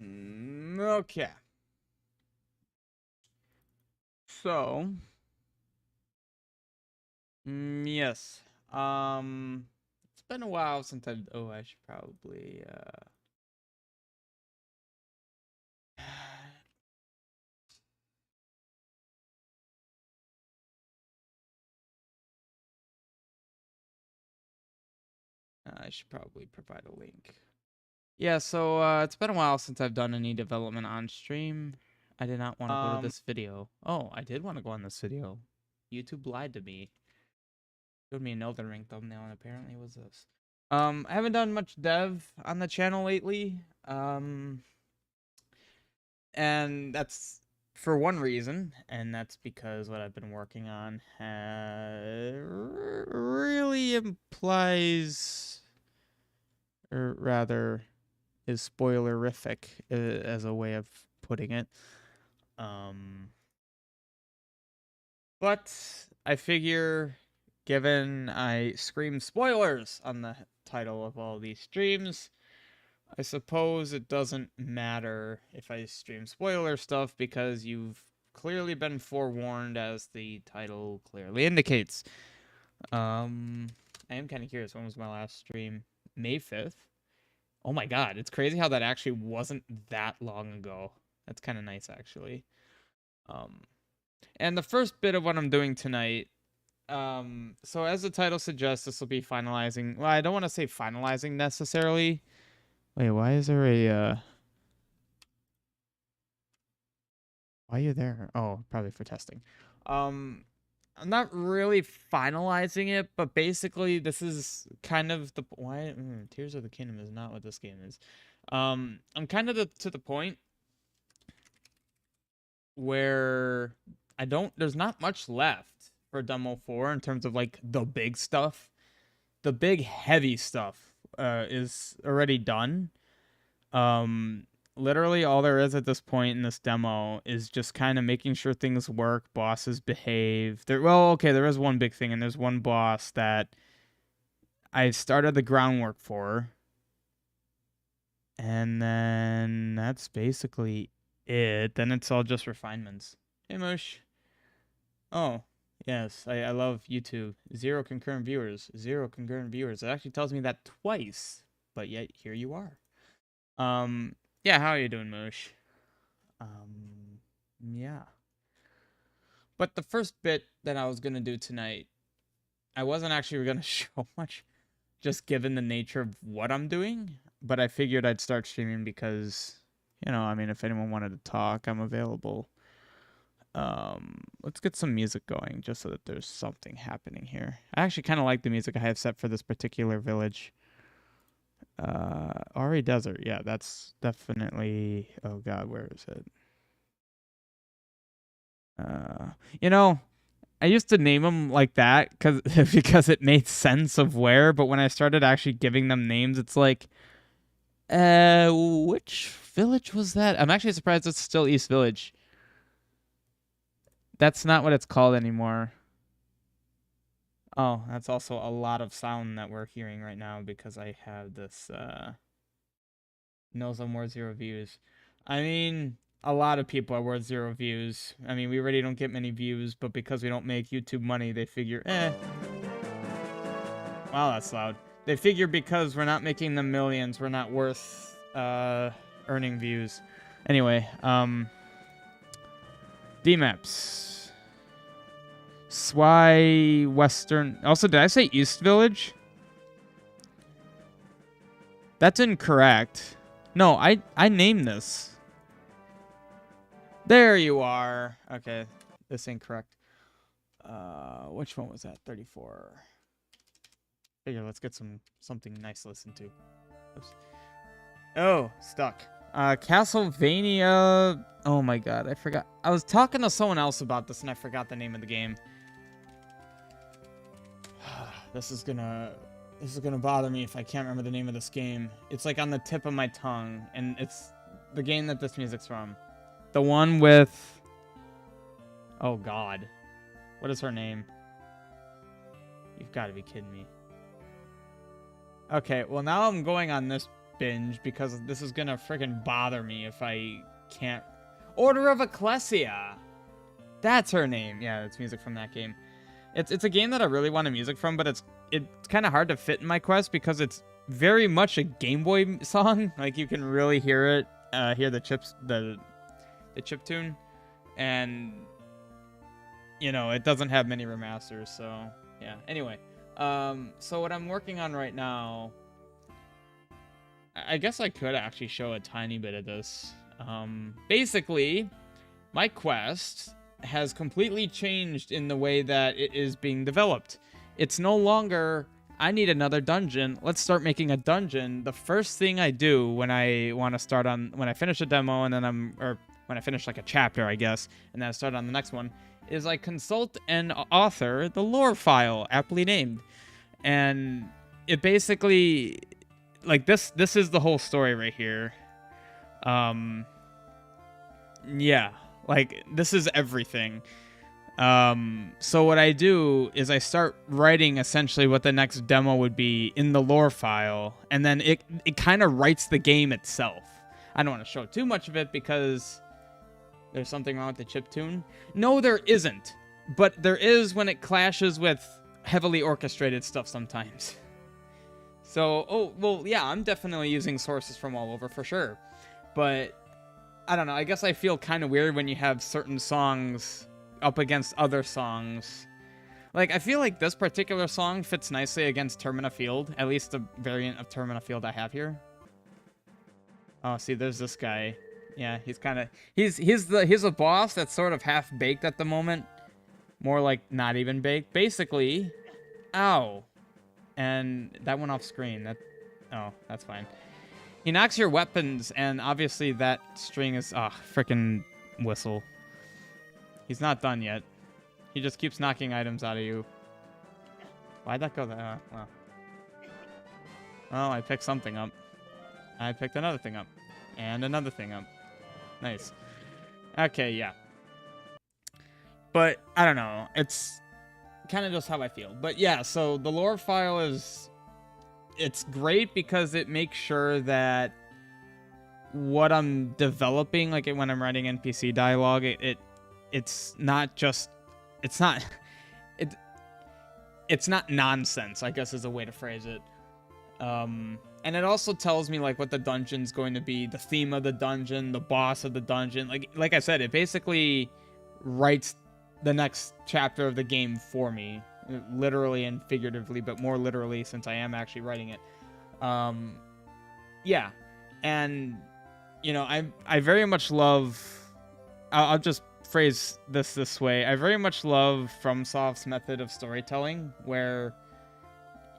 Okay. So, yes. It's been a while since I've. Oh, I should probably. I should probably provide a link. Yeah, so it's been a while since I've done any development on stream. I did not want to go to this video. Oh, I did want to go on this video. YouTube lied to me. Showed me another ring thumbnail, and apparently it was this. I haven't done much dev on the channel lately. And that's for one reason, and that's because what I've been working on really implies, or rather, is spoilerific as a way of putting it. But I figure, given I scream spoilers on the title of all these streams, I suppose it doesn't matter if I stream spoiler stuff because you've clearly been forewarned, as the title clearly indicates. I am kind of curious, when was my last stream? May 5th? Oh my god, it's crazy how that actually wasn't that long ago. That's kind of nice, actually. And the first bit of what I'm doing tonight, so as the title suggests, this will be finalizing. Well, I don't want to say finalizing necessarily. Wait, why is there a, why are you there? Oh, probably for testing. I'm not really finalizing it, but basically this is kind of the, why, Tears of the Kingdom is not what this game is. I'm kind of to the point where there's not much left for Demo 4 in terms of, like, the big stuff. The big heavy stuff is already done. Literally all there is at this point in this demo is just kind of making sure things work, bosses behave. Well, okay, there is one big thing, and there's one boss that I started the groundwork for. And then that's basically it. Then it's all just refinements. Hey, Mush. Oh, yes, I love YouTube. 0 concurrent viewers. 0 concurrent viewers. It actually tells me that twice, but yet here you are. Yeah, how are you doing, Mush? Yeah. But the first bit that I was going to do tonight, I wasn't actually going to show much, just given the nature of what I'm doing. But I figured I'd start streaming because, I mean, if anyone wanted to talk, I'm available. Let's get some music going, just so that there's something happening here. I actually kind of like the music I have set for this particular village. Ari Desert, yeah, that's definitely, oh god, where is it? I used to name them like that because it made sense of where, but when I started actually giving them names, it's like, which village was that? I'm actually surprised it's still East Village. That's not what it's called anymore. Oh, that's also a lot of sound that we're hearing right now because I have this, knows I'm worth 0 views. I mean, a lot of people are worth 0 views. I mean, we already don't get many views, but because we don't make YouTube money, they figure, Wow, that's loud. They figure because we're not making the millions, we're not worth, earning views. Anyway, D-Maps. Swy Western. Also, did I say East Village? That's incorrect. No, I named this. There you are. Okay, this incorrect. Which one was that? 34. Figure, let's get something nice to listen to. Oops. Oh, stuck. Castlevania. Oh my god, I forgot. I was talking to someone else about this and I forgot the name of the game. This is gonna bother me if I can't remember the name of this game. It's like on the tip of my tongue, and it's the game that this music's from. The one with, oh god, what is her name? You've got to be kidding me. Okay, well now I'm going on this binge because this is gonna freaking bother me if I can't. Order of Ecclesia. That's her name. Yeah, it's music from that game. It's a game that I really want music from, but it's kind of hard to fit in my quest because it's very much a Game Boy song. Like you can really hear it, hear the chip tune, and you know it doesn't have many remasters. So yeah. Anyway, so what I'm working on right now, I guess I could actually show a tiny bit of this. Basically, my quest has completely changed in the way that it is being developed. It's no longer, I need another dungeon, let's start making a dungeon. The first thing I do when I want to start on, when I finish a demo and then or when I finish like a chapter, I guess, and then I start on the next one, is I consult and author the lore file, aptly named. And it basically, like this is the whole story right here. Yeah. Like, this is everything. So what I do is I start writing essentially what the next demo would be in the lore file, and then it kind of writes the game itself. I don't want to show too much of it because there's something wrong with the chiptune. No, there isn't. But there is when it clashes with heavily orchestrated stuff sometimes. So, oh, well, yeah, I'm definitely using sources from all over for sure. But I don't know, I guess I feel kind of weird when you have certain songs up against other songs. Like, I feel like this particular song fits nicely against Termina Field, at least the variant of Termina Field I have here. Oh, see, there's this guy. Yeah, he's kind of, he's a boss that's sort of half-baked at the moment. More like not even baked. Basically, ow. And that went off screen. Oh, that's fine. He knocks your weapons, and obviously that string is... Ah, frickin' whistle. He's not done yet. He just keeps knocking items out of you. Why'd that go there? Well. Well, I picked something up. I picked another thing up. And another thing up. Nice. Okay, yeah. But, I don't know. It's kind of just how I feel. But yeah, so the lore file is... It's great because it makes sure that what I'm developing, like when I'm writing NPC dialogue, it's not just, it's not nonsense, I guess is a way to phrase it. And it also tells me like what the dungeon's going to be, the theme of the dungeon, the boss of the dungeon. Like I said, it basically writes the next chapter of the game for me. Literally and figuratively, but more literally since I am actually writing it. Yeah, and you know, I very much love. I'll just phrase this way. I very much love FromSoft's method of storytelling, where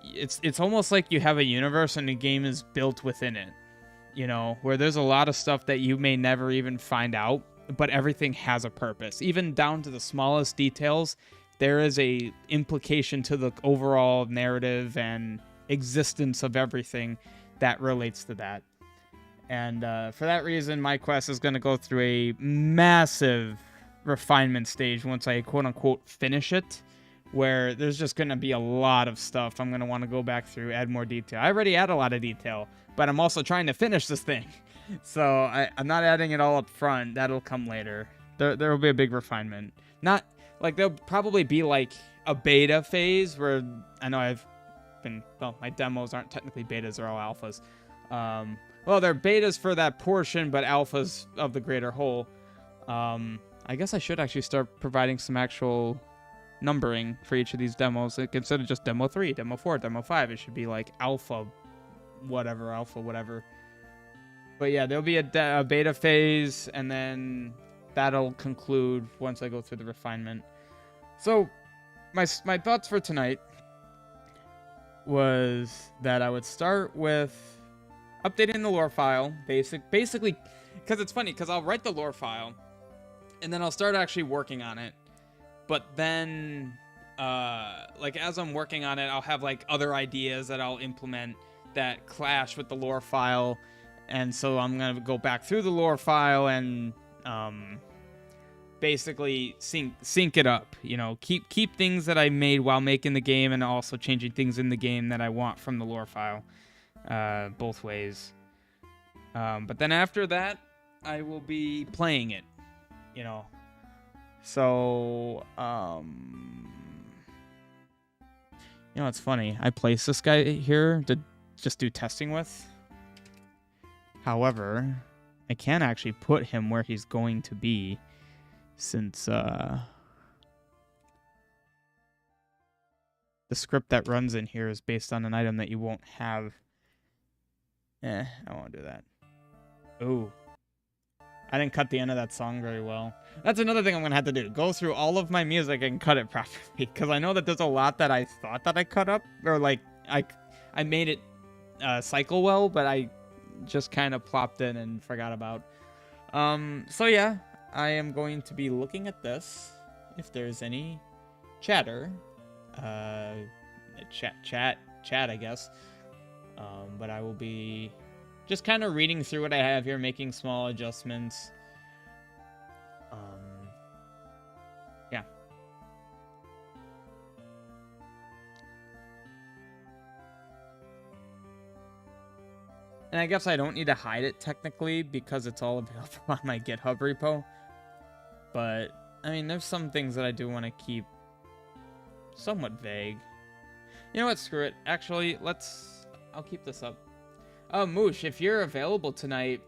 it's almost like you have a universe and the game is built within it. You know, where there's a lot of stuff that you may never even find out, but everything has a purpose, even down to the smallest details. There is a implication to the overall narrative and existence of everything that relates to that. And for that reason, my quest is going to go through a massive refinement stage once I quote-unquote finish it, where there's just going to be a lot of stuff I'm going to want to go back through, add more detail. I already add a lot of detail, but I'm also trying to finish this thing. So I'm not adding it all up front. That'll come later. There will be a big refinement. Not... Like, there'll probably be, like, a beta phase where I know well, my demos aren't technically betas, they're all alphas. Well, they're betas for that portion, but alphas of the greater whole. I guess I should actually start providing some actual numbering for each of these demos. Like, instead of just demo 3, demo 4, demo 5, it should be, like, alpha whatever. But yeah, there'll be a beta phase, and then that'll conclude once I go through the refinement. So, my thoughts for tonight was that I would start with updating the lore file, basically, because it's funny, because I'll write the lore file, and then I'll start actually working on it, but then, like, as I'm working on it, I'll have, like, other ideas that I'll implement that clash with the lore file, and so I'm gonna go back through the lore file and, basically sync it up, you know, keep things that I made while making the game, and also changing things in the game that I want from the lore file, both ways. But then after that, I will be playing it, you know. So, you know, it's funny. I placed this guy here to just do testing with. However, I can actually put him where he's going to be since, the script that runs in here is based on an item that you won't have. I won't do that. Ooh. I didn't cut the end of that song very well. That's another thing I'm going to have to do. Go through all of my music and cut it properly. Because I know that there's a lot that I thought that I cut up. Or, like, I made it cycle well, but I just kind of plopped in and forgot about. So, yeah. I am going to be looking at this. If there's any chatter. Chat, I guess. But I will be just kind of reading through what I have here, making small adjustments. Yeah. And I guess I don't need to hide it technically because it's all available on my GitHub repo. But, I mean, there's some things that I do want to keep somewhat vague. You know what? Screw it. Actually, I'll keep this up. Oh, Moosh, if you're available tonight,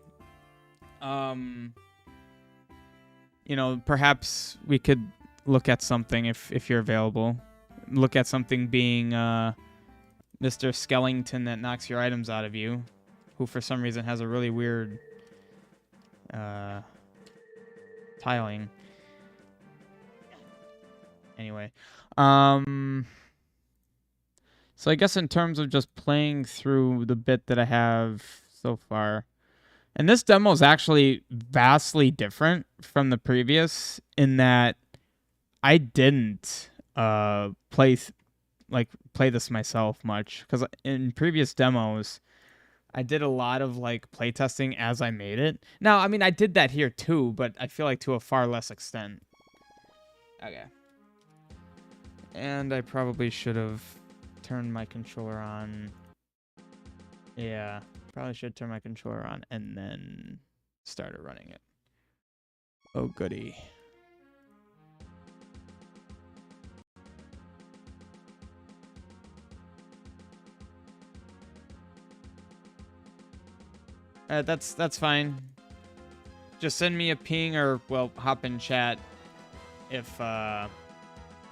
you know, perhaps we could look at something if you're available. Look at something being, Mr. Skellington that knocks your items out of you, who for some reason has a really weird, tiling. Anyway, so I guess in terms of just playing through the bit that I have so far, and this demo is actually vastly different from the previous in that I didn't play this myself much, because in previous demos I did a lot of like playtesting as I made it. Now, I mean, I did that here too, but I feel like to a far less extent. Okay. And I probably should have turned my controller on. Yeah, probably should turn my controller on and then started running it. Oh, goody. That's fine. Just send me a ping or, well, hop in chat if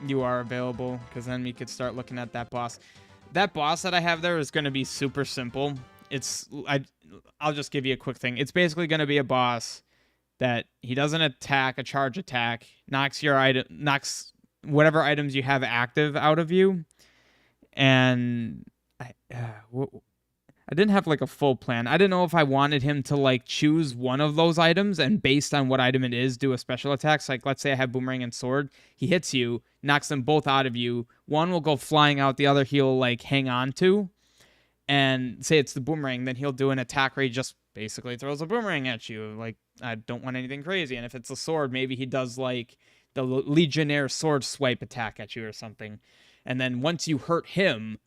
you are available, because then we could start looking at that boss. That boss that I have there is going to be super simple. I'll just give you a quick thing. It's basically going to be a boss that he doesn't attack a charge attack, knocks whatever items you have active out of you, and I didn't have like a full plan. I didn't know if I wanted him to like choose one of those items and based on what item it is, do a special attack. So like, let's say I have boomerang and sword. He hits you, knocks them both out of you. One will go flying out. The other he'll like hang on to. And say it's the boomerang, then he'll do an attack where he just basically throws a boomerang at you. Like, I don't want anything crazy. And if it's a sword, maybe he does like the Legionnaire sword swipe attack at you or something. And then once you hurt him,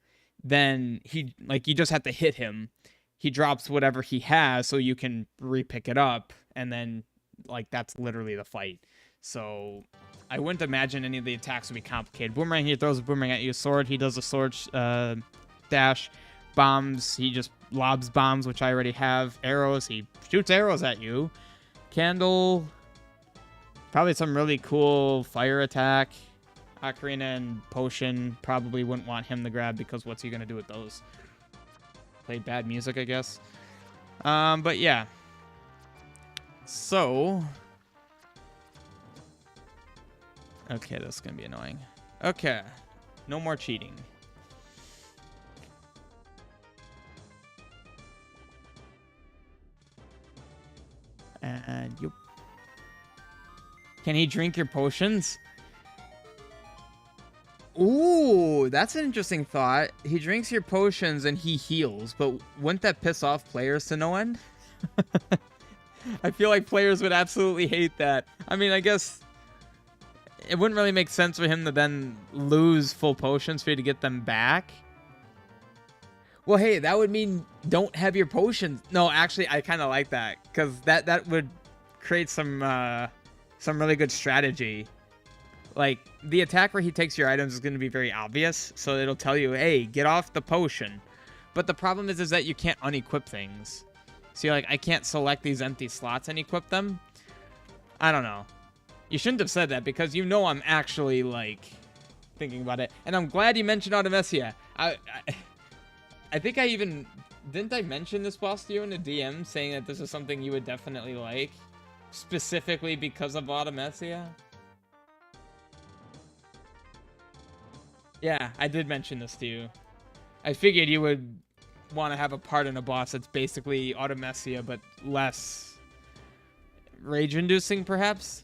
then you just have to hit him. He drops whatever he has so you can re-pick it up, and then like that's literally the fight. So I wouldn't imagine any of the attacks would be complicated. Boomerang, he throws a boomerang at you. Sword, he does a sword dash. Bombs, he just lobs bombs, which I already have. Arrows, he shoots arrows at you. Candle, probably some really cool fire attack. Ocarina and Potion, probably wouldn't want him to grab because what's he going to do with those? Play bad music, I guess. But yeah. So. Okay, that's going to be annoying. Okay. No more cheating. And you. Can he drink your potions? Ooh, that's an interesting thought. He drinks your potions and he heals, but wouldn't that piss off players to no end? I feel like players would absolutely hate that. I mean, I guess it wouldn't really make sense for him to then lose full potions for you to get them back. Well, hey, that would mean don't have your potions. No, actually, I kind of like that because that would create some really good strategy. Like the attack where he takes your items is going to be very obvious, so it'll tell you, "Hey, get off the potion." But the problem is that you can't unequip things. See, like I can't select these empty slots and equip them. I don't know. You shouldn't have said that because you know I'm actually like thinking about it, and I'm glad you mentioned Artemisia. I think I even didn't I mention this boss to you in a DM saying that this is something you would definitely like, specifically because of Artemisia. Yeah, I did mention this to you. I figured you would want to have a part in a boss that's basically Artemisia, but less rage-inducing, perhaps?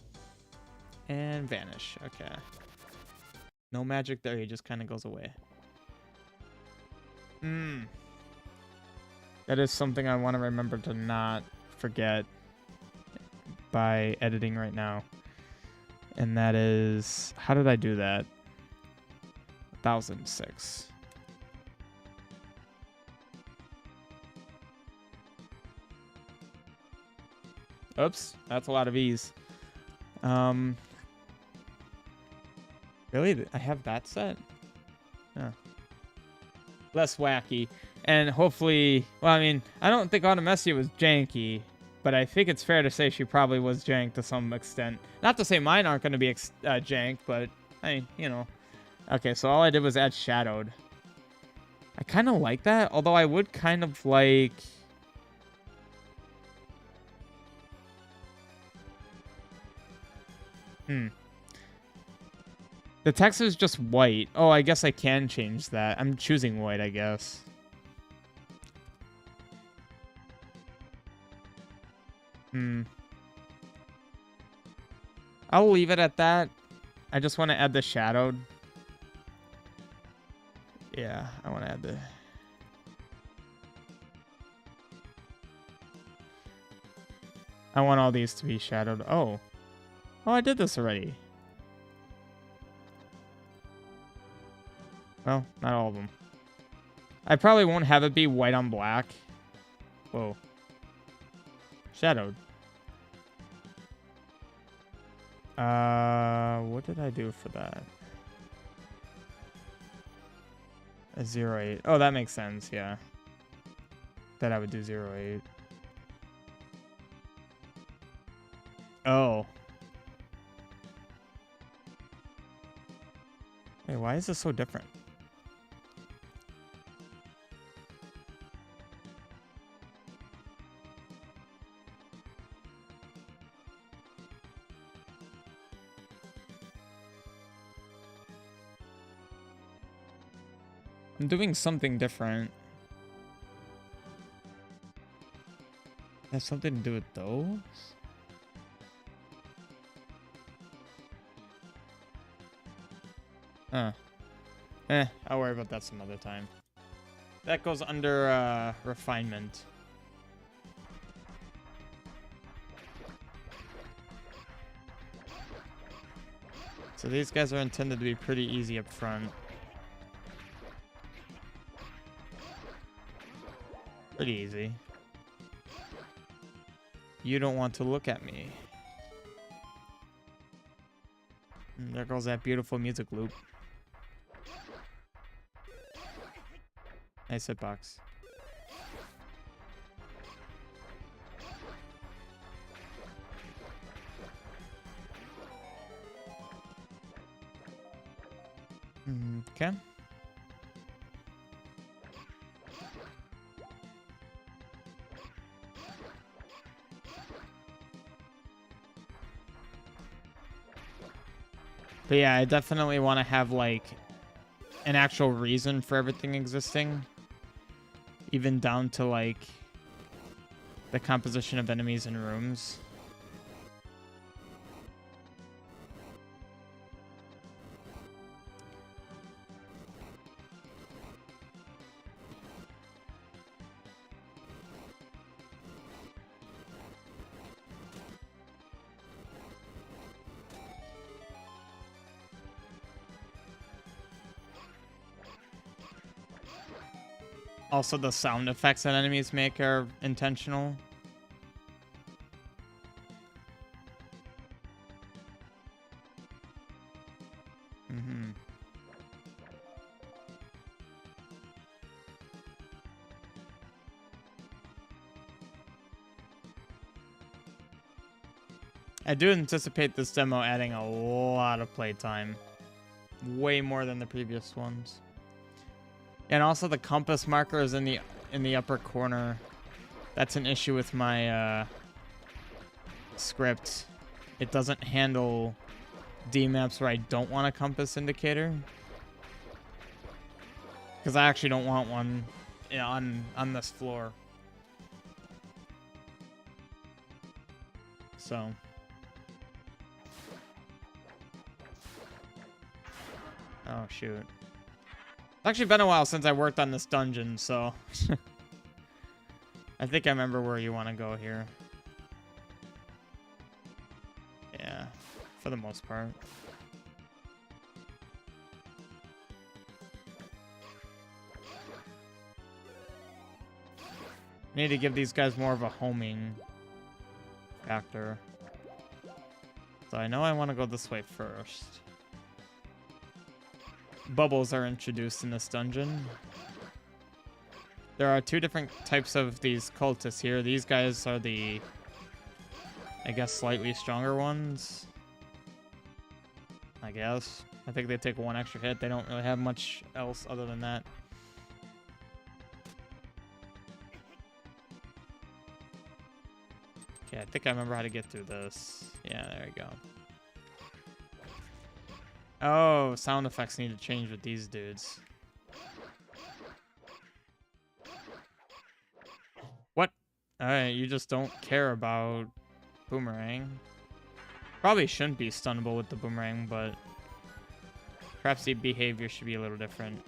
And vanish. Okay. No magic there. He just kind of goes away. That is something I want to remember to not forget by editing right now. And that is... How did I do that? 1006. Oops, that's a lot of E's. Really? I have that set? Huh. Less wacky. And hopefully... Well, I mean, I don't think Artemisia was janky, but I think it's fair to say she probably was jank to some extent. Not to say mine aren't going to be jank, but, I mean, you know. Okay, so all I did was add Shadowed. I kind of like that, although I would kind of like... The text is just white. Oh, I guess I can change that. I'm choosing white, I guess. I'll leave it at that. I just want to add the shadowed. Yeah, I want to add the... I want all these to be shadowed. Oh. Oh, I did this already. Well, not all of them. I probably won't have it be white on black. Whoa. Shadowed. What did I do for that? A 0.8. Oh, that makes sense, yeah. That I would do 0.8. Oh. Wait, why is this so different? I'm doing something different. Has something to do with those? Huh. I'll worry about that some other time. That goes under refinement. So these guys are intended to be pretty easy up front. Pretty easy. You don't want to look at me. And there goes that beautiful music loop. Nice hitbox. Okay. But yeah, I definitely want to have like an actual reason for everything existing. Even down to like the composition of enemies and rooms. Also, the sound effects that enemies make are intentional. Mm-hmm. I do anticipate this demo adding a lot of playtime. Way more than the previous ones. And also the compass marker is in the upper corner. That's an issue with my script. It doesn't handle D-maps where I don't want a compass indicator. Because I actually don't want one on this floor. So. Oh, shoot. It's actually been a while since I worked on this dungeon, so. I think I remember where you want to go here. Yeah, for the most part. Need to give these guys more of a homing factor. So I know I want to go this way first. Bubbles are introduced in this dungeon. There are two different types of these cultists here. These guys are the, I guess, slightly stronger ones. I guess. I think they take one extra hit. They don't really have much else other than that. Okay, I think I remember how to get through this. Yeah, there we go. Oh, sound effects need to change with these dudes. What? Alright, you just don't care about boomerang. Probably shouldn't be stunnable with the boomerang, but perhaps the behavior should be a little different.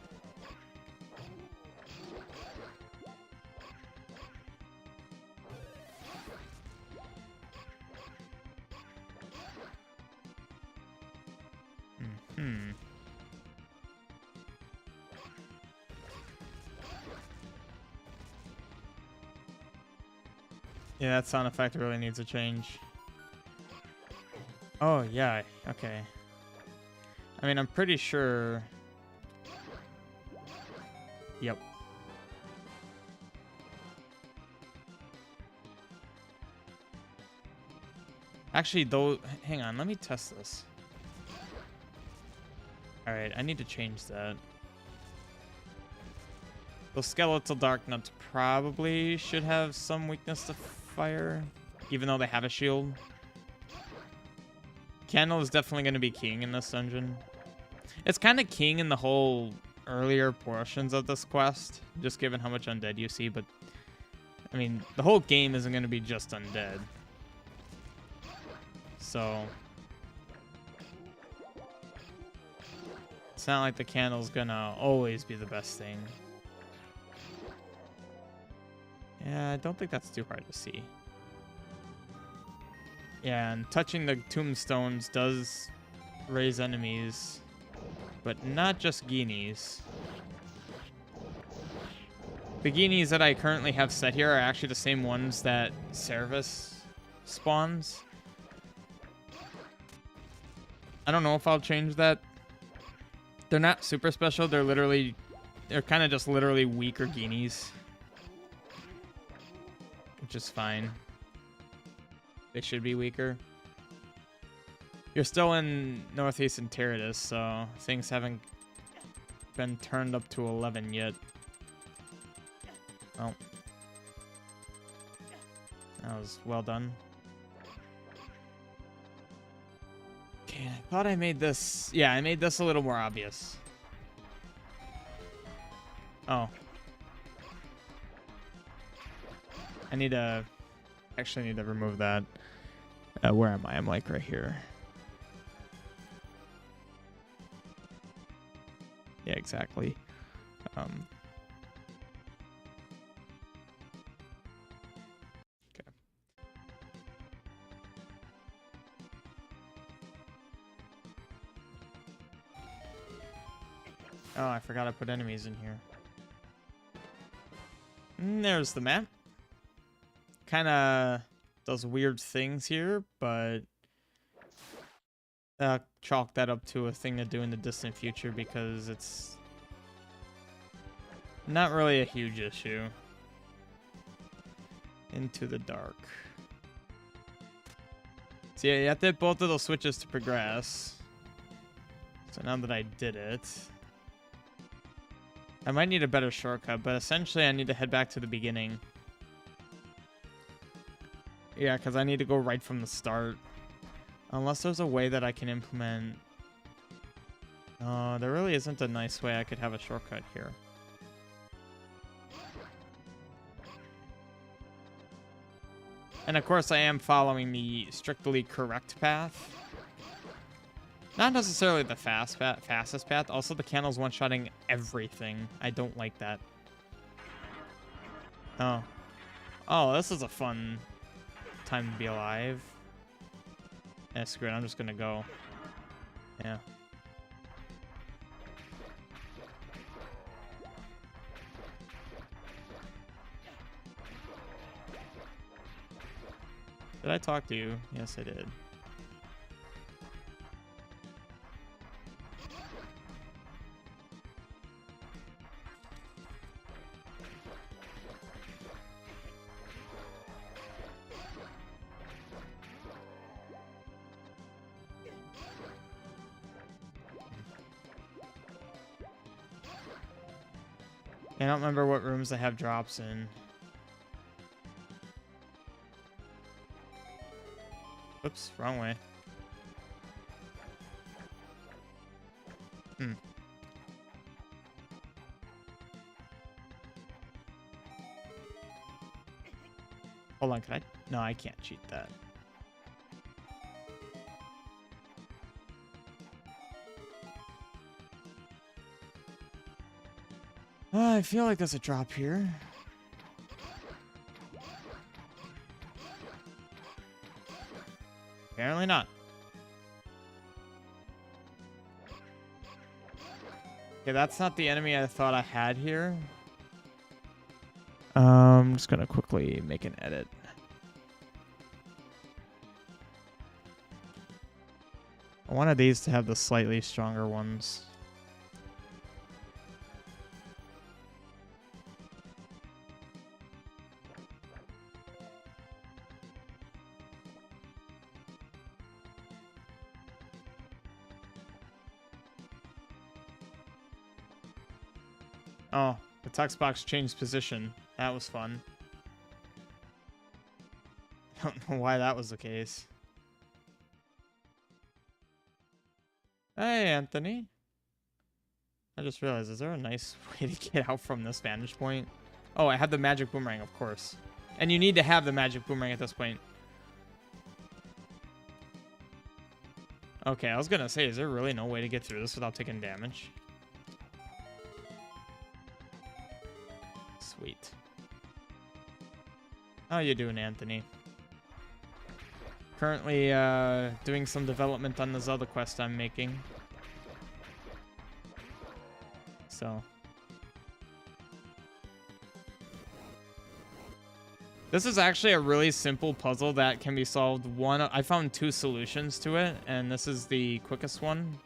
Yeah, that sound effect really needs a change. Oh, yeah, okay. I mean, I'm pretty sure... Yep. Actually, though... Hang on, let me test this. Alright, I need to change that. Those skeletal dark nuts probably should have some weakness to fire, even though they have a shield. Candle is definitely going to be king in this dungeon. It's kind of king in the whole earlier portions of this quest, just given how much undead you see, but I mean, the whole game isn't going to be just undead. So it's not like the candle's gonna always be the best thing. Yeah, I don't think that's too hard to see. Yeah, and touching the tombstones does raise enemies, but not just Guineas. The Guineas that I currently have set here are actually the same ones that Service spawns. I don't know if I'll change that. They're not super special. They're kind of just literally weaker Guineas, which is fine. They should be weaker. You're still in Northeast Enteritus, so things haven't been turned up to 11 yet. Oh. That was well done. Okay, I thought I made this... Yeah, I made this a little more obvious. Oh. I need to... Actually, I need to remove that. Where am I? I'm like right here. Yeah, exactly. Okay. Oh, I forgot I put enemies in here. And there's the map. Kind of does weird things here, but chalk that up to a thing to do in the distant future because it's not really a huge issue. Into the dark. So yeah, you have to hit both of those switches to progress. So now that I did it, I might need a better shortcut, but essentially I need to head back to the beginning. Yeah, because I need to go right from the start. Unless there's a way that I can implement... there really isn't a nice way I could have a shortcut here. And of course I am following the strictly correct path. Not necessarily the fastest path. Also, the candle's one-shotting everything. I don't like that. Oh. Oh, this is a fun time to be alive. Yeah, screw it. I'm just gonna go. Yeah. Did I talk to you? Yes, I did. I don't remember what rooms I have drops in. Oops, wrong way. Hold on, can I? No, I can't cheat that. I feel like there's a drop here. Apparently not. Okay, that's not the enemy I thought I had here. I'm just gonna quickly make an edit. I wanted these to have the slightly stronger ones. Oh, the text box changed position. That was fun. I don't know why that was the case. Hey, Anthony. I just realized, is there a nice way to get out from this vantage point? Oh, I have the magic boomerang, of course. And you need to have the magic boomerang at this point. Okay, I was gonna say, is there really no way to get through this without taking damage? Sweet. How you doing, Anthony? Currently doing some development on the Zelda quest I'm making. So. This is actually a really simple puzzle that can be solved. I found 2 solutions to it, and this is the quickest one.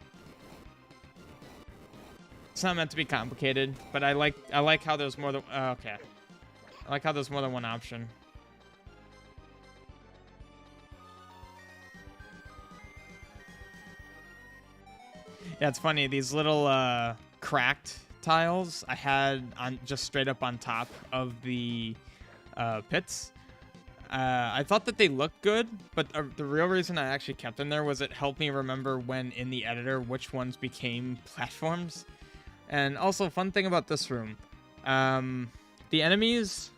It's not meant to be complicated, but I like how there's more than okay. I like how there's more than one option. Yeah, it's funny. These little cracked tiles I had on just straight up on top of the pits. I thought that they looked good, but the real reason I actually kept them there was it helped me remember when in the editor which ones became platforms. And also, fun thing about this room, the enemies,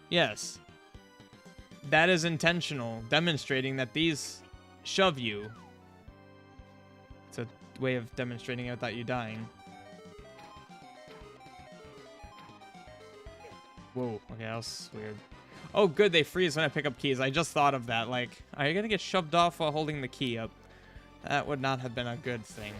yes, that is intentional, demonstrating that these shove you. It's a way of demonstrating it without you dying. Whoa, okay, that was weird. Oh, good, they freeze when I pick up keys. I just thought of that. Like, are you gonna get shoved off while holding the key up? That would not have been a good thing.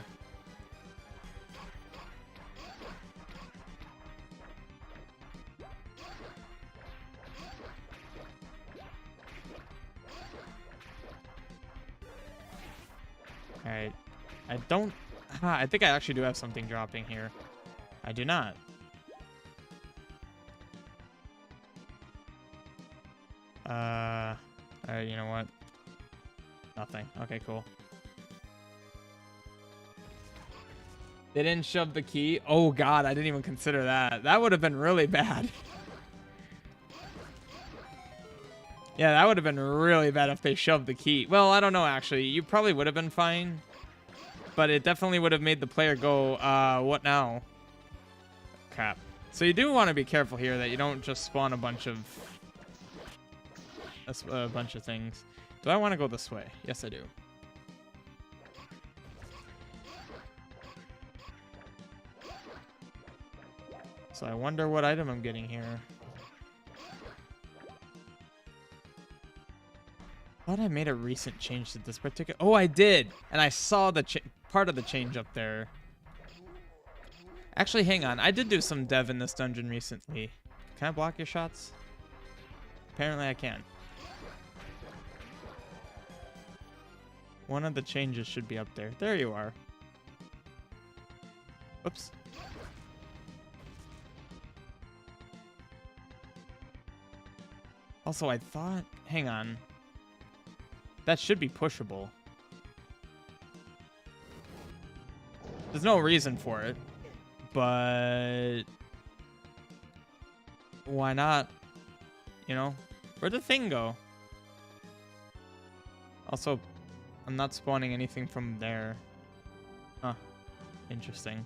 Alright. I don't... I think I actually do have something dropping here. I do not. Alright, you know what? Nothing. Okay, cool. They didn't shove the key? Oh god, I didn't even consider that. That would have been really bad. Yeah, that would have been really bad if they shoved the key. Well, I don't know, actually. You probably would have been fine. But it definitely would have made the player go, what now? Crap. So you do want to be careful here that you don't just spawn a bunch of things. Do I want to go this way? Yes, I do. So I wonder what item I'm getting here. I thought I made a recent change to this particular... Oh, I did! And I saw the part of the change up there. Actually, hang on. I did do some dev in this dungeon recently. Can I block your shots? Apparently I can. One of the changes should be up there. There you are. Oops. Also, I thought... Hang on. That should be pushable. There's no reason for it. But... why not? You know? Where'd the thing go? Also, I'm not spawning anything from there. Huh. Interesting.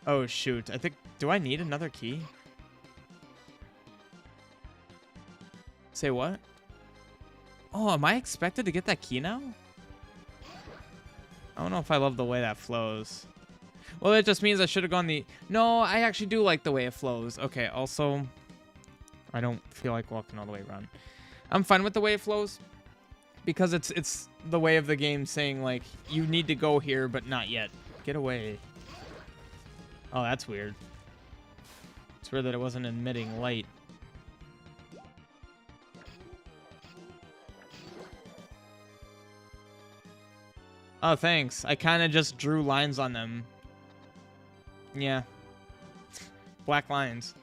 Oh, shoot. I think... Do I need another key? Say what? Oh, am I expected to get that key now? I don't know if I love the way that flows. Well, it just means I should have gone the... No, I actually do like the way it flows. Okay, also... I don't feel like walking all the way around. I'm fine with the way it flows. Because it's the way of the game saying, like, you need to go here, but not yet. Get away. Oh, that's weird. It's weird that it wasn't emitting light. Oh, thanks. I kind of just drew lines on them. Yeah. Black lines.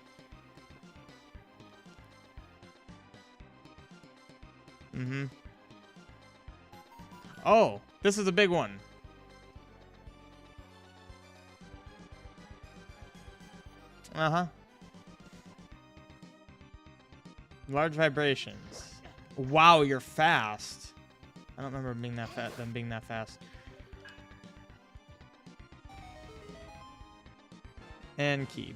Mm-hmm. Oh, this is a big one. Uh-huh. Large vibrations. Wow, you're fast. I don't remember being that them being that fast. And key.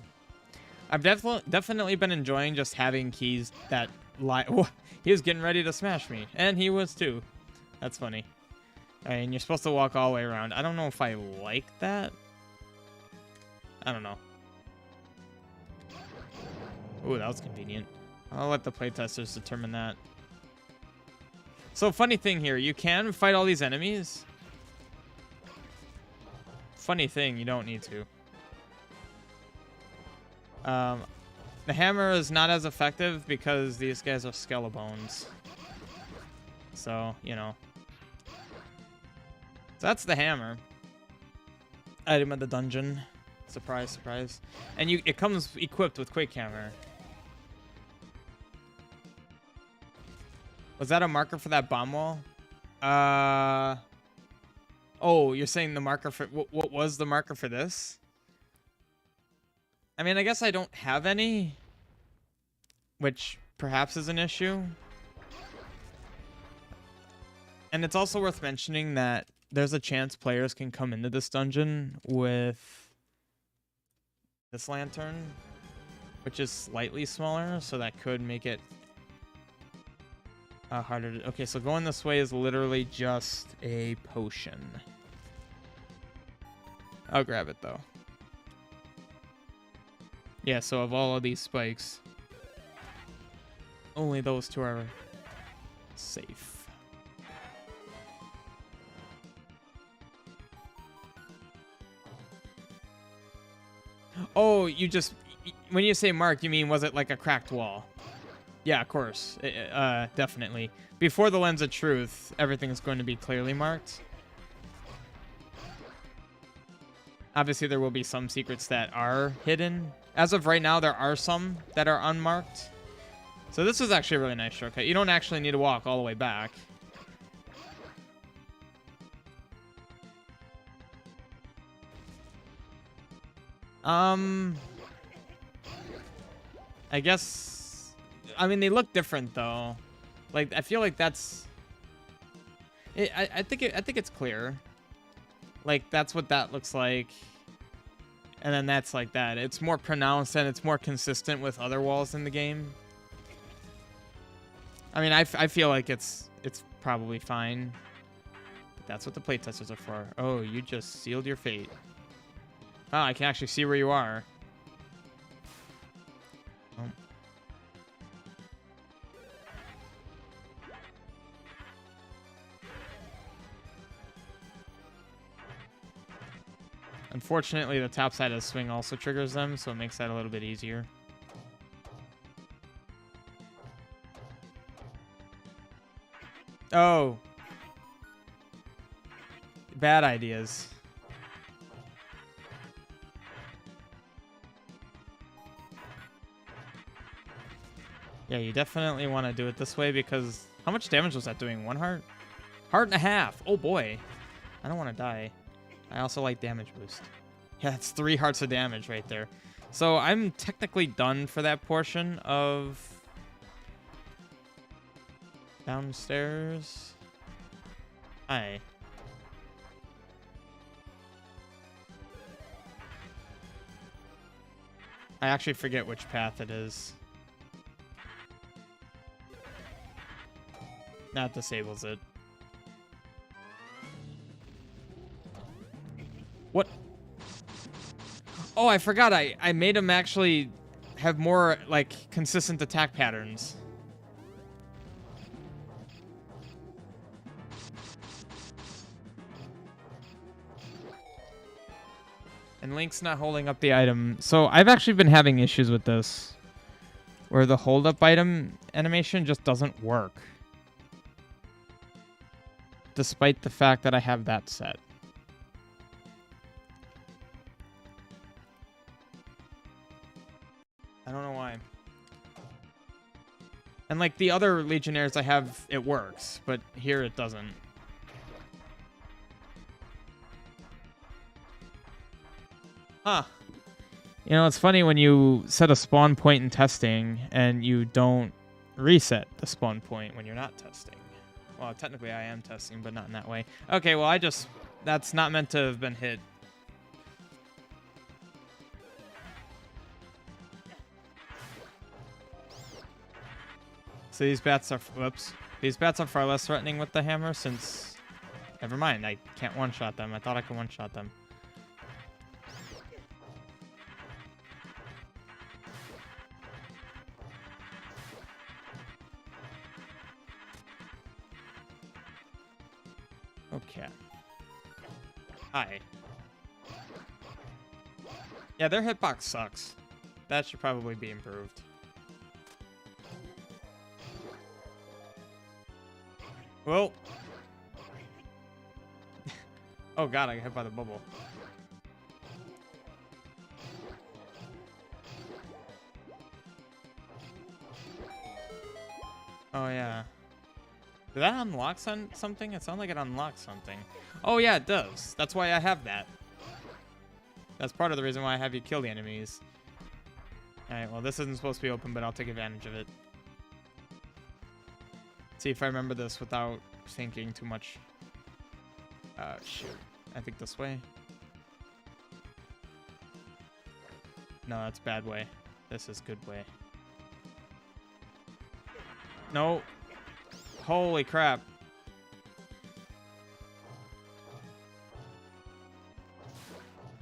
I've definitely been enjoying just having keys that lie. Oh, he was getting ready to smash me, and he was too. That's funny. All right, and you're supposed to walk all the way around. I don't know if I like that. I don't know. Ooh, that was convenient. I'll let the playtesters determine that. So, funny thing here, you can fight all these enemies. Funny thing, you don't need to. The hammer is not as effective because these guys are skeleton-bones. So, you know. So that's the hammer. Item of the dungeon. Surprise, surprise. And it comes equipped with Quake Hammer. Was that a marker for that bomb wall? Oh, you're saying the marker for... What was the marker for this? I mean, I guess I don't have any. Which perhaps is an issue. And it's also worth mentioning that there's a chance players can come into this dungeon with this lantern, which is slightly smaller, so that could make it harder to... Okay, so going this way is literally just a potion. I'll grab it, though. Yeah, so of all of these spikes, only those two are safe. Oh, you just... When you say mark, you mean was it like a cracked wall? Yeah, of course. Definitely. Before the Lens of Truth, everything is going to be clearly marked. Obviously, there will be some secrets that are hidden. As of right now, there are some that are unmarked. So this is actually a really nice shortcut. You don't actually need to walk all the way back. I guess... I mean, they look different, though. Like, I feel like that's... I think it's clear. Like, that's what that looks like. And then that's like that. It's more pronounced and it's more consistent with other walls in the game. I mean, I feel like it's probably fine. But that's what the playtesters are for. Oh, you just sealed your fate. Oh, I can actually see where you are. Oh. Unfortunately, the top side of the swing also triggers them, so it makes that a little bit easier. Oh. Bad ideas. Yeah, you definitely want to do it this way because... How much damage was that doing? 1 heart? Heart and a half. Oh, boy. I don't want to die. I also like damage boost. Yeah, that's 3 hearts of damage right there. So I'm technically done for that portion of... Downstairs. Hi. I actually forget which path it is. That disables it. What? Oh, I forgot. I made him actually have more, like, consistent attack patterns. And Link's not holding up the item. So I've actually been having issues with this. Where the hold up item animation just doesn't work. Despite the fact that I have that set. I don't know why. And like the other Legionnaires I have, it works. But here it doesn't. Huh. You know, it's funny when you set a spawn point in testing and you don't reset the spawn point when you're not testing. Well, technically I am testing, but not in that way. Okay, well, that's not meant to have been hit. So these bats are, whoops. These bats are far less threatening with the hammer since, never mind, I can't one-shot them. I thought I could one-shot them. Okay. Hi. Yeah, their hitbox sucks. That should probably be improved. Well. Oh god, I got hit by the bubble. Oh yeah. Did that unlock something? It sounded like it unlocked something. Oh yeah, it does. That's why I have that. That's part of the reason why I have you kill the enemies. Alright, well this isn't supposed to be open, but I'll take advantage of it. See if I remember this without thinking too much. Shoot. I think this way. No, that's bad way. This is good way. No. Holy crap.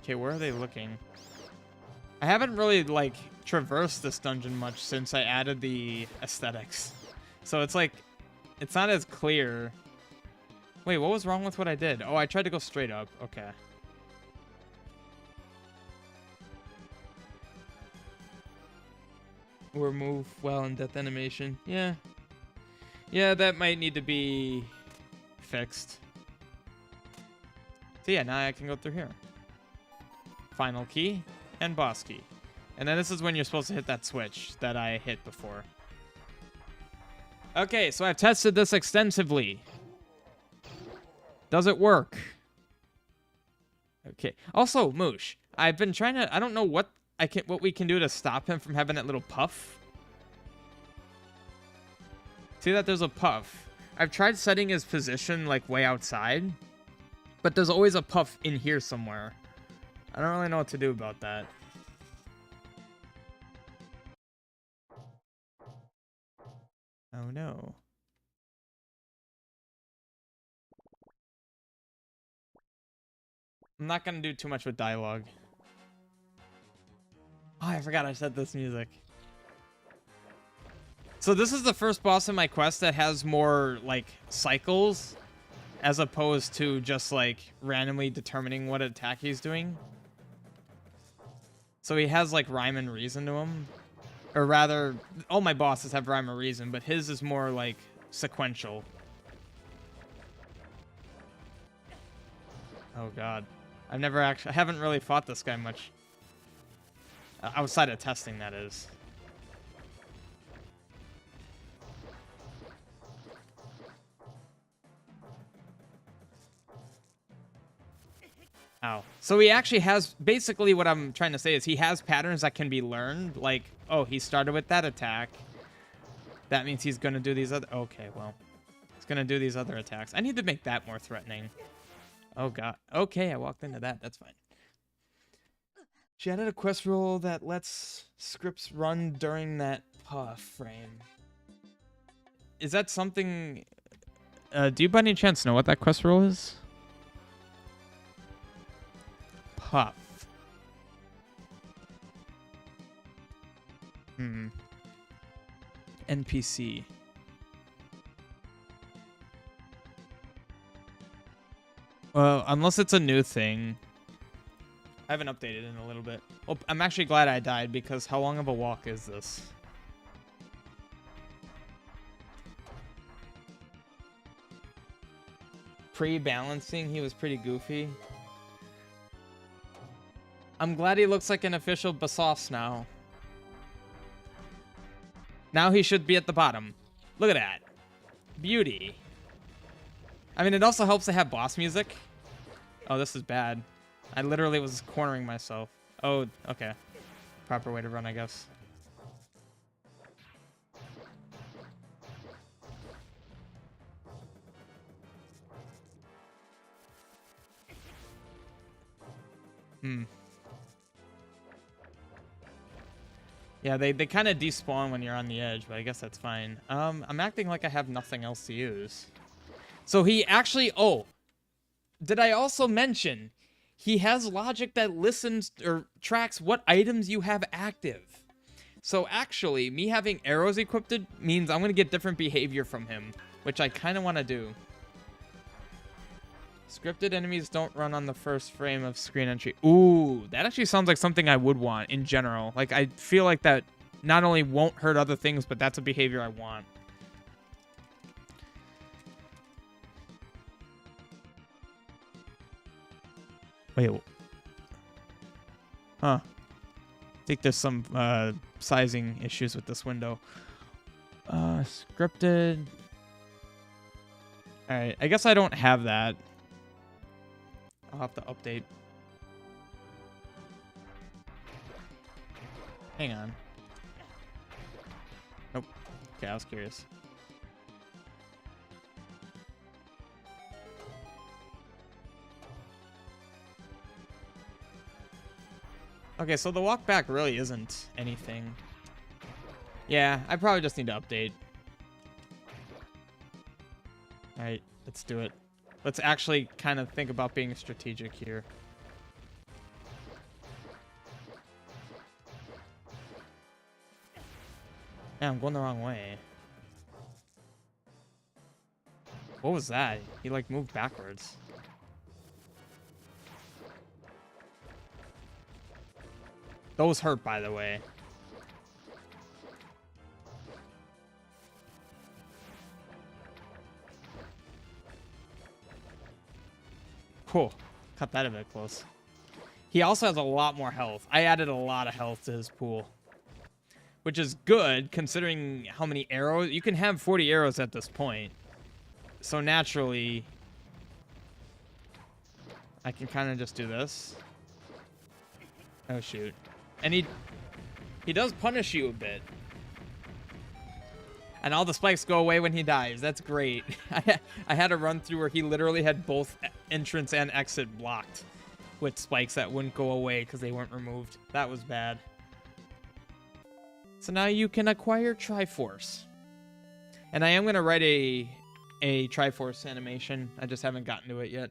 Okay, where are they looking? I haven't really, like, traversed this dungeon much since I added the aesthetics. So it's like, it's not as clear. Wait, what was wrong with what I did? Oh, I tried to go straight up. Okay. Or move well in death animation. Yeah. Yeah, that might need to be fixed. So yeah, now I can go through here. Final key and boss key. And then this is when you're supposed to hit that switch that I hit before. Okay, so I've tested this extensively. Does it work? Okay. Also, Moosh, I've been trying to... I don't know what we can do to stop him from having that little puff. See that there's a puff. I've tried setting his position like way outside, but there's always a puff in here somewhere. I don't really know what to do about that. Oh no. I'm not gonna do too much with dialogue. Oh, I forgot I said this music. So this is the first boss in my quest that has more, like, cycles, as opposed to just, like, randomly determining what attack he's doing. So he has, like, rhyme and reason to him. Or rather, all my bosses have rhyme or reason, but his is more, like, sequential. Oh, God. I haven't really fought this guy much. Outside of testing, that is. Ow. So he actually has, basically what I'm trying to say is he has patterns that can be learned. Like, oh, he started with that attack. That means he's going to do these other... Okay, well. He's going to do these other attacks. I need to make that more threatening. Oh, God. Okay, I walked into that. That's fine. She added a quest rule that lets scripts run during that puff frame. Is that something... do you by any chance know what that quest rule is? Puff. NPC. Well, unless it's a new thing. I haven't updated in a little bit. Well, I'm actually glad I died because how long of a walk is this? Pre-balancing, he was pretty goofy. I'm glad he looks like an official Bassos now. Now he should be at the bottom. Look at that. Beauty. I mean, it also helps to have boss music. Oh, this is bad. I literally was cornering myself. Oh, okay. Proper way to run, I guess. Yeah, they kind of despawn when you're on the edge, but I guess that's fine. I'm acting like I have nothing else to use. So he actually... Oh, did I also mention he has logic that listens or tracks what items you have active. So actually, me having arrows equipped means I'm going to get different behavior from him, which I kind of want to do. Scripted enemies don't run on the first frame of screen entry. Ooh, that actually sounds like something I would want in general. Like, I feel like that not only won't hurt other things, but that's a behavior I want. Wait. Huh. I think there's some sizing issues with this window. Scripted. Alright, I guess I don't have that. I'll have to update. Hang on. Nope. Okay, I was curious. Okay, so the walk back really isn't anything. Yeah, I probably just need to update. Alright, let's do it. Let's actually kind of think about being strategic here. Yeah, I'm going the wrong way. What was that? He like moved backwards. Those hurt, by the way. Whew. Cut that a bit close. He also has a lot more health. I added a lot of health to his pool, which is good considering how many arrows. You can have 40 arrows at this point. So naturally, I can kind of just do this. Oh, shoot. And he does punish you a bit. And all the spikes go away when he dies. That's great. I had a run through where he literally had both entrance and exit blocked with spikes that wouldn't go away because they weren't removed. That was bad. So now you can acquire Triforce. And I am going to write a Triforce animation. I just haven't gotten to it yet.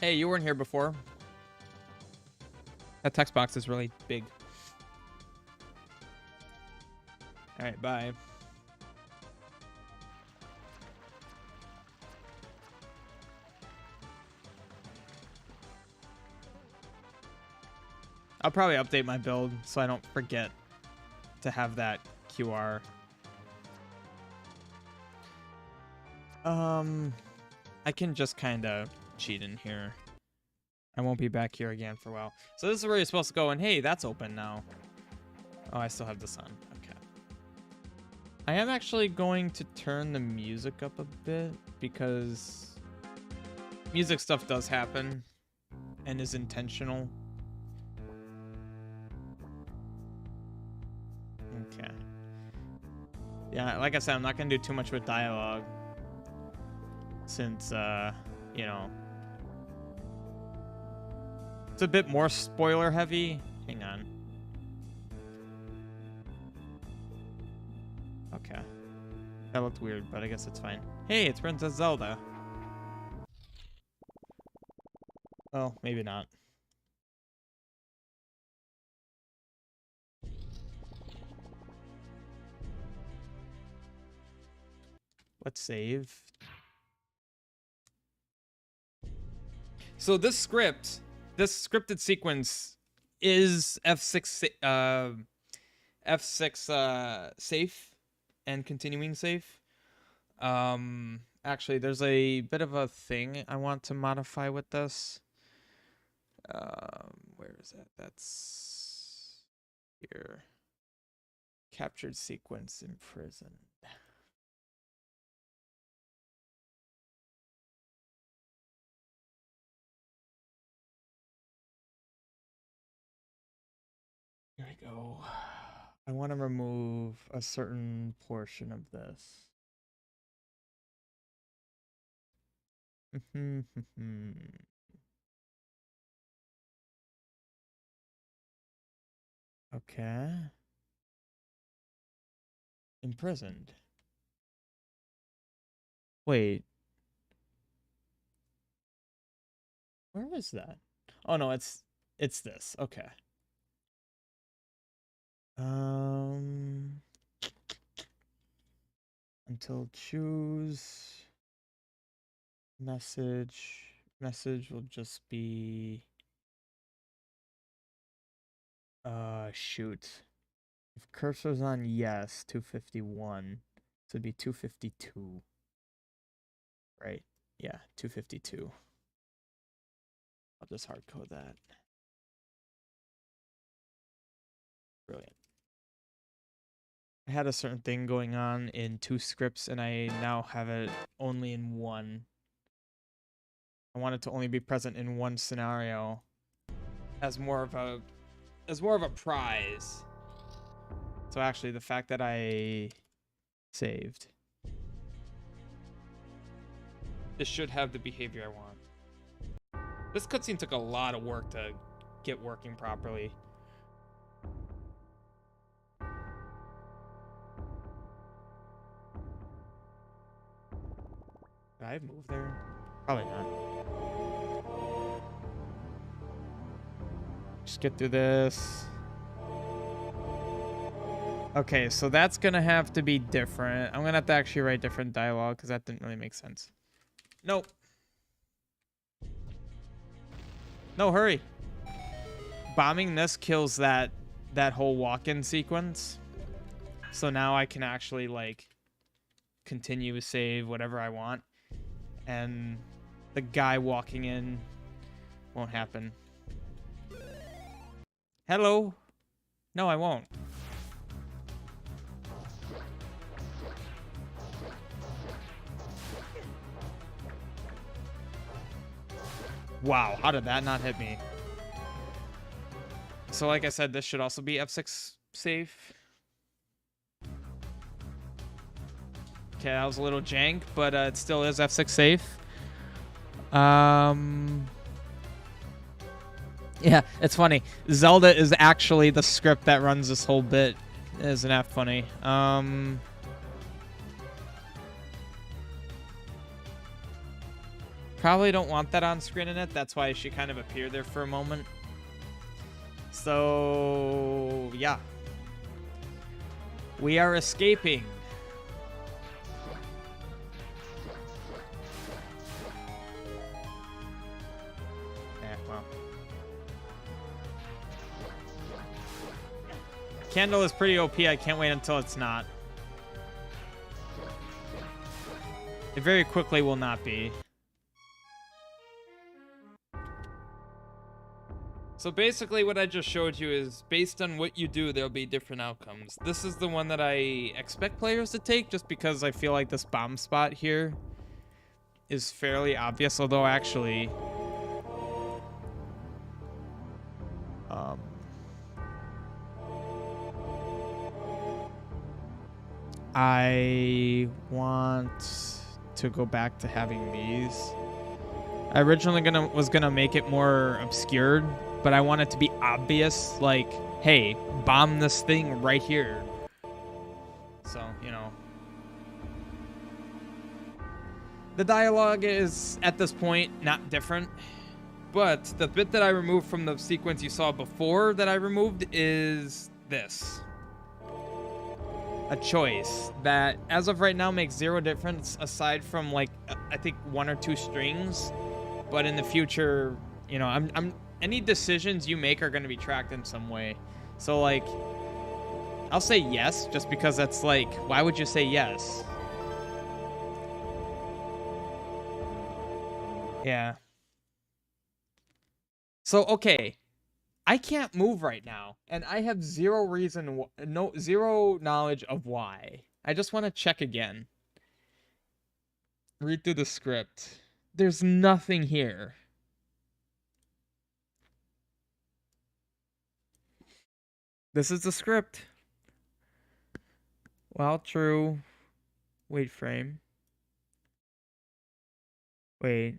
Hey, you weren't here before. That text box is really big. All right, bye. I'll probably update my build so I don't forget to have that QR. I can just kind of cheat in here. I won't be back here again for a while. So this is where you're supposed to go, and hey, that's open now. Oh, I still have the sun. Okay. I am actually going to turn the music up a bit because music stuff does happen and is intentional. Okay. Yeah, like I said, I'm not going to do too much with dialogue since, you know, it's a bit more spoiler heavy. Hang on. Okay. That looked weird, but I guess it's fine. Hey, it's Princess Zelda. Well, maybe not. Let's save. So this scripted sequence is F6 safe and continuing safe. Actually, there's a bit of a thing I want to modify with this. Where is that? That's here. Captured sequence imprisoned. Here we go. I want to remove a certain portion of this. Okay. Imprisoned. Wait. Where is that? Oh no, it's this. Okay. Until choose message will just be shoot. If cursor's on yes, 251. So it'd be 252. Right. Yeah, 252. I'll just hard code that. Brilliant. I had a certain thing going on in 2 scripts and I now have it only in 1. I want it to only be present in 1 scenario as more of a prize. So actually the fact that I saved, this should have the behavior I want. This cutscene took a lot of work to get working properly. Did I move there? Probably not. Just get through this. Okay, so that's gonna have to be different. I'm gonna have to actually write different dialogue because that didn't really make sense. Nope. No, hurry. Bombing this kills that whole walk-in sequence. So now I can actually, like, continue, save, whatever I want. And the guy walking in won't happen. Hello? No, I won't. Wow, how did that not hit me? So like I said, this should also be F6 safe. Okay, that was a little jank, but it still is F6 safe. Yeah, it's funny. Zelda is actually the script that runs this whole bit. Isn't that funny? Probably don't want that on screen in it. That's why she kind of appeared there for a moment. So, yeah. We are escaping. Well. Candle is pretty OP. I can't wait until it's not. It very quickly will not be. So basically what I just showed you is based on what you do, there'll be different outcomes. This is the one that I expect players to take just because I feel like this bomb spot here is fairly obvious, although actually I want to go back to having these. I originally was gonna make it more obscured, but I want it to be obvious, like, hey, bomb this thing right here. So, you know. The dialogue is, at this point, not different. But the bit that I removed from the sequence you saw before that I removed is this. A choice that, as of right now, makes zero difference aside from, like, I think 1 or 2 strings. But in the future, you know, any decisions you make are going to be tracked in some way. So, like, I'll say yes, just because that's like, why would you say yes? Yeah. So, okay. I can't move right now, and I have zero knowledge of why. I just want to check again. Read through the script. There's nothing here. This is the script. While true. Wait frame. Wait.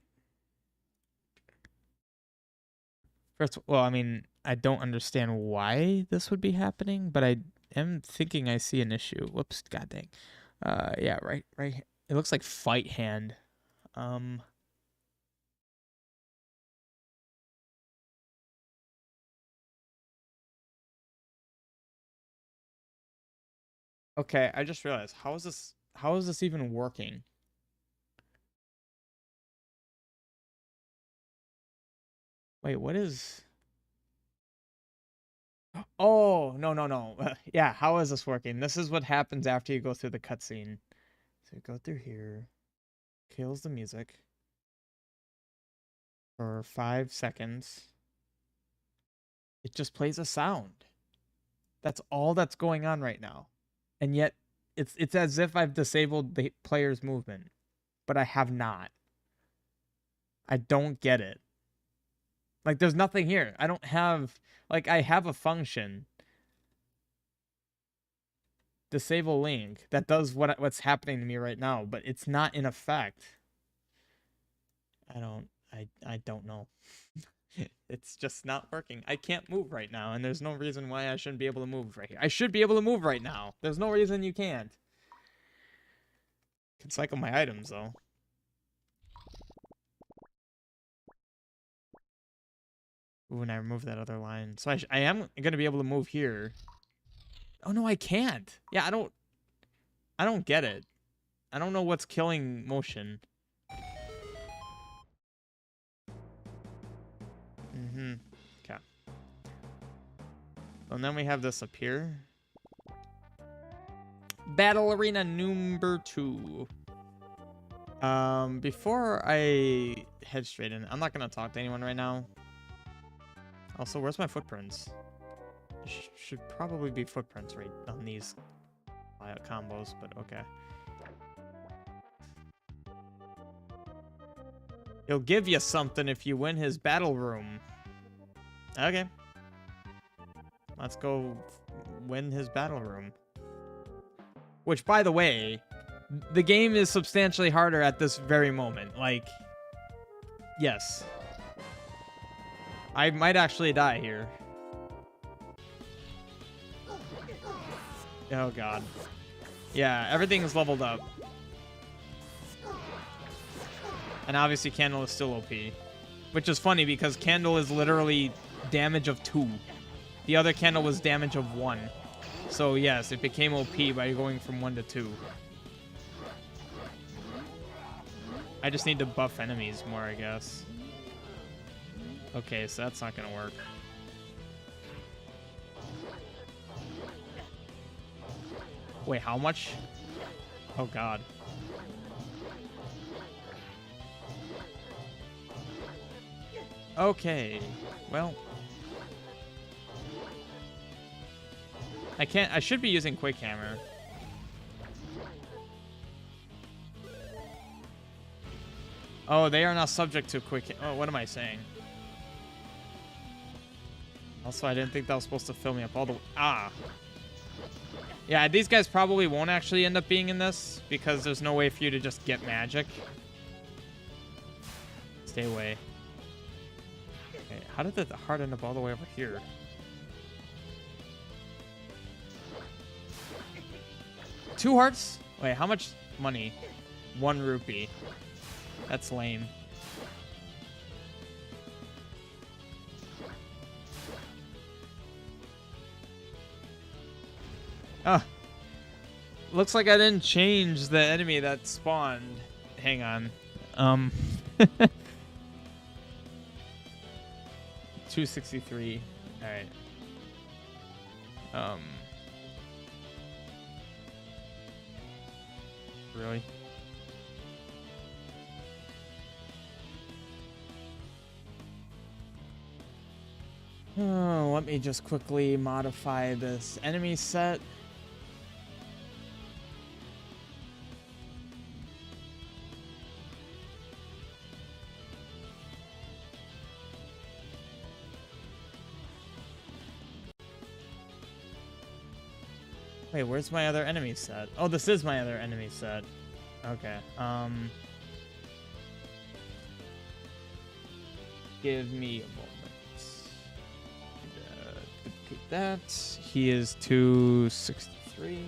First, well, I mean, I don't understand why this would be happening, but I am thinking I see an issue. Whoops, god dang. Yeah, right. It looks like fight hand. Okay, I just realized, how is this even working? Wait, what is... Oh, no. Yeah, how is this working? This is what happens after you go through the cutscene. So you go through here, kills the music for 5 seconds. It just plays a sound. That's all that's going on right now. And yet, it's as if I've disabled the player's movement, but I have not. I don't get it. Like, there's nothing here. I don't have... Like, I have a function. Disable link. That does what's happening to me right now, but it's not in effect. I don't know. It's just not working. I can't move right now, and there's no reason why I shouldn't be able to move right here. I should be able to move right now. There's no reason you can't. Can cycle my items, though. Ooh, and I removed that other line. So I am going to be able to move here. Oh, no, I can't. Yeah, I don't get it. I don't know what's killing motion. Okay. And then we have this up here. Battle Arena number 2. Before I head straight in, I'm not gonna talk to anyone right now. Also, where's my footprints? Should probably be footprints right on these combos, but okay. He'll give you something if you win his battle room. Okay. Let's go win his battle room. Which, by the way, the game is substantially harder at this very moment. Like, yes. I might actually die here. Oh, God. Yeah, everything is leveled up. And obviously, Candle is still OP. Which is funny, because Candle is literally damage of 2. The other Candle was damage of 1. So, yes, it became OP by going from 1 to 2. I just need to buff enemies more, I guess. Okay, so that's not gonna work. Wait, how much? Oh, God. Okay, well. I should be using Quick Hammer. Oh, they are not subject to Quick. Oh, what am I saying? Also, I didn't think that was supposed to fill me up all the way. Ah. Yeah, these guys probably won't actually end up being in this because there's no way for you to just get magic. Stay away. Okay, how did the heart end up all the way over here? Two hearts? Wait, how much money? 1 rupee. That's lame. Ah. Looks like I didn't change the enemy that spawned. Hang on. 263. All right. Really? Oh, let me just quickly modify this enemy set. Wait, where's my other enemy set? Oh, this is my other enemy set. Okay. Give me a moment. Duplicate that. He is 263.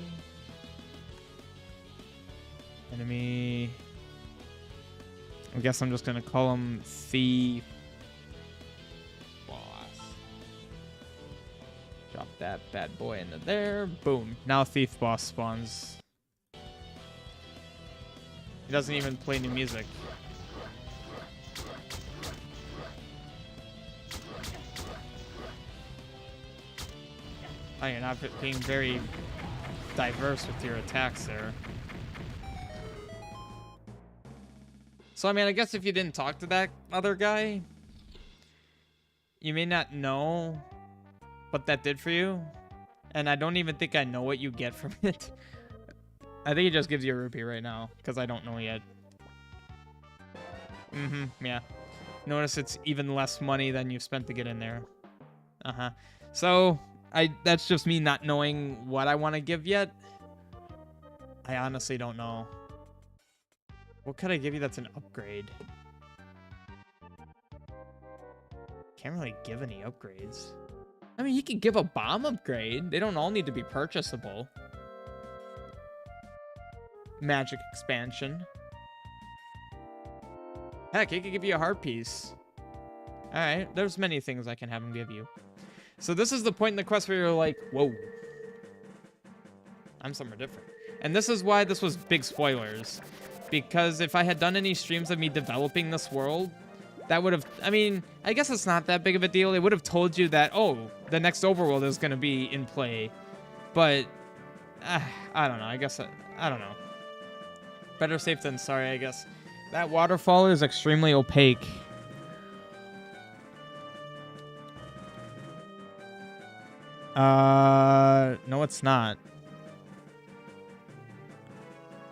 Enemy. I guess I'm just gonna call him Thief Boss. Drop that bad boy into there. Boom. Now Thief Boss spawns. He doesn't even play any music. Oh, you're not being very diverse with your attacks there. So, I mean, I guess if you didn't talk to that other guy, you may not know what that did for you. And I don't even think I know what you get from it. I think it just gives you a rupee right now, because I don't know yet. Yeah. Notice it's even less money than you've spent to get in there. So, that's just me not knowing what I want to give yet. I honestly don't know. What could I give you that's an upgrade? Can't really give any upgrades. I mean, you could give a bomb upgrade. They don't all need to be purchasable. Magic expansion. Heck, he could give you a heart piece. Alright, there's many things I can have him give you. So this is the point in the quest where you're like, whoa. I'm somewhere different. And this is why this was big spoilers. Because if I had done any streams of me developing this world, that would have, I mean, I guess it's not that big of a deal. It would have told you that, oh, the next overworld is going to be in play. But I don't know. I guess I don't know. Better safe than sorry, I guess. That waterfall is extremely opaque. No, it's not.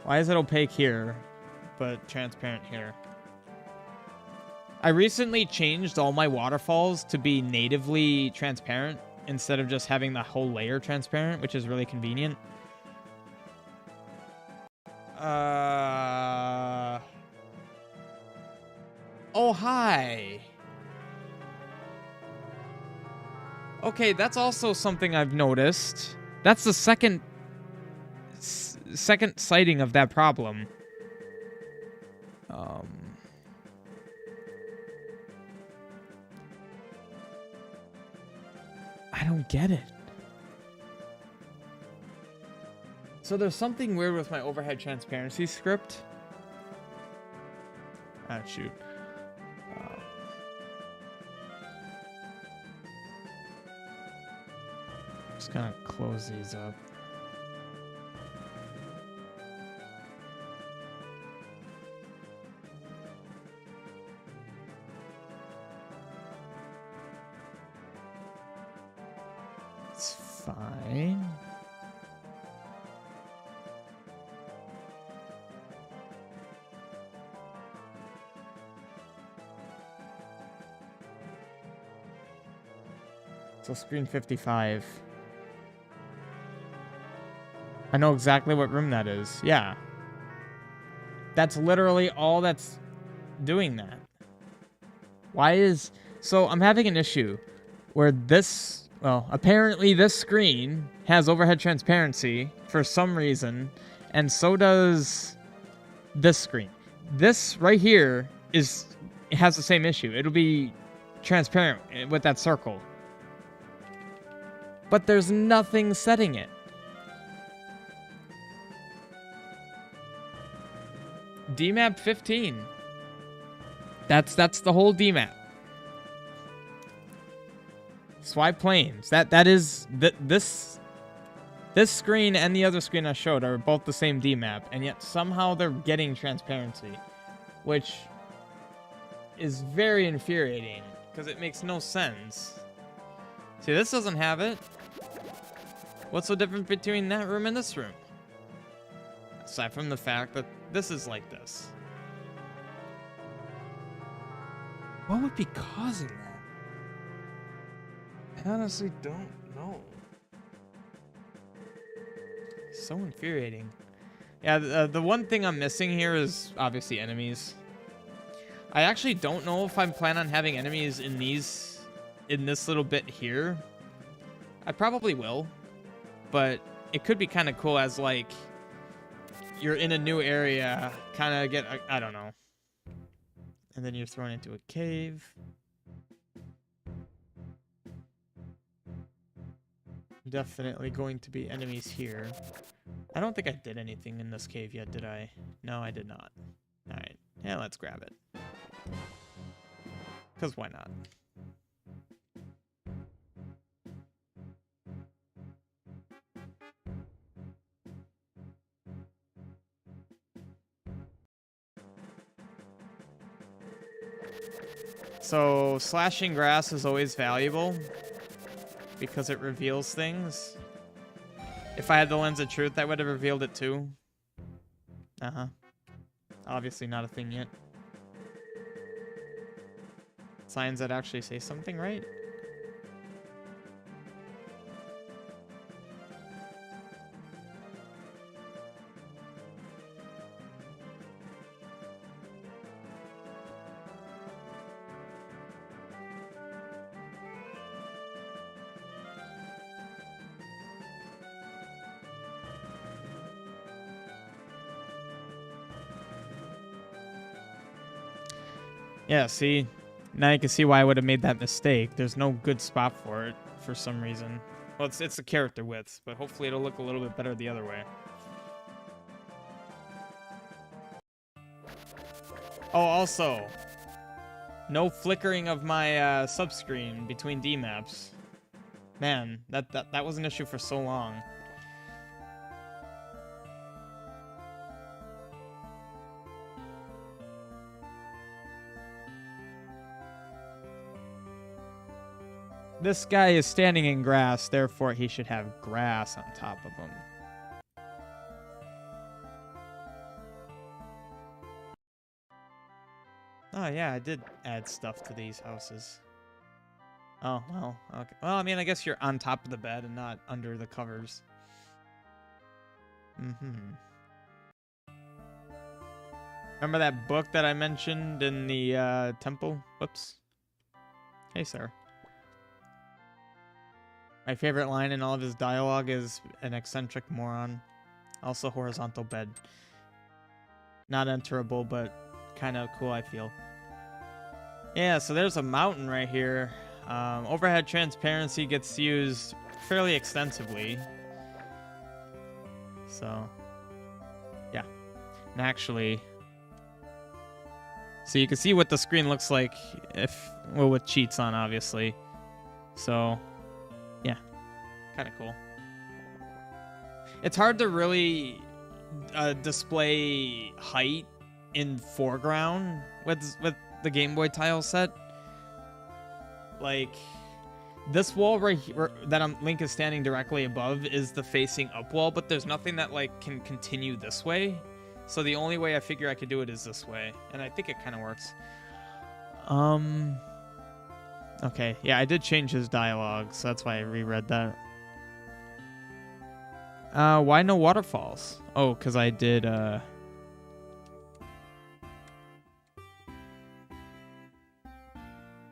Why is it opaque here, but transparent here? I recently changed all my waterfalls to be natively transparent instead of just having the whole layer transparent, which is really convenient. Oh, hi. Okay, that's also something I've noticed. That's the second sighting of that problem. I don't get it. So there's something weird with my overhead transparency script. Ah, shoot. Just gonna close these up. It's fine. So screen 55. I know exactly what room that is. Yeah. That's literally all that's doing that. Why is... So I'm having an issue where this... Well, apparently this screen has overhead transparency for some reason, and so does this screen. This right here has the same issue. It'll be transparent with that circle. But there's nothing setting it. DMAP 15. That's the whole DMAP. Swipe planes. That is this screen and the other screen I showed are both the same DMAP, and yet somehow they're getting transparency, which is very infuriating because it makes no sense. See, this doesn't have it. What's so different between that room and this room? Aside from the fact that this is like this. What would be causing that? I honestly don't know. So infuriating. Yeah, the one thing I'm missing here is obviously enemies. I actually don't know if I'm planning on having enemies in this little bit here. I probably will, but it could be kind of cool as like you're in a new area, kind of get, I don't know. And then you're thrown into a cave. Definitely going to be enemies here. I don't think I did anything in this cave yet, did I? No, I did not. Alright, yeah, let's grab it. Because why not? So, slashing grass is always valuable because it reveals things. If I had the lens of truth, I would have revealed it too. Uh-huh. Obviously not a thing yet. Signs that actually say something, right? Yeah, see? Now you can see why I would have made that mistake. There's no good spot for it for some reason. Well, it's the character width, but hopefully it'll look a little bit better the other way. Oh, also, no flickering of my subscreen between DMAPs. Man, that was an issue for so long. This guy is standing in grass, therefore he should have grass on top of him. Oh yeah, I did add stuff to these houses. Oh, well, okay. Well, I mean, I guess you're on top of the bed and not under the covers. Remember that book that I mentioned in the temple? Whoops. Hey, sir. My favorite line in all of his dialogue is an eccentric moron. Also horizontal bed. Not enterable, but kind of cool, I feel. Yeah, so there's a mountain right here. Overhead transparency gets used fairly extensively. So, yeah. And actually, so you can see what the screen looks like with cheats on, obviously. So, yeah, kind of cool. It's hard to really display height in foreground with the Game Boy tile set. Like, this wall right here that Link is standing directly above is the facing up wall, but there's nothing that like can continue this way. So the only way I figure I could do it is this way, and I think it kind of works. Okay, yeah, I did change his dialogue, so that's why I reread that. Why no waterfalls? Oh, because I did, I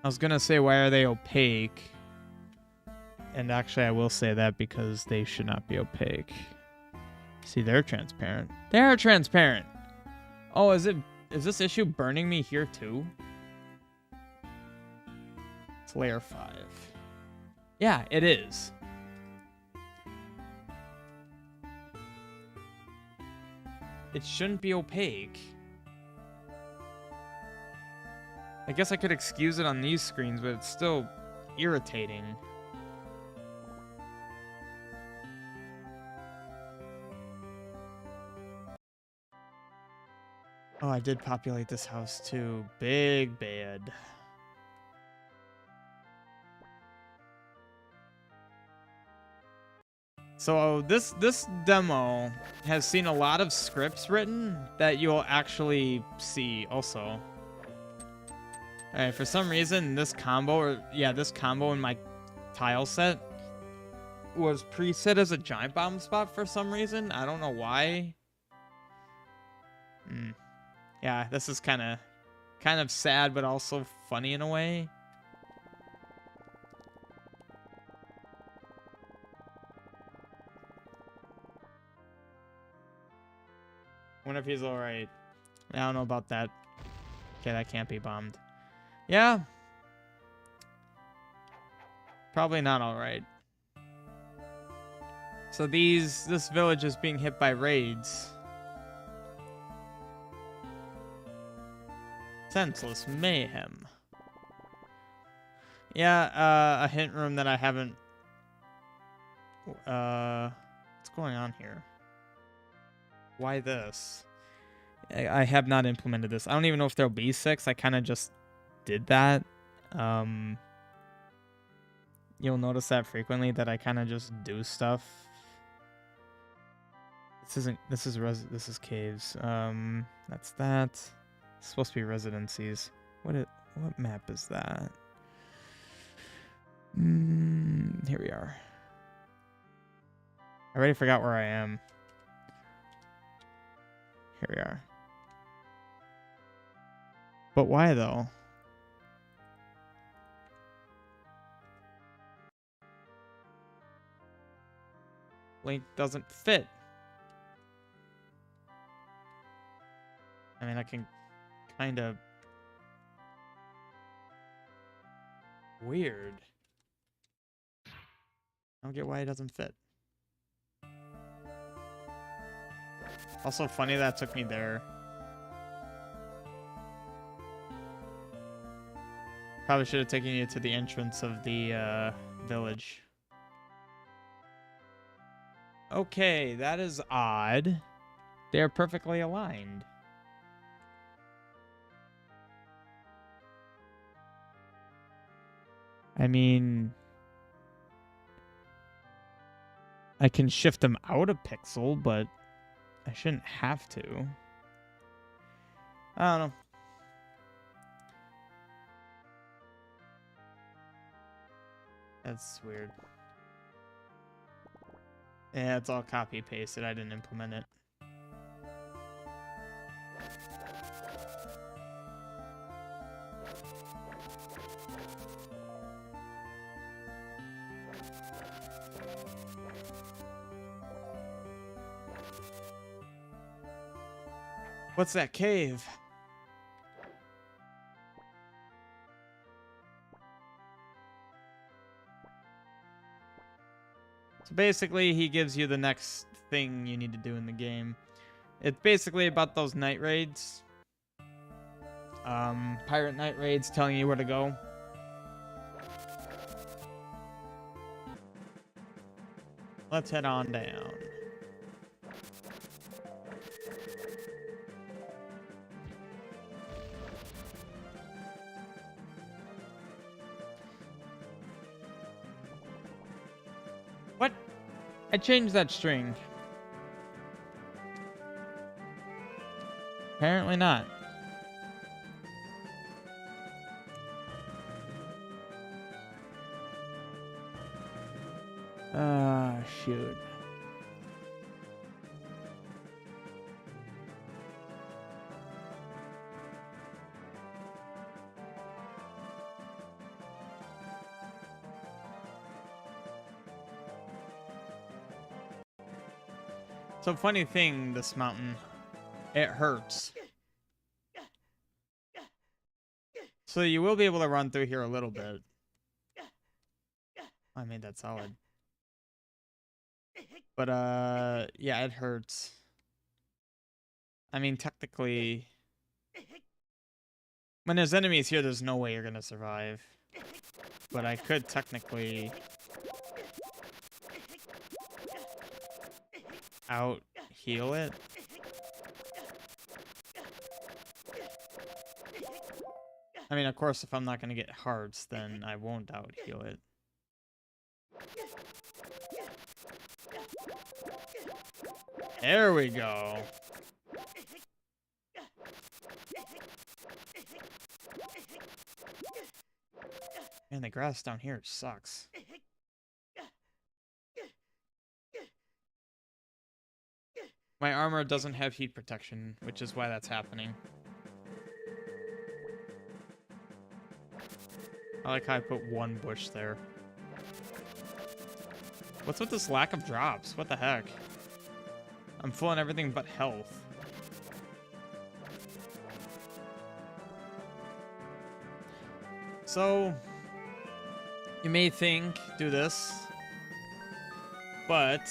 was gonna say, why are they opaque? And actually, I will say that because they should not be opaque. See, they're transparent. They are transparent! Oh, is this issue burning me here too? It's layer 5. Yeah, it is. It shouldn't be opaque. I guess I could excuse it on these screens, but it's still irritating. Oh, I did populate this house too. Big bad. So this demo has seen a lot of scripts written that you'll actually see also. Alright, for some reason this combo in my tile set was preset as a giant bomb spot for some reason. I don't know why. Yeah, this is kind of sad, but also funny in a way. Wonder if he's alright. I don't know about that. Okay, that can't be bombed. Yeah. Probably not alright. So this village is being hit by raids. Senseless mayhem. Yeah, a hint room that I haven't... what's going on here? Why this? I have not implemented this. I don't even know if there'll be 6. I kind of just did that. You'll notice that frequently, that I kind of just do stuff. This is caves. That's that. It's supposed to be residencies. What map is that? Here we are. I already forgot where I am. Here we are. But why though? Link doesn't fit. I mean, I can kind of... Weird. I don't get why it doesn't fit. Also funny that took me there. Probably should have taken you to the entrance of the village. Okay, that is odd. They're perfectly aligned. I mean, I can shift them out a pixel, but I shouldn't have to. I don't know. That's weird. Yeah, it's all copy pasted. I didn't implement it. What's that cave? So basically, he gives you the next thing you need to do in the game. It's basically about those night raids. Pirate night raids telling you where to go. Let's head on down. What? I changed that string. Apparently not. Shoot. So funny thing, this mountain, it hurts. So you will be able to run through here a little bit. I made that solid. But, yeah, it hurts. I mean, technically, when there's enemies here, there's no way you're gonna survive. But I could technically out-heal it. I mean, of course, if I'm not gonna get hearts, then I won't out-heal it. There we go. Man, the grass down here sucks. My armor doesn't have heat protection, which is why that's happening. I like how I put one bush there. What's with this lack of drops? What the heck? I'm full on everything but health. So, you may think, do this, but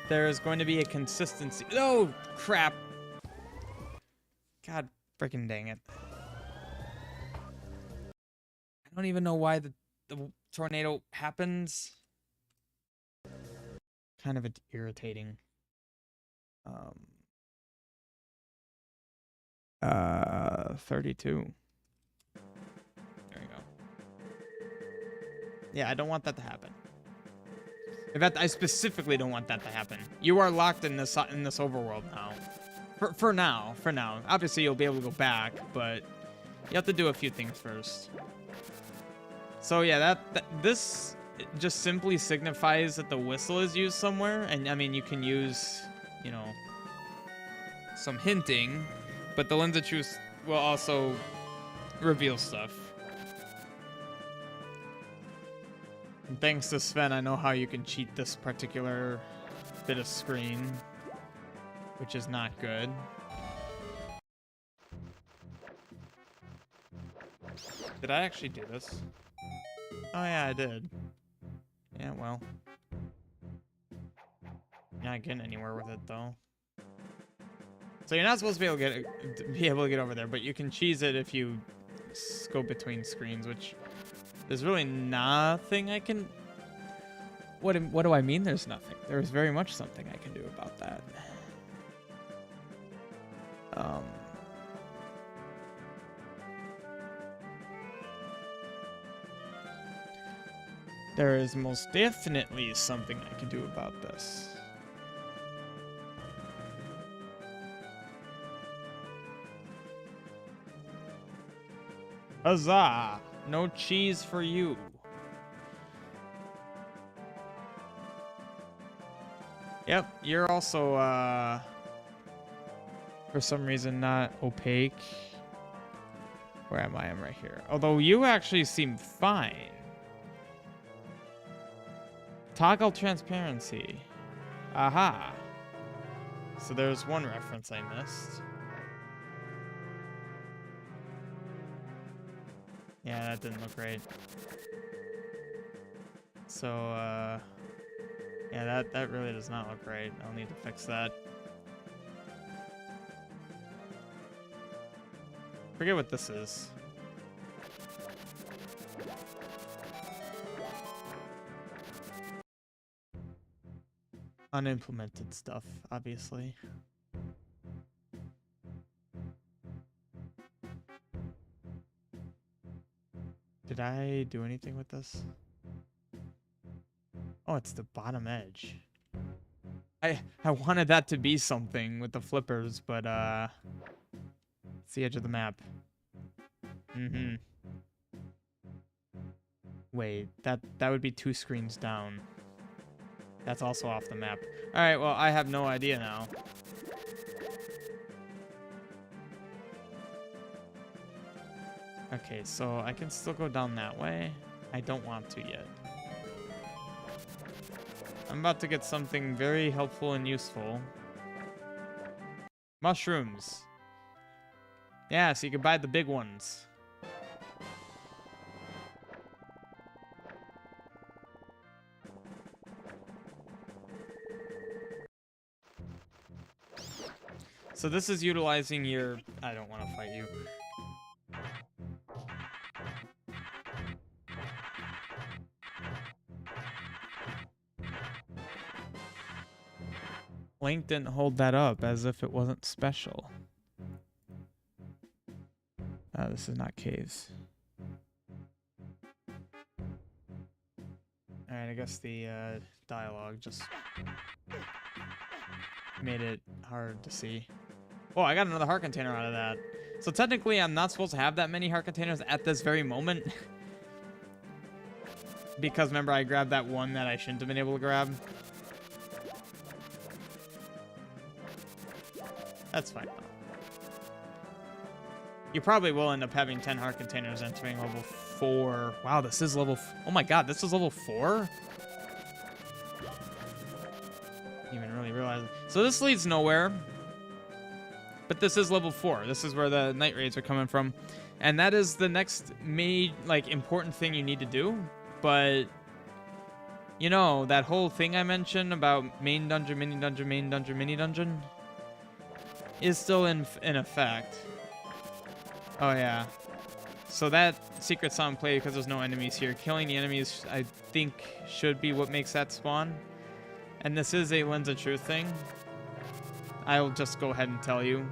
there is going to be a consistency. Oh, crap. God freaking dang it. I don't even know why the tornado happens. Kind of irritating. 32. There you go. Yeah, I don't want that to happen. In fact, I specifically don't want that to happen. You are locked in this overworld now. For now. Obviously, you'll be able to go back, but you have to do a few things first. So yeah, this just simply signifies that the whistle is used somewhere, and I mean you can use, you know, some hinting, but the lens of truth will also reveal stuff. And thanks to Sven, I know how you can cheat this particular bit of screen, which is not good. Did I actually do this? Oh yeah, I did. Yeah, well. Not getting anywhere with it though. So you're not supposed to be able to get over there, but you can cheese it if you go between screens, which there's really nothing I can. What do I mean? There's nothing. There's very much something I can do about that. There is most definitely something I can do about this. Huzzah! No cheese for you. Yep, you're also, for some reason not opaque. Where am I? I'm right here. Although you actually seem fine. Toggle transparency. Aha. So there's one reference I missed. Yeah, that didn't look right. So, yeah, that really does not look right. I'll need to fix that. Forget what this is. Unimplemented stuff, obviously. Did I do anything with this? Oh, it's the bottom edge. I wanted that to be something with the flippers, but it's the edge of the map. Mm-hmm. Wait, that would be 2 screens down. That's also off the map. Alright, well, I have no idea now. Okay, so I can still go down that way. I don't want to yet. I'm about to get something very helpful and useful. Mushrooms. Yeah, so you can buy the big ones. So this is utilizing your... I don't want to fight you. Link didn't hold that up as if it wasn't special. This is not caves. Alright, I guess the dialogue just made it hard to see. Oh, I got another heart container out of that. So technically, I'm not supposed to have that many heart containers at this very moment. Because remember, I grabbed that one that I shouldn't have been able to grab. That's fine, though. You probably will end up having 10 heart containers entering level 4. Wow, this is level... Oh my god, this is level 4? Didn't even really realize it. So this leads nowhere. But this is level 4. This is where the night raids are coming from. And that is the next important thing you need to do. But... you know, that whole thing I mentioned about main dungeon, mini dungeon, main dungeon, mini dungeon... is still in effect. Oh yeah. So that secret's on play because there's no enemies here. Killing the enemies, I think, should be what makes that spawn. And this is a Lens of Truth thing. I'll just go ahead and tell you.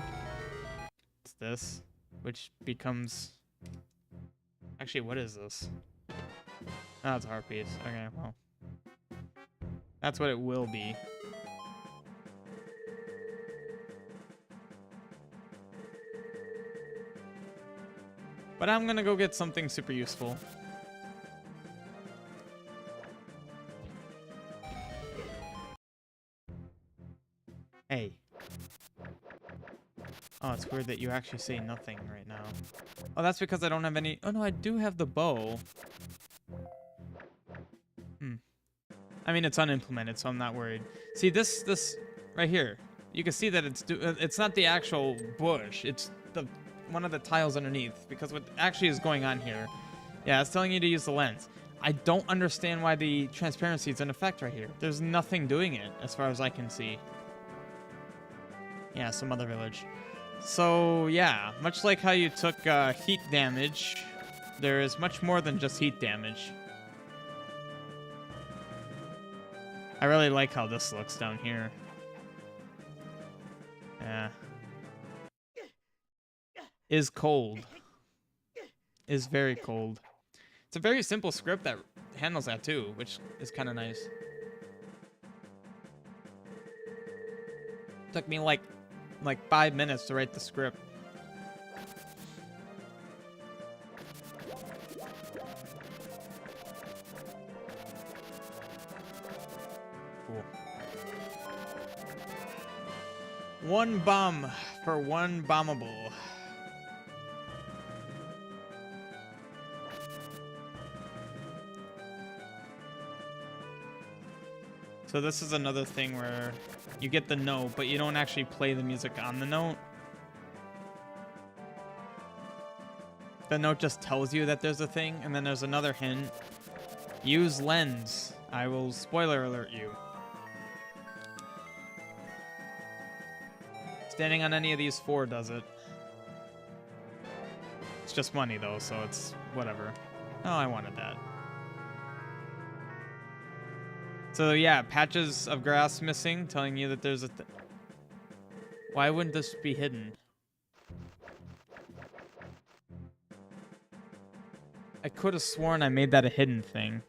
It's this, which becomes... Actually, what is this? Oh, it's a heart piece. Okay, well. That's what it will be. But I'm gonna go get something super useful. Hey. Oh, it's weird that you actually say nothing right now. Oh, that's because I don't have any... Oh, no, I do have the bow. I mean, it's unimplemented, so I'm not worried. See, this right here. You can see that it's not the actual bush. It's the... one of the tiles underneath, because what actually is going on here, yeah, it's telling you to use the lens. I don't understand why the transparency is in effect right here. There's nothing doing it as far as I can see. Yeah, some other village. So yeah, much like how you took heat damage, there is much more than just heat damage. I really like how this looks down here. Yeah. Is cold. Is very cold. It's a very simple script that handles that too, which is kind of nice. Took me like 5 minutes to write the script. One bomb for one bombable. So this is another thing where you get the note, but you don't actually play the music on the note. The note just tells you that there's a thing, and then there's another hint. Use lens. I will spoiler alert you. Standing on any of these 4 does it. It's just money though, so it's whatever. Oh, I wanted that. So yeah, patches of grass missing, telling you that there's a Why wouldn't this be hidden? I could have sworn I made that a hidden thing.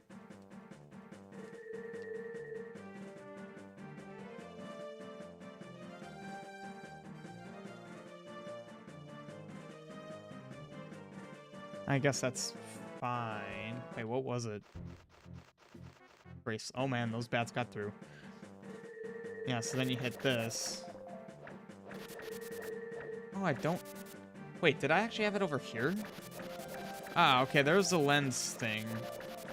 I guess that's fine. Wait, what was it? Brace. Oh man, those bats got through. Yeah, so then you hit this. Oh, I don't... Wait, did I actually have it over here? Ah, okay, there's the lens thing.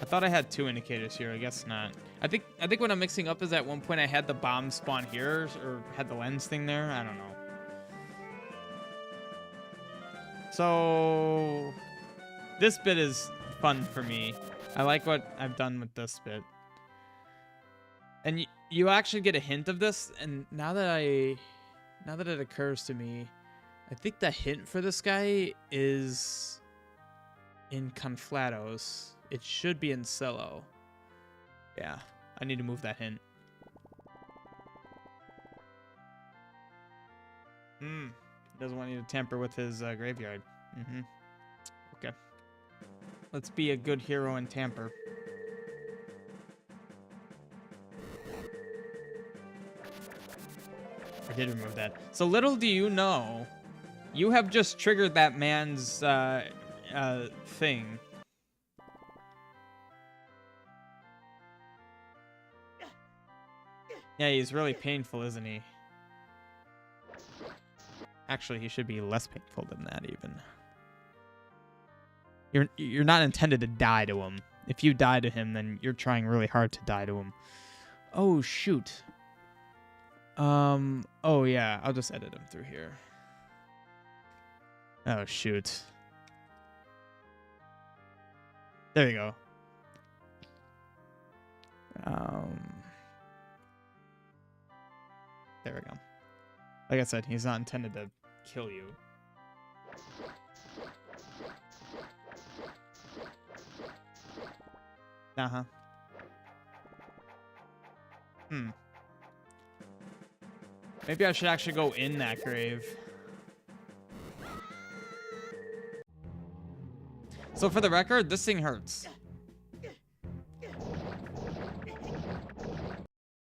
I thought I had 2 indicators here. I guess not. I think what I'm mixing up is at one point I had the bomb spawn here, or had the lens thing there. I don't know. So this bit is fun for me. I like what I've done with this bit. And you actually get a hint of this, and now that it occurs to me, I think the hint for this guy is in Conflatos. It should be in Cello. Yeah, I need to move that hint. He doesn't want you to tamper with his graveyard. Okay. Let's be a good hero and tamper. I did remove that. So little do you know, you have just triggered that man's thing. Yeah, he's really painful, isn't he? Actually, he should be less painful than that, even. You're not intended to die to him. If you die to him, then you're trying really hard to die to him. Oh, shoot. Oh, yeah. I'll just edit him through here. Oh, shoot. There you go. There we go. Like I said, he's not intended to kill you. Uh-huh. Maybe I should actually go in that grave. So for the record, this thing hurts.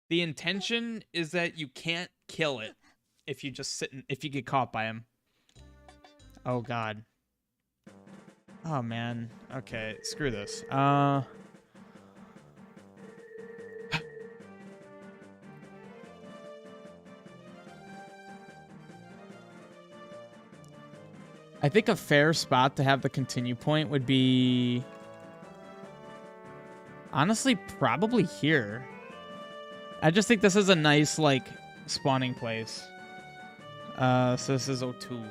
The intention is that you can't kill it if you just sit if you get caught by him. Oh god. Oh man. Okay, screw this. I think a fair spot to have the continue point would be... honestly, probably here. I just think this is a nice, like, spawning place. So this is O2.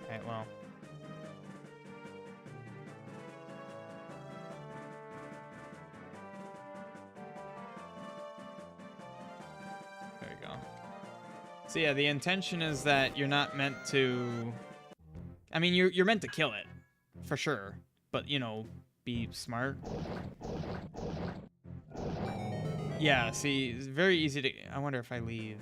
Alright, well. There we go. So yeah, the intention is that you're not meant to... I mean, you're meant to kill it, for sure. But, you know, be smart. Yeah, see, it's very easy to... I wonder if I leave.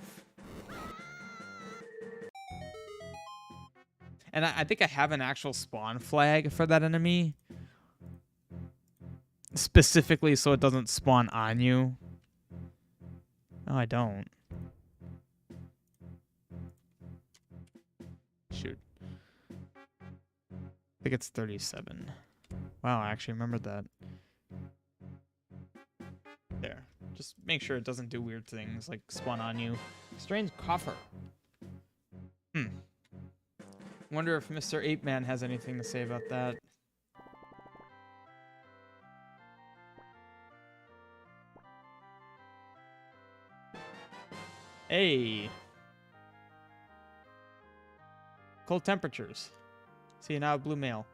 And I think I have an actual spawn flag for that enemy. Specifically so it doesn't spawn on you. No, I don't. Shoot. I think it's 37. Wow, I actually remembered that. There Just make sure it doesn't do weird things, like spawn on you. Strange coffer. Wonder if Mr. Ape Man has anything to say about that. Hey. Cold temperatures. See, now blue mail.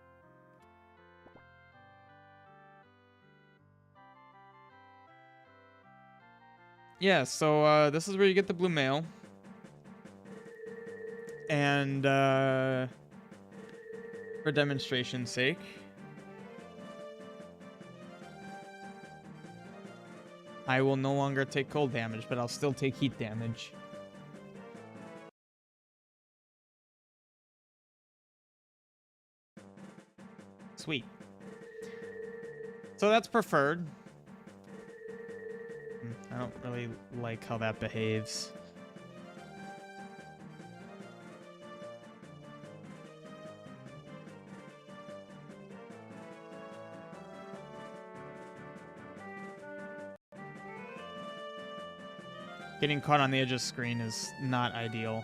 Yeah, so this is where you get the blue mail. And for demonstration's sake, I will no longer take cold damage, but I'll still take heat damage. Sweet. So that's preferred. I don't really like how that behaves. Getting caught on the edge of the screen is not ideal.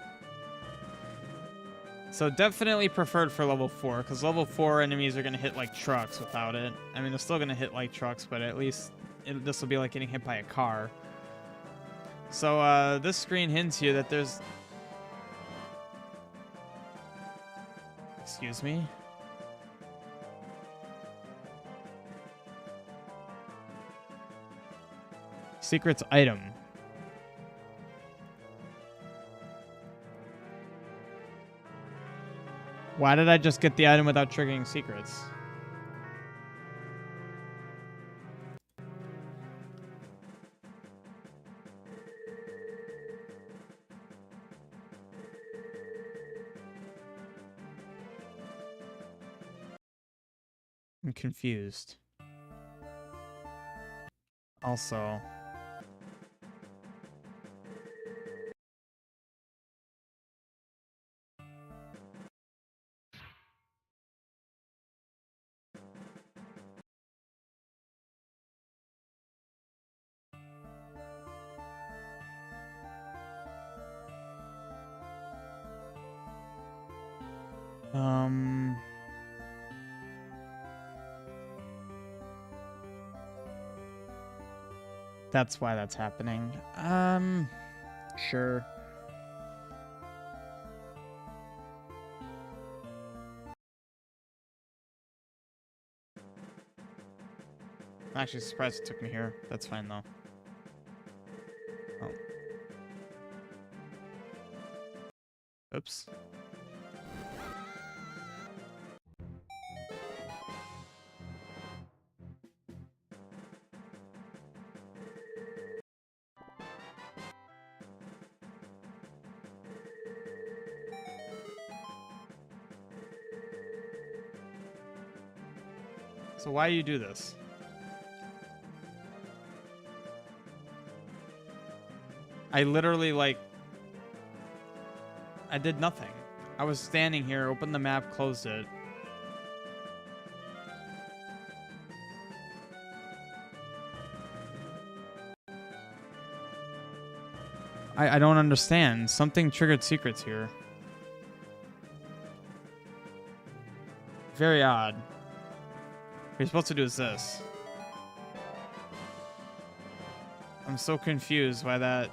So definitely preferred for level 4, because level 4 enemies are going to hit like trucks without it. I mean, they're still going to hit like trucks, but at least this will be like getting hit by a car. So this screen hints you that there's... Excuse me? Secrets item. Why did I just get the item without triggering secrets? I'm confused. Also... That's why that's happening. Sure. I'm actually surprised it took me here. That's fine, though. Oh. Oops. So why do you do this? I literally, like... I did nothing. I was standing here, opened the map, closed it. I don't understand. Something triggered secrets here. Very odd. What you're supposed to do is this. I'm so confused why that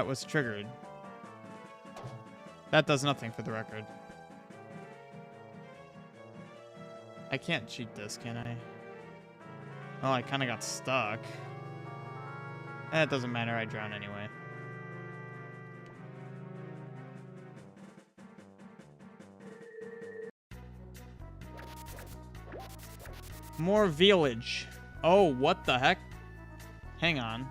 was triggered. That does nothing for the record. I can't cheat this, can I? Oh, I kind of got stuck. It doesn't matter, I drown anyway. More village. Oh, what the heck? Hang on.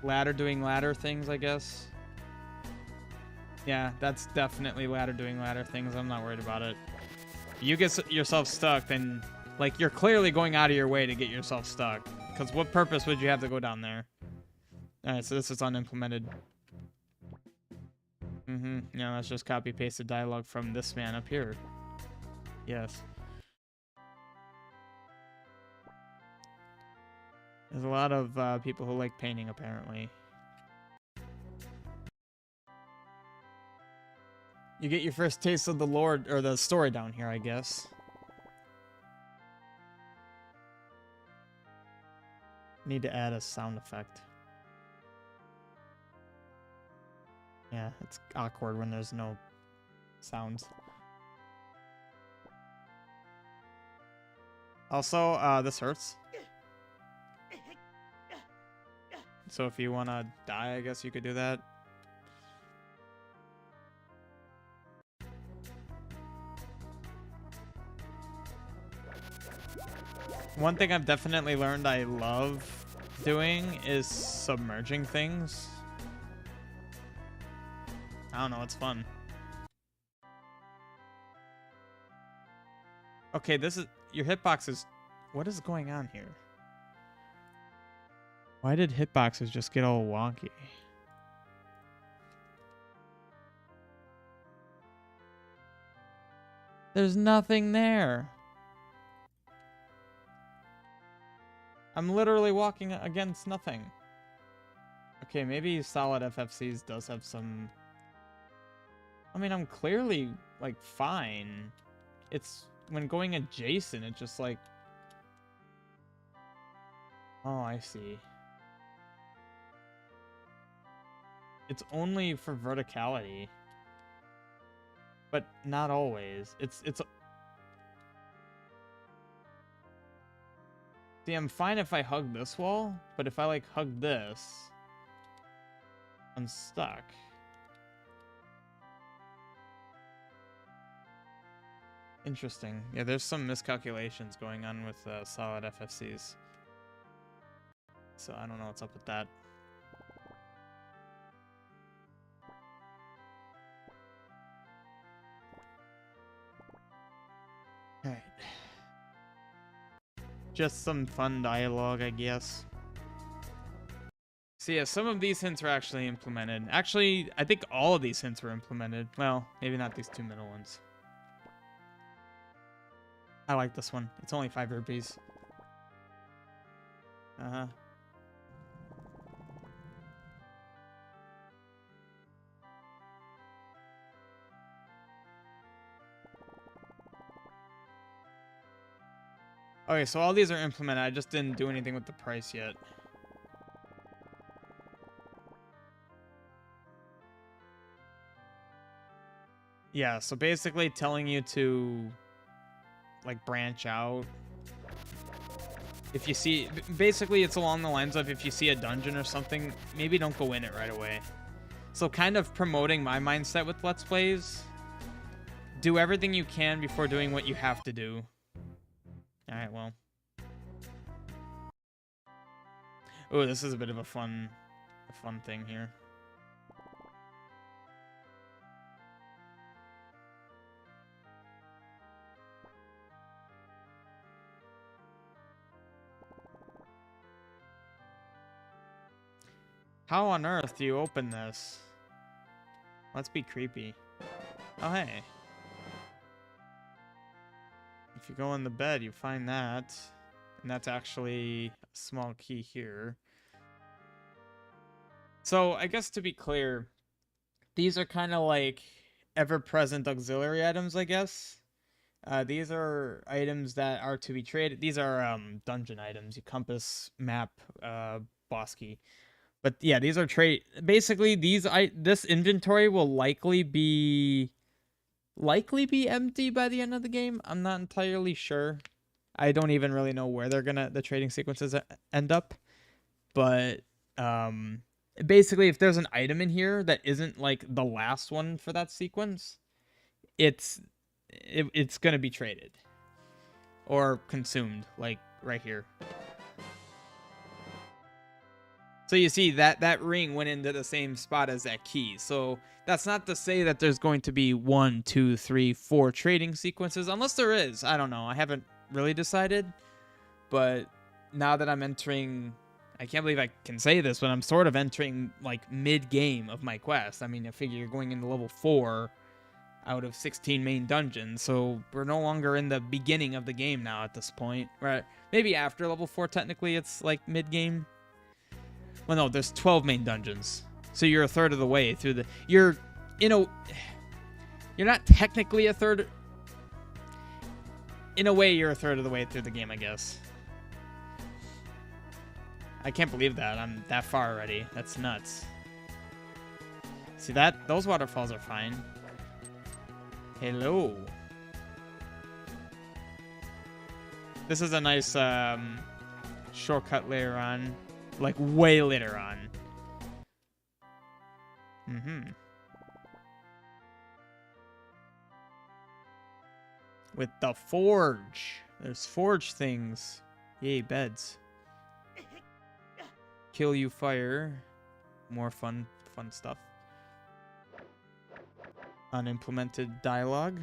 Ladder doing ladder things, I guess. Yeah, that's definitely ladder doing ladder things. I'm not worried about it. You get yourself stuck, then, like, you're clearly going out of your way to get yourself stuck. Because what purpose would you have to go down there? Alright, so this is unimplemented. Yeah, let's just copy paste the dialogue from this man up here. Yes. There's a lot of people who like painting, apparently. You get your first taste of the lore, or the story down here, I guess. Need to add a sound effect. Yeah, it's awkward when there's no sounds. Also, this hurts. So if you want to die, I guess you could do that. One thing I've definitely learned I love doing is submerging things. I don't know, it's fun. Okay, this is... Your hitbox is... What is going on here? Why did hitboxes just get all wonky? There's nothing there. I'm literally walking against nothing. Okay, maybe solid FFCs does have some... I mean, I'm clearly, like, fine. It's... When going adjacent, it just, like... Oh, I see. It's only for verticality. But not always. It's... See, I'm fine if I hug this wall, but if I, like, hug this, I'm stuck. Interesting. Yeah, there's some miscalculations going on with solid FFCs. So I don't know what's up with that. Alright. Just some fun dialogue, I guess. So yeah, some of these hints are actually implemented. Actually, I think all of these hints were implemented. Well, maybe not these two middle ones. I like this one. It's only 5 rupees. Uh-huh. Okay, so all these are implemented. I just didn't do anything with the price yet. Yeah, so basically telling you to, like, branch out. If you see... Basically, it's along the lines of if you see a dungeon or something, maybe don't go in it right away. So kind of promoting my mindset with Let's Plays. Do everything you can before doing what you have to do. Alright, well. Oh, this is a bit of a fun thing here. How on earth do you open this? Let's be creepy. Oh, hey. If you go in the bed, you find that. And that's actually a small key here. So, I guess to be clear, these are kind of like ever-present auxiliary items, I guess. These are items that are to be traded. These are dungeon items. You compass, map, boss key. But yeah, these are trade. Basically, this inventory will likely be empty by the end of the game. I'm not entirely sure. I don't even really know where the trading sequences end up. But basically, if there's an item in here that isn't like the last one for that sequence, it's gonna be traded or consumed, like right here. So you see that ring went into the same spot as that key. So that's not to say that there's going to be 1, 2, 3, 4 trading sequences, unless there is. I don't know. I haven't really decided. But now that I'm entering, I can't believe I can say this, but I'm sort of entering like mid-game of my quest. I mean, I figure you're going into level 4. out of 16 main dungeons, so we're no longer in the beginning of the game now at this point. Right? Maybe after level 4, technically, it's like mid-game. Well, no, there's 12 main dungeons, so you're a third of the way through the... You're not technically a third... In a way, you're a third of the way through the game, I guess. I can't believe that. I'm that far already. That's nuts. See that? Those waterfalls are fine. Hello. This is a nice shortcut later on. Like, way later on. With the forge. There's forge things. Yay, beds. Kill you fire. More fun stuff. Unimplemented dialogue.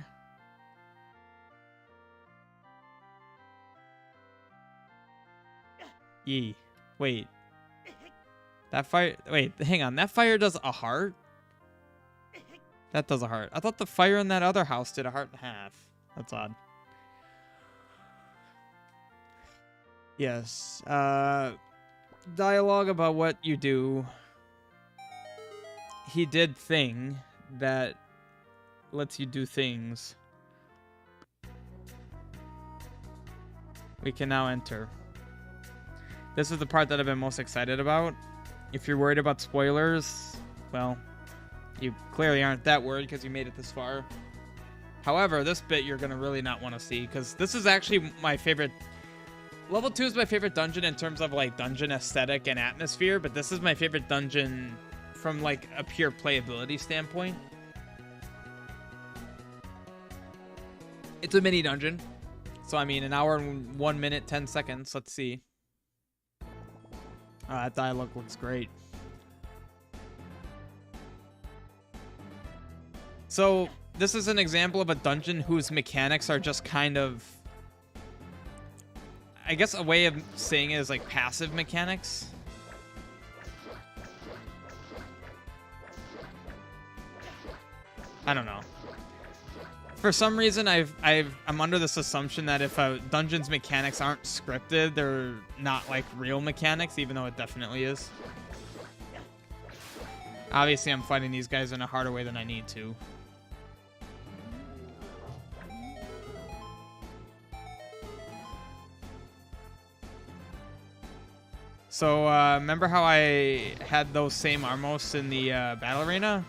Yee. Wait. That fire... Wait, hang on. That fire does a heart? That does a heart. I thought the fire in that other house did a heart and a half. That's odd. Yes. Dialogue about what you do. He did thing that lets you do things. We can now enter. This is the part that I've been most excited about. If you're worried about spoilers, well, you clearly aren't that worried because you made it this far. However, this bit you're going to really not want to see because this is actually my favorite. Level 2 is my favorite dungeon in terms of like dungeon aesthetic and atmosphere, but this is my favorite dungeon from like a pure playability standpoint. It's a mini dungeon. So, I mean, an hour and 1 minute, 10 seconds. Let's see. That dialogue looks great. So, this is an example of a dungeon whose mechanics are just kind of... I guess a way of saying it is like passive mechanics. I don't know. For some reason, I'm under this assumption that if a dungeon's mechanics aren't scripted, they're not like real mechanics, even though it definitely is. Obviously, I'm fighting these guys in a harder way than I need to. So, remember how I had those same Armos in the battle arena?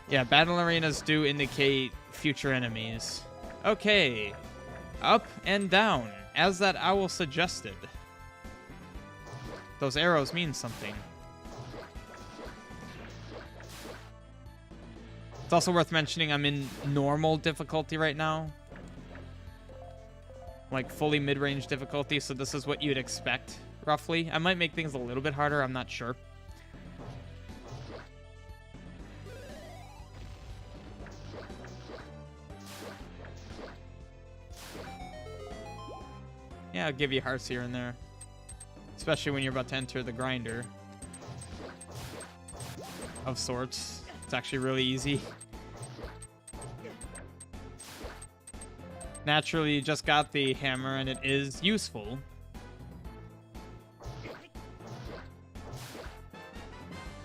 Yeah, battle arenas do indicate future enemies. Okay. Up and down, as that owl suggested. Those arrows mean something. It's also worth mentioning I'm in normal difficulty right now. Like fully mid-range difficulty, so this is what you'd expect, roughly. I might make things a little bit harder, I'm not sure. Yeah, I'll give you hearts here and there. Especially when you're about to enter the grinder. Of sorts. It's actually really easy. Naturally, you just got the hammer and it is useful.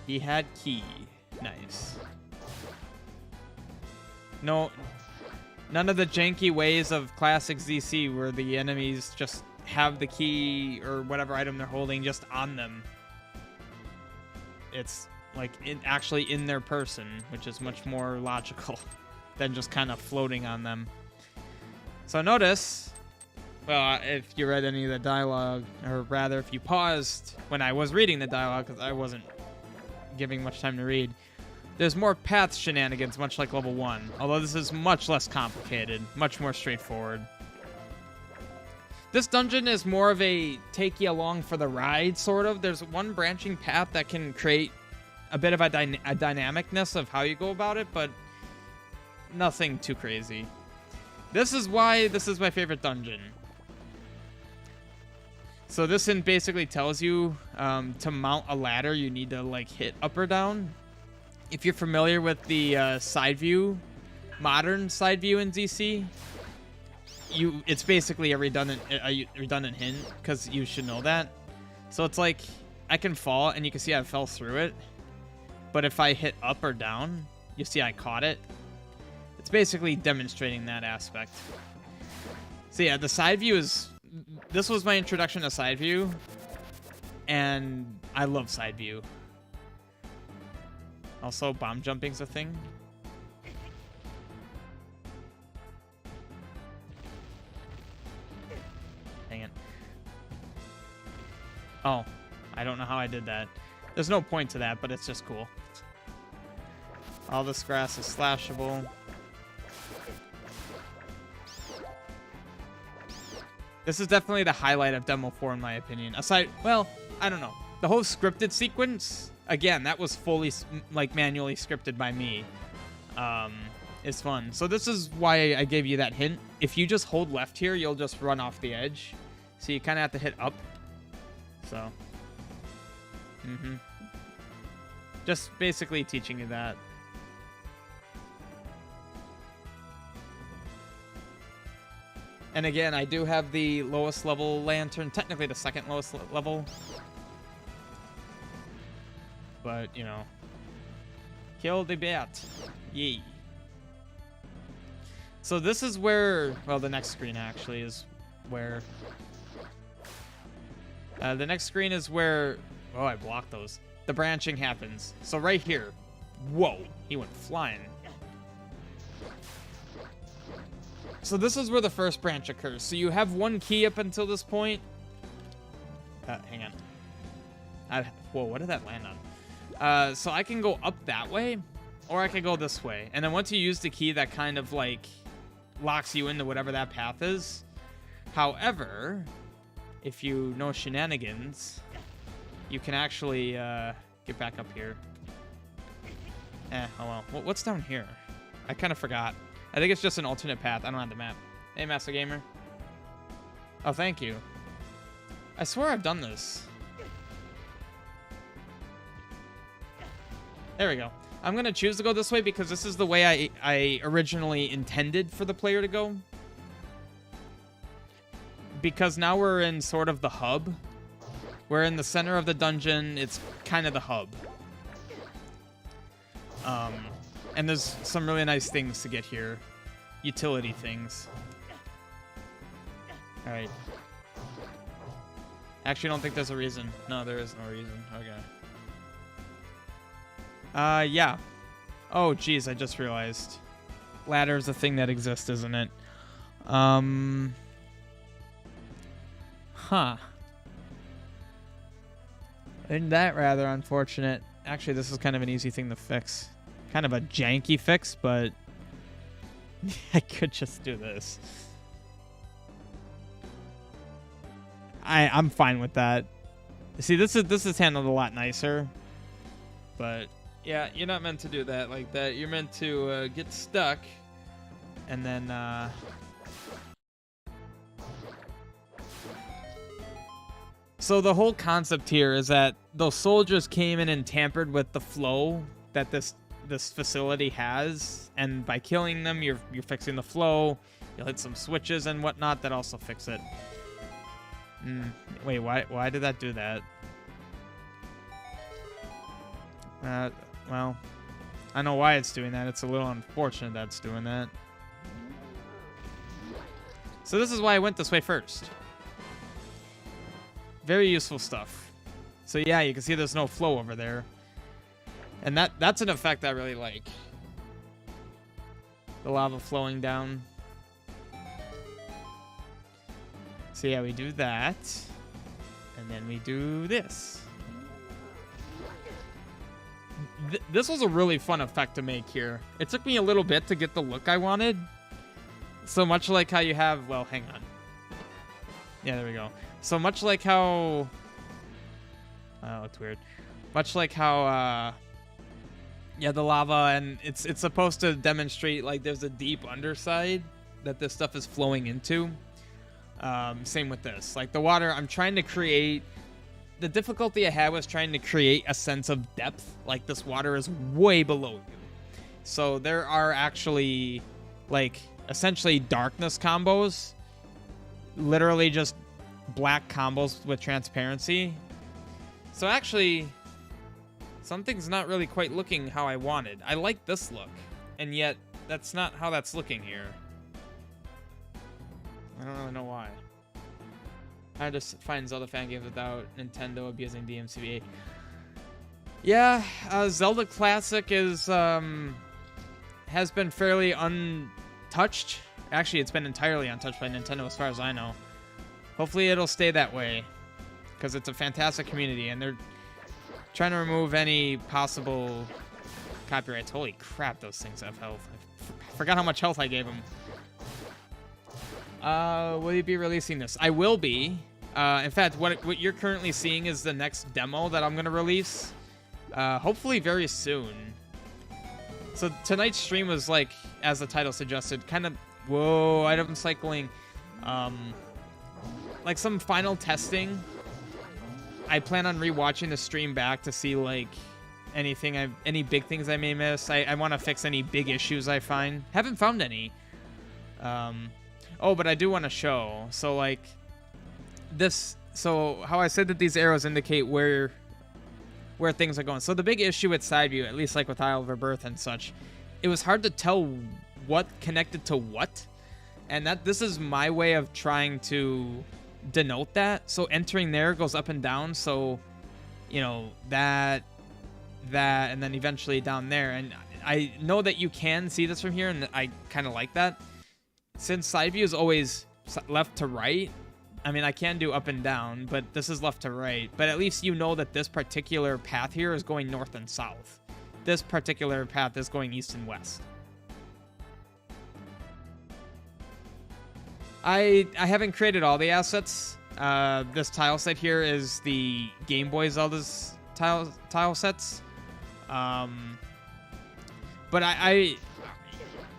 He had key. Nice. No... None of the janky ways of classic ZC where the enemies just have the key or whatever item they're holding just on them. It's like actually in their person, which is much more logical than just kind of floating on them. So notice, well, if you read any of the dialogue, or rather if you paused when I was reading the dialogue, because I wasn't giving much time to read, there's more path shenanigans, much like level 1. Although this is much less complicated, much more straightforward. This dungeon is more of a take you along for the ride, sort of. There's one branching path that can create a bit of a dynamicness of how you go about it, but nothing too crazy. This is why this is my favorite dungeon. So this one basically tells you to mount a ladder, you need to like hit up or down. If you're familiar with the side view modern side view in ZC, it's basically a redundant hint, because you should know that. So it's like I can fall and you can see I fell through it, but if I hit up or down, you see I caught it. It's basically demonstrating that aspect. So yeah, the side view this was my introduction to side view, and I love side view. Also, bomb jumping's a thing. Dang it. Oh, I don't know how I did that. There's no point to that, but it's just cool. All this grass is slashable. This is definitely the highlight of Demo 4 in my opinion. Aside, well, I don't know. The whole scripted sequence, again, that was fully, like, manually scripted by me. It's fun. So this is why I gave you that hint. If you just hold left here, you'll just run off the edge. So you kind of have to hit up. So. Just basically teaching you that. And again, I do have the lowest level lantern, technically the second lowest level. But, you know, kill the bat. Yee. So this is where, well, the next screen actually is where, the next screen is where, oh, I blocked those. The branching happens. So right here, whoa, he went flying. So this is where the first branch occurs. So you have one key up until this point. Hang on. Whoa, what did that land on? So I can go up that way, or I can go this way. And then once you use the key, that kind of like locks you into whatever that path is. However, if you know shenanigans, you can actually get back up here. Oh well. What's down here? I kind of forgot. I think it's just an alternate path. I don't have the map. Hey, Master Gamer. Oh, thank you. I swear I've done this. There we go. I'm going to choose to go this way because this is the way I originally intended for the player to go. Because now we're in sort of the hub. We're in the center of the dungeon. It's kind of the hub. And there's some really nice things to get here. Utility things. Alright. Actually, I don't think there's a reason. No, there is no reason. Okay. Yeah. Oh, geez, I just realized. Ladder's a thing that exists, isn't it? Huh. Isn't that rather unfortunate? Actually, this is kind of an easy thing to fix. Kind of a janky fix, but I could just do this. I'm fine with that. See, this is handled a lot nicer. But yeah, you're not meant to do that like that. You're meant to get stuck and then so the whole concept here is that those soldiers came in and tampered with the flow that this facility has, and by killing them, you're fixing the flow. You'll hit some switches and whatnot that also fix it. Wait, why did that do that? Well, I know why it's doing that. It's a little unfortunate that it's doing that. So this is why I went this way first. Very useful stuff. So yeah, you can see there's no flow over there. And that's an effect I really like. The lava flowing down. So yeah, we do that. And then we do this. This was a really fun effect to make here. It took me a little bit to get the look I wanted. So much like how you have... Well, hang on. Yeah, there we go. So much like how... Oh, it's weird. Much like how... Yeah, the lava, and it's supposed to demonstrate like there's a deep underside that this stuff is flowing into. Same with this. Like the water, I'm trying to create... The difficulty I had was trying to create a sense of depth. Like this water is way below you. So there are actually, like, essentially darkness combos. Literally just black combos with transparency. So actually, something's not really quite looking how I wanted. I like this look, and yet that's not how that's looking here. I don't really know why. I just find Zelda fan games without Nintendo abusing DMCA. Yeah, Zelda Classic is has been fairly untouched. Actually, it's been entirely untouched by Nintendo as far as I know. Hopefully it'll stay that way, because it's a fantastic community, and they're trying to remove any possible copyrights. Holy crap, those things have health. I forgot how much health I gave them. Will you be releasing this? I will be. In fact, what you're currently seeing is the next demo that I'm going to release. Hopefully very soon. So tonight's stream was, like, as the title suggested, kind of, whoa, item cycling. Like some final testing. I plan on rewatching the stream back to see, like, any big things I may miss. I want to fix any big issues I find. Haven't found any. Oh, but I do want to show. So, like, so how I said that these arrows indicate where things are going. So the big issue with side view, at least like with Isle of Rebirth and such, it was hard to tell what connected to what. And this is my way of trying to denote that. So entering there goes up and down. So, you know, that, and then eventually down there. And I know that you can see this from here, and I kind of like that. Since side view is always left to right, I mean, I can do up and down, but this is left to right. But at least you know that this particular path here is going north and south. This particular path is going east and west. I haven't created all the assets. This tile set here is the Game Boy Zelda's tile sets. But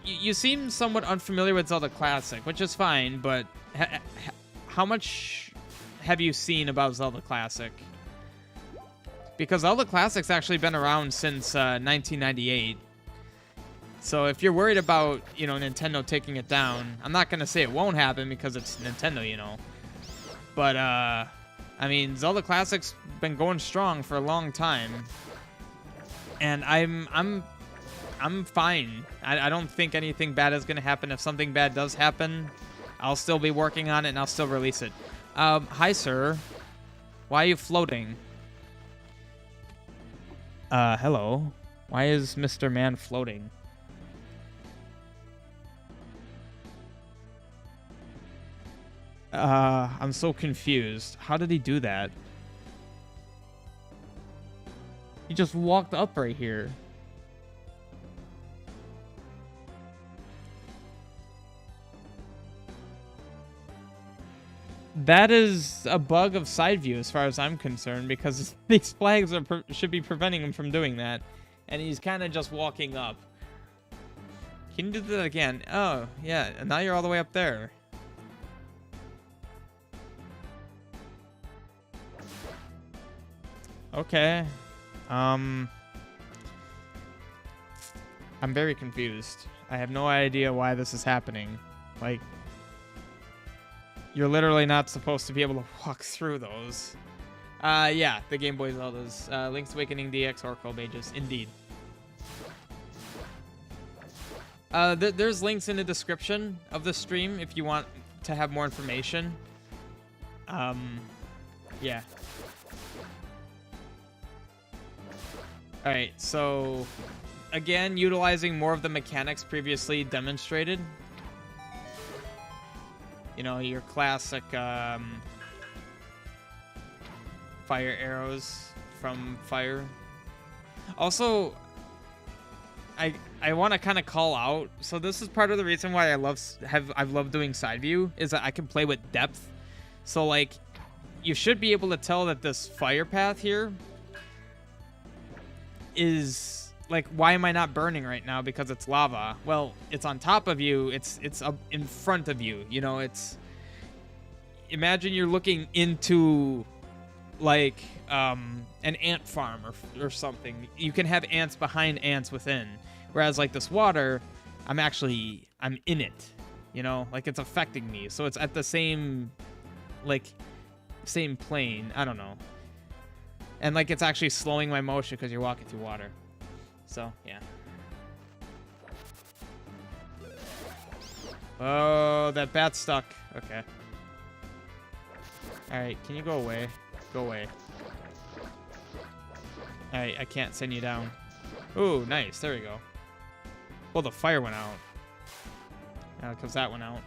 you seem somewhat unfamiliar with Zelda Classic, which is fine, but how much have you seen about Zelda Classic? Because Zelda Classic's actually been around since 1998. So if you're worried about, you know, Nintendo taking it down, I'm not going to say it won't happen because it's Nintendo, you know. But, I mean, Zelda Classic's been going strong for a long time. And I'm fine. I don't think anything bad is going to happen. If something bad does happen, I'll still be working on it, and I'll still release it. Hi, sir. Why are you floating? Hello. Why is Mr. Man floating? I'm so confused. How did he do that? He just walked up right here. That is a bug of side view as far as I'm concerned, because these flags should be preventing him from doing that. And he's kind of just walking up. Can you do that again? Oh, yeah. And now you're all the way up there. Okay. I'm very confused. I have no idea why this is happening. Like, you're literally not supposed to be able to walk through those. Yeah, the Game Boy Zeldas. Link's Awakening DX Oracle Mages. Indeed. There's links in the description of the stream if you want to have more information. Yeah. Alright, so again, utilizing more of the mechanics previously demonstrated. You know, your classic fire arrows from fire. Also, I want to kind of call out. So this is part of the reason why I've loved doing side view, is that I can play with depth. So like, you should be able to tell that this fire path here is like, why am I not burning right now? Because it's lava. Well, it's on top of you. It's up in front of you. You know, it's, imagine you're looking into like an ant farm or something. You can have ants behind ants within. Whereas like this water, I'm in it, you know, like it's affecting me. So it's at the same, like, same plane. I don't know. And like it's actually slowing my motion because you're walking through water. So yeah. Oh, that bat's stuck. Okay. All right, can you go away? Go away. All right, I can't send you down. Ooh, nice. There we go. Well, the fire went out. Yeah, because that went out.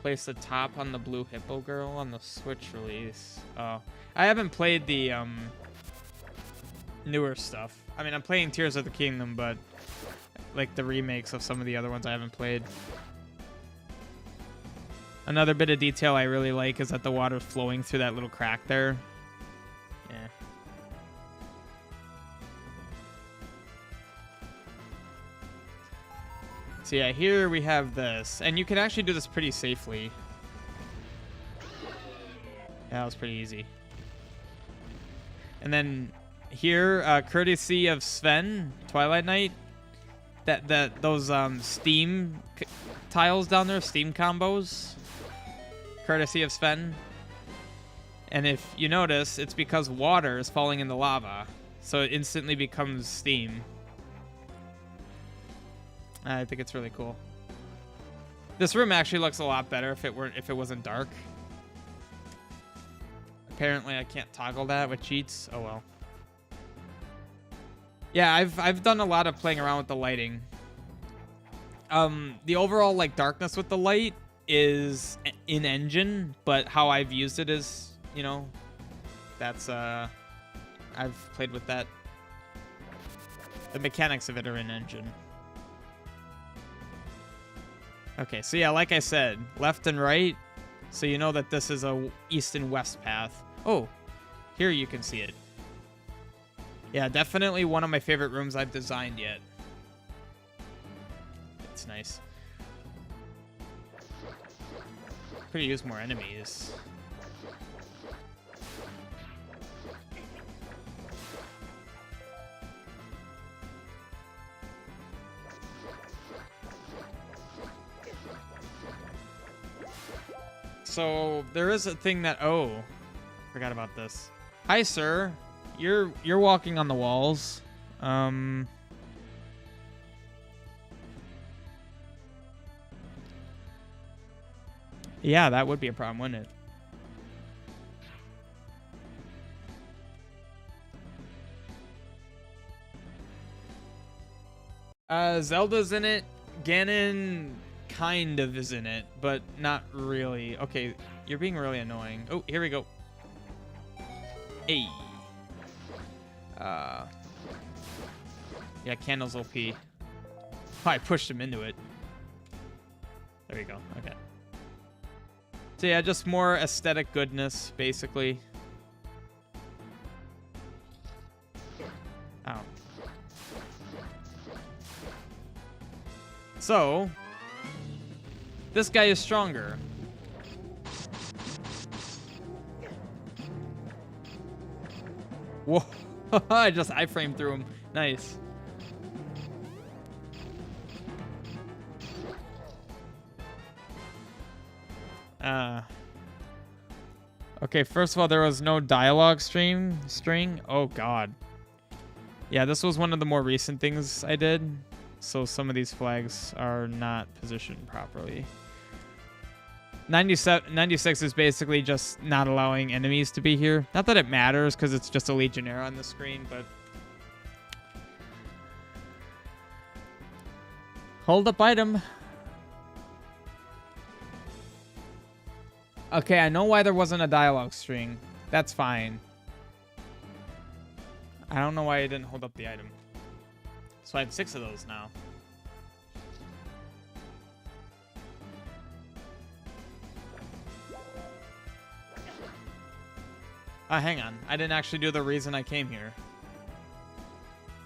Place the top on the blue hippo girl on the Switch release. Oh, I haven't played the newer stuff. I mean, I'm playing Tears of the Kingdom, but like the remakes of some of the other ones I haven't played. Another bit of detail I really like is that the water's flowing through that little crack there. Yeah. So yeah, here we have this. And you can actually do this pretty safely. That was pretty easy. And then here, courtesy of Sven, Twilight Knight, those Steam tiles down there, Steam combos, courtesy of Sven. And if you notice, it's because water is falling in the lava, so it instantly becomes steam. I think it's really cool. This room actually looks a lot better if it wasn't dark. Apparently, I can't toggle that with cheats. Oh well. Yeah, I've done a lot of playing around with the lighting. The overall like darkness with the light is in engine, but how I've used it is, you know, that's I've played with that. The mechanics of it are in engine. Okay, so yeah, like I said, left and right, so you know that this is a east and west path. Oh, here you can see it. Yeah, definitely one of my favorite rooms I've designed yet. It's nice. Could use more enemies. So there is a thing that, oh, forgot about this. Hi, sir. You're walking on the walls. Yeah, that would be a problem, wouldn't it? Zelda's in it. Ganon kind of is in it, but not really. Okay, you're being really annoying. Oh, here we go. Hey. Yeah, Candle's OP. Oh, I pushed him into it. There we go. Okay. So yeah, just more aesthetic goodness, basically. Ow. So, this guy is stronger. Whoa. I just iframed through him. Nice. Okay, first of all, there was no dialogue string. Oh, God. Yeah, this was one of the more recent things I did. So some of these flags are not positioned properly. 96 is basically just not allowing enemies to be here. Not that it matters, because it's just a Legionnaire on the screen, but... Hold up item. Okay, I know why there wasn't a dialogue string. That's fine. I don't know why I didn't hold up the item. So I have 6 of those now. Hang on. I didn't actually do the reason I came here.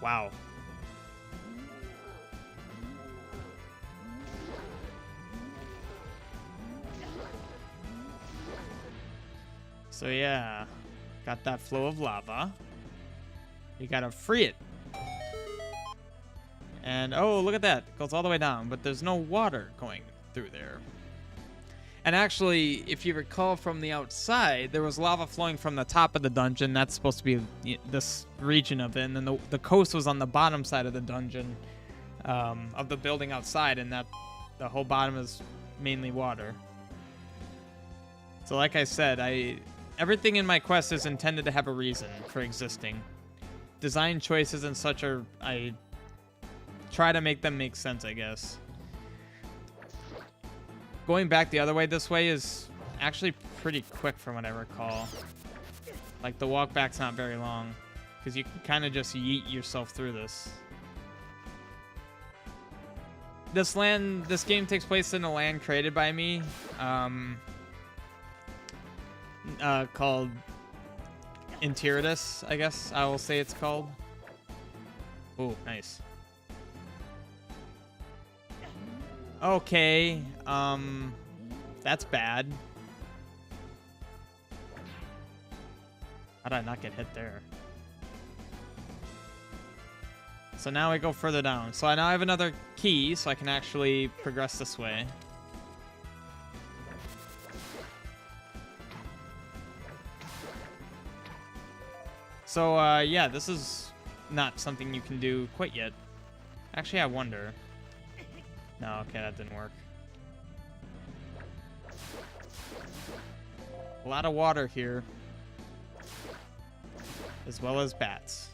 Wow. So yeah, got that flow of lava. You gotta free it. And oh, look at that. It goes all the way down, but there's no water going through there. And actually, if you recall from the outside, there was lava flowing from the top of the dungeon. That's supposed to be this region of it. And then the coast was on the bottom side of the dungeon, of the building outside. And that the whole bottom is mainly water. So like I said, everything in my quest is intended to have a reason for existing. Design choices and such I try to make them make sense, I guess. Going back the other way this way is actually pretty quick from what I recall. Like, the walk back's not very long, because you can kind of just yeet yourself through this. This game takes place in a land created by me, called Interitus, I guess I will say it's called. Oh, nice. Okay, that's bad. How did I not get hit there? So now I go further down. So now I have another key, so I can actually progress this way. So, yeah, this is not something you can do quite yet. Actually, I wonder. No, okay, that didn't work. A lot of water here. As well as bats.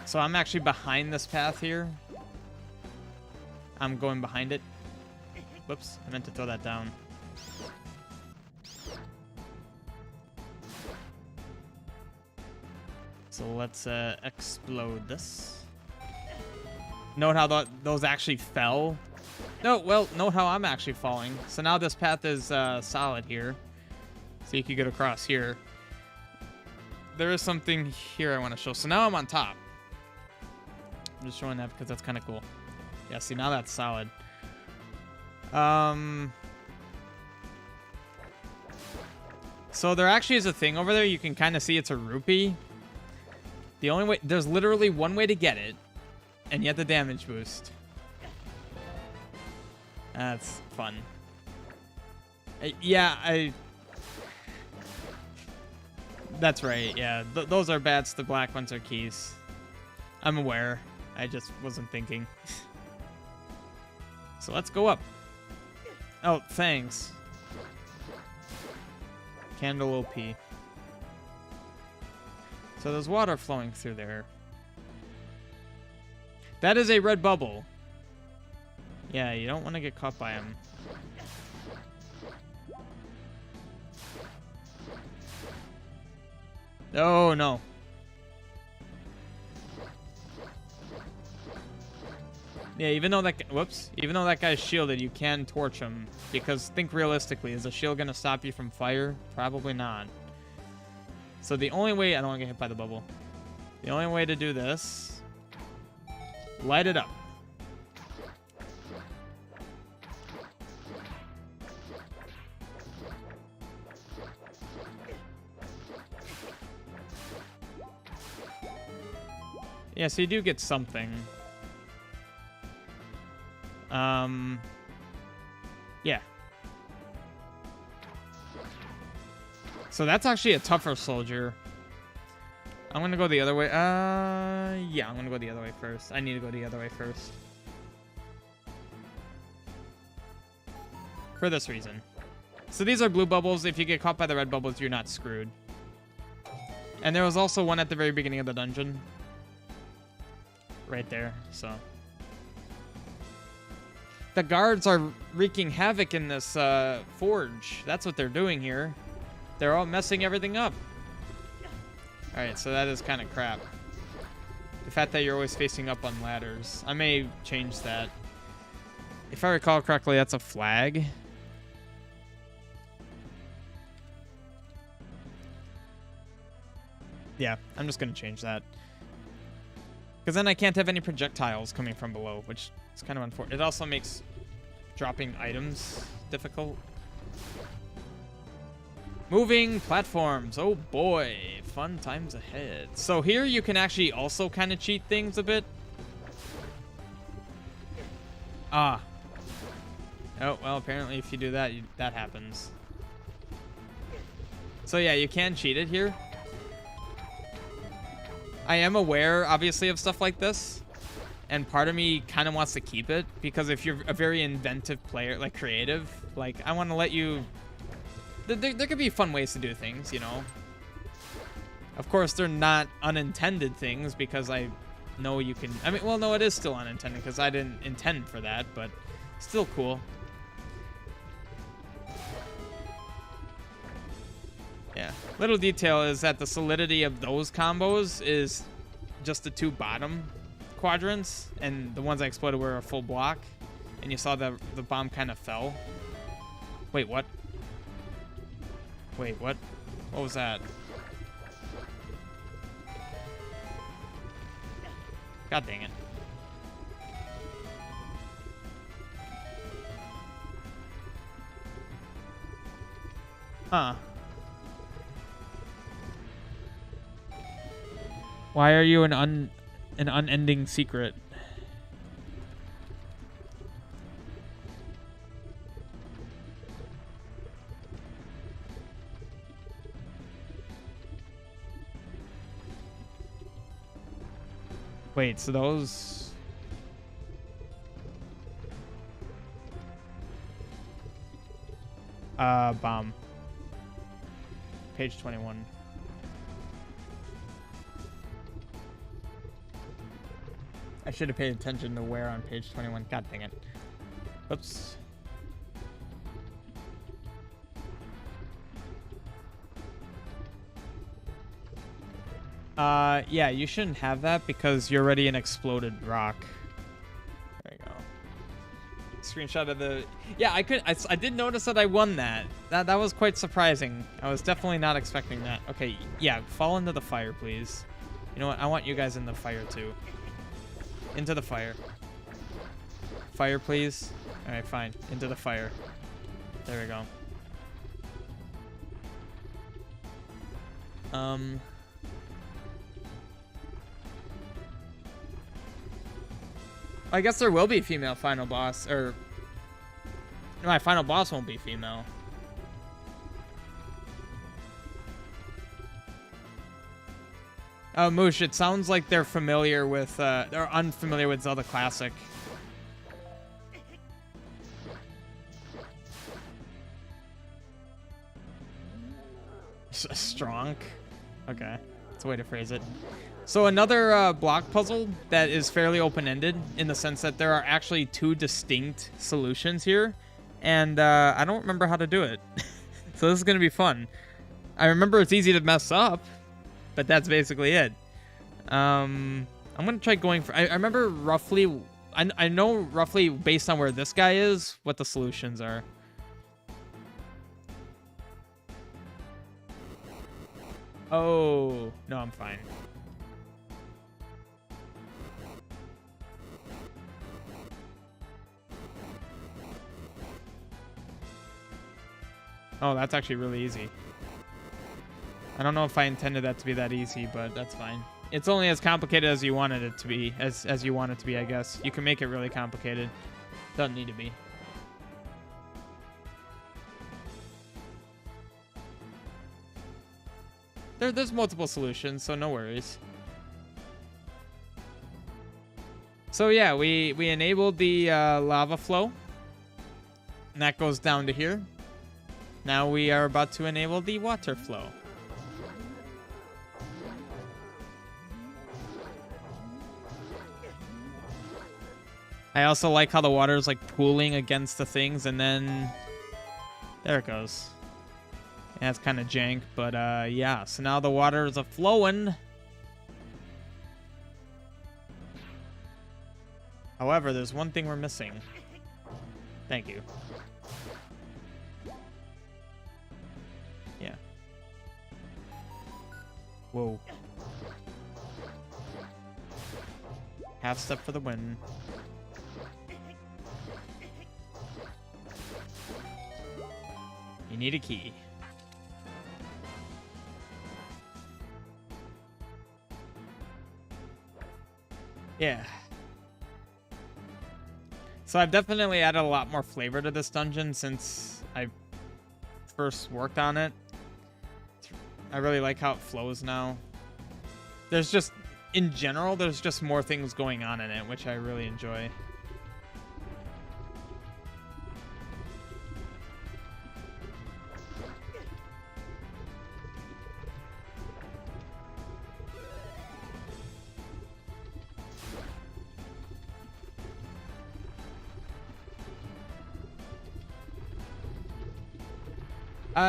So I'm actually behind this path here. I'm going behind it. Whoops, I meant to throw that down. So let's explode this. Note how those actually fell. No, well, note how I'm actually falling. So now this path is solid here. So you can get across here. There is something here I want to show. So now I'm on top. I'm just showing that because that's kind of cool. Yeah, see, now that's solid. So there actually is a thing over there. You can kind of see it's a rupee. The only way, there's literally one way to get it, and yet the damage boost. That's fun. Yeah, that's right, yeah. Those are bats, the black ones are keys. I'm aware. I just wasn't thinking. So let's go up. Oh, thanks. Candle OP. So there's water flowing through there. That is a red bubble. Yeah, you don't want to get caught by him. Oh, no. Yeah, even though that guy's shielded, you can torch him. Because think realistically, is a shield going to stop you from fire? Probably not. So the only way, I don't want to get hit by the bubble. The only way to do this, light it up. Yeah, so you do get something. Yeah. So that's actually a tougher soldier. I'm gonna go the other way. Yeah, I'm gonna go the other way first. I need to go the other way first. For this reason. So these are blue bubbles. If you get caught by the red bubbles, you're not screwed. And there was also one at the very beginning of the dungeon. Right there, so. The guards are wreaking havoc in this forge. That's what they're doing here. They're all messing everything up. Alright, so that is kind of crap. The fact that you're always facing up on ladders. I may change that. If I recall correctly, that's a flag. Yeah, I'm just going to change that. Because then I can't have any projectiles coming from below, which is kind of unfortunate. It also makes dropping items difficult. Moving platforms. Oh boy, fun times ahead. So here you can actually also kind of cheat things a bit. Ah. Oh, well, apparently if you do that, that happens. So yeah, you can cheat it here. I am aware, obviously, of stuff like this. And part of me kind of wants to keep it. Because if you're a very inventive player, like creative, like I want to let you... There could be fun ways to do things, you know. Of course, they're not unintended things because I know you can... I mean, well, no, it is still unintended because I didn't intend for that, but still cool. Yeah. Little detail is that the solidity of those combos is just the two bottom quadrants, and the ones I exploded were a full block, and you saw the bomb kind of fell. Wait, what? Wait, what? What was that? God dang it. Huh. Why are you an unending secret? Wait, so those... bomb. Page 21. I should have paid attention to where on page 21. God dang it. Oops. Yeah, you shouldn't have that because you're already an exploded rock. There you go. Screenshot of the... Yeah, I did notice that I won that. That was quite surprising. I was definitely not expecting that. Okay, yeah, fall into the fire, please. You know what? I want you guys in the fire, too. Into the fire. Fire, please. Alright, fine. Into the fire. There we go. I guess there will be female final boss, or... No, my final boss won't be female. Oh, Moosh, it sounds like they're familiar with, they're unfamiliar with Zelda Classic. Strong? Okay, that's a way to phrase it. So another block puzzle that is fairly open-ended in the sense that there are actually two distinct solutions here, and I don't remember how to do it. So this is going to be fun. I remember it's easy to mess up, but that's basically it. I'm going to try going for... I remember roughly... I know roughly, based on where this guy is, what the solutions are. Oh, no, I'm fine. Oh, that's actually really easy. I don't know if I intended that to be that easy, but that's fine. It's only as complicated as you wanted it to be, as you want it to be, I guess. You can make it really complicated. Doesn't need to be. There's multiple solutions, so no worries. So yeah, we enabled the lava flow. And that goes down to here. Now we are about to enable the water flow. I also like how the water is like pooling against the things, and then there it goes. Yeah, it's kind of jank, but yeah. So now the water is a-flowing. However, there's one thing we're missing. Thank you. Yeah. Whoa. Half step for the win. You need a key. Yeah. So I've definitely added a lot more flavor to this dungeon since I first worked on it. I really like how it flows now. There's just, in general, there's just more things going on in it, which I really enjoy.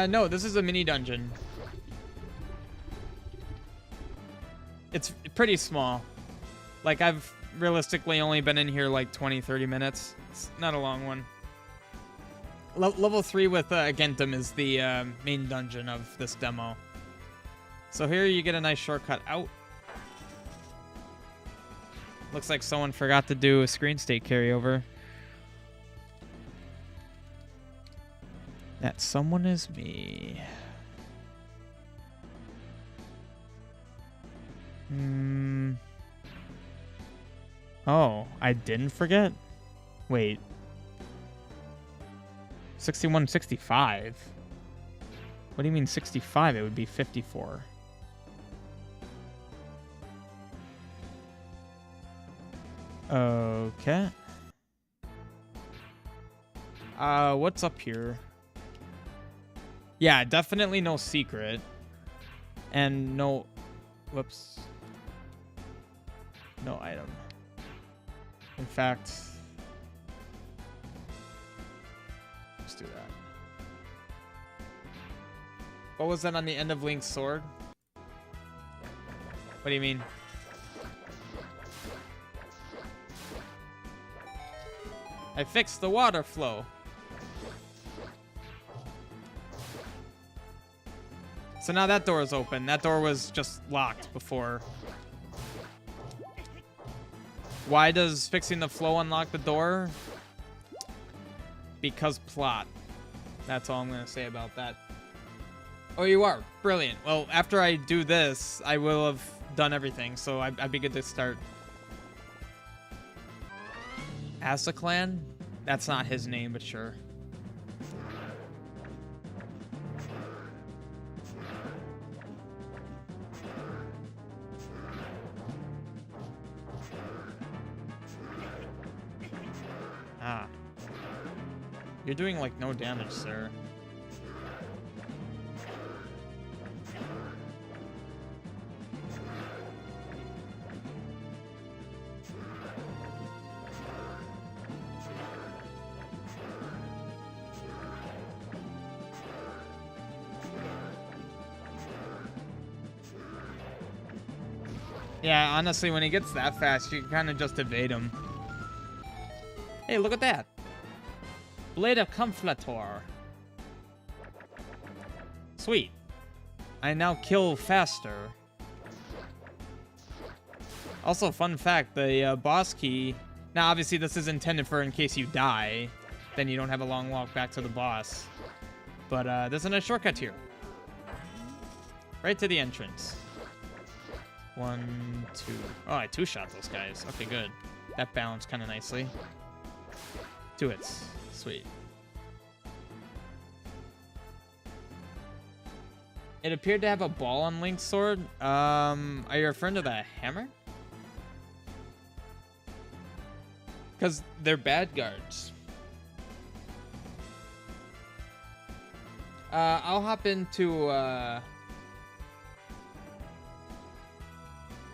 No, this is a mini dungeon. It's pretty small. Like, I've realistically only been in here like 20-30 minutes. It's not a long one. Level 3 with Agentum is the main dungeon of this demo. So here you get a nice shortcut out. Looks like someone forgot to do a screen state carryover. That someone is me. Oh, I didn't forget? Wait. 61, 65? What do you mean 65? It would be 54. Okay. What's up here? Yeah, definitely no secret. And no... Whoops. No item. In fact... Let's do that. What was that on the end of Link's sword? What do you mean? I fixed the water flow. So now that door is open. That door was just locked before. Why does fixing the flow unlock the door? Because plot. That's all I'm going to say about that. Oh, you are? Brilliant. Well, after I do this, I will have done everything, so I'd be good to start. Asaclan? That's not his name, but sure. Ah. You're doing, like, no damage, sir. Yeah, honestly, when he gets that fast, you can kind of just evade him. Hey, look at that. Blade of Conflator. Sweet. I now kill faster. Also, fun fact, the boss key... Now, obviously, this is intended for in case you die. Then you don't have a long walk back to the boss. But there's a nice shortcut here. Right to the entrance. 1, 2. Oh, I two-shot those guys. Okay, good. That balanced kind of nicely. 2 hits. Sweet. It appeared to have a ball on Link's sword. Are you referring to the hammer? Because they're bad guards. I'll hop into...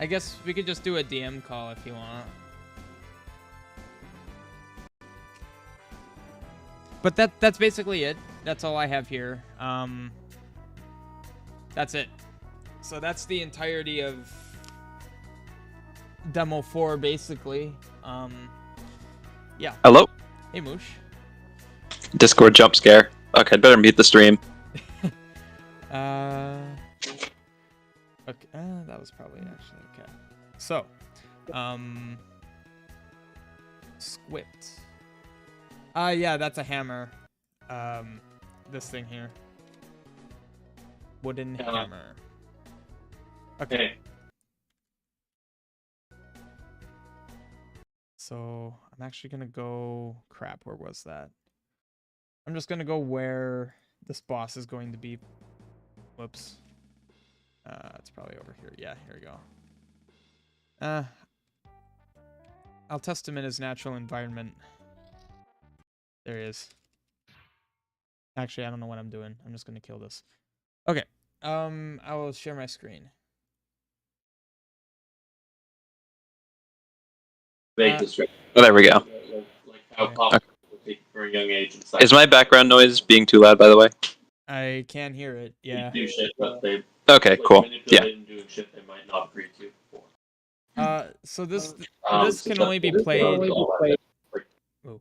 I guess we could just do a DM call if you want. But that's basically it. That's all I have here. That's it. So that's the entirety of Demo 4, basically. Yeah. Hello? Hey, Moosh. Discord jump scare. Okay, I'd better mute the stream. Okay, that was probably actually okay. So, Squipt. Yeah, that's a hammer. This thing here. Wooden hammer. Okay. So I'm actually gonna go. Crap, where was that? I'm just gonna go where this boss is going to be. Whoops. It's probably over here. Yeah, here we go. I'll test him in his natural environment. There he is. Actually, I don't know what I'm doing. I'm just gonna kill this. Okay. I will share my screen. Oh, there we go. Okay. Is my background noise being too loud, by the way? I can hear it. Yeah. Okay, cool. Yeah. So this can only be played. Ooh.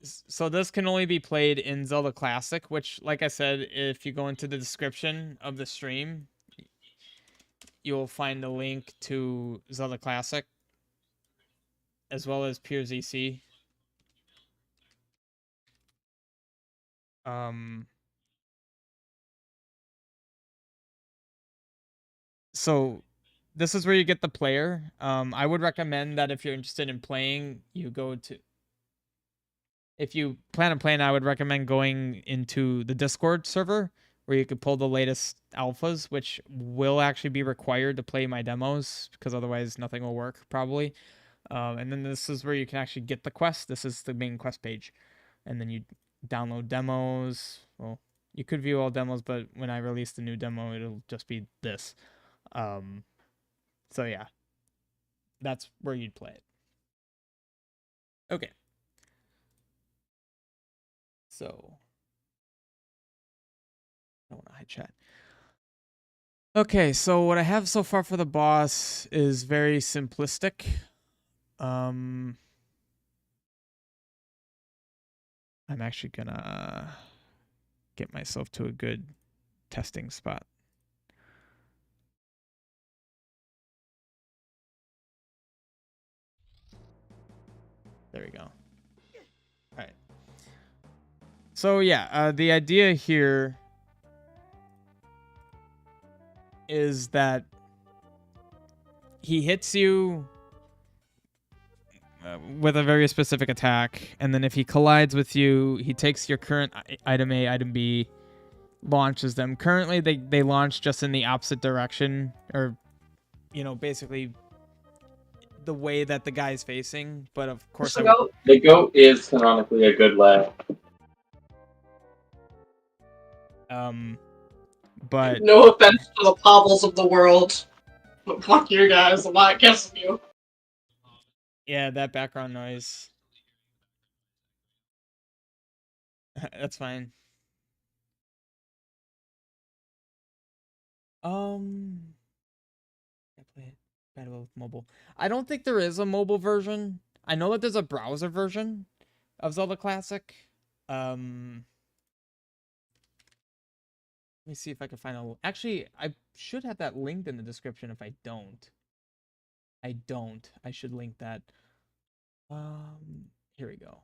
So this can only be played in Zelda Classic, which, like I said, if you go into the description of the stream, you'll find a link to Zelda Classic, as well as purezc. So this is where you get the player. I would recommend that if you're interested in playing, you go to. If you plan on playing, I would recommend going into the Discord server where you could pull the latest alphas, which will actually be required to play my demos because otherwise nothing will work probably. And then this is where you can actually get the quest. This is the main quest page. And then you download demos. Well, you could view all demos, but when I release the new demo, it'll just be this. So yeah, that's where you'd play it. Okay. So I don't want to hide chat. Okay, so what I have so far for the boss is very simplistic. I'm actually gonna get myself to a good testing spot. There we go. All right. So yeah, the idea here is that he hits you with a very specific attack, and then if he collides with you, he takes your current item A, item B, launches them. Currently, they launch just in the opposite direction, or basically the way that the guy's facing. But of course, the goat is canonically a good lad. But no offense to the Pabbles of the world, but fuck you guys, I'm not guessing you. Yeah, that background noise. That's fine. I play it better with mobile. I don't think there is a mobile version. I know that there's a browser version of Zelda Classic. Let me see if I can find a. Actually, I should have that linked in the description. If I don't, I should link that. Here we go.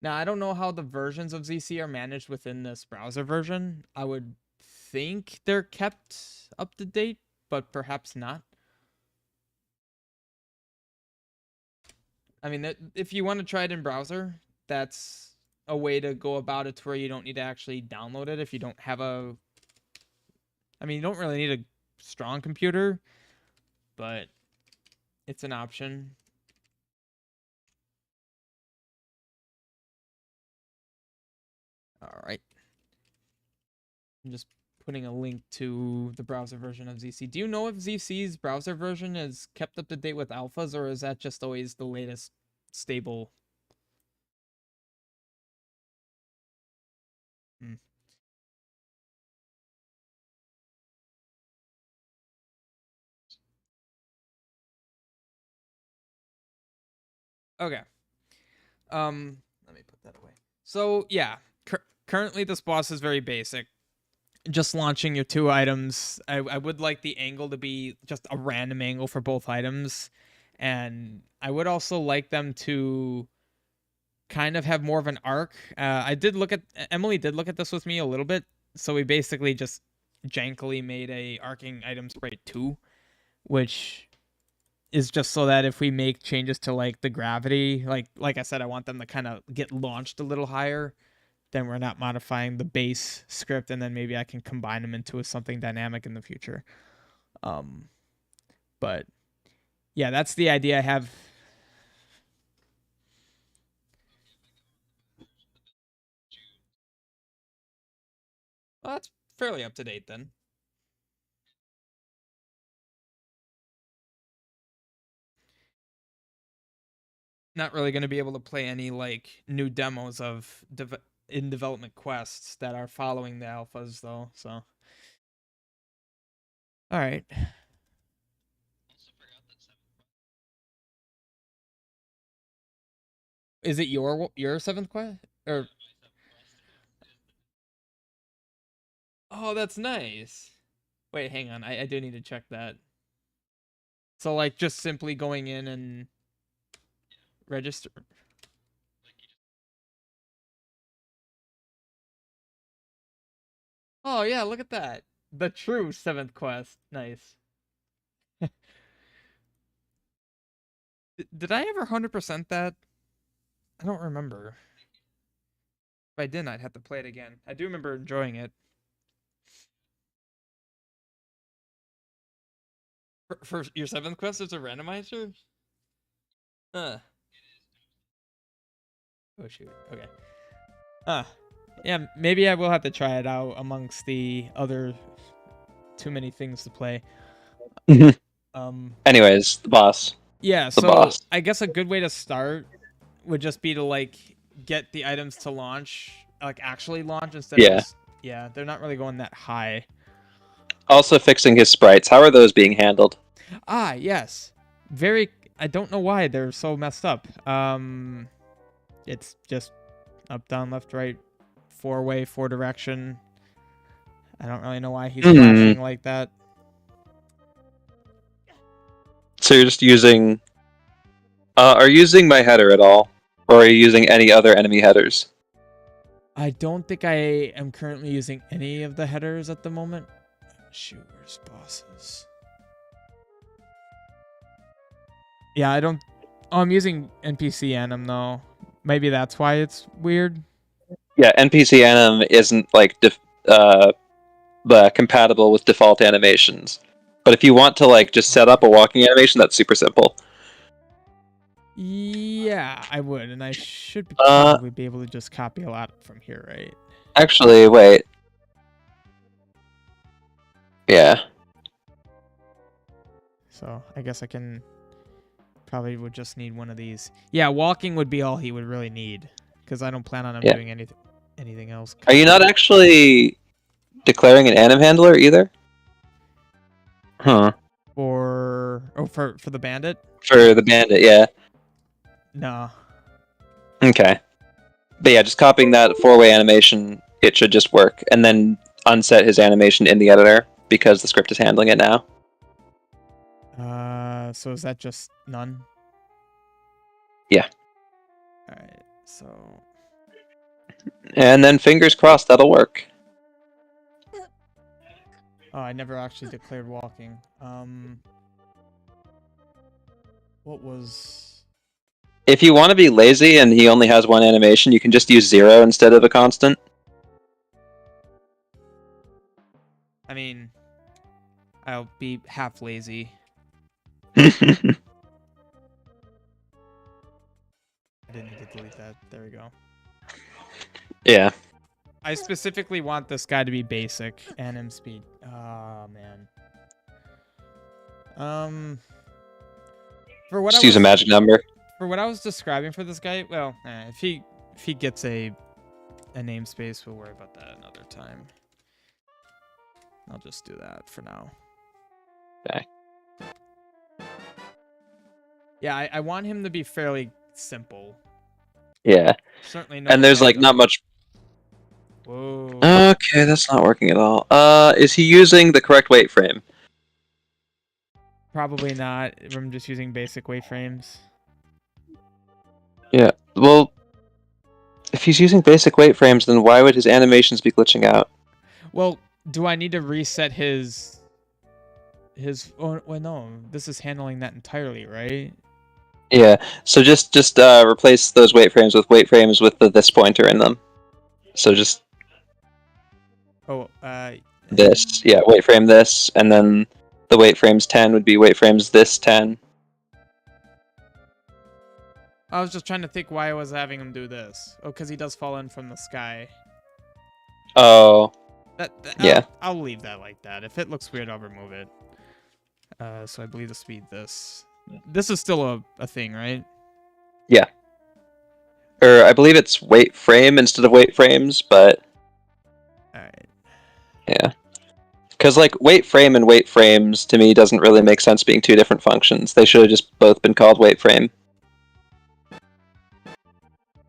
Now, I don't know how the versions of ZC are managed within this browser version. I would think they're kept up to date, but perhaps not. I mean, if you want to try it in browser, that's a way to go about it to where you don't need to actually download it if you don't have a... I mean, you don't really need a strong computer, but it's an option. All right. I'm just putting a link to the browser version of ZC. Do you know if ZC's browser version is kept up to date with alphas, or is that just always the latest stable? Okay. Let me put that away. So yeah, currently this boss is very basic. Just launching your two items. I would like the angle to be just a random angle for both items, and I would also like them to kind of have more of an arc. Emily did look at this with me a little bit, so we basically just jankily made a arcing item sprite 2, which is just so that if we make changes to like the gravity, like I said, I want them to kind of get launched a little higher. Then we're not modifying the base script, and then maybe I can combine them into something dynamic in the future. But yeah, that's the idea I have. Well, that's fairly up to date then. Not really going to be able to play any like new demos of in development quests that are following the alphas though. So, all right. Is it your 7th quest or? Oh, that's nice. Wait, hang on. I do need to check that. So like just simply going in and register. Oh yeah, look at that. The true 7th quest. Nice. Did I ever 100% that? I don't remember. If I didn't, I'd have to play it again. I do remember enjoying it. For your 7th quest, it's a randomizer? Huh. Oh shoot. Okay. Yeah, maybe I will have to try it out amongst the other too many things to play. Anyways, the boss. Yeah, The so boss. I guess a good way to start would just be to like get the items to launch, like actually launch instead of just, yeah, they're not really going that high. Also fixing his sprites. How are those being handled? Ah, yes. Very I don't know why they're so messed up. It's just up, down, left, right, 4-way, 4-direction. I don't really know why he's flashing like that. So you're just using... are you using my header at all? Or are you using any other enemy headers? I don't think I am currently using any of the headers at the moment. Shoot, where's bosses? Yeah, I don't... Oh, I'm using NPC Anim, though. Maybe that's why it's weird. Yeah, NPC Anim isn't, like, compatible with default animations. But if you want to, like, just set up a walking animation, that's super simple. Yeah, I would, and I should probably be able to just copy a lot from here, right? Actually, wait. Yeah. So, I guess I can... Probably would just need one of these. Yeah, walking would be all he would really need, because I don't plan on him doing anything else. Are you not actually declaring an anim handler either? Huh. For the bandit? For the bandit, yeah. No. Okay. But yeah, just copying that 4-way animation, it should just work. And then unset his animation in the editor, because the script is handling it now. So is that just none? Yeah. Alright, so... And then fingers crossed that'll work. Oh, I never actually declared walking. What was... If you want to be lazy and he only has one animation, you can just use 0 instead of a constant. I mean... I'll be half lazy. I didn't need to delete that. There we go. Yeah. I specifically want this guy to be basic anim speed. Oh man. For what Just use a magic number. For what I was describing for this guy, well, if he gets a namespace, we'll worry about that another time. I'll just do that for now. Okay. Yeah, I want him to be fairly simple. Yeah. Certainly no. And there's like not much. Whoa. Okay, that's not working at all. Is he using the correct weight frame? Probably not. I'm just using basic weight frames. Yeah. Well, if he's using basic weight frames, then why would his animations be glitching out? Well, do I need to reset his his. Oh wait, no. This is handling that entirely, right? Yeah. So just replace those weight frames with the this pointer in them. So just Oh, this. Yeah, weight frame this, and then the weight frames 10 would be weight frames this 10. I was just trying to think why I was having him do this. Oh, because he does fall in from the sky. Oh, yeah. I'll leave that like that. If it looks weird, I'll remove it. So I believe the speed this. This is still a thing, right? Yeah. Or I believe it's weight frame instead of weight frames, but Alright. yeah. Because like weight frame and weight frames to me doesn't really make sense being two different functions. They should have just both been called weight frame.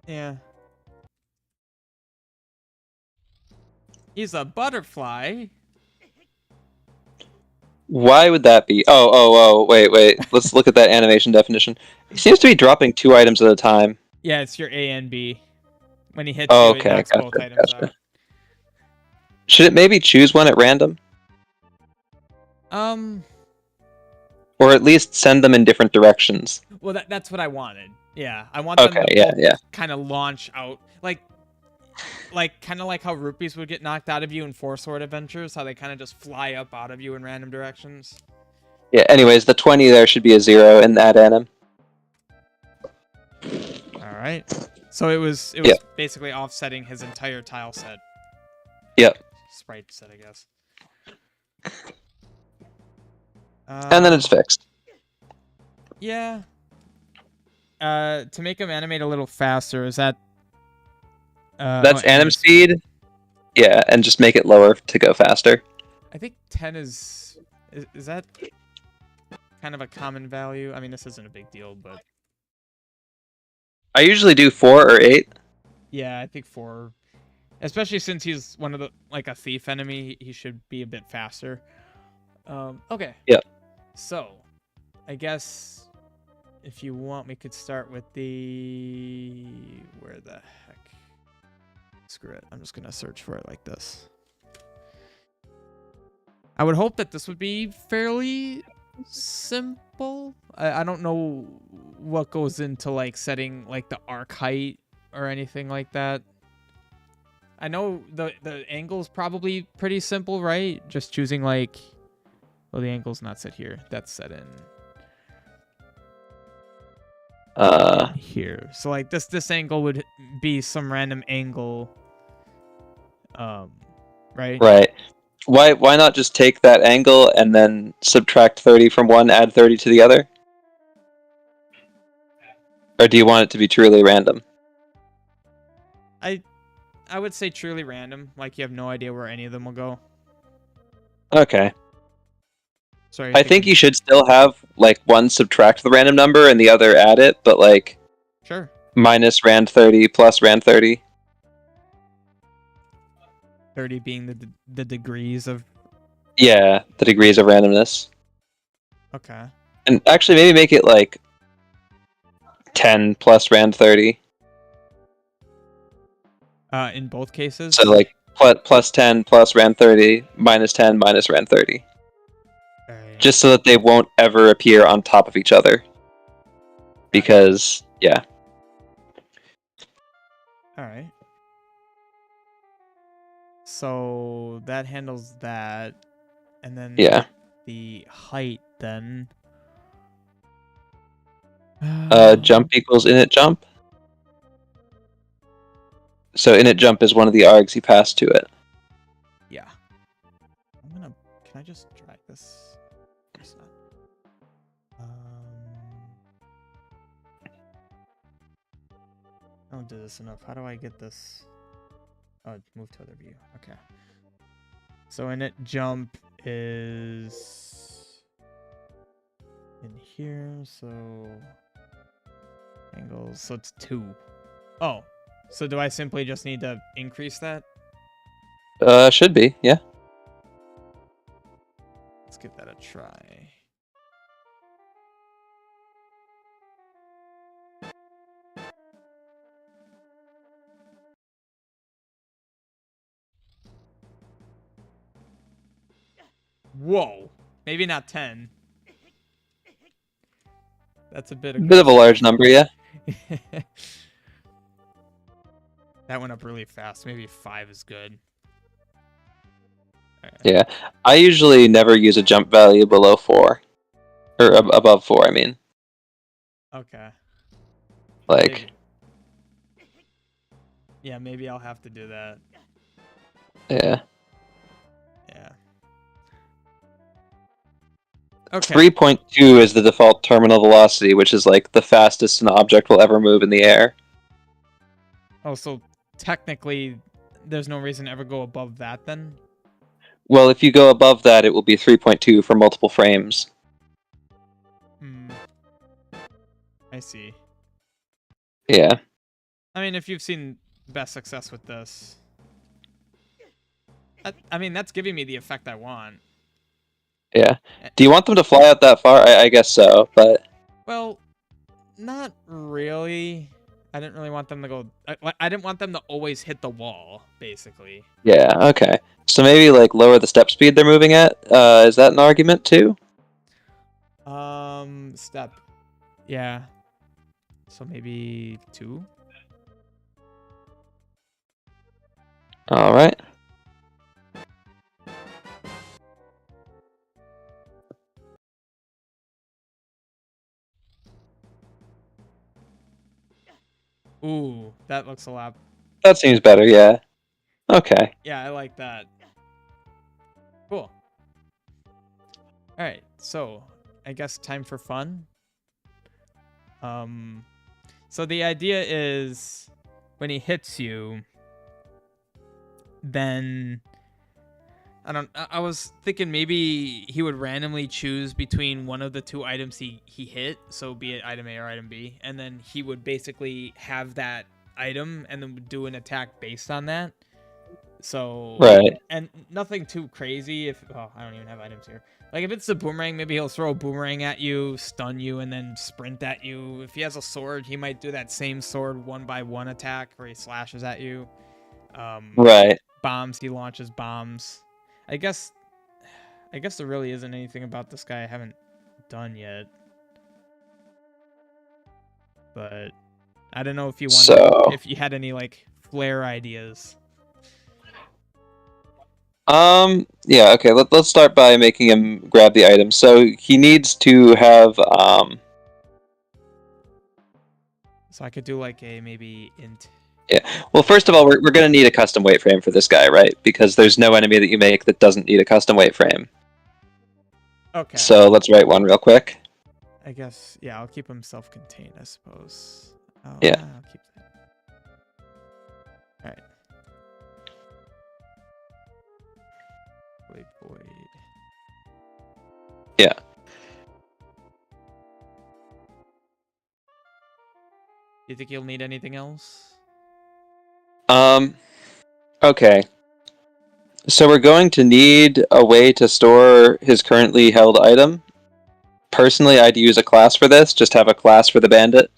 Yeah. He's a butterfly. Why would that be? Wait. Let's look at that animation definition. He seems to be dropping 2 items at a time. Yeah, it's your A and B. When he hits Oh, you, it okay, knocks both items out. Should it maybe choose one at random? Or at least send them in different directions? Well, that's what I wanted. Yeah, I want them Okay, to yeah, both yeah. kind of launch out, like kind of like how rupees would get knocked out of you in Four Sword Adventures, how they kind of just fly up out of you in random directions. Yeah, anyways, the 20 there should be a 0 in that anim. All right. So it was Yep. basically offsetting his entire tile set. Yep. Sprite set, I guess. And then it's fixed. Yeah. To make him animate a little faster, is that? That's anim speed. Yeah, and just make it lower to go faster. I think 10 is that kind of a common value? I mean, this isn't a big deal, but I usually do 4 or 8. yeah, I think 4. Especially since he's one of the like a thief enemy, he should be a bit faster. Okay. Yep. So, I guess if you want, we could start with the where the heck? Screw it. I'm just gonna search for it like this. I would hope that this would be fairly simple. I don't know what goes into like setting like the arc height or anything like that. I know the angle's probably pretty simple, right? Just choosing like, well, the angle's not set here. That's set in here. So like this angle would be some random angle, right? Right. Why not just take that angle and then subtract 30 from one, add 30 to the other? Or do you want it to be truly random? I would say truly random. Like you have no idea where any of them will go. Okay. Sorry. I think you should still have like one subtract the random number and the other add it, but like sure. minus rand 30 plus rand 30. 30 being the degrees of. Yeah, the degrees of randomness. Okay. And actually maybe make it like 10 plus rand 30. In both cases. So like plus 10 plus rand 30 minus 10 minus rand 30. Right. Just so that they won't ever appear on top of each other. Because, yeah. Alright. So that handles that. And then Yeah. the height then. Jump equals init jump. So init jump is one of the args you pass to it. Yeah. Can I just drag this? It's not. I don't do this enough. How do I get this? Oh, move to other view. Okay. So init jump is in here. So angles. So it's 2. Oh. So do I simply just need to increase that? Should be, yeah. Let's give that a try. Whoa. Maybe not 10. That's a bit Bit of a aggressive. large number, yeah. That went up really fast. Maybe 5 is good. Right. Yeah. I usually never use a jump value below 4. Or above 4, I mean. Okay. Like, Maybe. Yeah, maybe I'll have to do that. yeah. Yeah. Okay. 3.2 is the default terminal velocity, which is like the fastest an object will ever move in the air. Oh, so technically, there's no reason to ever go above that then? Well, if you go above that, it will be 3.2 for multiple frames. Hmm. I see. Yeah. I mean, if you've seen best success with this, I mean, that's giving me the effect I want. Yeah. Eh, Do you want them to fly out that far? I guess so, but Well, not really. I didn't really want them to go. I didn't want them to always hit the wall, basically. yeah, okay. So maybe like lower the step speed they're moving at. Is that an argument too? Step. Yeah. So maybe 2. All right. Ooh, that looks a lot. That seems better. Yeah. Okay. Yeah, I like that. Cool. All right, so I guess time for fun. So the idea is when he hits you, then I was thinking maybe he would randomly choose between one of the 2 items he hit, so be it item A or item B, and then he would basically have that item and then do an attack based on that. So Right. and nothing too crazy. If I don't even have items here. Like if it's a boomerang, maybe he'll throw a boomerang at you, stun you, and then sprint at you. If he has a sword, he might do that same sword 1-by-1 attack where he slashes at you. Right. Bombs, he launches bombs. I guess there really isn't anything about this guy I haven't done yet. But I don't know if you wanted So, if you had any like flair ideas. yeah, okay. Let's start by making him grab the item. So he needs to have So I could do like a maybe int. yeah. Well, first of all, we're going to need a custom weight frame for this guy, right? Because there's no enemy that you make that doesn't need a custom weight frame. Okay. So let's write one real quick. I guess, yeah, I'll keep him self-contained, I suppose. Oh, Yeah. I'll keep that. Alright. Void. Yeah. Do you think you'll need anything else? Okay. So we're going to need a way to store his currently held item. Personally, I'd use a class for this. Just have a class for the bandit.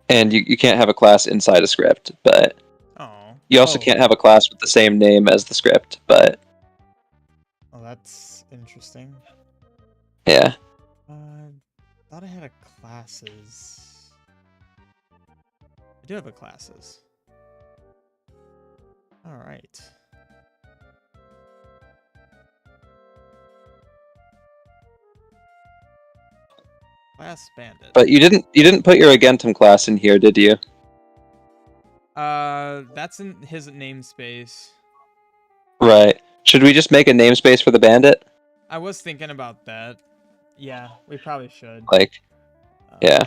And you can't have a class inside a script, but Oh. you also can't have a class with the same name as the script, but Oh, that's interesting. yeah. Thought I had a classes. I do have a classes. Alright. Class bandit. But you didn't put your Agentum class in here, did you? That's in his namespace. Right. Should we just make a namespace for the bandit? I was thinking about that. Yeah, we probably should. Like, yeah.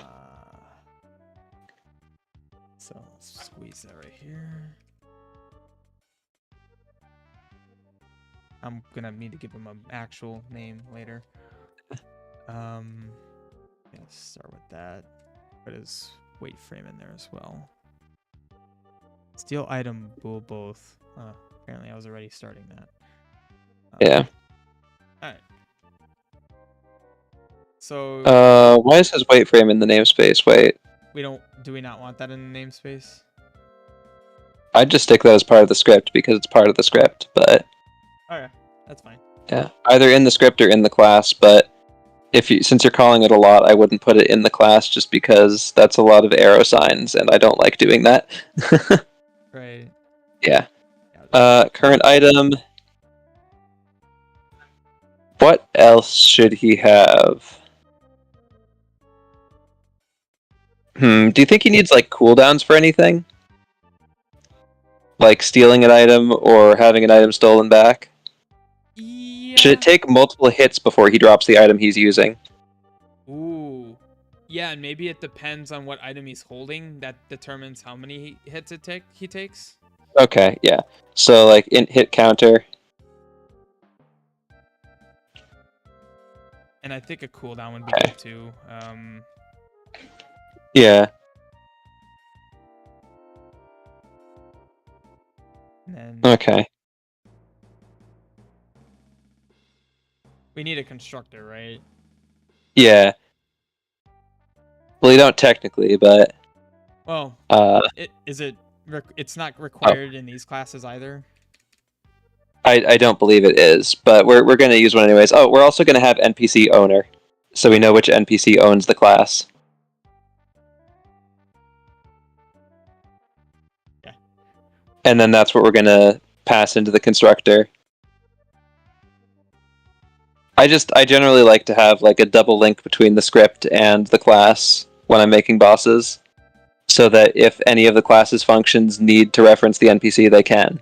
So let's squeeze that right here. I'm gonna need to give him an actual name later. Yeah, start with that. Put his weight frame in there as well. Steal item bool both. Apparently I was already starting that. Yeah. Alright. So Why is his weight frame in the namespace? Wait. do we not want that in the namespace? I'd just stick that as part of the script because it's part of the script. But Okay, that's fine. yeah, either in the script or in the class. But since you're calling it a lot, I wouldn't put it in the class just because that's a lot of arrow signs, and I don't like doing that. Right. Yeah. Yeah, Current item. What else should he have? Do you think he needs like cooldowns for anything? Like stealing an item or having an item stolen back? Should it yeah. take multiple hits before he drops the item he's using? Ooh. Yeah, and maybe it depends on what item he's holding. That determines how many hits he takes. Okay, yeah. So like int hit counter. And I think a cooldown would be Okay. good too. Yeah. And then Okay. we need a constructor, right? Yeah. Well, you don't technically, but Well, uh, it's not oh, required in these classes either. I don't believe it is, but we're gonna use one anyways. Oh, we're also gonna have NPC owner, so we know which NPC owns the class. Yeah. And then that's what we're gonna pass into the constructor. I generally like to have like a double link between the script and the class when I'm making bosses, so that if any of the class's functions need to reference the NPC, they can.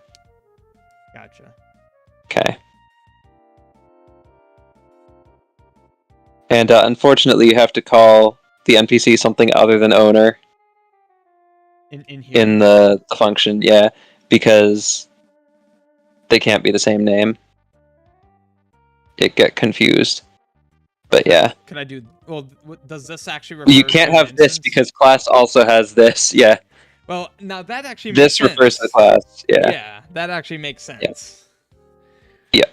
Gotcha. Okay. And unfortunately, you have to call the NPC something other than owner In here. in the function, yeah, because they can't be the same name. It get confused. But yeah. Could I do? Well, does this actually refer You to can't the have this instance? because class also has this, yeah. Well, now that actually makes This sense. refers to the class, yeah. Yeah, that actually makes Yeah. sense. Yeah.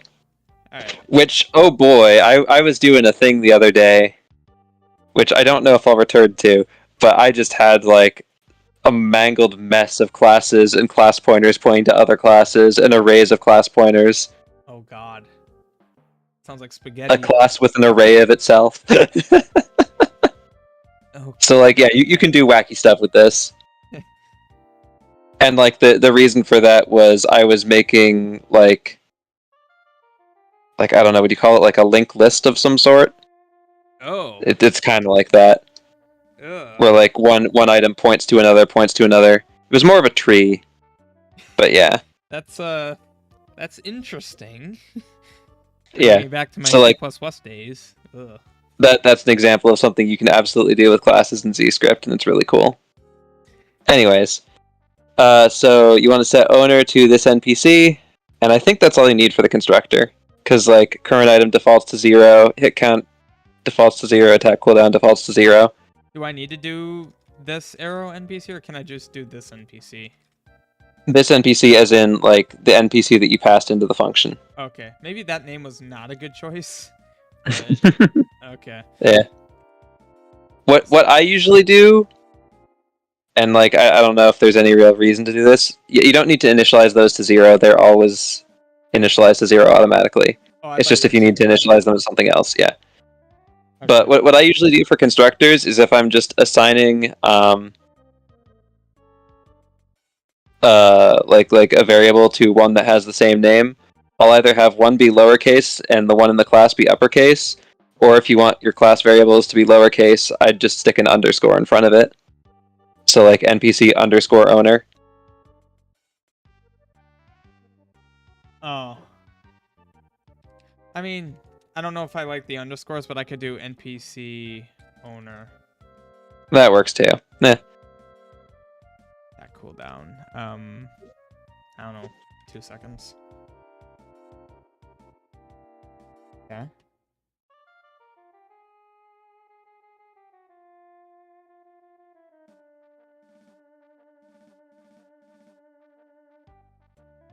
All right. Which, oh boy, I was doing a thing the other day, which I don't know if I'll return to, but I just had like a mangled mess of classes and class pointers pointing to other classes and arrays of class pointers. Oh God. Sounds like A spaghetti. class with an array of itself. Oh. So like yeah, you can do wacky stuff with this. And like the reason for that was I was making like I don't know, what do you call it, like a linked list of some sort? Oh. It's kind of like that, Ugh. where like one item points to another, points to another. It was more of a tree, but yeah, That's interesting. yeah. Going back to my So C++ like days. Ugh. that's an example of something you can absolutely do with classes in ZScript, and it's really cool. Anyways, so you want to set owner to this NPC, and I think that's all you need for the constructor, because like current item defaults to 0, hit count defaults to 0, attack cooldown defaults to 0. Do I need to do this arrow NPC or can I just do this NPC? This NPC as in like the NPC that you passed into the function. Okay, maybe that name was not a good choice. But, okay. Yeah. What I usually do, and like I don't know if there's any real reason to do this. You don't need to initialize those to 0. They're always initialized to 0 automatically. Oh, I It's thought just if you need to initialize them to something else, yeah. Okay. But what I usually do for constructors is if I'm just assigning like a variable to one that has the same name, I'll either have one be lowercase and the one in the class be uppercase, or if you want your class variables to be lowercase, I'd just stick an underscore in front of it. So like NPC underscore owner. Oh. I mean, I don't know if I like the underscores, but I could do NPC owner. That works too. Nah. That cooldown. I don't know. 2 seconds. Okay.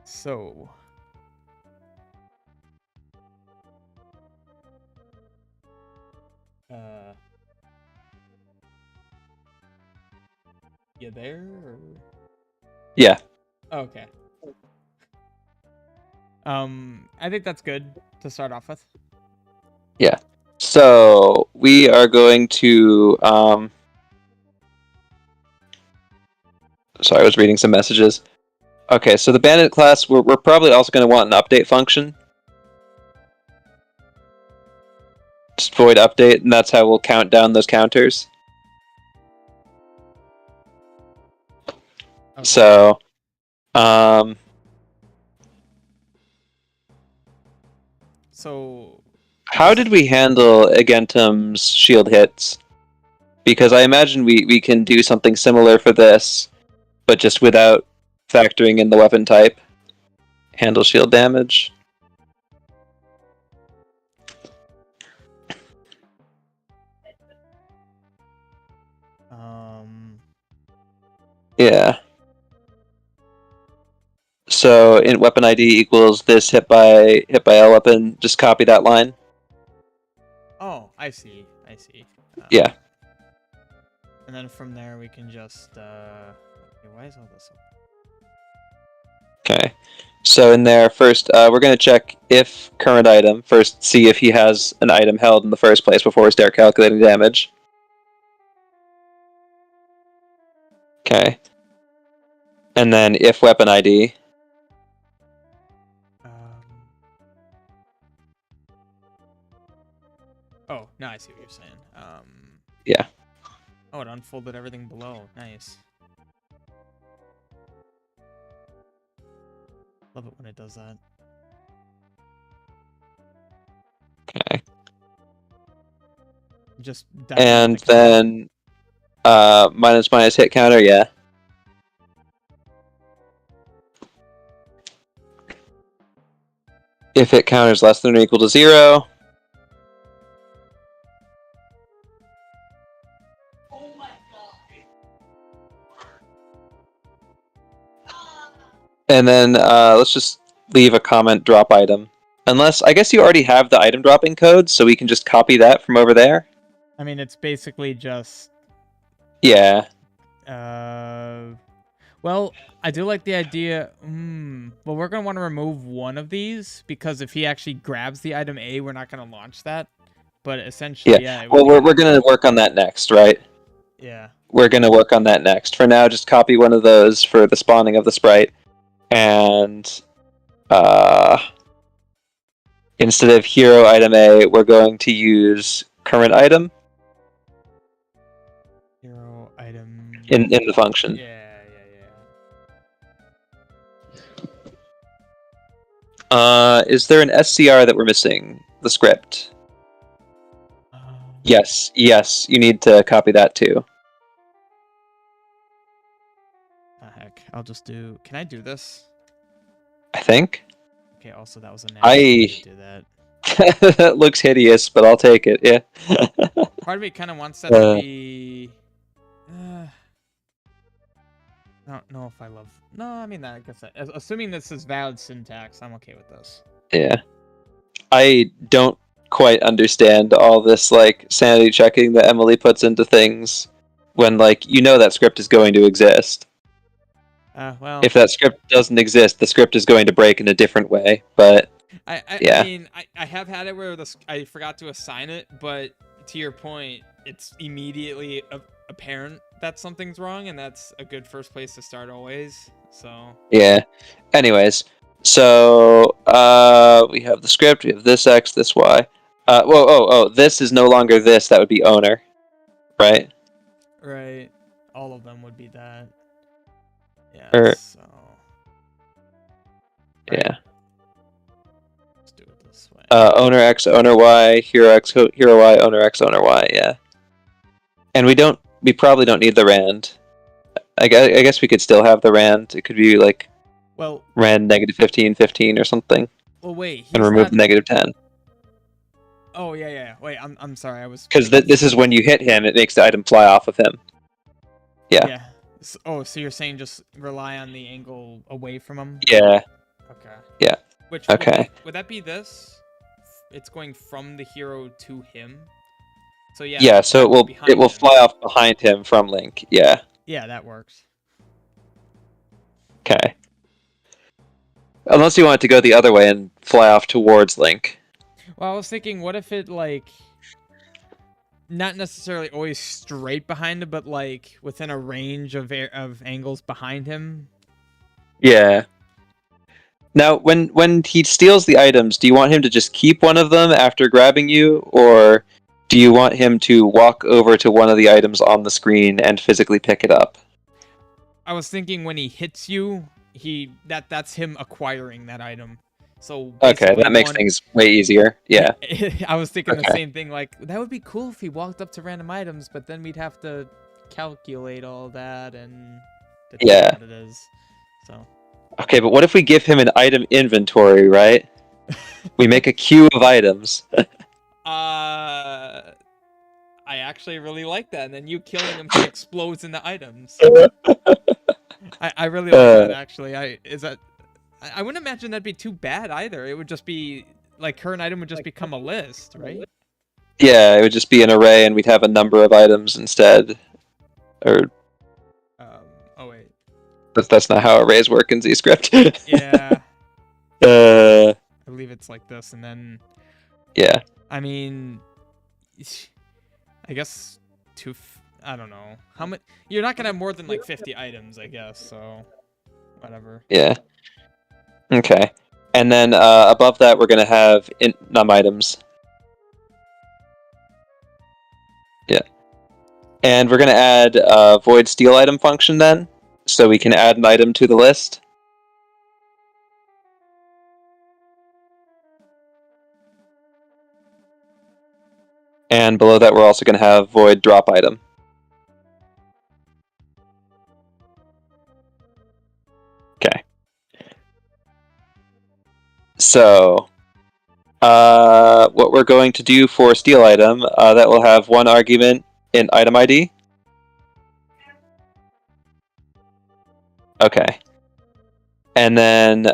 So. You there? Or... Yeah. Okay. I think that's good to start off with. Yeah. So we are going to. Sorry, I was reading some messages. Okay, so the bandit class, we're probably also going to want an update function. Just void update, and that's how we'll count down those counters. Okay. So, So how did we handle Agentum's shield hits? Because I imagine we can do something similar for this, but just without factoring in the weapon type. Handle shield damage. Yeah. So in weapon ID equals this hit by L weapon. Just copy that line. Oh, I see. I see. Yeah. And then from there we can just okay, why is all this up? Okay. So in there, first, we're going to check if current item. First, see if he has an item held in the first place before we start calculating damage. Okay. And then if weapon ID. Oh, now I see what you're saying. Yeah. Oh, it unfolded everything below. Nice. Love it when it does that. Okay. Just And then minus hit counter, yeah. If it counters less than or equal to 0. And then let's just leave a comment drop item. Unless, I guess you already have the item dropping code, so we can just copy that from over there. I mean, it's basically just... Yeah. Well, I do like the idea... Well, we're going to want to remove one of these, because if he actually grabs the item A, we're not going to launch that. But essentially, yeah. Well, we're going to work on that next, right? Yeah. We're going to work on that next. For now, just copy one of those for the spawning of the sprite. And instead of hero item A, we're going to use current item. Hero item... In the function. Yeah. Is there an SCR that we're missing? The script. Yes, you need to copy that too. Heck, I'll just do... Can I do this? I think. Okay, also that was a nasty way to do that. That looks hideous, but I'll take it, yeah. Part of me kind of wants that to be... I don't know if I love... No, I mean, I guess... Assuming this is valid syntax, I'm okay with this. Yeah. I don't quite understand all this, like, sanity checking that Emily puts into things when, like, you know that script is going to exist. Well... If that script doesn't exist, the script is going to break in a different way, but... I mean, I have had it where I forgot to assign it, but to your point, it's immediately apparent that something's wrong, and that's a good first place to start always. So yeah. Anyways, so we have the script. We have this X, this Y. This is no longer this. That would be owner, right? Right. All of them would be that. Yeah. So. Right. Yeah. Do it this way. Owner X, owner Y, hero X, hero Y, owner X, owner Y, yeah. And we probably don't need the rand. I guess we could still have the rand. It could be like, well, rand -15, 15 or something. Well, wait. And remove the -10. Oh yeah. Wait, I'm sorry. I was because this is when you hit him, it makes the item fly off of him. Yeah. Yeah. So you're saying just rely on the angle away from him? Yeah. Okay. Yeah. Which okay. Would that be this? It's going from the hero to him. So yeah. Yeah. So it will fly off behind him from Link. Yeah. Yeah, that works. Okay. Unless you want it to go the other way and fly off towards Link. Well, I was thinking, what if it, like, not necessarily always straight behind him, but, like, within a range of angles behind him? Yeah. Now, when he steals the items, do you want him to just keep one of them after grabbing you, or do you want him to walk over to one of the items on the screen and physically pick it up? I was thinking when he hits you, that's him acquiring that item. So Okay, that makes things way easier. Yeah. I was thinking the Okay. same thing. Like, that would be cool if he walked up to random items, but then we'd have to calculate all that and determine Yeah. what it is. So. Okay, but what if we give him an item inventory, right? We make a queue of items. I actually really like that. And then you killing him, he explodes into items. I really like that, actually. I wouldn't imagine that'd be too bad either. It would just be like current item would just become a list, right? Yeah, it would just be an array, and we'd have a number of items instead. Or oh wait, that's not how arrays work in ZScript. yeah. I believe it's like this, and then yeah. I mean, I guess I don't know how much. You're not gonna have more than like 50 items, I guess. So, whatever. Yeah. Okay. And then above that, we're gonna have num items. Yeah. And we're gonna add a void steal item function then, so we can add an item to the list. And below that, we're also going to have void drop item. Okay. So, what we're going to do for steal item, that will have one argument in item ID. Okay. And then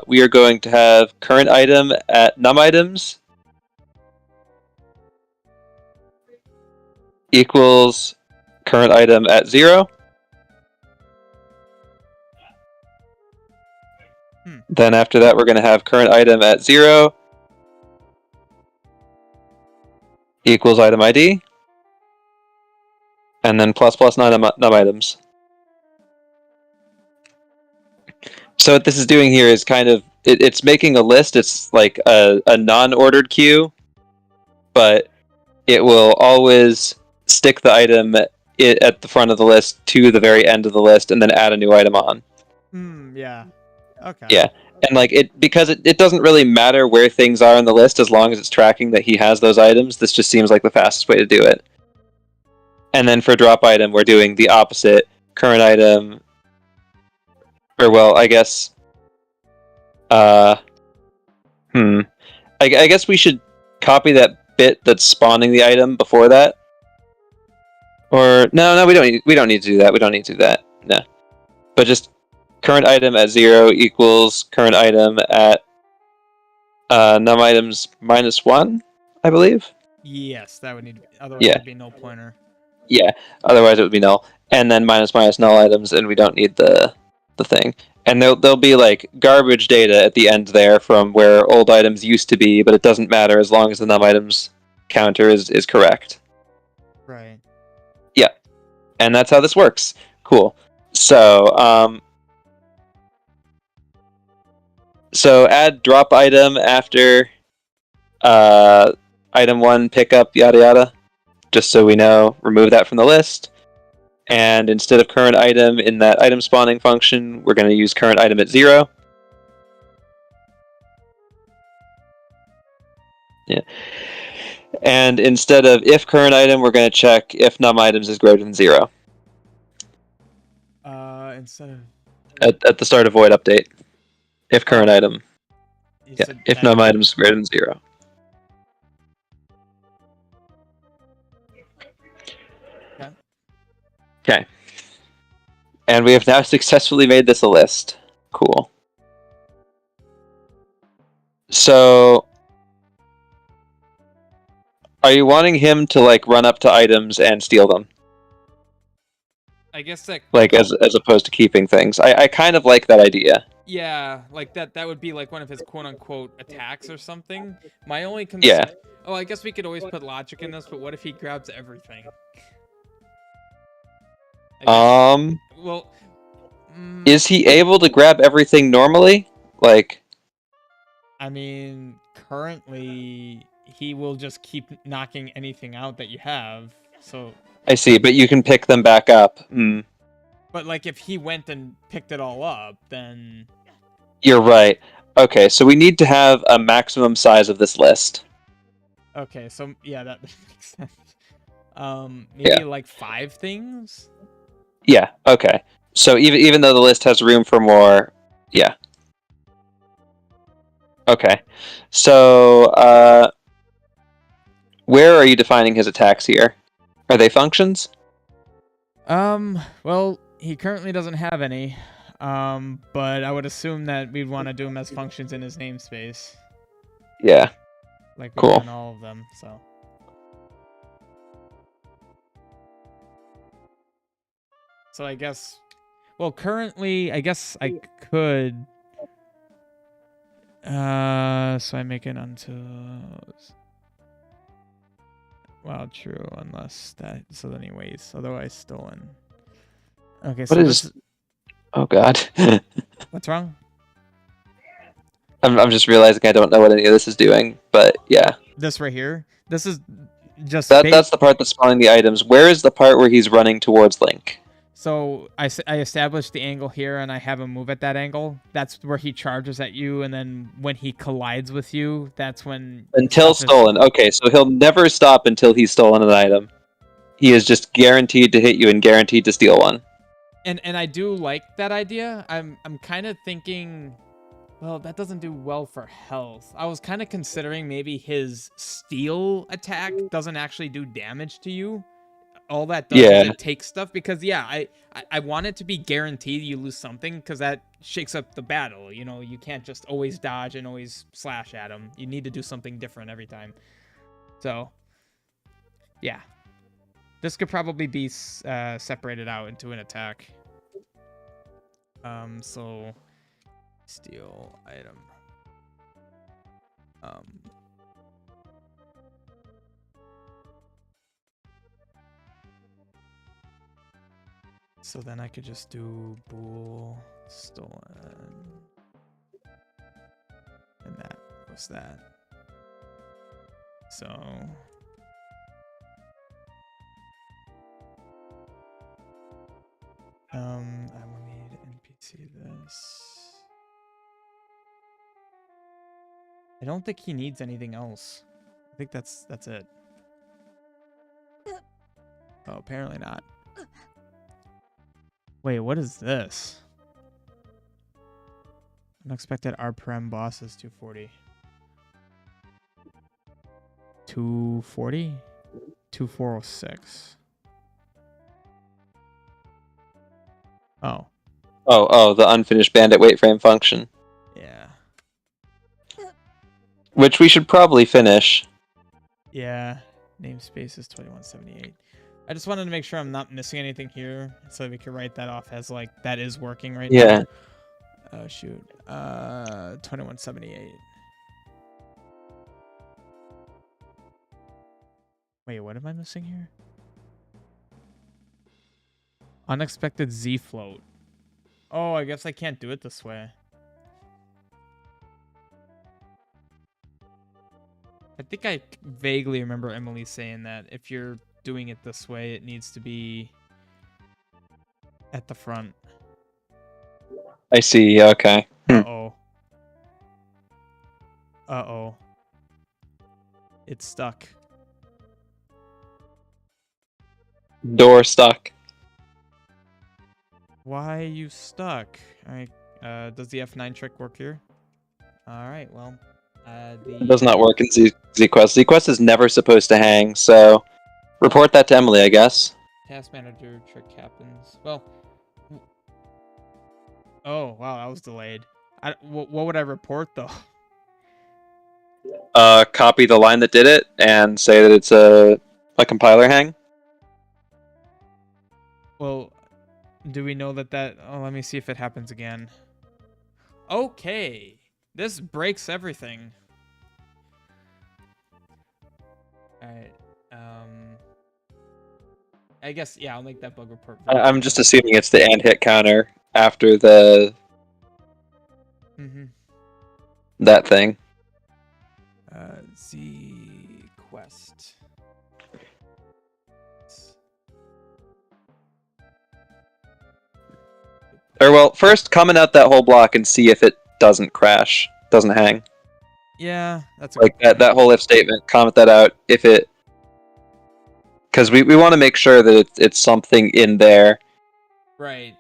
we are going to have current item at num items equals current item at 0. Then after that, we're going to have current item at 0 equals item ID. And then plus num items. So what this is doing here is kind of, it's making a list. It's like a non-ordered queue, but it will always stick the item at the front of the list to the very end of the list and then add a new item on. Yeah. Okay. Yeah. And like because it doesn't really matter where things are on the list as long as it's tracking that he has those items. This just seems like the fastest way to do it. And then for drop item, we're doing the opposite. Current item, or well, I guess. I guess we should copy that bit that's spawning the item before that. Or no, we don't need to do that. We don't need to do that. No, but just current item at 0 equals current item at num items -1, I believe. Yes, that would need to be. Otherwise, there'd be no pointer. Yeah, otherwise it would be null. And then minus null items, and we don't need the thing. And there'll be like garbage data at the end there from where old items used to be, but it doesn't matter as long as the num items counter is correct. Right. Yeah, and that's how this works. Cool. So so add drop item after item 1 pickup yada yada, just so we know. Remove that from the list. And instead of current item in that item spawning function, we're going to use current item at 0. Yeah. And instead of if current item, we're going to check if num items is greater than 0. Instead of at the start of void update, if current item, yeah, if num items is greater than 0. Okay. And we have now successfully made this a list. Cool. So, are you wanting him to like run up to items and steal them? I guess that like as opposed to keeping things. I kind of like that idea. Yeah, like that would be like one of his quote-unquote attacks or something. My only Yeah. Oh, I guess we could always put logic in this, but what if he grabs everything? I guess, well, Is he able to grab everything normally? Like, I mean, currently he will just keep knocking anything out that you have. So, I see, but you can pick them back up. Hmm. but like if he went and picked it all up, then You're right. Okay, so we need to have a maximum size of this list. okay, so yeah, that makes sense. Yeah. Maybe like 5 things? Yeah, okay. So even though the list has room for more, yeah. Okay. So where are you defining his attacks here? Are they functions? Well, he currently doesn't have any. But I would assume that we'd want to do him as functions in his namespace, Yeah. like we do Cool. in all of them, so. So I guess, well, currently, I guess I could, so I make it onto, well, true, unless that, so then he weighs, otherwise stolen. Okay, What so this is... is, Oh god. what's wrong? I'm just realizing I don't know what any of this is doing, but yeah. This right here, this is just That's the part that's spawning the items. Where is the part where he's running towards Link? So I established the angle here, and I have him move at that angle. That's where he charges at you, and then when he collides with you, that's when Until stuff is. stolen. Okay, so he'll never stop until he's stolen an item. He is just guaranteed to hit you and guaranteed to steal one. And I do like that idea. I'm kind of thinking, well, that doesn't do well for health. I was kind of considering maybe his steal attack doesn't actually do damage to you. All that does is Yeah. it takes stuff, because yeah, I want it to be guaranteed you lose something, because that shakes up the battle. You know, you can't just always dodge and always slash at him. You need to do something different every time. So yeah, this could probably be separated out into an attack. So steal item. So then I could just do bool stolen, and that was that. So I will need NPC this. I don't think he needs anything else. I think that's it. Oh, apparently not. Wait, what is this? Unexpected RPM boss is 240. 240? 2406. Oh. Oh, the unfinished bandit wait frame function. Yeah. Which we should probably finish. Yeah. Namespace is 2178. I just wanted to make sure I'm not missing anything here, so we can write that off as like that is working right now. Yeah. Oh shoot. 2178. Wait, what am I missing here? Unexpected Z float. Oh, I guess I can't do it this way. I think I vaguely remember Emily saying that if you're doing it this way, it needs to be at the front. I see, okay. Uh-oh. Uh-oh. It's stuck. Door stuck. Why are you stuck? Alright, does the F9 trick work here? Alright, well, It does not work in Z-Quest. Z-Quest is never supposed to hang, so report that to Emily, I guess. Task manager trick happens. Well, oh, wow, that was delayed. What would I report, though? Copy the line that did it and say that it's a compiler hang. Well, do we know that oh, let me see if it happens again. Okay. This breaks everything. Alright. I guess, yeah, I'll make that bug report very I'm just quickly. assuming it's the and hit counter after that thing. Z quest. Or well, first comment out that whole block and see if it doesn't crash, doesn't hang. Yeah, that's a Like good point. that whole if statement. Comment that out if it, because we want to make sure that it's something in there. Right.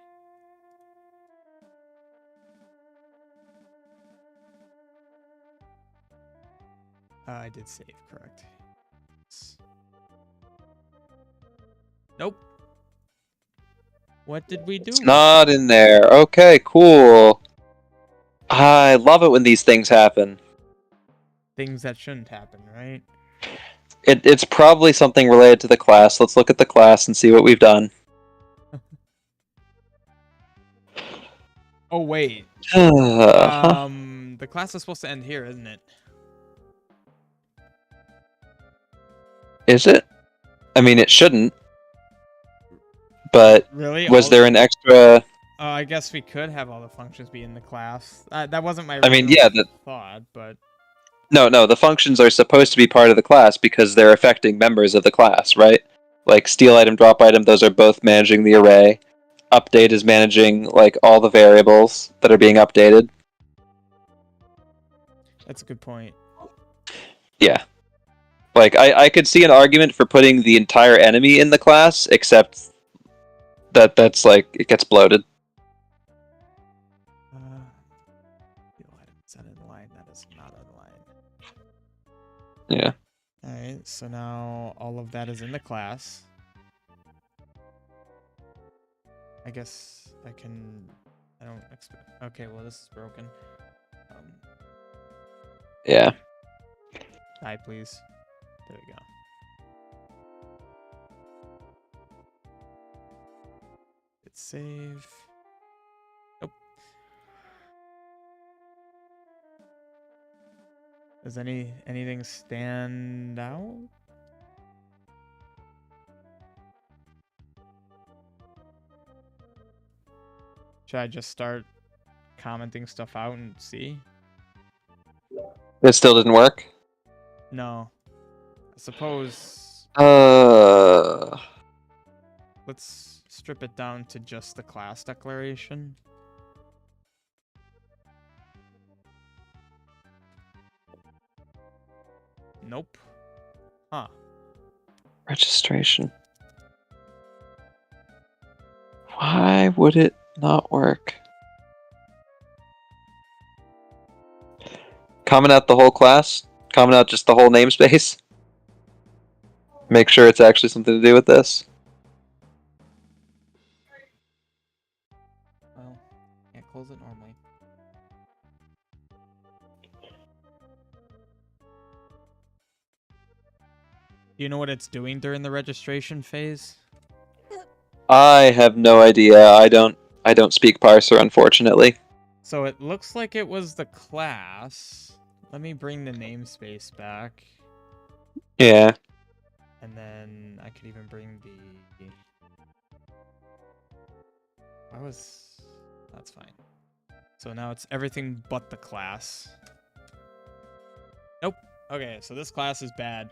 I did save, correct. Nope. What did we do? It's not in there. Okay, cool. I love it when these things happen. Things that shouldn't happen, right? It's probably something related to the class. Let's look at the class and see what we've done. Oh, wait. Huh. The class is supposed to end here, isn't it? Is it? I mean, it shouldn't. But Really? was there an extra? I guess we could have all the functions be in the class. That wasn't my I mean, original yeah. thought, but... No. The functions are supposed to be part of the class because they're affecting members of the class, right? Like steal item, drop item. Those are both managing the array. Update is managing like all the variables that are being updated. That's a good point. Yeah. Like I could see an argument for putting the entire enemy in the class, except that's like it gets bloated. Is that in line? That is not in line. Yeah. Alright, so now all of that is in the class. I guess I can... I don't expect... Okay, well, this is broken. Yeah. Die, please. There we go. Hit save. Nope. Does anything stand out? Should I just start commenting stuff out and see? It still didn't work. No. I suppose... Let's strip it down to just the class declaration. Nope. Huh. Registration. Why would it not work? Comment out the whole class. Comment out just the whole namespace. Make sure it's actually something to do with this. Well, can't close it normally. Do you know what it's doing during the registration phase? I have no idea. I don't speak parser, unfortunately. So it looks like it was the class. Let me bring the namespace back. Yeah. And then I could even bring the... That's fine. So now it's everything but the class. Nope. Okay, so this class is bad.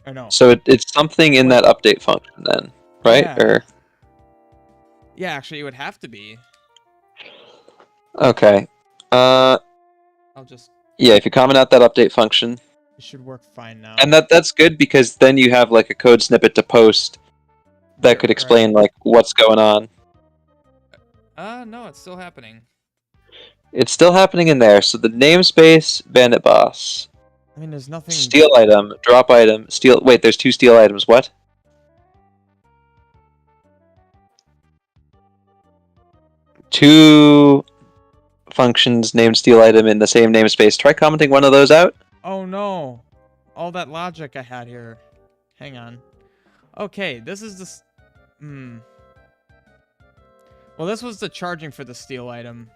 Or no. So it's something in that update function then, right? Yeah. Or Yeah, actually, it would have to be. okay. I'll just... Yeah, if you comment out that update function. It should work fine now. And that's good because then you have like a code snippet to post that could explain like what's going on. No, it's still happening. It's still happening in there. So the namespace, bandit boss. I mean, there's nothing... Steal item, drop item, steal... Wait, there's 2 steal items. What? Two functions named steal item in the same namespace. Try commenting one of those out. Oh, no. All that logic I had here. Hang on. Okay, this is the... Well, this was the charging for the steal item.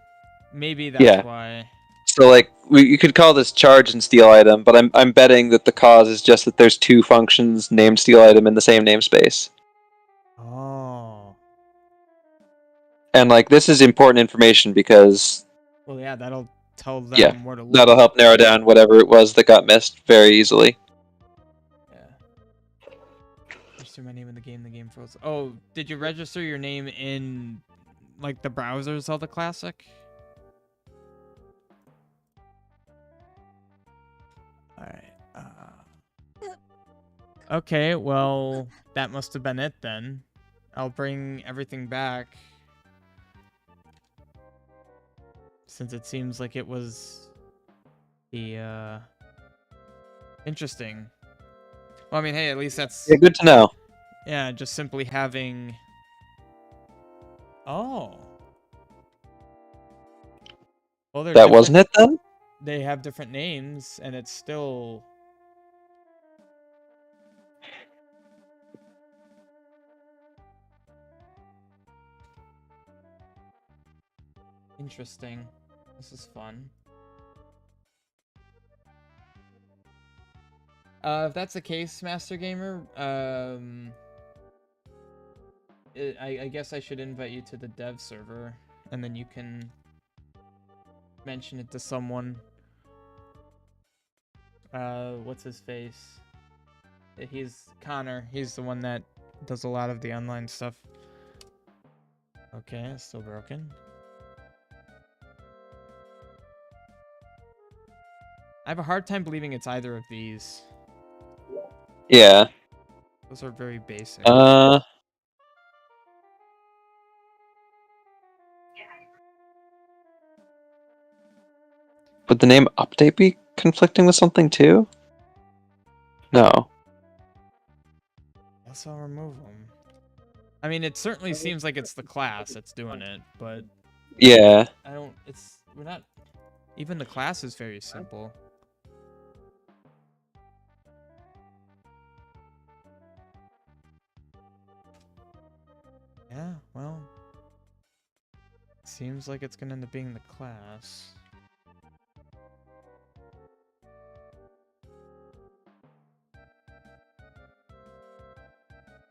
maybe that's Yeah. why. So like you could call this charge and steal item, but I'm betting that the cause is just that there's two functions named steal item in the same namespace. Oh. And like this is important information because Well, yeah, that'll tell yeah, them where to look. that'll help narrow down whatever it was that got missed very easily. Yeah. Register my name in the game. The game froze. Oh, did you register your name in like the browser Zelda Classic? All right. Okay, well, that must have been it then. I'll bring everything back. Since it seems like it was the interesting. Well, I mean, hey, at least that's Yeah, good to know. yeah, just simply having oh. Well, they're That different. wasn't it then? They have different names and it's still interesting. This is fun. If that's the case, Master Gamer, I guess I should invite you to the dev server, and then you can mention it to someone. What's his face? He's Connor. He's the one that does a lot of the online stuff. Okay, it's still broken. I have a hard time believing it's either of these. Yeah. Those are very basic. Would the name update be conflicting with something too? No. Guess I'll remove them. I mean, it certainly seems like it's the class that's doing it, but Yeah. I don't. We're not. Even the class is very simple. Yeah, well, seems like it's gonna end up being the class.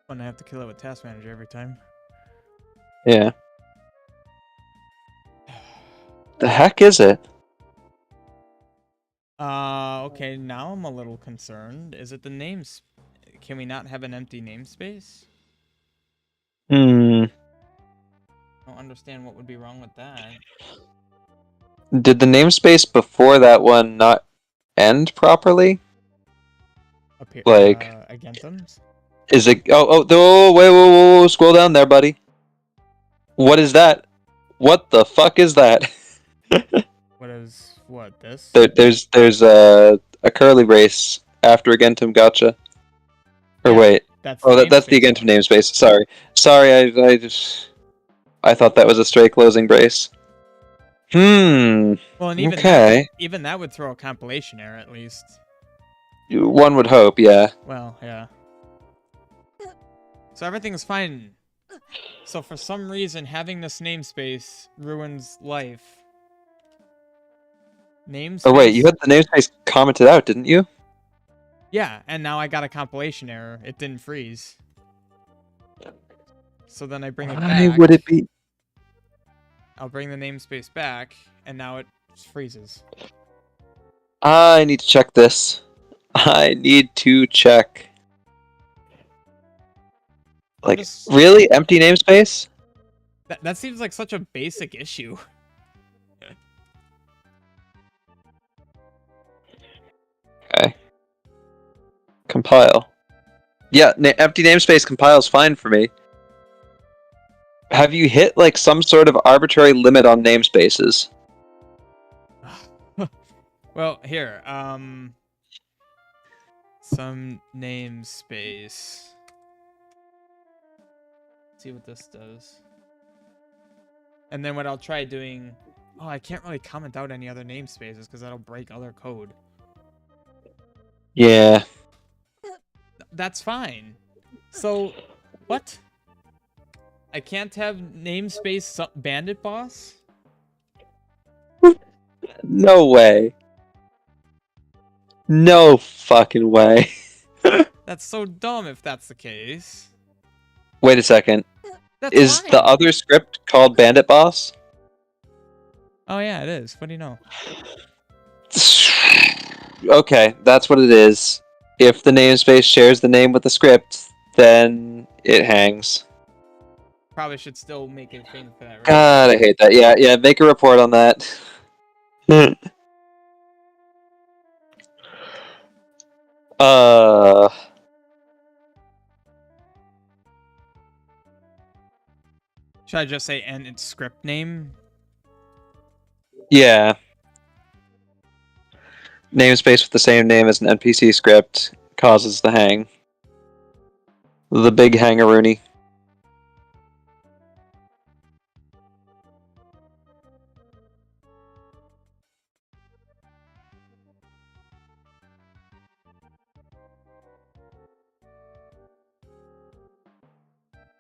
When I have to kill it with Task Manager every time. Yeah. The heck is it? Okay, now I'm a little concerned. Is it the names? Can we not have an empty namespace? I don't understand what would be wrong with that. Did the namespace before that one not end properly? Up here, Like, Agenthums? is it? Oh, wait, whoa, scroll down there, buddy. What is that? What the fuck is that? What, this? There's a curly brace after Agentum gotcha. Or Yeah, wait. that's Oh, the that's the namespace Agentum one. namespace. Sorry, I thought that was a straight closing brace. Well, and Okay. even that would throw a compilation error at least. One would hope, yeah. Well, yeah. So everything's fine. So for some reason, having this namespace ruins life. Namespace. Oh wait, you had the namespace commented out, didn't you? Yeah, and now I got a compilation error. It didn't freeze. So then I bring it Why back. would it be? I'll bring the namespace back, and now it freezes. I need to check this. I need to check. Like, really? Empty namespace? That seems like such a basic issue. Okay. Compile. Yeah, empty namespace compiles fine for me. Have you hit, like, some sort of arbitrary limit on namespaces? Well, here, some namespace. Let's see what this does. And then what I'll try doing... Oh, I can't really comment out any other namespaces because that'll break other code. Yeah. That's fine. So, what? I can't have namespace Bandit Boss? No way. No fucking way. That's so dumb if that's the case. Wait a second. That's Is why. the other script called Bandit Boss? Oh yeah, it is. What do you know? Okay, that's what it is. If the namespace shares the name with the script, then it hangs. Probably should still make a thing for that, right? God, I hate that. Yeah, yeah, make a report on that. uh, Should I just say and its script name? yeah. Namespace with the same name as an NPC script causes the hang. The big hangaroony.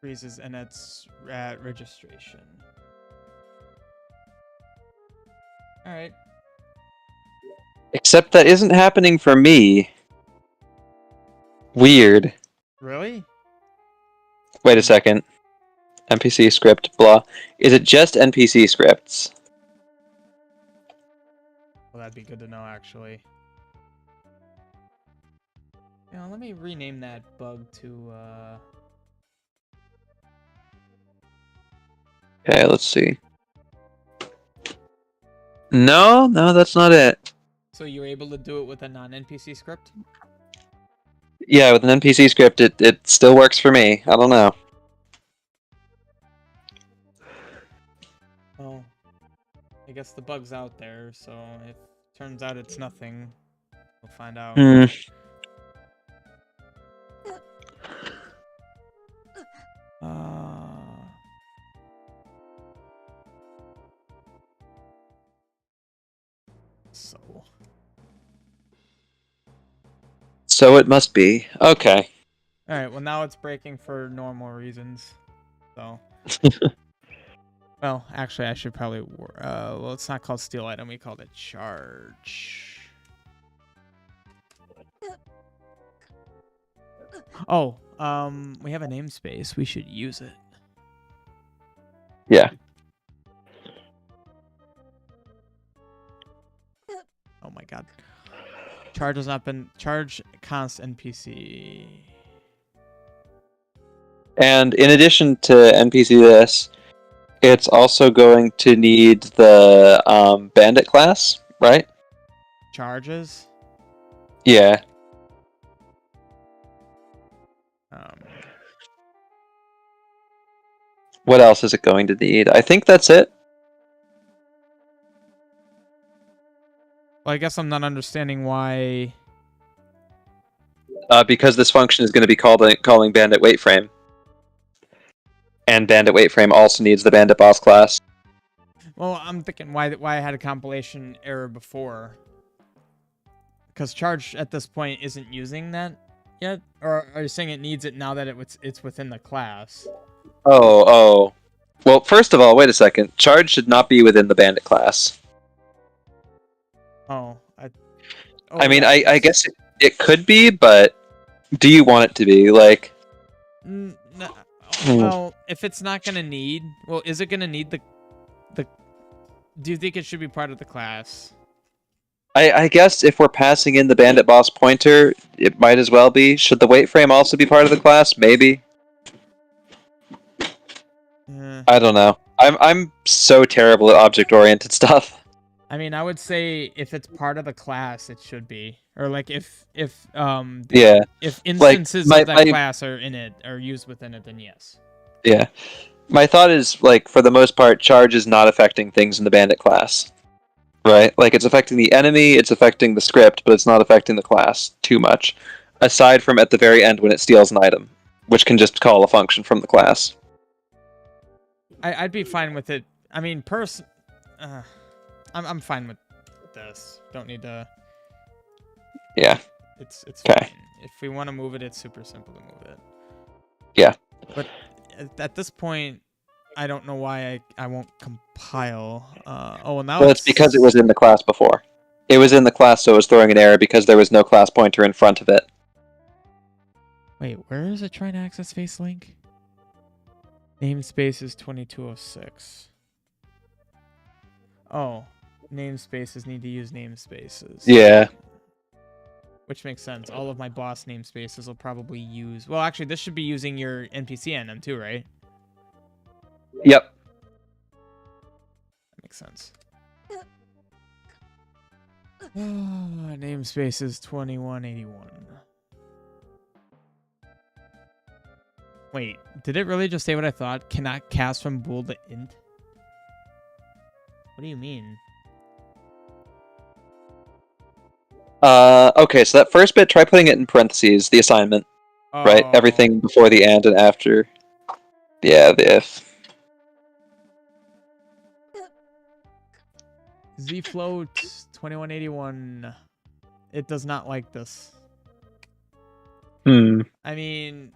Freezes and its registration. All right. Except that isn't happening for me. Weird. Really? Wait a second. NPC script, blah. Is it just NPC scripts? Well, that'd be good to know, actually. You know, let me rename that bug to, Okay, let's see. No, that's not it. So you're able to do it with a non-NPC script? Yeah, with an NPC script, it still works for me. I don't know. Well, I guess the bug's out there, so if it turns out it's nothing, we'll find out. Hmm. So. So it must be. Okay. Alright, well now it's breaking for normal reasons. So. Well, actually I should probably, well it's not called steal item, we called it charge. Oh, we have a namespace, we should use it. Yeah. Oh my god. Charge has not been, charge const NPC. And in addition to NPC this, it's also going to need the bandit class, right? Charges? Yeah. What else is it going to need? I think that's it. Well, I guess I'm not understanding why. Because this function is going to be calling bandit wait frame. And bandit wait frame also needs the bandit boss class. Well, I'm thinking why I had a compilation error before. Because charge at this point isn't using that yet, or are you saying it needs it now that it's within the class? Oh. Well, first of all, wait a second. Charge should not be within the bandit class. Oh, I mean, yeah, I guess it could be, but do you want it to be? Like, no, well, if it's not gonna need, well, is it gonna need the? Do you think it should be part of the class? I guess if we're passing in the bandit boss pointer, it might as well be. Should the wait frame also be part of the class? Maybe. I don't know. I'm so terrible at object oriented stuff. I mean, I would say if it's part of the class, it should be, or like if Yeah. if instances like, of that class are in it or used within it, then yes. Yeah. My thought is, like, for the most part, charge is not affecting things in the bandit class. Right? Like, it's affecting the enemy, it's affecting the script, but it's not affecting the class too much. Aside from at the very end when it steals an item, which can just call a function from the class. I'd be fine with it. I mean, I'm fine with this. Don't need to. Yeah. It's okay. Fine. If we want to move it, it's super simple to move it. Yeah. But at this point, I don't know why I won't compile. Oh, and now Well, it's because it was in the class before. It was in the class, so it was throwing an error because there was no class pointer in front of it. Wait, where is it trying to access face link? Namespace is 2206. Oh, namespaces need to use namespaces. Yeah. Which makes sense. All of my boss namespaces will probably use... Well, actually, this should be using your NPC NM too, right? Yep. That makes sense. Namespace is 2181. Wait, did it really just say what I thought? Cannot cast from bool to int? What do you mean? Okay, so that first bit, try putting it in parentheses, the assignment, right? Oh. Everything before the and after. Yeah, the if. Zfloat 2181. It does not like this. Hmm. I mean,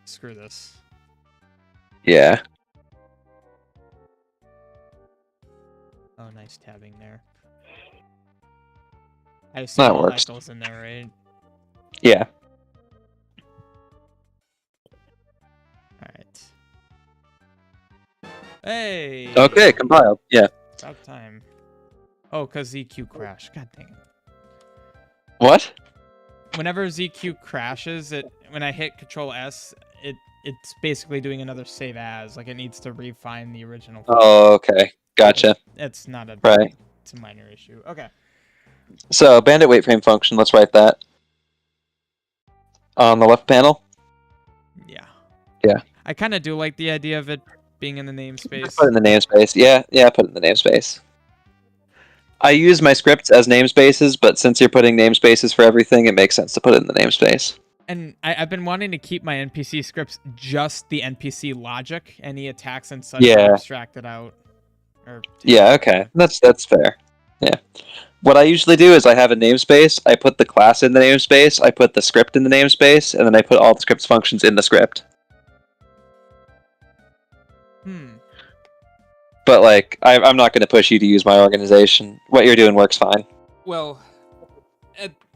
screw this. Yeah. Oh, nice tabbing there. I assume That all works. that goes in there, right? Yeah. Alright. Hey! Okay, compiled. Yeah. About time. Oh, because ZQ crashed. God dang it. What? Whenever ZQ crashes, when I hit Control S, it's basically doing another save as. Like, it needs to refine the original file. Oh, okay. Gotcha. It's not a... Right. It's a minor issue. Okay. So, bandit wait frame function, let's write that. On the left panel? Yeah. Yeah. I kind of do like the idea of it being in the namespace. Put it in the namespace. Yeah, put it in the namespace. I use my scripts as namespaces, but since you're putting namespaces for everything, it makes sense to put it in the namespace. And I've been wanting to keep my NPC scripts just the NPC logic. Any attacks and such are abstracted out. Yeah, okay. That's fair. Yeah. What I usually do is I have a namespace, I put the class in the namespace, I put the script in the namespace, and then I put all the script's functions in the script. But, like, I'm not going to push you to use my organization. What you're doing works fine. Well,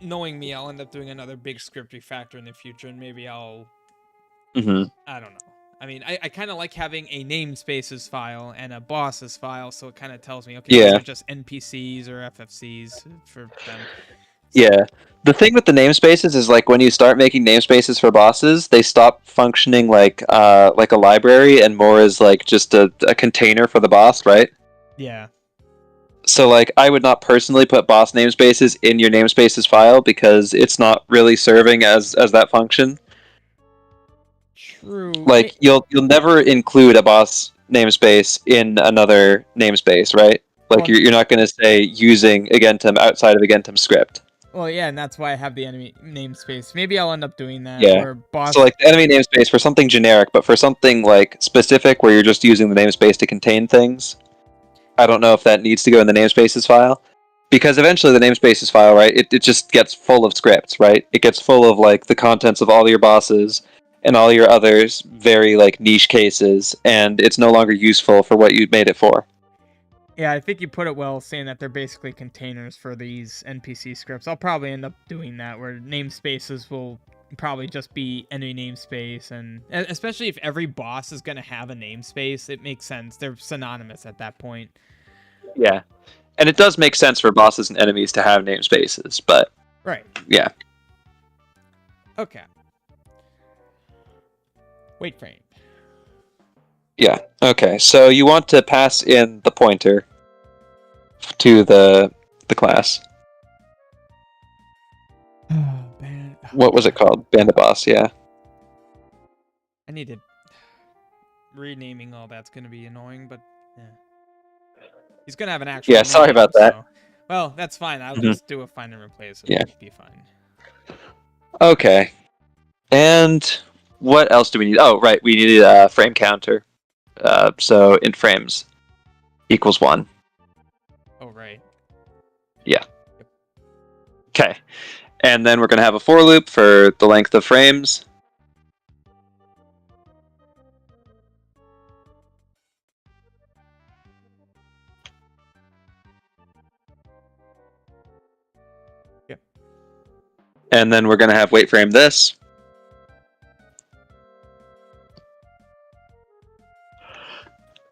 knowing me, I'll end up doing another big script refactor in the future, and maybe I'll... Mm-hmm. I don't know. I mean, I kind of like having a namespaces file and a bosses file, so it kind of tells me, okay, these are just NPCs or FFCs for them. So. Yeah. The thing with the namespaces is, like, when you start making namespaces for bosses, they stop functioning like a library and more as, like, just a container for the boss, right? Yeah. So, like, I would not personally put boss namespaces in your namespaces file because it's not really serving as that function. True. Like, you'll never include a boss namespace in another namespace, right? Like, you're not going to say using Agentum outside of Agentum's script. Well, yeah, and that's why I have the enemy namespace. Maybe I'll end up doing that. Yeah. Boss... So, like, the enemy namespace for something generic, but for something, like, specific where you're just using the namespace to contain things, I don't know if that needs to go in the namespaces file. Because eventually the namespaces file, right, it just gets full of scripts, right? It gets full of, like, the contents of all your bosses and all your others very, like, niche cases, and it's no longer useful for what you made it for. Yeah, I think you put it well, saying that they're basically containers for these NPC scripts. I'll probably end up doing that, where namespaces will probably just be any namespace, and especially if every boss is going to have a namespace, it makes sense. They're synonymous at that point. Yeah. And it does make sense for bosses and enemies to have namespaces, but... Right. Yeah. Okay. Wait frame. Yeah, okay. So you want to pass in the pointer to the class. What was it called? Bandit Boss, yeah. I need to... Renaming all that's going to be annoying, but... Yeah. He's going to have an actual name, sorry about that. So... Well, that's fine. I'll just do a find and replace. It'll be fine. Okay. And what else do we need? Oh, right. We needed a frame counter. So int frames equals 1. Oh, right. Yeah. Okay. And then we're going to have a for loop for the length of frames. And then we're going to have wait frame this.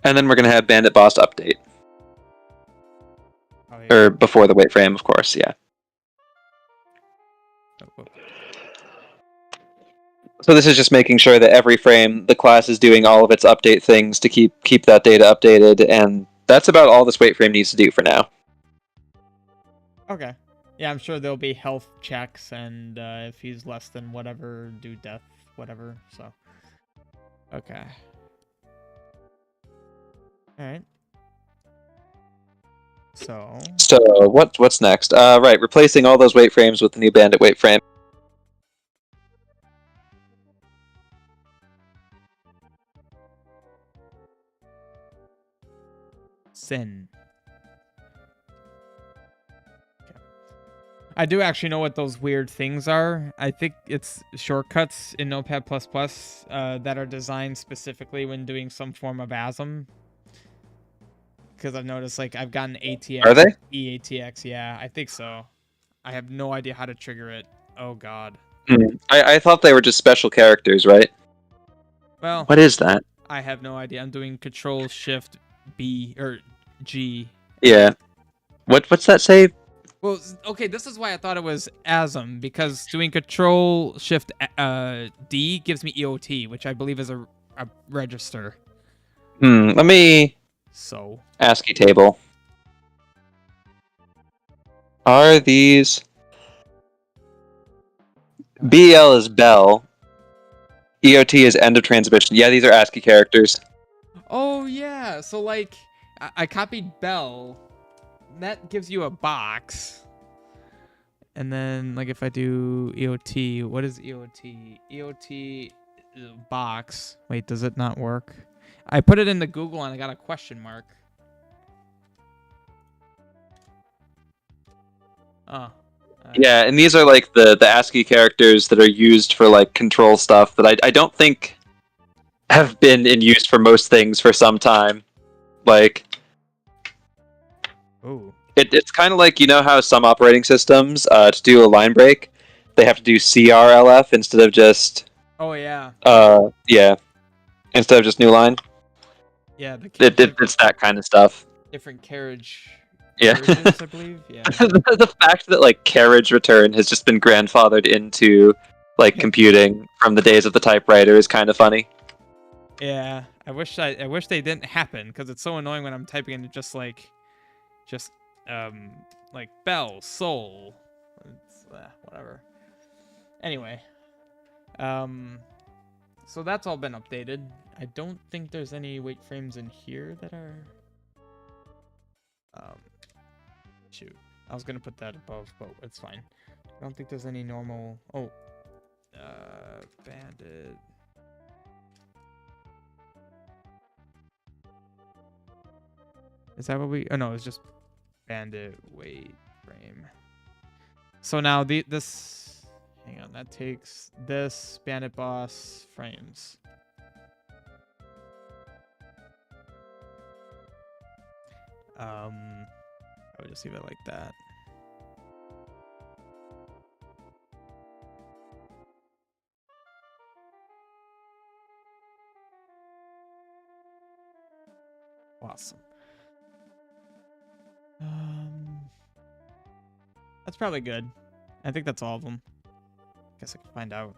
And then we're going to have bandit boss update. Oh, yeah. Or before the wait frame, of course, yeah. Oh, So this is just making sure that every frame the class is doing all of its update things to keep that data updated, and that's about all this wait frame needs to do for now. okay. Yeah, I'm sure there'll be health checks, and if he's less than whatever, do death, whatever. So, okay. All right. So what's next? Right, replacing all those wait frames with the new bandit wait frame. Sin. Okay. I do actually know what those weird things are. I think it's shortcuts in Notepad++ that are designed specifically when doing some form of ASM. Because I've noticed, like, I've gotten ATX. Are they? EATX, yeah, I think so. I have no idea how to trigger it. Oh, God. I thought they were just special characters, right? Well, What is that? I have no idea. I'm doing Control Shift B or G. Yeah. What's that say? Well, okay, this is why I thought it was ASM, because doing Control Shift D gives me EOT, which I believe is a register. Let me So ASCII table. Are these BL is Bell. EOT is end of transmission. Yeah, these are ASCII characters. oh yeah, so like I copied Bell. That gives you a box. And then like if I do EOT, what is EOT? EOT box. Wait, does it not work? I put it into Google and I got a question mark. Oh. Yeah, and these are like the ASCII characters that are used for like control stuff that I don't think have been in use for most things for some time. Like, Oh. it's kind of like, you know how some operating systems, to do a line break, they have to do CRLF instead of just Oh yeah. yeah, instead of just new line. Yeah, the It's that kind of stuff. different carriage. Yeah. Carriages, I believe. Yeah. The fact that like carriage return has just been grandfathered into like computing from the days of the typewriter is kind of funny. Yeah. I wish they didn't happen, because it's so annoying when I'm typing into just like Bell Soul. It's, whatever. Anyway. So that's all been updated. I don't think there's any wait frames in here that are shoot. I was gonna put that above, but it's fine. I don't think there's any normal bandit. Is that what we oh no, it's just bandit wait frame. So now this hang on, that takes this bandit boss frames. I would just leave it like that. Awesome. That's probably good. I think that's all of them. Guess I can find out.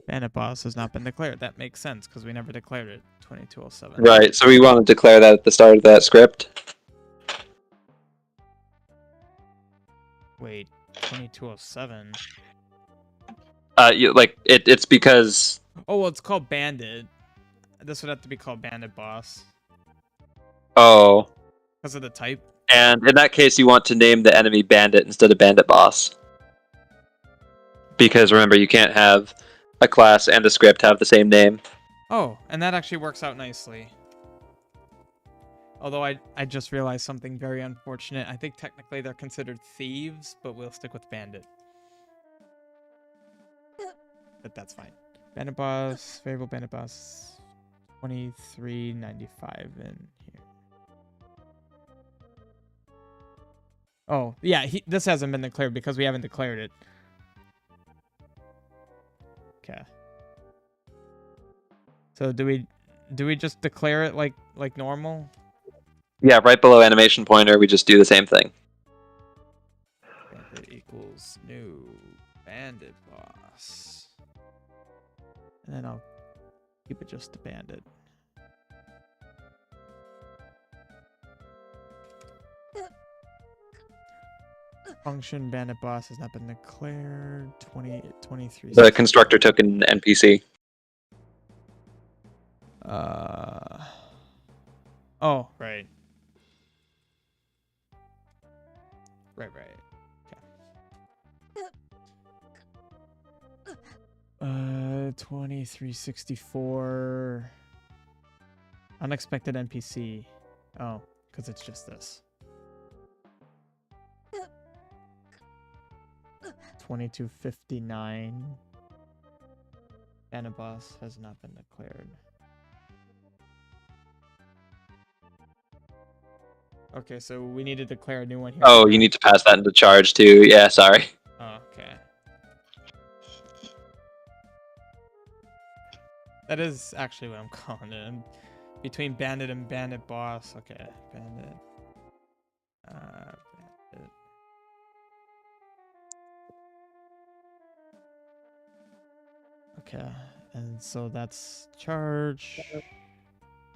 Bandit boss has not been declared. That makes sense because we never declared it. 2207. Right, so we want to declare that at the start of that script. Wait, 2207. It's because Oh, well, it's called Bandit. This would have to be called Bandit Boss because of the type. And in that case you want to name the enemy Bandit instead of Bandit Boss. Because remember, you can't have a class and a script have the same name. Oh, and that actually works out nicely. Although I just realized something very unfortunate. I think technically they're considered thieves, but we'll stick with Bandit. But that's fine. Bandit Boss, variable Bandit Boss, 2395 in here. Oh, yeah, this hasn't been declared because we haven't declared it. Okay. So do we just declare it like normal? Yeah, right below animation pointer, we just do the same thing. Bandit equals new bandit boss. And then I'll keep it just to bandit. Function bandit boss has not been declared. 23. The constructor token NPC. Oh, right. Right. Okay. 2364. Unexpected NPC. Oh, because it's just this. 2259. Bandit boss has not been declared. Okay, so we need to declare a new one here. Oh, you need to pass that into charge too. Yeah, sorry. Oh, okay. That is actually what I'm calling it. Between bandit and bandit boss. Okay, bandit. Bandit. Okay, and so that's charge.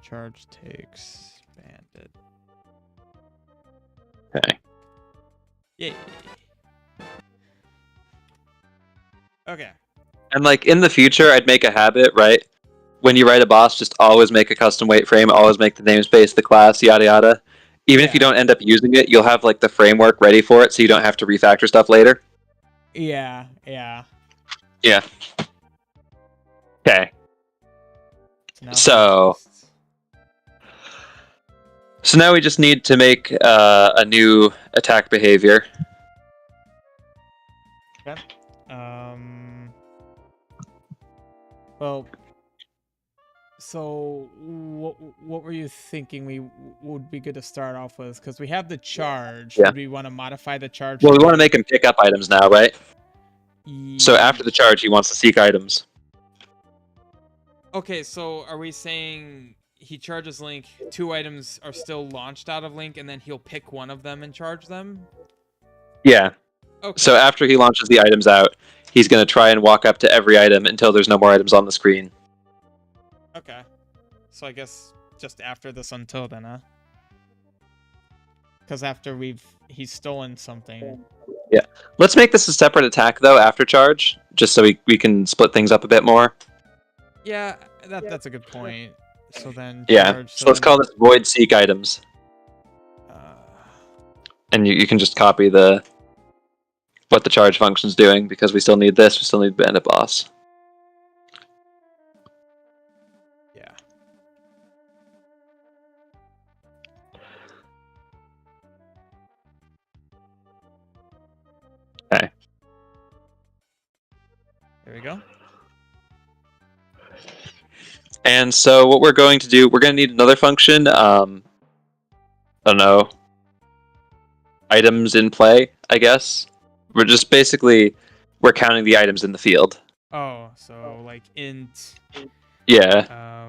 Charge takes bandit. Okay. Yay. Okay. And like in the future, I'd make a habit, right? When you write a boss, just always make a custom weight frame, always make the namespace, the class, yada yada. Even if you don't end up using it, you'll have like the framework ready for it, so you don't have to refactor stuff later. Yeah. Yeah. Okay. So now we just need to make a new attack behavior. Okay. Well, so what were you thinking we would be good to start off with? Because we have the charge. Yeah. Would we want to modify the charge? Well, we want to make him pick up items now, right? So after the charge, he wants to seek items. Okay, so are we saying he charges Link, 2 items are still launched out of Link, and then he'll pick one of them and charge them? Yeah. Okay. So after he launches the items out, he's going to try and walk up to every item until there's no more items on the screen. Okay. So I guess just after this until then, huh? Because after he's stolen something. Yeah. Let's make this a separate attack, though, after charge, just so we can split things up a bit more. Yeah, that's a good point. So then charge, so let's call this void seek items. And you can just copy what the charge function's doing, because we still need this, we still need bandit boss. Yeah. Okay. There we go. And so what we're going to do, we're going to need another function. I don't know. Items in play, I guess. We're just basically, we're counting the items in the field. Oh, so like int. Yeah.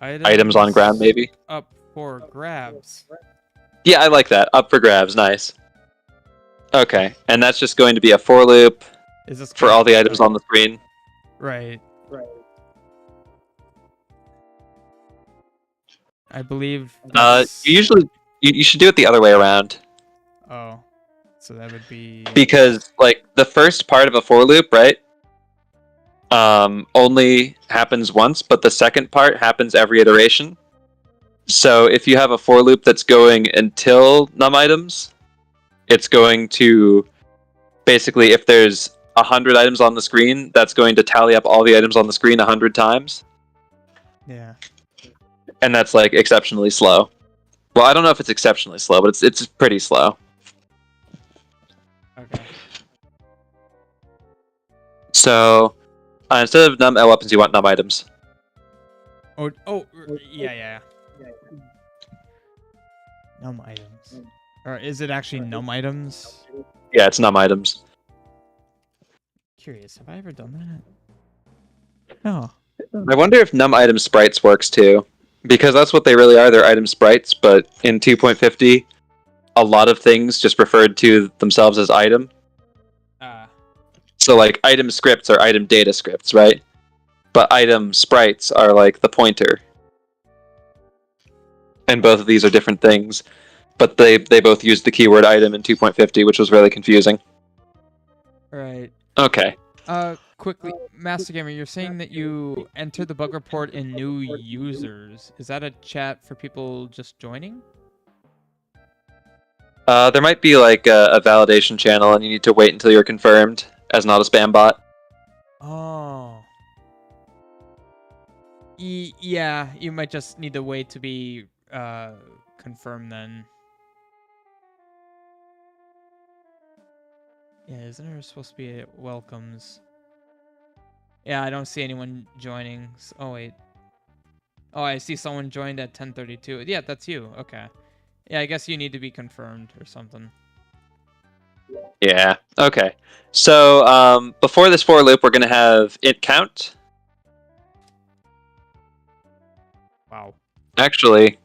Items on ground, maybe? Up for grabs. Yeah, I like that. Up for grabs, nice. Okay, and that's just going to be a for loop for all the items on the screen. Right. I believe. You should do it the other way around. Oh, so that would be because like the first part of a for loop, right? Only happens once, but the second part happens every iteration. So if you have a for loop that's going until num items, it's going to basically, if there's 100 items on the screen, that's going to tally up all the items on the screen 100 times. Yeah. And that's like exceptionally slow. Well, I don't know if it's exceptionally slow, but it's pretty slow. Okay. So instead of num weapons, you want num items. Oh, yeah. Num items. Or is it actually num items? Yeah, it's num items. Curious, have I ever done that? No. I wonder if num item sprites works too, because that's what they really are. They're item sprites, but in 2.50, a lot of things just referred to themselves as item. So like item scripts are item data scripts, right? But item sprites are like the pointer. And both of these are different things, but they both use the keyword item in 2.50, which was really confusing. Right. Okay. Quickly, Master Gamer, you're saying that you enter the bug report in new users. Is that a chat for people just joining? There might be like a validation channel, and you need to wait until you're confirmed as not a spam bot. Oh. Yeah, you might just need to wait to be confirmed then. Yeah, isn't there supposed to be welcomes? Yeah, I don't see anyone joining. Oh, wait. Oh, I see someone joined at 10:32. Yeah, that's you. Okay. Yeah, I guess you need to be confirmed or something. Yeah. Okay. So before this for loop, we're gonna have int count. Wow. Actually,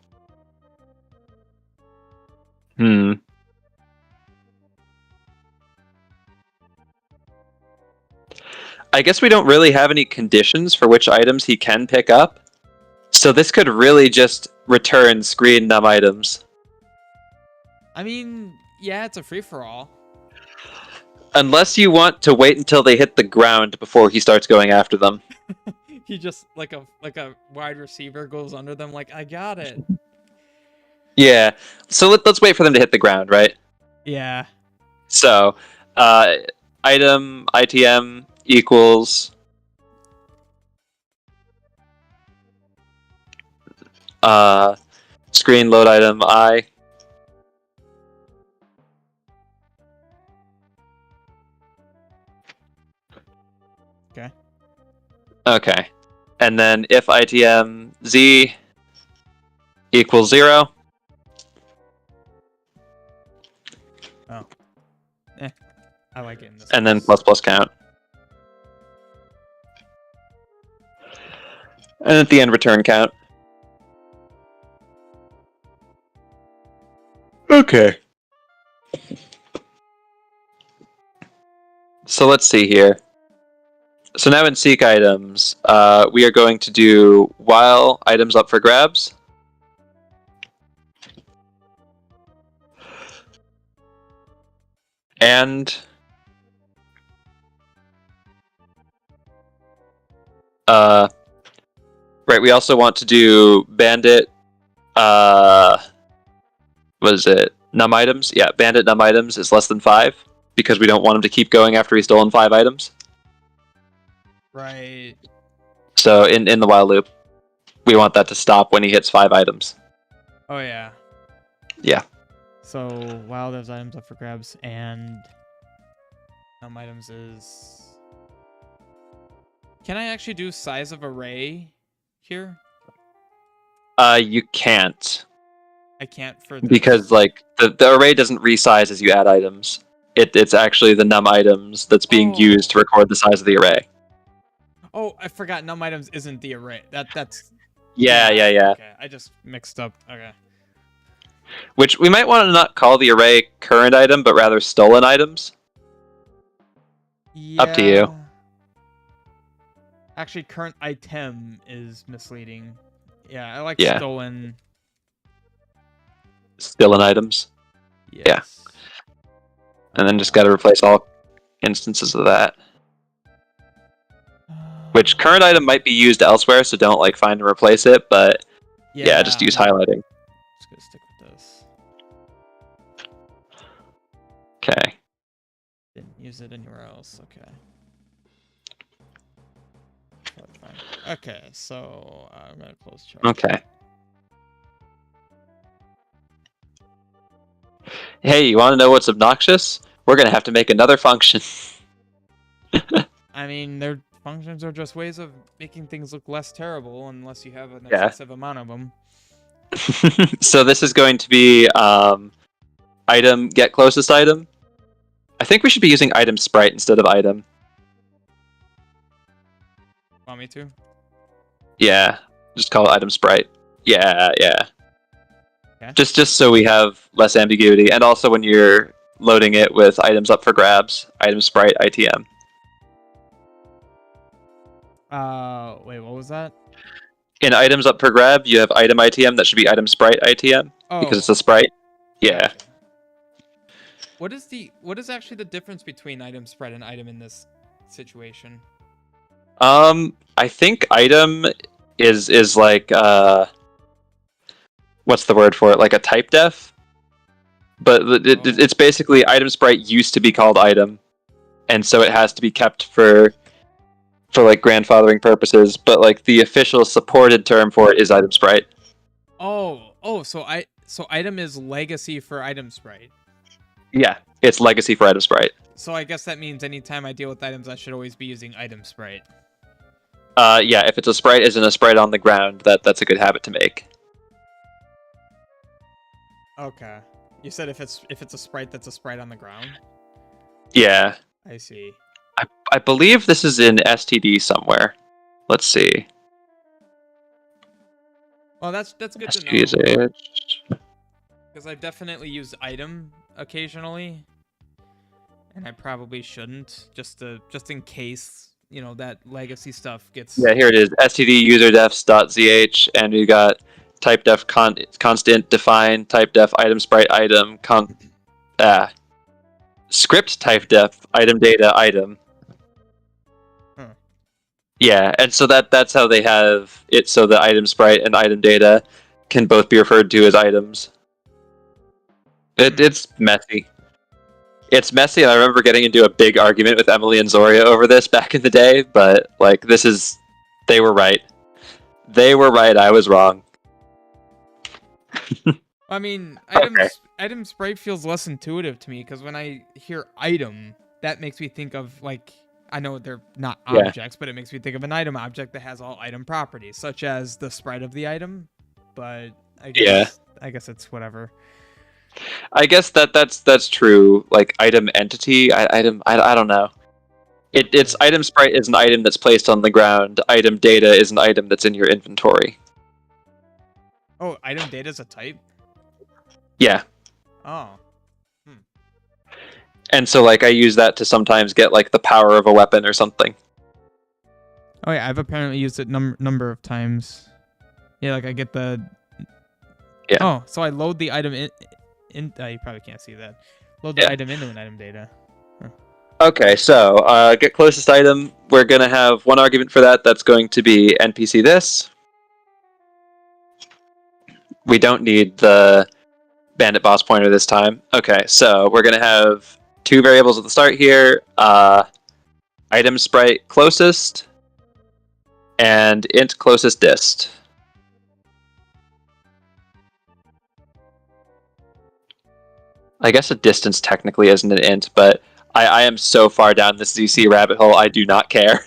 I guess we don't really have any conditions for which items he can pick up. So this could really just return screen num items. I mean, yeah, it's a free-for-all. Unless you want to wait until they hit the ground before he starts going after them. He just like a wide receiver goes under them like, I got it. Yeah. So let's wait for them to hit the ground, right? Yeah. So, item ITM equals screen load item I. Okay. Okay. And then if ITM Z equals 0. Oh. I like it in this And then case. plus count. And at the end, return count. Okay. So let's see here. So now in seek items, we are going to do while items up for grabs. And right, we also want to do bandit what is it? Num items? Yeah, bandit num items is less than 5 because we don't want him to keep going after he's stolen 5 items. Right. So in the while loop, we want that to stop when he hits 5 items. Oh yeah. Yeah. So while there's items up for grabs and num items is, can I actually do size of array here? You can't. I can't for this. Because like the array doesn't resize as you add items. It's actually the num items that's being used to record the size of the array. Oh, I forgot num items isn't the array. That's Yeah. Okay, I just mixed up. Okay. Which we might want to not call the array current item, but rather stolen items. Yeah. Up to you. Actually, current item is misleading. Yeah, I like Yeah. stolen. Stolen items. Yes. Yeah. And then just got to replace all instances of that. Which current item might be used elsewhere, so don't like find and replace it, but yeah just use highlighting. Just gonna stick with this. Okay. Didn't use it anywhere else. Okay. Fine. Okay, so I'm gonna close chart. Okay. Hey, you want to know what's obnoxious? We're gonna have to make another function. I mean, their functions are just ways of making things look less terrible, unless you have an excessive amount of them. So this is going to be item get closest item. I think we should be using item sprite instead of item. Want me to? Yeah, just call it item sprite. Yeah. Okay. Just so we have less ambiguity, and also when you're loading it with items up for grabs, item sprite ITM. Wait, what was that? In items up for grab, you have item ITM that should be item sprite ITM because it's a sprite. Yeah. Gotcha. What is actually the difference between item sprite and item in this situation? I think item is like what's the word for it? Like a type def. But it's basically item sprite used to be called item, and so it has to be kept for like grandfathering purposes. But like the official supported term for it is item sprite. So item is legacy for item sprite. Yeah, it's legacy for item sprite. So I guess that means anytime I deal with items, I should always be using item sprite. Yeah, if it's a sprite isn't a sprite on the ground, that's a good habit to make. Okay. You said if it's a sprite that's a sprite on the ground? Yeah. I see. I believe this is in STD somewhere. Let's see. Well, that's good to STD know. is Because I've definitely used item occasionally, and I probably shouldn't, just in case, you know, that legacy stuff gets. Yeah, here it is. STD user defs.zh, and we got type def constant define type def item sprite item script type def item data item. Huh. Yeah, and so that's how they have it, so the item sprite and item data can both be referred to as items. It's messy. It's messy, and I remember getting into a big argument with Emily and Zoria over this back in the day, but like they were right. They were right, I was wrong. I mean, Okay. item sprite feels less intuitive to me, because when I hear item, that makes me think of, like, I know they're not Yeah. objects, but it makes me think of an item object that has all item properties, such as the sprite of the item. But I guess it's whatever. I guess that's true. Like item entity, I don't know. It's item sprite is an item that's placed on the ground. Item data is an item that's in your inventory. Oh, item data is a type? Yeah. Oh. And so like I use that to sometimes get like the power of a weapon or something. Oh yeah, I've apparently used it number of times. Yeah, like I get the. Yeah. Oh, so I load the item in. You probably can't see that. Load the item into an item data. Huh. Okay, so get closest item. We're gonna have one argument for that. That's going to be NPC this. We don't need the bandit boss pointer this time. Okay, so we're gonna have two variables at the start here. Item sprite closest and int closest dist. I guess a distance technically isn't an int, but I am so far down this ZC rabbit hole, I do not care.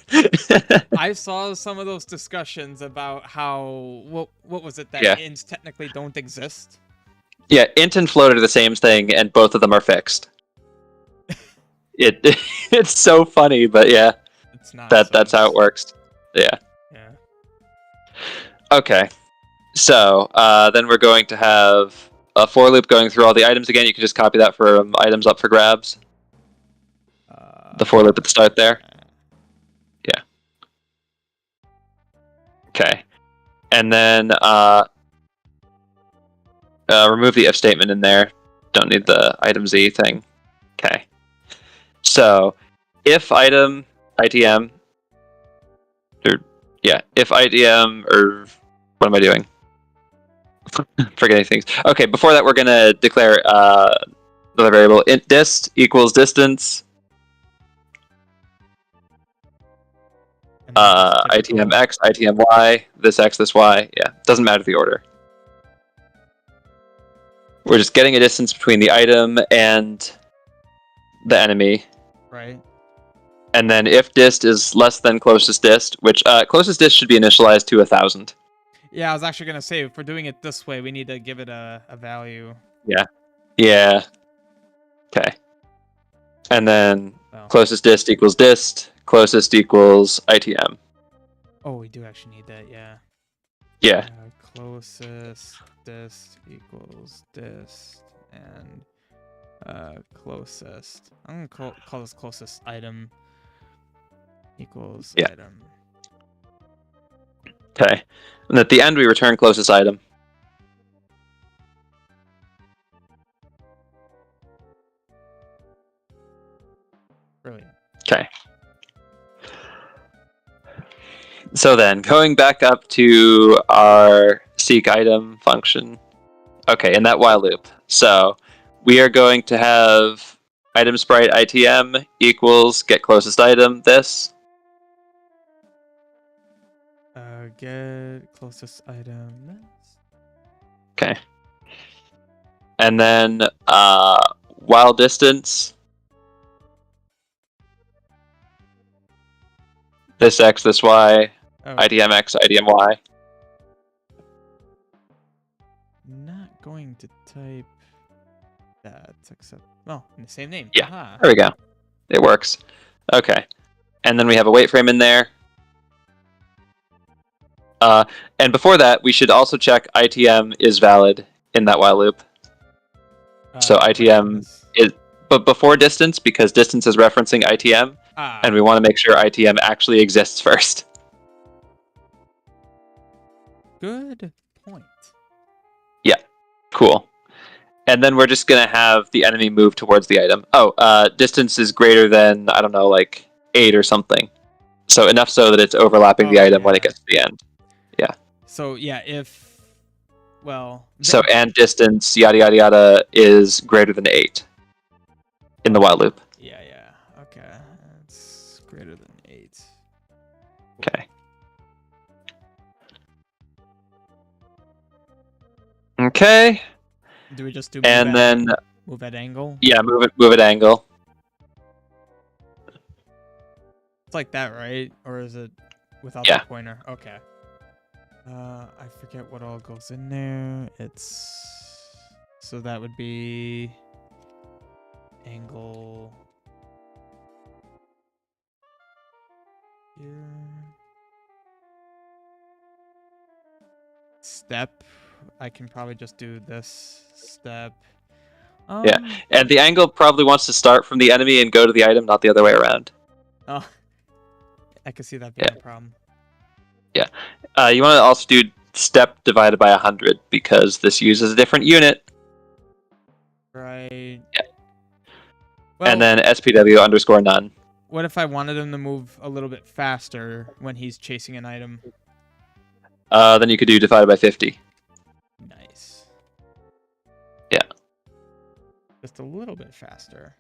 I saw some of those discussions about how what was it that ints technically don't exist? Yeah, int and float are the same thing, and both of them are fixed. It's so funny, but yeah, it's not. That's how it works. Yeah. Yeah. Okay, so then we're going to have a for loop going through all the items again. You can just copy that for items up for grabs. The for loop at the start there. Yeah. Okay. And then remove the if statement in there. Don't need the item z thing. Okay. So if item ITM if ITM or what am I doing? Forgetting things. Okay, before that we're gonna declare another variable int dist equals distance ITM x, ITM y, this x, this y. Yeah, doesn't matter the order. We're just getting a distance between the item and the enemy. Right. And then if dist is less than closest dist, which closest dist should be initialized to 1,000. Yeah, I was actually gonna say if we're doing it this way, we need to give it a value. Yeah. Yeah. Okay. And then Well, closest dist equals dist. Closest equals ITM. oh, we do actually need that, yeah. Yeah. Closest dist equals dist, and closest. I'm gonna call this closest item equals Yeah. item. Okay. And at the end, we return closest item. Brilliant. Okay. So then, going back up to our seek item function. Okay, in that while loop. So we are going to have item sprite ITM equals get closest item this. Get closest item. This. Okay. And then while distance this x, this y, Oh, IDM x, IDM y. not going to type that except in the same name. Yeah. Aha. There we go. It works. Okay. And then we have a wait frame in there. And before that, we should also check ITM is valid in that while loop. So ITM is, but before distance, because distance is referencing ITM, and we want to make sure ITM actually exists first. Good point. Yeah, cool. And then we're just gonna have the enemy move towards the item. Oh, distance is greater than, I don't know, like 8 or something. So enough so that it's overlapping the item when it gets to the end. Yeah. So yeah, So and distance, yada yada yada, is greater than 8 in the while loop. Yeah. Okay. It's greater than 8. Okay. Okay. Do we just do move at angle? Yeah, move it angle. It's like that, right? Or is it without Yeah. the pointer? Okay. I forget what all goes in there. So that would be angle here. Step. I can probably just do this step. Yeah, and the angle probably wants to start from the enemy and go to the item, not the other way around. Oh, I can see that being a problem. Yeah. You want to also do step divided by 100 because this uses a different unit. Right. Yeah. Well, and then SPW underscore none. What if I wanted him to move a little bit faster when he's chasing an item? Then you could do divided by 50. Nice. Yeah. Just a little bit faster.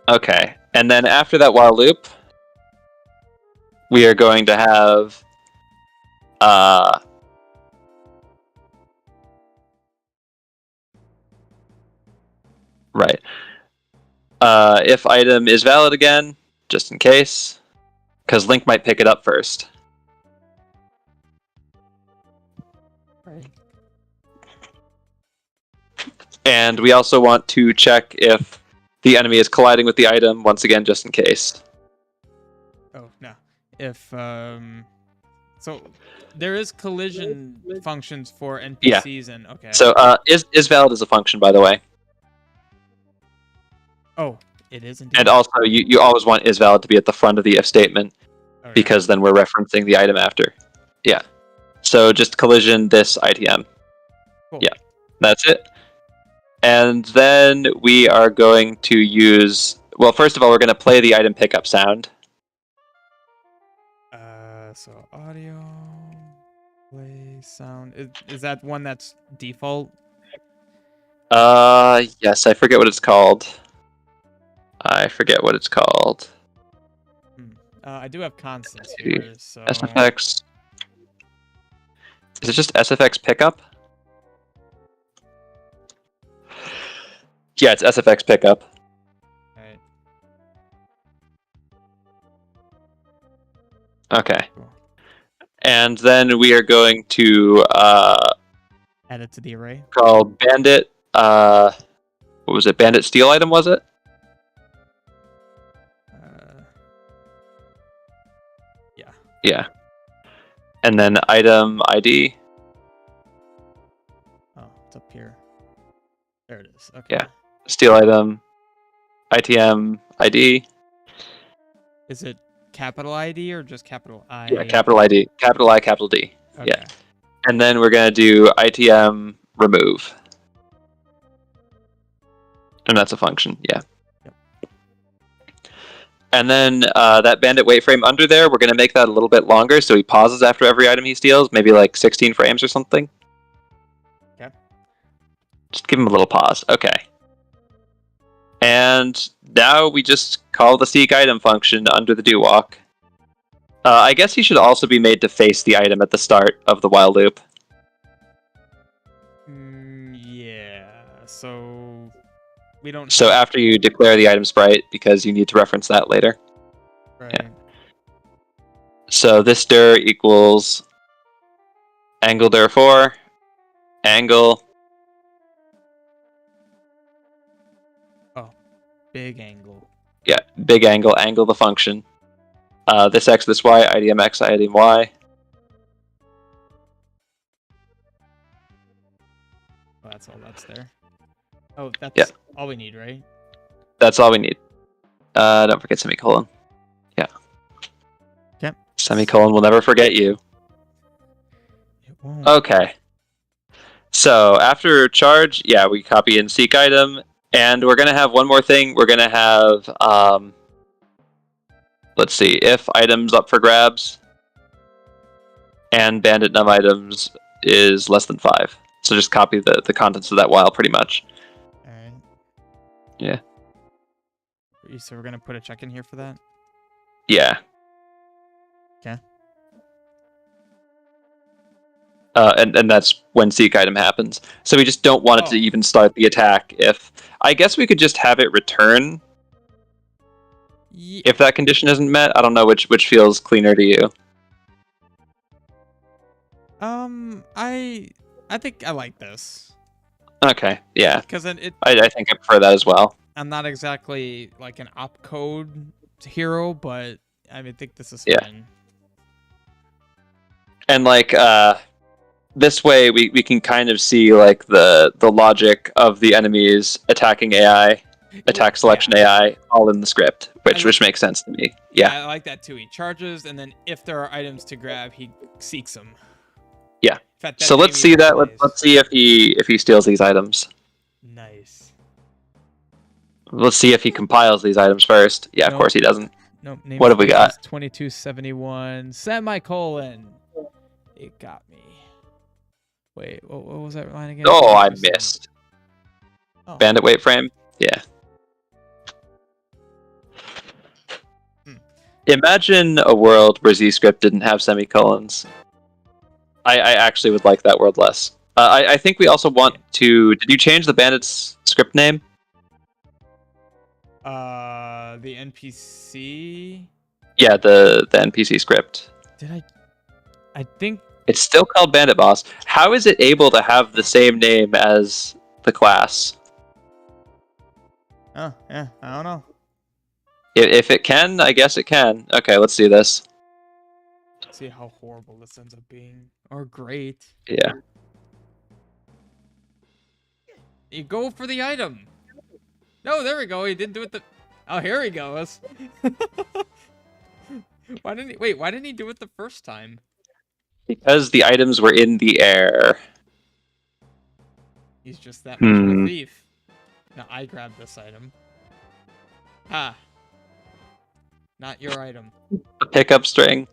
Okay. And then after that while loop, we are going to have right. If item is valid again, just in case, because Link might pick it up first. Right. And we also want to check if the enemy is colliding with the item, once again, just in case. Oh, no. If, so there is collision functions for NPCs and, okay. So, is valid as a function, by the way. Oh, it is indeed. And also, you always want is valid to be at the front of the if statement, because then we're referencing the item after. Yeah. So just collision this ITM. Cool. Yeah, that's it. And then we are going to use, well, first of all, we're going to play the item pickup sound. So audio, play sound. Is that one that's default? Yes, I forget what it's called. I do have constants here, so... SFX. Is it just SFX pickup? Yeah, it's SFX pickup. Right. Okay. Cool. And then we are going to add it to the array. Called bandit. what was it? Bandit steal item, was it? Yeah. Yeah. And then item ID. Oh, it's up here. There it is. Okay. Yeah. Steal item. ITM ID. Is it capital ID or just capital I? Yeah, capital ID. Capital I, capital D. Okay. Yeah. And then we're going to do ITM remove. And that's a function, yeah. Yep. And then that bandit wait frame under there, we're going to make that a little bit longer so he pauses after every item he steals, maybe like 16 frames or something. Okay. Just give him a little pause. Okay. And now we just call the seek item function under the do walk. I guess he should also be made to face the item at the start of the while loop. Yeah. So we don't. So after you declare the item sprite, because you need to reference that later. Right. Yeah. So this dir equals angle dir 4, angle. Oh, big angle. Yeah, big angle, angle the function. This x, this y, IDM x, IDM y. Oh, that's all that's there. Oh, that's Yeah. all we need, right? That's all we need. Don't forget semicolon. Yeah. Okay. Semicolon will never forget you. It won't. Okay. So after charge, yeah, we copy in seek item, and we're gonna have one more thing. We're gonna have let's see, if items up for grabs, and bandit num items is less than 5. So just copy the contents of that while, pretty much. All right. Yeah. So we're gonna put a check in here for that. Yeah. Okay. And that's when seek item happens. So we just don't want it to even start the attack. If I guess we could just have it return Yeah. if that condition isn't met. I don't know which feels cleaner to you. I think I like this Okay, yeah. because then I think I prefer that as well. I'm not exactly like an opcode hero, but I think this is Yeah. fine. And like this way we can kind of see like the logic of the enemies attacking AI, attack selection AI, all in the script, which makes sense to me. Yeah. I like that too. He charges, and then if there are items to grab, he seeks them. Yeah. In fact, So let's see that. Let's see if he steals these items. Nice. Let's see if he compiles these items first. Yeah, of Nope. course he doesn't. Nope. What have we got? 2271 semicolon. It got me. Wait, what was that line again? Oh, I missed. Oh. Bandit wait frame. Yeah. Imagine a world where ZScript didn't have semicolons. I actually would like that world less. I think we also want to... Did you change the bandit's script name? The NPC. Yeah, the NPC script. Did I think It's still called Bandit Boss. How is it able to have the same name as the class? Oh, yeah, I don't know. If it can, I guess it can. Okay, let's see this. See how horrible this ends up being. Or great. Yeah. You go for the item. No, there we go. He didn't do it Oh, here he goes. Why didn't he do it the first time? Because the items were in the air. He's just that much of a thief. Now I grabbed this item. Ha. Not your item. The pickup string.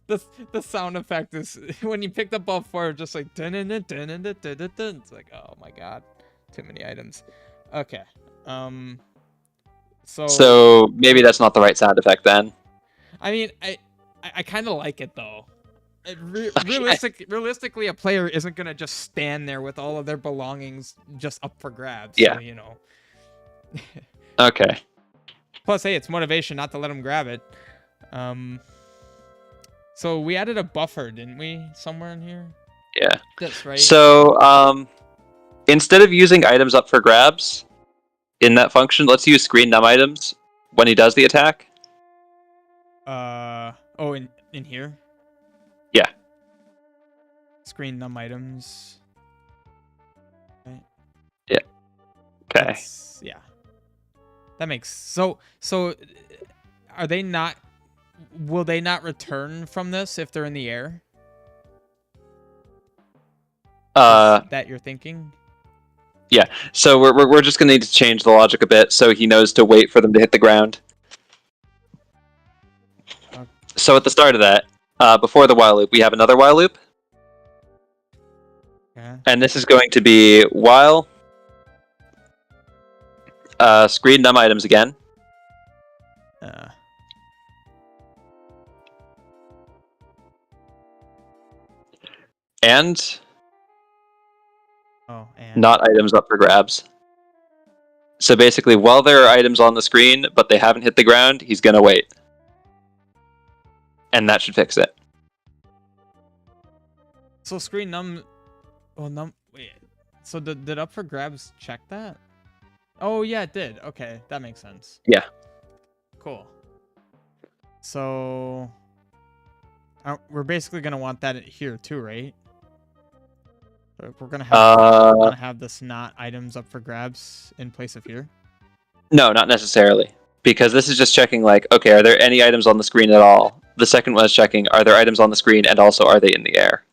The sound effect is when you pick the ball forward, just like dun dun dun dun dun dun dun dun. It's like, oh my god, too many items. Okay. So maybe that's not the right sound effect then. I mean, I kind of like it though. Realistically, a player isn't gonna just stand there with all of their belongings just up for grabs. Yeah. So, you know. Okay. Plus, hey, it's motivation not to let them grab it. So we added a buffer, didn't we? Somewhere in here. Yeah. That's right. So instead of using items up for grabs, in that function lets you screen num items when he does the attack. Oh, in here? Yeah. Screen num items. Right. Yeah. Okay. That's, yeah. That makes so are they not will they not return from this if they're in the air? Is that you're thinking? Yeah. So we're just gonna need to change the logic a bit so he knows to wait for them to hit the ground. Okay. So at the start of that, before the while loop, we have another while loop. Yeah. And this is going to be while screen num items again. And not items up for grabs. So basically, while there are items on the screen, but they haven't hit the ground, he's going to wait. And that should fix it. So screen num... Oh, num... Wait. So did up for grabs check that? Oh, yeah, it did. Okay, that makes sense. Yeah. Cool. So... we're basically going to want that here too, right? We're gonna have this not items up for grabs in place of here. No, not necessarily, because this is just checking like, okay, are there any items on the screen at all? The second one is checking, are there items on the screen, and also are they in the air?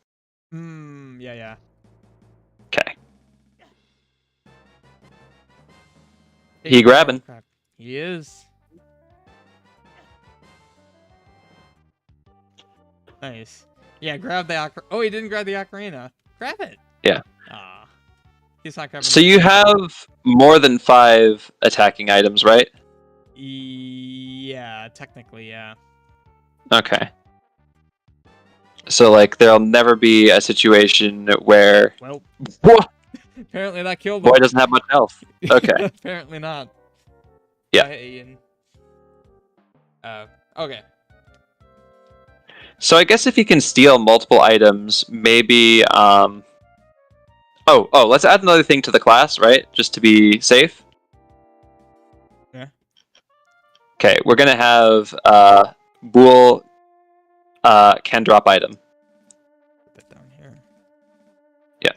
Yeah. Okay. He grabbing. He is. Nice. Yeah, grab the Oh, he didn't grab the ocarina. Grab it. Yeah. He's not grabbing. So you have more than 5 attacking items, right? Yeah, technically, yeah. Okay. So, like, there'll never be a situation where... Well, What? Apparently that killed him. Boy doesn't have much health. Okay. Apparently not. Yeah. Ian. Okay. So I guess if you can steal multiple items, maybe... Oh, let's add another thing to the class, right? Just to be safe. Yeah. Okay, we're gonna have bool can drop item. Put that down here. Yeah.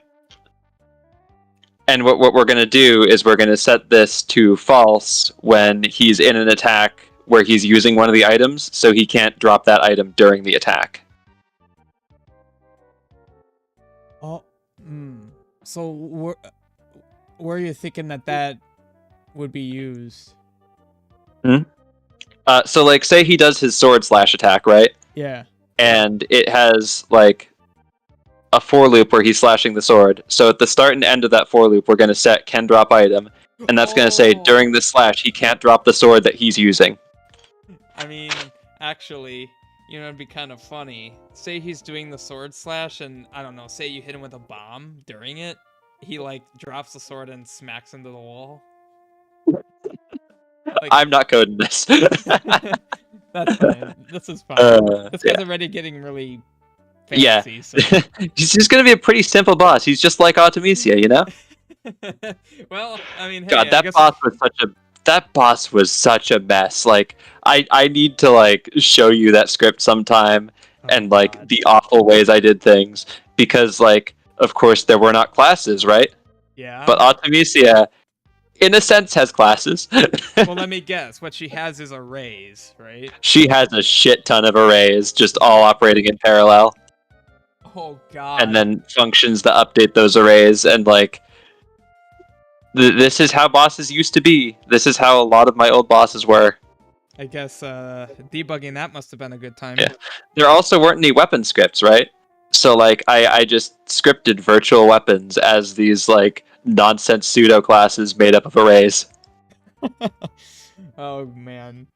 And what we're gonna do is we're gonna set this to false when he's in an attack where he's using one of the items, so he can't drop that item during the attack. Oh, So where are you thinking that would be used? So, like, say he does his sword slash attack, right? Yeah. And it has, like, a for loop where he's slashing the sword. So at the start and end of that for loop, we're going to set can drop item. And that's going to say, during the slash, he can't drop the sword that he's using. I mean, actually, it'd be kind of funny. Say he's doing the sword slash, and, I don't know, say you hit him with a bomb during it. He, like, drops the sword and smacks into the wall. Like, I'm not coding this. That's fine. This is fine. This guy's already getting really fancy. Yeah. So. He's just going to be a pretty simple boss. He's just like Artemisia, you know? Well, I mean, hey, God, that boss was such a mess. Like, I need to, like, show you that script sometime and, like, God. the awful ways I did things. Because, like, of course, there were not classes, right? Yeah. But Artemisia, in a sense, has classes. Well, let me guess. What she has is arrays, right? She has a shit ton of arrays, just all operating in parallel. Oh, God. And then functions that update those arrays, and, like... This is how bosses used to be. This is how a lot of my old bosses were. I guess debugging that must have been a good time. Yeah. There also weren't any weapon scripts, right? So, like, I just scripted virtual weapons as these, like, nonsense pseudo classes made up of arrays. Oh, man.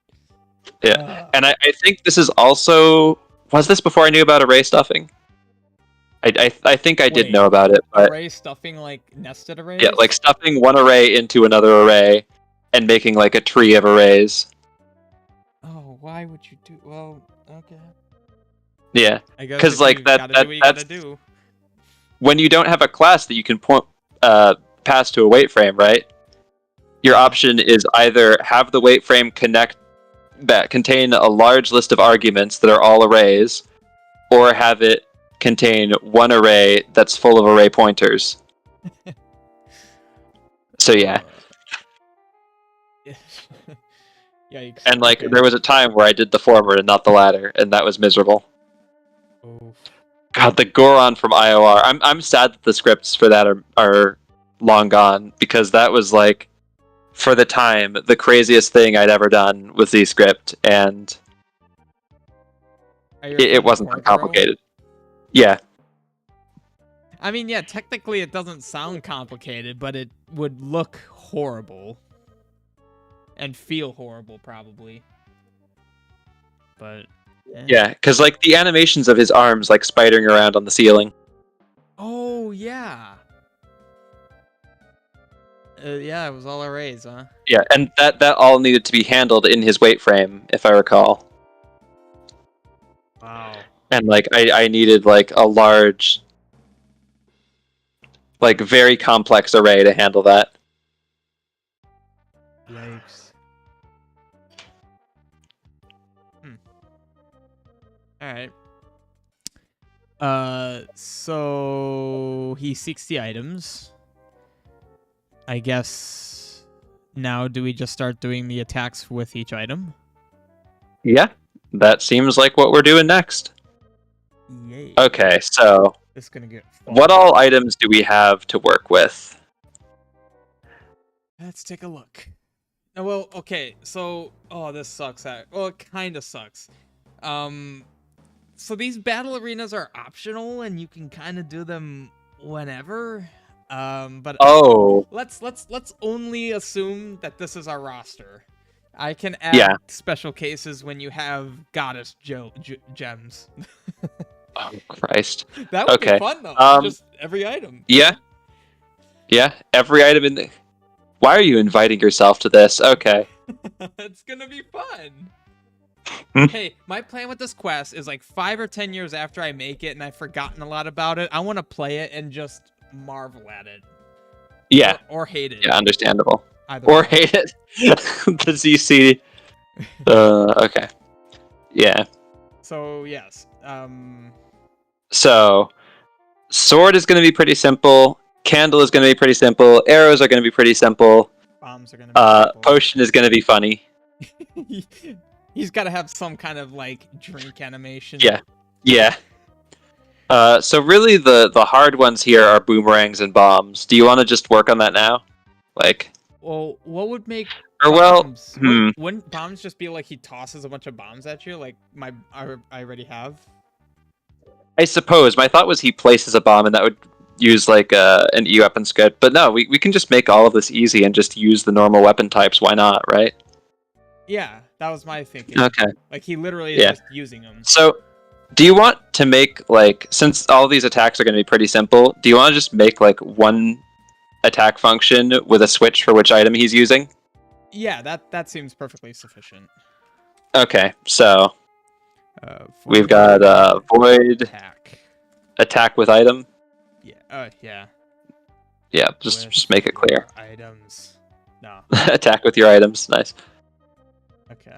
Yeah. And I think this is also... Was this before I knew about array stuffing? I think I did know about it, but... Array stuffing, like, nested arrays? Yeah, like stuffing one array into another array and making, like, a tree of arrays. Oh, why would you do... Well, okay. Yeah, I guess because, like, that's... Do. When you don't have a class that you can pass to a wait frame, right? your option is either have the weight frame contain a large list of arguments that are all arrays, or have it contain one array that's full of array pointers. So yeah. Yikes. And like Okay. there was a time where I did the former and not the latter, and that was miserable. Oof. God, the Goron from IOR. I'm sad that the scripts for that are long gone, because that was like, for the time, the craziest thing I'd ever done with Z-Script, and it wasn't that complicated. Yeah. I mean, yeah, technically it doesn't sound complicated, but it would look horrible. And feel horrible, probably. But... Yeah, because like the animations of his arms like spidering around on the ceiling. Oh, yeah. Yeah, it was all arrays, huh? Yeah, and that all needed to be handled in his weight frame, if I recall. Wow. And like I needed like a large, like very complex array to handle that. Yikes. Alright. So he's 60 items. I guess now do we just start doing the attacks with each item? Yeah, that seems like what we're doing next. Yay. Okay, so This is gonna get fun. what all items do we have to work with? Let's take a look. Oh, well, okay, so this sucks. Well, it kind of sucks. So these battle arenas are optional, and you can kind of do them whenever. But let's only assume that this is our roster. I can add special cases when you have goddess gems. Oh Christ! That would be fun though. Just every item. Yeah, every item in the. Why are you inviting yourself to this? Okay. It's gonna be fun. Hey, my plan with this quest is like 5 or 10 years after I make it and I've forgotten a lot about it, I want to play it and just marvel at it. Yeah. Or hate it. Yeah, understandable. Either or way. hate it. The ZC. Okay. Yeah. So, yes. So, sword is going to be pretty simple. Candle is going to be pretty simple. Arrows are going to be pretty simple. Bombs are going to be simple. Potion is going to be funny. He's got to have some kind of like drink animation. Yeah. So really the hard ones here are boomerangs and bombs. Do you want to just work on that now? Like, well, what would make bombs? Wouldn't bombs just be like he tosses a bunch of bombs at you like I already have? I suppose. My thought was he places a bomb and that would use like an E-weapon script. But no, we can just make all of this easy and just use the normal weapon types. Why not, right? Yeah, that was my thinking. Okay. Like he literally is just using them. So, do you want to make like, since all these attacks are going to be pretty simple, do you want to just make like one attack function with a switch for which item he's using? Yeah, that seems perfectly sufficient. Okay, so we've got void attack with item. Yeah. Yeah, just make it clear. Items. No. Attack with your items. Nice. Okay.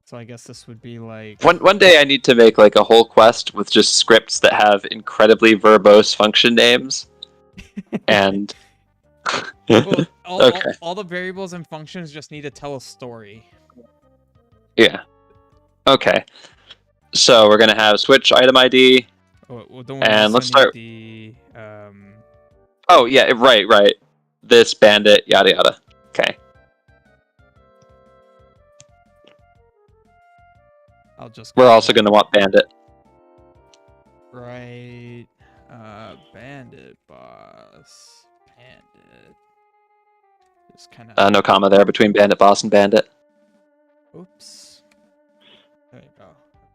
So I guess this would be like one day I need to make like a whole quest with just scripts that have incredibly verbose function names. And well, all the variables and functions just need to tell a story. Yeah. Okay. So we're gonna have switch item ID. And let's start. Oh yeah, right. This bandit, yada yada. Okay. We're also gonna want bandit. Right. Bandit boss. Bandit. Just kind of. No comma there between bandit boss and bandit. Oops. There you go.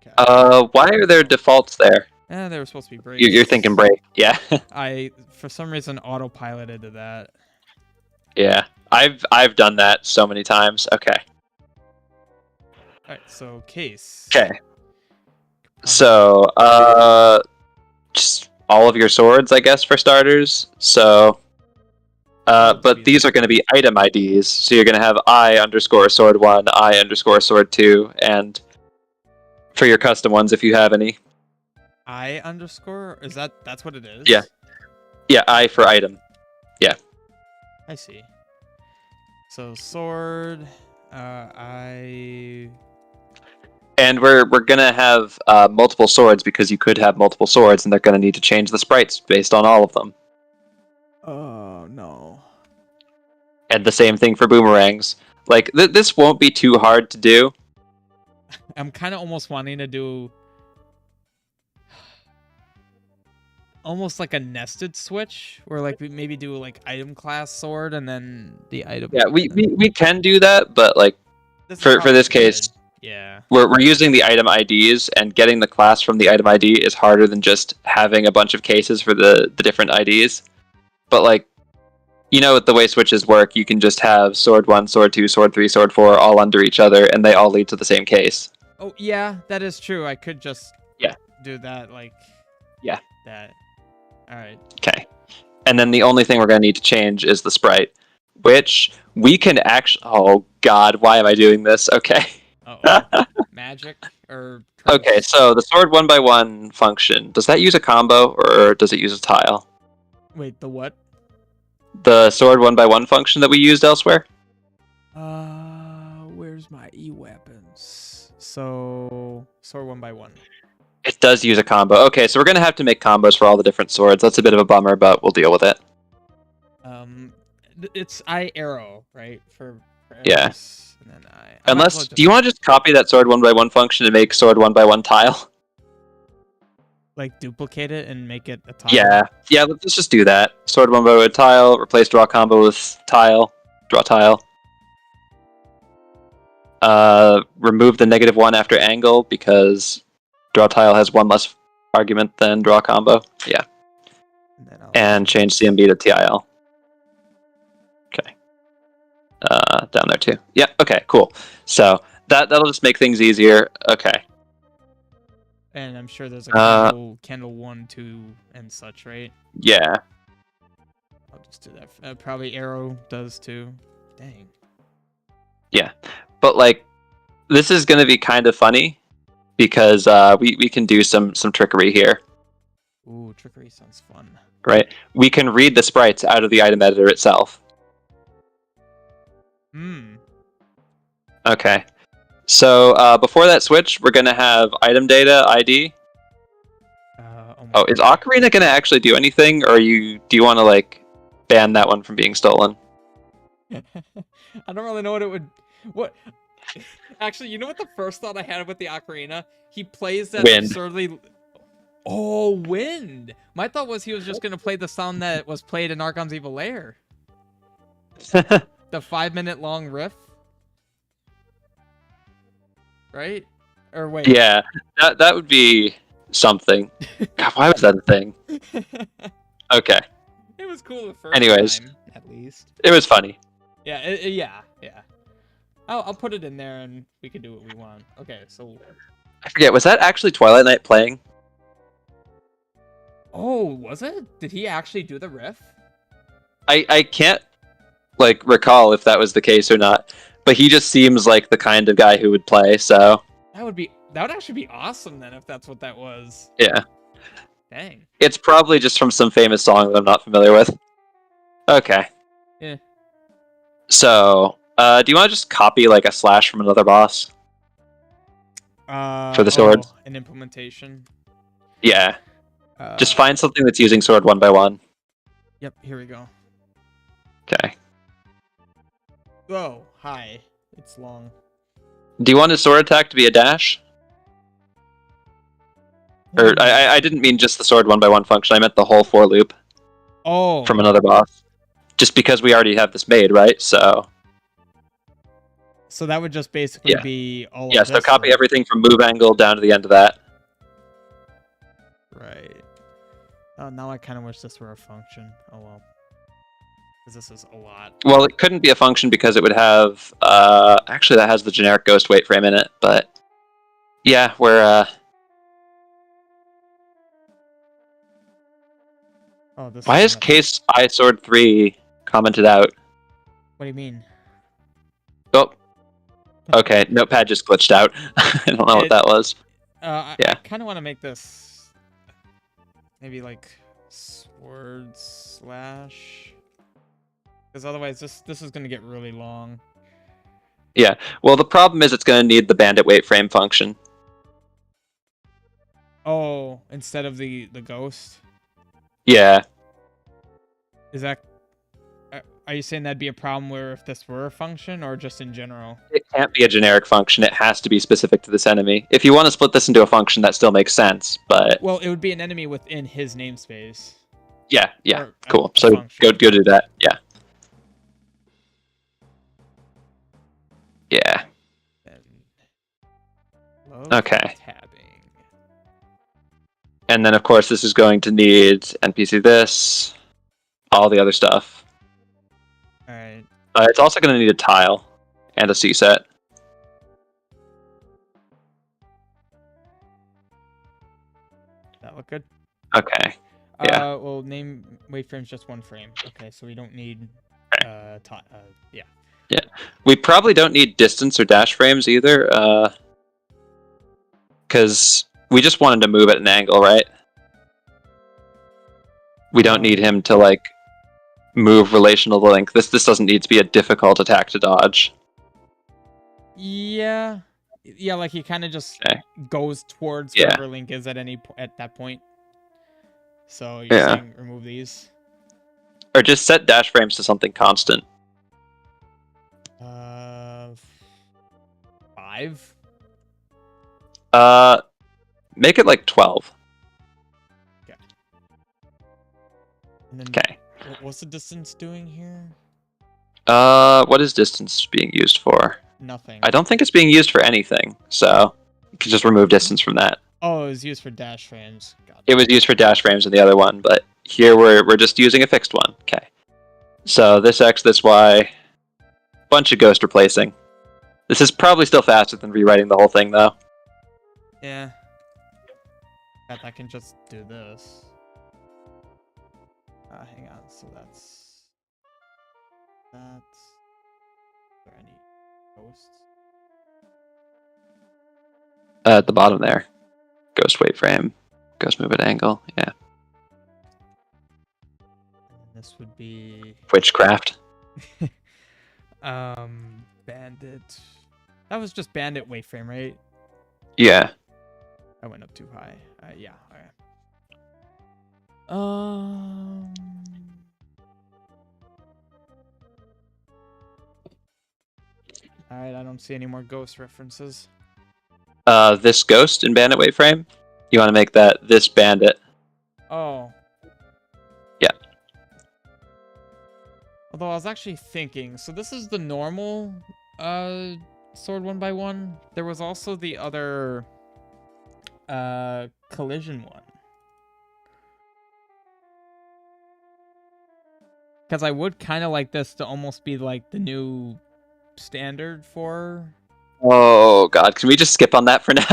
Okay. Why are there defaults there? They were supposed to be breaks. You're thinking break, yeah. I for some reason autopiloted to that. Yeah, I've done that so many times. Okay. Alright, so case. Okay. So just all of your swords, I guess, for starters. So But these are going to be item IDs, so you're going to have I_sword1, I_sword2, and for your custom ones, if you have any. I underscore? That's what it is? Yeah. Yeah, I for item. Yeah. I see. So sword, I... And we're gonna have multiple swords because you could have multiple swords, and they're gonna need to change the sprites based on all of them. Oh, no. And the same thing for boomerangs. Like this won't be too hard to do. I'm kind of almost wanting to do almost like a nested switch, where like we maybe do like item class sword and then the item. Yeah, we can do that, but like for this case, yeah, we're using the item IDs, and getting the class from the item ID is harder than just having a bunch of cases for the different IDs. But like, you know, the way switches work, you can just have sword 1, sword 2, sword 3, sword 4 all under each other, and they all lead to the same case. oh yeah, that is true. I could just do that like that. All right. Okay. And then the only thing we're going to need to change is the sprite, which we can actually... Oh, God, why am I doing this? Okay. Uh-oh. Magic or... Okay, so the sword 1x1 function, does that use a combo, or does it use a tile? Wait, the what? The sword 1x1 function that we used elsewhere? Where's my e-weapons? So, sword 1x1. It does use a combo. Okay, so we're going to have to make combos for all the different swords. That's a bit of a bummer, but we'll deal with it. It's I arrow, right? For yeah. Arrows, and then I Unless, do you want to just copy that sword 1x1 function and make sword 1x1 tile? Like duplicate it and make it a tile? Yeah, let's just do that. Sword 1x1 tile, replace draw combo with tile, draw tile. Remove the -1 after angle, because draw tile has one less argument than draw combo. Yeah. And change CMB to TIL. Okay. Down there too. Yeah, okay, cool. So that'll just make things easier. Okay. And I'm sure there's a candle 1, 2, and such, right? Yeah. I'll just do that. Probably arrow does too. Dang. Yeah. But like, this is gonna be kind of funny, because we can do some trickery here. Ooh, trickery sounds fun. Right? We can read the sprites out of the item editor itself. Okay. So before that switch, we're gonna have item data ID. Oh, is Ocarina gonna actually do anything, or do you want to like ban that one from being stolen? I don't really know what it would. What? Actually, you know what the first thought I had with the Ocarina? He plays that absurdly. Oh, wind! My thought was he was just gonna play the sound that was played in Archon's Evil Lair. The 5-minute long riff. Right? Or wait. Yeah, that would be something. God, why was that a thing? Okay. It was cool the first time, at least. It was funny. Yeah, yeah. I'll put it in there and we can do what we want. Okay, so... I forget, was that actually Twilight Knight playing? Oh, was it? Did he actually do the riff? I can't, like, recall if that was the case or not, but he just seems like the kind of guy who would play, so... That would actually be awesome, then, if that's what that was. Yeah. Dang. It's probably just from some famous song that I'm not familiar with. Okay. Yeah. So, do you want to just copy, like, a slash from another boss? For the sword? An implementation? Yeah. Just find something that's using sword 1x1. Yep, here we go. Okay. Whoa, hi. It's long. Do you want his sword attack to be a dash? Or, I didn't mean just the sword 1x1 function, I meant the whole for loop. Oh. From another boss. Just because we already have this made, right? So that would just basically be all of this. Yeah, so copy right? everything from move angle down to the end of that. Right. Oh, now I kind of wish this were a function. Oh well. Because this is a lot. Well, it couldn't be a function because it would have... actually, that has the generic ghost wait frame in it, but... Yeah, we're... Oh, this Why is case I sword 3 commented out. What do you mean? Oh, okay. Notepad just glitched out. I don't know what that was. I Yeah. kind of want to make this maybe like sword slash, because otherwise this is gonna get really long. Yeah. Well, the problem is it's going to need the bandit wait frame function. Oh, instead of the ghost. Yeah. Is that? Are you saying that'd be a problem where if this were a function or just in general? It can't be a generic function. It has to be specific to this enemy. If you want to split this into a function, that still makes sense. But Well, it would be an enemy within his namespace. yeah, Or cool. a So function. go do that. Yeah. Yeah. Okay. Tabbing. And then, of course, this is going to need NPC this, all the other stuff. All right. It's also going to need a tile and a C set. That look good? Okay. Yeah. Well, name wait frame's just one frame. Okay, so we don't need yeah. Yeah. We probably don't need distance or dash frames either, because we just wanted to move at an angle, right? We don't need him to like move relational to link. This doesn't need to be a difficult attack to dodge. Yeah. Yeah, like he kind of just goes towards Yeah. wherever Link is at that point. So you're saying remove these? Or just set dash frames to something constant. 5? Make it like 12. Okay. And then Okay. What's the distance doing here? What is distance being used for? Nothing. I don't think it's being used for anything, so you can just remove distance from that. Oh, it was used for dash frames. It was used for dash frames in the other one, but here we're just using a fixed one. Okay. So this X, this Y, bunch of ghost replacing. This is probably still faster than rewriting the whole thing, though. Yeah. Bet I can just do this. Hang on. So that's. Are there any ghosts? At the bottom there. Ghost wait frame. Ghost move at angle. Yeah. And this would be. Witchcraft. Bandit. That was just bandit wait frame, right? Yeah. I went up too high. Yeah. Alright. Alright, I don't see any more ghost references. This ghost in bandit wait frame. You want to make that this bandit. Oh. Yeah. Although I was actually thinking, so this is the normal sword 1x1. There was also the other collision one. Because I would kind of like this to almost be like the new standard for. Oh god, can we just skip on that for now?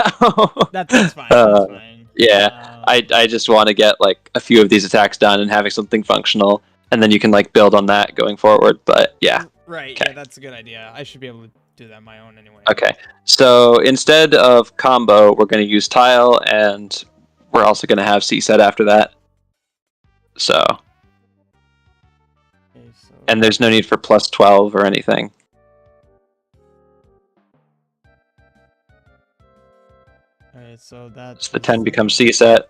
That's fine. That's fine. Yeah, I just want to get like a few of these attacks done and having something functional, and then you can like build on that going forward. But yeah. Right. Okay. Yeah, that's a good idea. I should be able to do that on my own anyway. Okay. So instead of combo, we're going to use tile, and we're also going to have C set after that. So. Okay, so. And there's no need for plus 12 or anything. Alright, so that's. So the 10 becomes C set.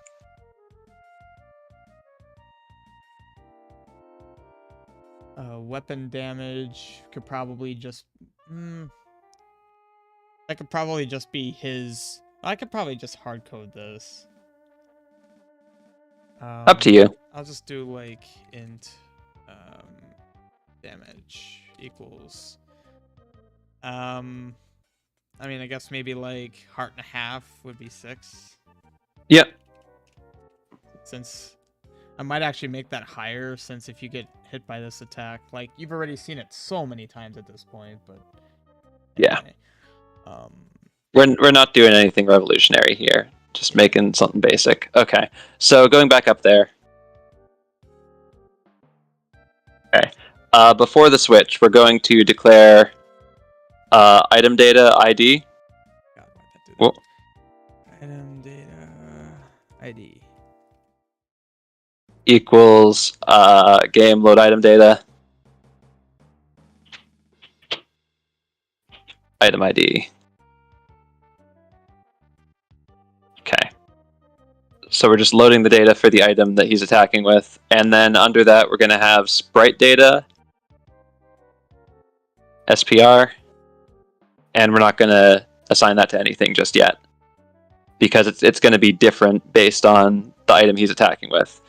Weapon damage could probably just. That could probably just be his. I could probably just hard code this. Up to you. I'll just do like int damage equals. I mean, I guess maybe like heart and a half would be 6. Yep. Since I might actually make that higher, since if you get hit by this attack, like you've already seen it so many times at this point, but anyway. Yeah. We're not doing anything revolutionary here. Just making something basic. Okay. So going back up there. Okay. Before the switch, we're going to declare item data ID. God, why'd that do that? Well, Item data ID. equals game load item data item ID. Okay. So we're just loading the data for the item that he's attacking with, and then under that we're going to have sprite data SPR, and we're not going to assign that to anything just yet because it's going to be different based on the item he's attacking with.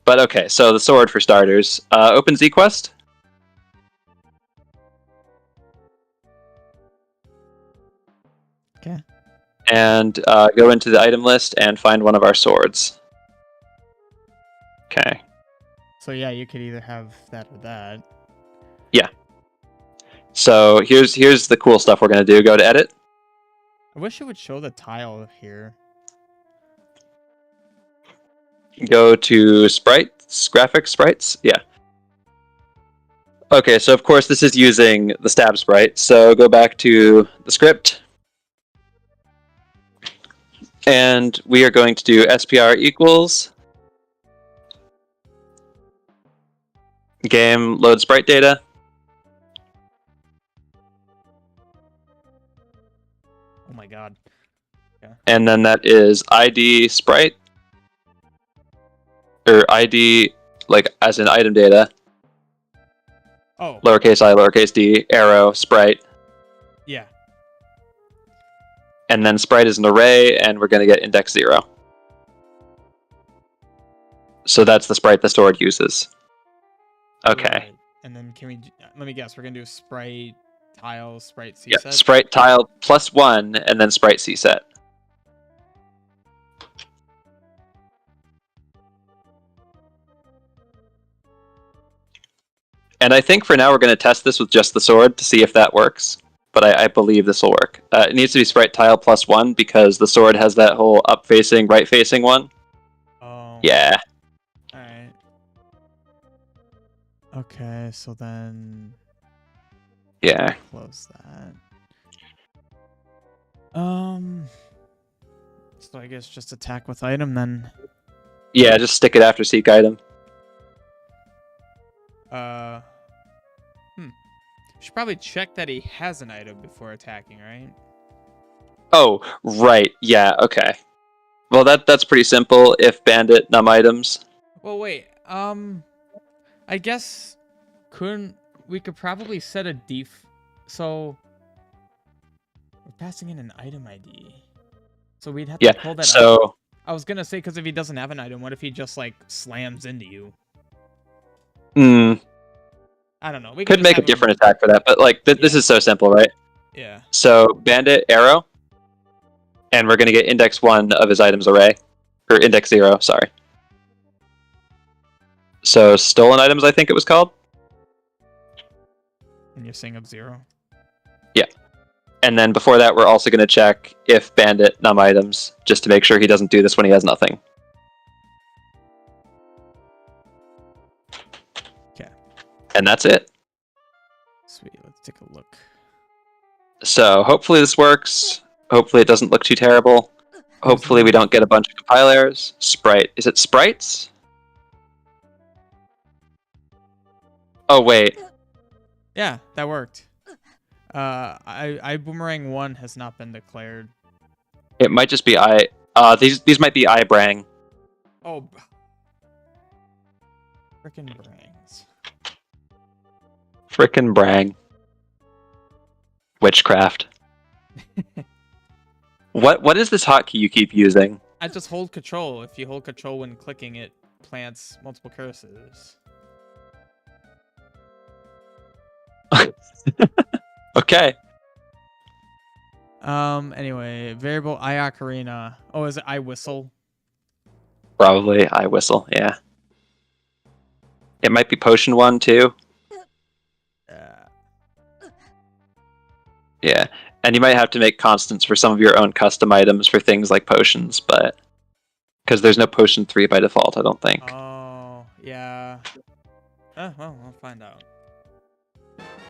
But okay, so the sword for starters. Open ZQuest. Okay. And go into the item list and find one of our swords. Okay. So yeah, you could either have that or that. Yeah. So here's the cool stuff we're going to do. Go to edit. I wish it would show the tile here. Go to sprites, graphics, sprites. Yeah. Okay, so of course this is using the stab sprite. So go back to the script. And we are going to do SPR equals game load sprite data. Oh my god. And then that is ID sprite. Or ID, like as in item data. Oh. Lowercase I, lowercase d, arrow, sprite. Yeah. And then sprite is an array, and we're going to get index 0. So that's the sprite the sword uses. Okay. Right. And then can we? Let me guess. We're gonna do sprite tile, sprite C Yeah, set. sprite tile +1, and then sprite C set. And I think for now we're going to test this with just the sword to see if that works. But I believe this will work. It needs to be sprite tile +1 because the sword has that whole up-facing, right-facing one. Oh. Yeah. Alright. Okay, so then Yeah. close that. So I guess just attack with item then. Yeah, just stick it after seek item. Should probably check that he has an item before attacking, right? Oh, right. Yeah, okay. Well, that's pretty simple. If bandit, num items. Well, wait. I guess we could probably set a so we're passing in an item ID. So we'd have to pull that so up. I was gonna say, because if he doesn't have an item, what if he just like slams into you? I don't know. We could just make a have him- different attack for that, but like this is so simple, right? Yeah. So bandit, arrow, and we're gonna get index 1 of his items array, or index 0. Sorry. So stolen items, I think it was called. And you're saying of 0. Yeah. And then before that, we're also gonna check if bandit, num items, just to make sure he doesn't do this when he has nothing. Okay. And that's it. Sweet. Let's take a look. So hopefully this works. Hopefully it doesn't look too terrible. Hopefully we don't get a bunch of compile errors. Sprite. Is it sprites? Oh, wait. Yeah, that worked. I boomerang 1 has not been declared. It might just be these might be ibrang. Oh. Frickin' brangs. Frickin' brang. Witchcraft. What is this hotkey you keep using? I just hold control. If you hold control when clicking, it plants multiple curses. Okay. Anyway, variable I ocarina. Oh, is it I whistle? Probably I whistle, yeah. It might be potion 1 too. Yeah. And you might have to make constants for some of your own custom items for things like potions, but because there's no potion 3 by default, I don't think. Oh, yeah. Oh, well, I'll find out.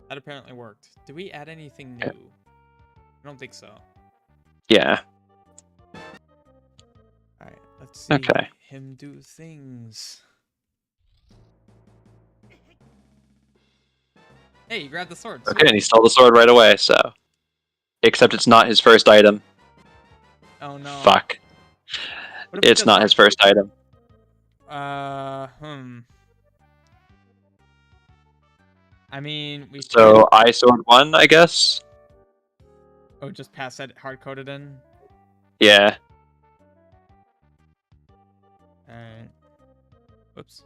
That apparently worked. Did we add anything new? I don't think so. Yeah. Alright, let's see Okay. him do things. Hey, you grabbed the sword. Okay, Sweet. and he stole the sword right away, so. Except it's not his first item. Oh no. Fuck. What if we It's just not his first item. I mean, we So, could... I sword 1, I guess? Oh, just pass that hard-coded in? Yeah. Alright. Whoops.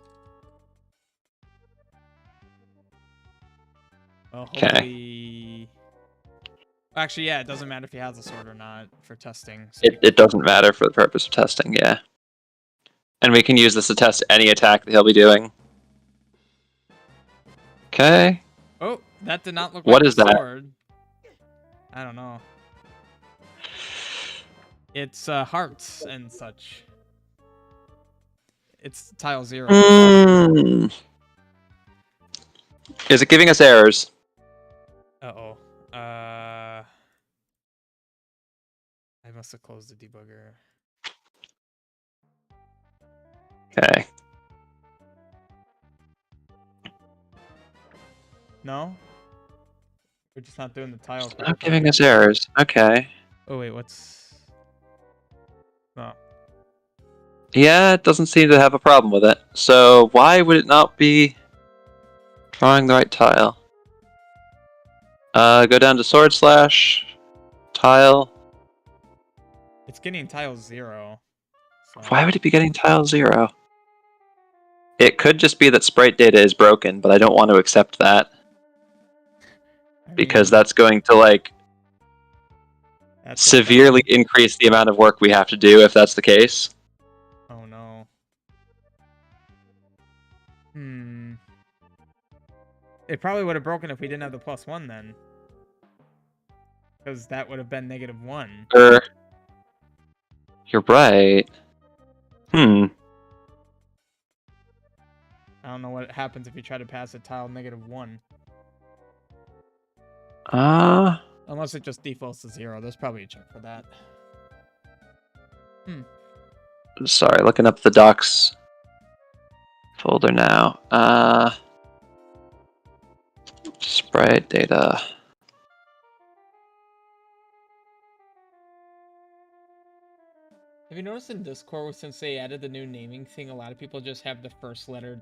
Well, Okay. hopefully... Actually, yeah, it doesn't matter if he has a sword or not for testing. So It doesn't matter for the purpose of testing, yeah. And we can use this to test any attack that he'll be doing. Okay. Oh, that did not look What like is the that? sword. I don't know. It's hearts and such. It's tile 0. Mm. Is it giving us errors? Uh-oh. I must have closed the debugger. Okay. No? We're just not doing the tile It's not correctly. giving us errors. Okay. Oh, wait, what's... No. Yeah, it doesn't seem to have a problem with it. So why would it not be drawing the right tile? Go down to sword slash tile. It's getting tile 0. So... Why would it be getting tile 0? It could just be that sprite data is broken, but I don't want to accept that. Because that's going to, like, that's severely increase the amount of work we have to do if that's the case. Oh no. It probably would have broken if we didn't have the +1 then. Because that would have been -1. You're right. I don't know what happens if you try to pass a tile -1. Unless it just defaults to 0. There's probably a check for that. Sorry, looking up the docs folder now. Sprite data. Have you noticed in Discord, since they added the new naming thing, a lot of people just have the first letter ...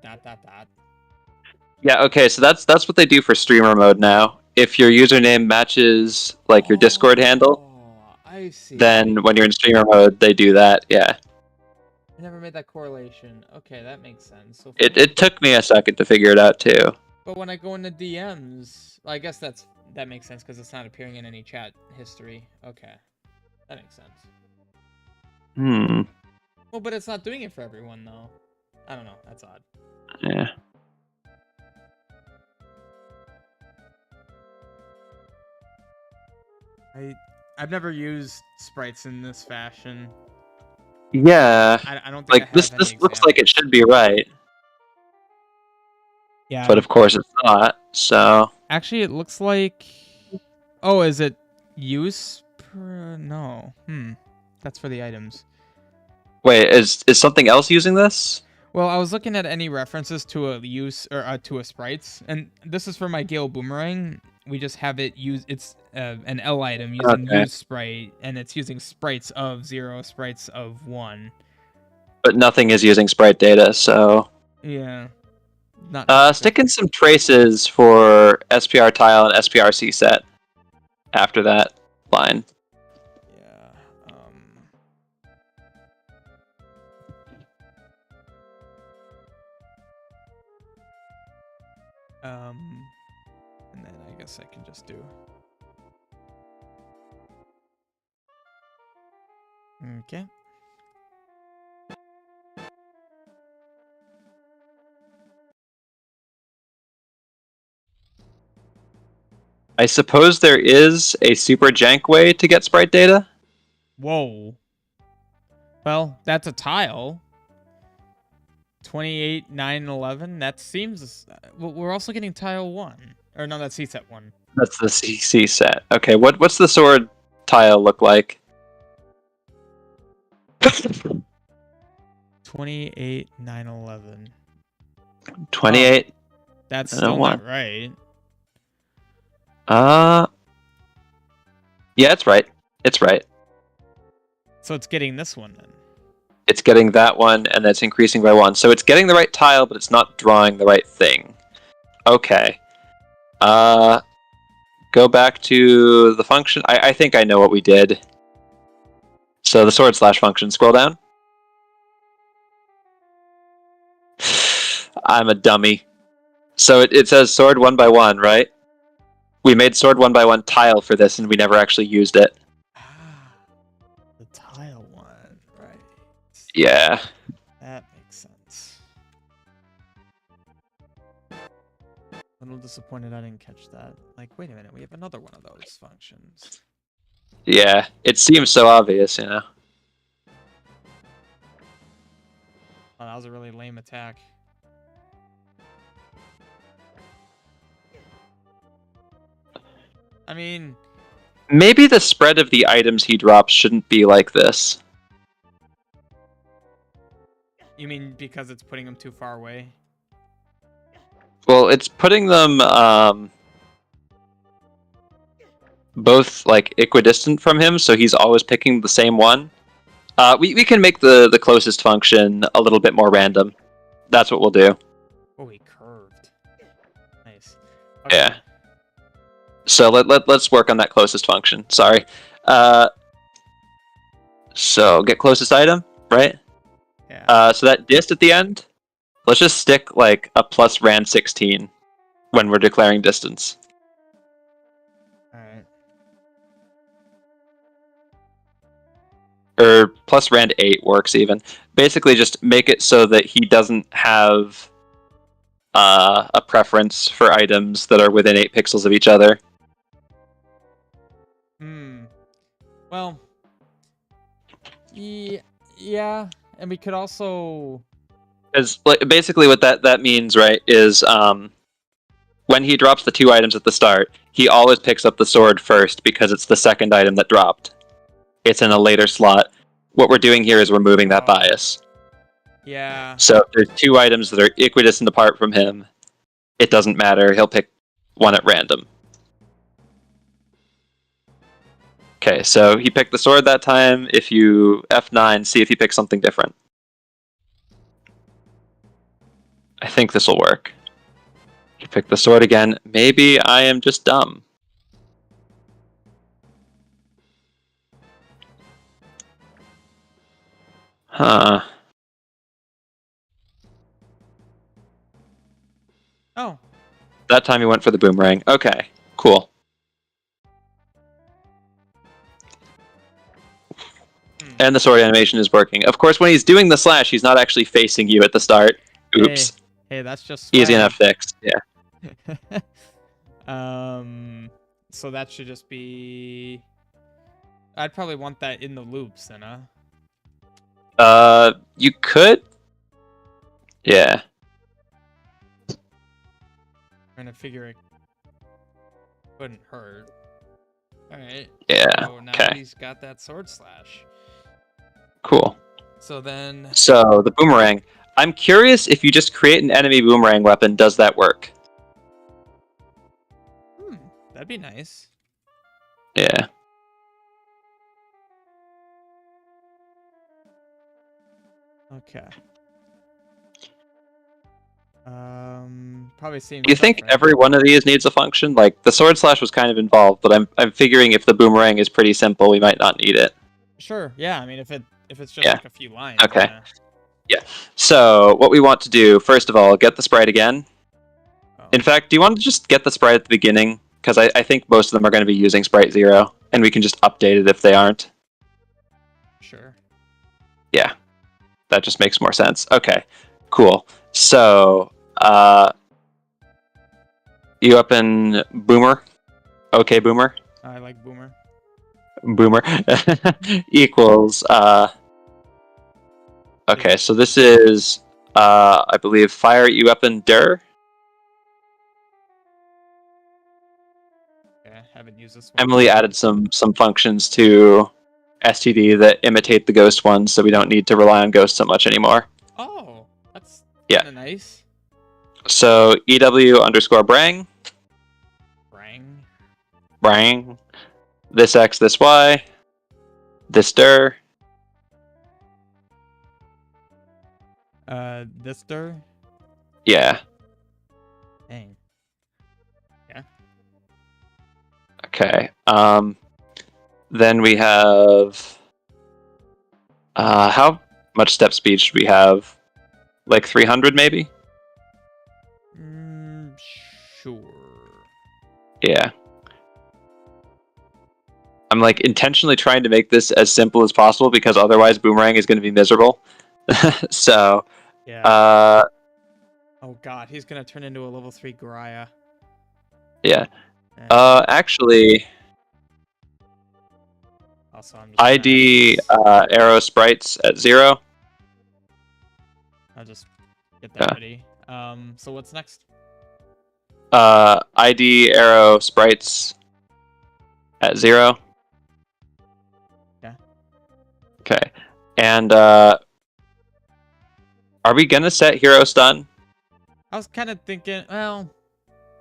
Yeah, okay, so that's what they do for streamer mode now. If your username matches like your Discord handle, I see. then when you're in streamer mode, they do that. Yeah. I never made that correlation. Okay, that makes sense. So It took me a second to figure it out too. But when I go into DMs, well, I guess that makes sense because it's not appearing in any chat history. Okay, that makes sense. Well, but it's not doing it for everyone though. I don't know. That's odd. Yeah. I've never used sprites in this fashion. Yeah. I don't think Like I have this any looks examples. like it should be right. Yeah. But of course it's not. So Actually, it looks like. Oh, is it use? No. That's for the items. wait, is something else using this? Well, I was looking at any references to a use or to a sprites, and this is for my Gale Boomerang. We just have it use. It's an L item using use sprite, and it's using sprites of 0, sprites of 1. But nothing is using sprite data, so Yeah. Not. stick in some traces for SPR tile and SPRC set after that line. Yeah. And then I guess I can just do. Okay. I suppose there is a super jank way to get sprite data. Whoa. Well, that's a tile. 28, 9, 11. That seems. Well, we're also getting tile 1. Or no, that's C set 1. That's the CC set. Okay, what's the sword tile look like? 28, 9, 11. 28. That's I still don't want. not right. Yeah, it's right. It's right. So it's getting this one then. It's getting that one, and that's increasing by 1. So it's getting the right tile, but it's not drawing the right thing. Okay. Go back to the function. I think I know what we did. So the sword slash function. Scroll down. I'm a dummy. So it says sword 1 by 1, right? We made sword 1 by 1 tile for this, and we never actually used it. Ah, the tile one, right? Yeah. That makes sense. A little disappointed I didn't catch that. Like, wait a minute, we have another one of those functions. Yeah. It seems so obvious, you know. Oh, that was a really lame attack. I mean, Maybe the spread of the items he drops shouldn't be like this. you mean because it's putting him too far away? Well, it's putting them both like equidistant from him, so he's always picking the same one. We can make the closest function a little bit more random. That's what we'll do. Oh, he curved. Nice. Okay. Yeah. So let's work on that closest function. Sorry. So get closest item, right? Yeah. So that dist at the end, let's just stick like a plus rand 16 when we're declaring distance. Alright. Or plus rand 8 works even. Basically just make it so that he doesn't have a preference for items that are within 8 pixels of each other. Well, yeah, and we could also... Because basically what that means, right, is when he drops the 2 items at the start, he always picks up the sword first because it's the second item that dropped. It's in a later slot. What we're doing here is we're moving that bias. Yeah. So if there's 2 items that are equidistant apart from him, it doesn't matter. He'll pick one at random. Okay, so he picked the sword that time. If you F9, see if he picks something different. I think this will work. He picked the sword again. Maybe I am just dumb. Huh. Oh. That time he went for the boomerang. Okay, cool. And the sword animation is working. Of course, when he's doing the slash, he's not actually facing you at the start. Oops. Hey, that's just Easy enough fix. Yeah. So that should just be... I'd probably want that in the loops then, huh? You could. Yeah. Trying to figure it couldn't hurt. Alright. Yeah. So now Okay. he's got that sword slash. Cool. So then... So, the boomerang. I'm curious if you just create an enemy boomerang weapon, does that work? That'd be nice. Yeah. Okay. Probably seems... Do you think every one of these needs a function? Like, the sword slash was kind of involved, but I'm figuring if the boomerang is pretty simple, we might not need it. Sure, yeah, I mean, if it's just like a few lines. Okay. Yeah. So, what we want to do, first of all, get the sprite again. Oh. In fact, do you want to just get the sprite at the beginning? Because I think most of them are going to be using sprite 0, and we can just update it if they aren't. Sure. Yeah. That just makes more sense. Okay. Cool. So, you up in Boomer? Okay, Boomer? I like Boomer. Boomer equals, okay, so this is, I believe, fire you up in Der. haven't used this one. Emily added some functions to STD that imitate the ghost ones, so we don't need to rely on ghosts so much anymore. Oh, that's Yeah. kind of nice. So EW_brang, brang, this X, this Y, this dir. This dir. Yeah. Dang. Yeah. Okay. Then we have. How much step speed should we have? Like 300, maybe? Sure. Yeah. I'm like intentionally trying to make this as simple as possible because otherwise Boomerang is going to be miserable. So, Yeah. Oh god, he's gonna turn into a level 3 Goriah. Yeah. And Actually, also, I'm just ID arrow sprites at 0. I'll just get that ready. So what's next? ID arrow sprites at 0. Yeah. Okay. And are we gonna set hero stun? I was kind of thinking, well,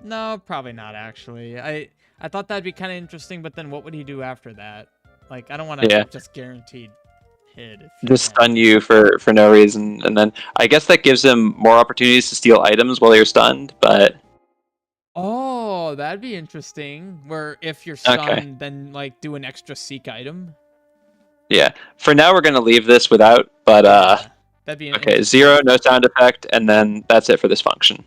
no, probably not actually. I thought that'd be kind of interesting, but then what would he do after that? Like, I don't want to just guaranteed hit. Just stun you for no reason, and then I guess that gives him more opportunities to steal items while you're stunned, but... Oh, that'd be interesting. Where if you're stunned, then like do an extra seek item. Yeah. For now, we're gonna leave this without, but that'd be okay. 0, no sound effect, and then that's it for this function.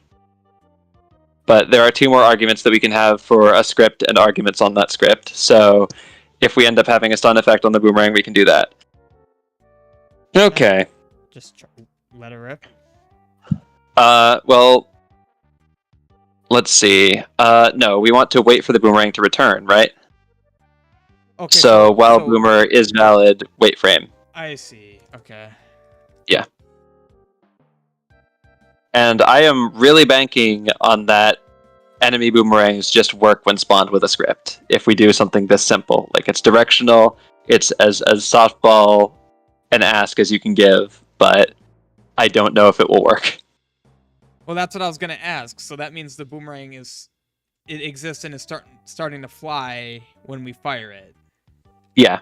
But there are 2 more arguments that we can have for a script and arguments on that script. So if we end up having a stun effect on the Boomerang, we can do that. Okay. Just let it rip. Well, let's see. No, we want to wait for the Boomerang to return, right? Okay. So while Boomer is valid, wait frame. I see. Okay. Yeah. And I am really banking on that enemy boomerangs just work when spawned with a script. If we do something this simple, like it's directional, it's as softball an ask as you can give, but I don't know if it will work. Well, that's what I was gonna ask. So that means the boomerang it exists and is starting to fly when we fire it. Yeah.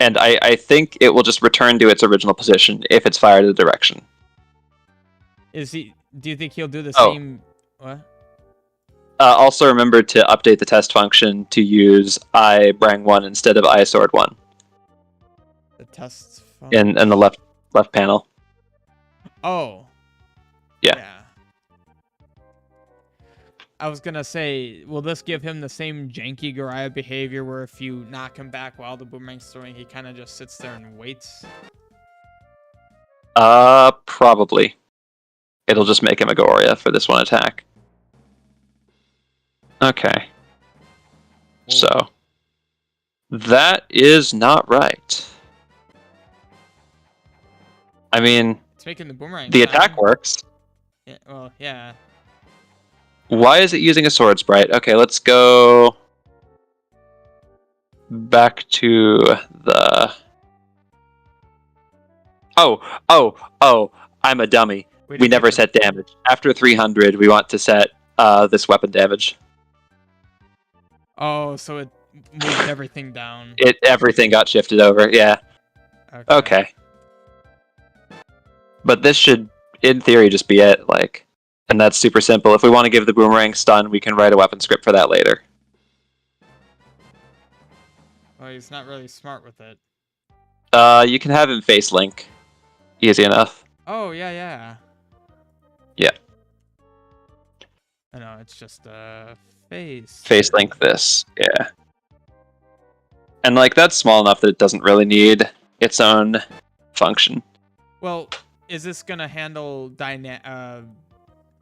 And I think it will just return to its original position if it's fired in the direction. Do you think he'll do the same? What? Also remember to update the test function to use iBrang1 instead of iSword1. The test function? In the left panel. Oh. Yeah. I was gonna say, will this give him the same janky Goriah behavior where if you knock him back while the boomerang's throwing, he kind of just sits there and waits? Probably. It'll just make him a Goriah for this one attack. Okay. Whoa. So that is not right. I mean, it's making the boomerang. The attack works. Yeah, well, yeah. Why is it using a sword sprite? Okay, let's go back to the... Oh, I'm a dummy. We never set damage. After 300, we want to set this weapon damage. Oh, so it moved everything down. Everything got shifted over, yeah. Okay. But this should, in theory, just be it, like... And that's super simple. If we want to give the boomerang stun, we can write a weapon script for that later. Well, he's not really smart with it. You can have him face link. Easy enough. Oh, yeah. Yeah. I know, it's just face. Face link this, yeah. And like that's small enough that it doesn't really need its own function. Well, is this gonna handle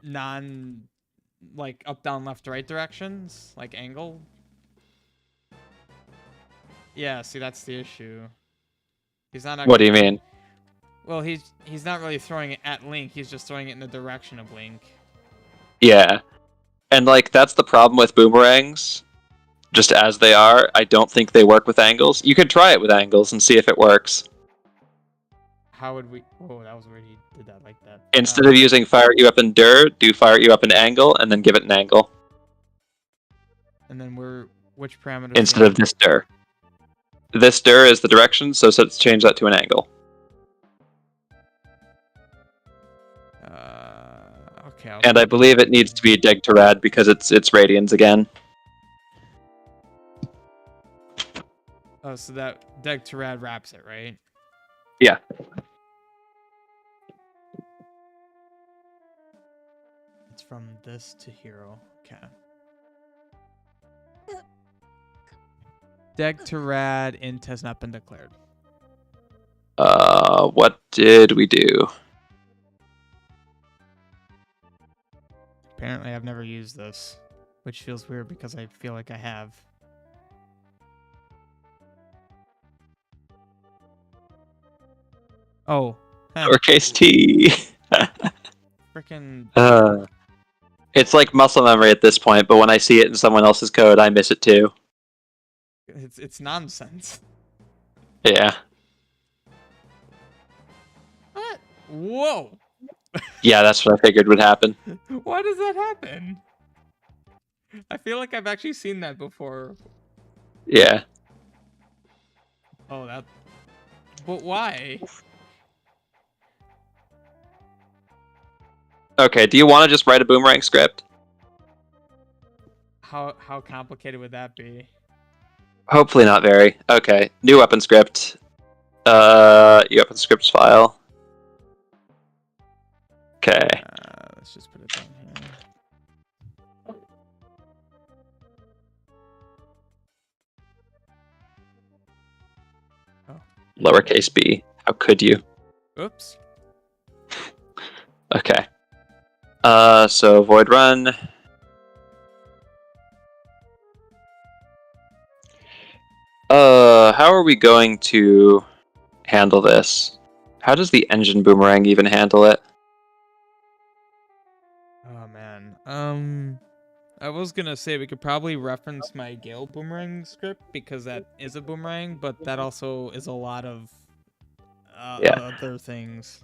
non like up, down, left, right directions, like angle? Yeah, see, that's the issue. He's not. What do you mean? Well, he's not really throwing it at Link. He's just throwing it in the direction of Link. Yeah, and like that's the problem with boomerangs. just as they are. I don't think they work with angles. You could try it with angles and see if it works. How would we? Oh, that was where he did that like that. Instead of using fire at you up in dir, do fire at you up in angle, and then give it an angle. And then which parameters? Instead of this dir. This dir is the direction, so let's change that to an angle. Okay. And I believe it needs to be deg to rad because it's radians again. Oh, so that deg to rad wraps it, right? Yeah. It's from this to hero. Okay. Deg to rad int has not been declared. What did we do? Apparently, I've never used this, which feels weird because I feel like I have. Oh. Lowercase t. Freaking. It's like muscle memory at this point, but when I see it in someone else's code, I miss it too. It's nonsense. Yeah. What? Whoa. Yeah, that's what I figured would happen. Why does that happen? I feel like I've actually seen that before. Yeah. Oh, that. But why? Okay, do you want to just write a boomerang script? How complicated would that be? Hopefully not very. Okay, new weapon script. Weapon scripts file. Okay. Let's just put it down here. Oh. Lowercase b. How could you? Oops. Okay. So void run. How are we going to handle this? How does the engine boomerang even handle it? Oh man. I was gonna say we could probably reference my Gale boomerang script because that is a boomerang, but that also is a lot of other things.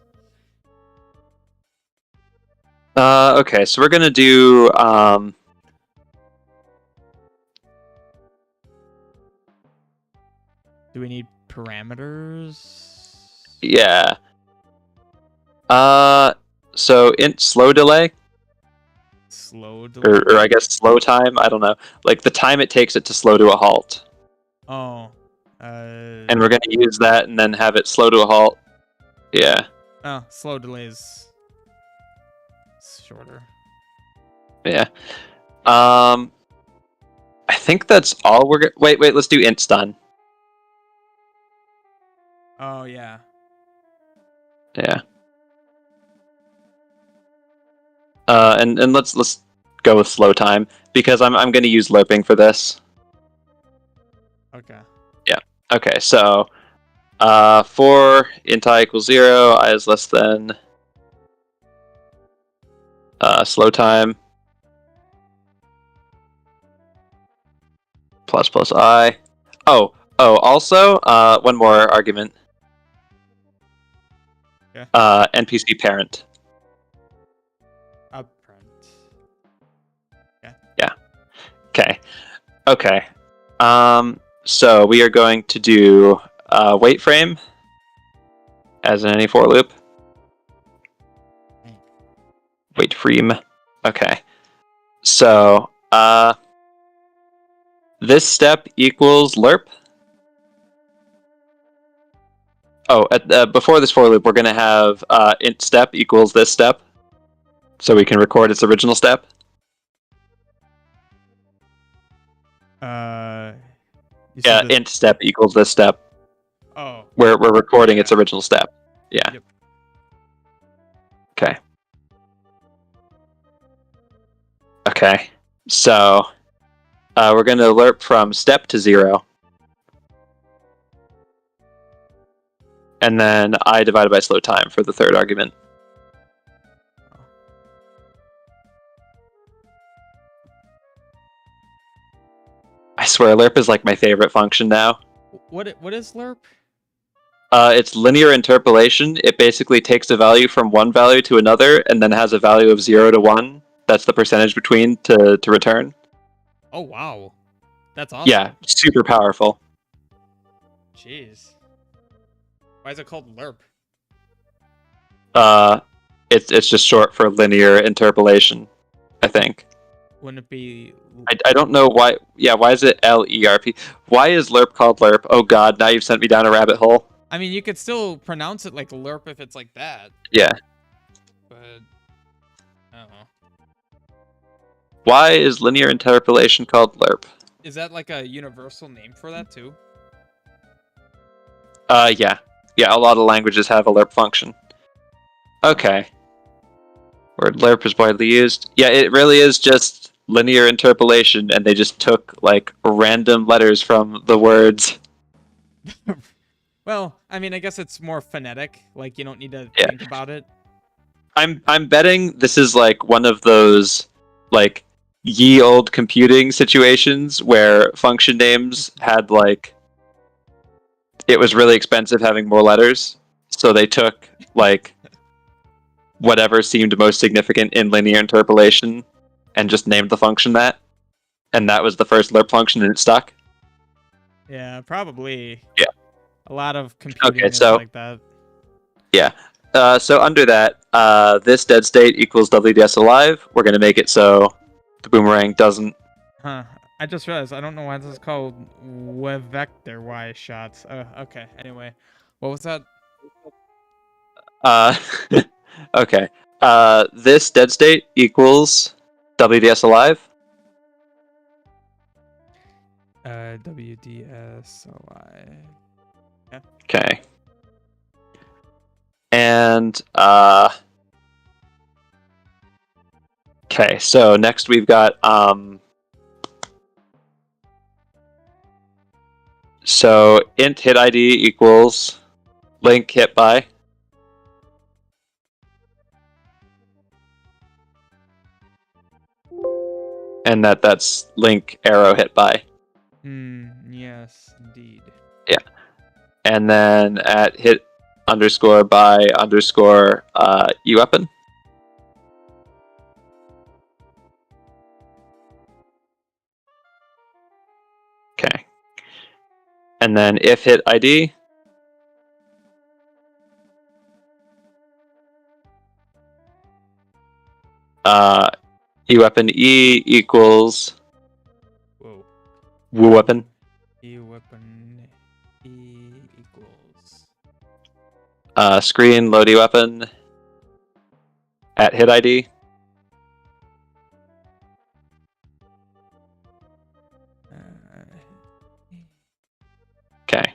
Okay, so we're gonna do Do we need parameters? yeah. So int slow delay, Slow delay. or I guess slow time. I don't know, like the time it takes it to slow to a halt. Oh. And we're gonna use that and then have it slow to a halt. Yeah. Oh, slow delays. Shorter. Yeah. I think that's all we're gonna. Wait. Let's do int stun. Oh yeah. Yeah. And let's go with slow time because I'm going to use lerping for this. Okay. Yeah. Okay. So, for int I equals 0, I is less than slow time plus I. Oh. Also, one more argument. Okay. NPC parent. Upfront. Yeah. Okay. So we are going to do wait frame as in any for loop. Wait frame. Okay. So this step equals lerp. Oh, before this for loop, we're going to have int step equals this step, so we can record its original step. Yeah, int step equals this step. Oh. We're recording its original step. Yeah. Yep. Okay. Okay. So we're going to lerp from step to 0. And then I divided by slow time for the third argument. I swear, lerp is like my favorite function now. What is lerp? It's linear interpolation. It basically takes a value from one value to another, and then has a value of 0 to 1. That's the percentage between to return. Oh wow, that's awesome. Yeah, super powerful. Jeez. Why is it called lerp? It's just short for linear interpolation, I think. Wouldn't it be? I don't know why. Yeah, why is it LERP? Why is lerp called lerp? Oh god, now you've sent me down a rabbit hole. I mean, you could still pronounce it like lerp if it's like that. Yeah. But I don't know. Why is linear interpolation called lerp? Is that like a universal name for that too? Yeah. Yeah, a lot of languages have a lerp function. Okay. Word lerp is widely used. Yeah, it really is just linear interpolation, and they just took, like, random letters from the words. Well, I mean, I guess it's more phonetic. Like, you don't need to think about it. I'm betting this is, like, one of those, like, ye old computing situations where function names had, like, it was really expensive having more letters, so they took, like, whatever seemed most significant in linear interpolation and just named the function that. And that was the first lerp function, and it stuck. Yeah, probably. Yeah. A lot of computing Okay, is so like that. yeah. So under that, this dead state equals WDS alive. We're gonna make it so the boomerang doesn't. Huh. I just realized I don't know why this is called vector Y shots. Okay. Anyway, what was that? Okay. This dead state equals WDS alive. WDSOI. Yeah. Okay. And okay, so next we've got so int hit ID equals link hit by. And that's link arrow hit by. Yes, indeed. Yeah. And then at hit underscore by underscore uweapon. Okay. And then if hit ID. Uweapon E equals Whoa. woo weapon. Weapon E equals. Screen load weapon at hit ID. Okay.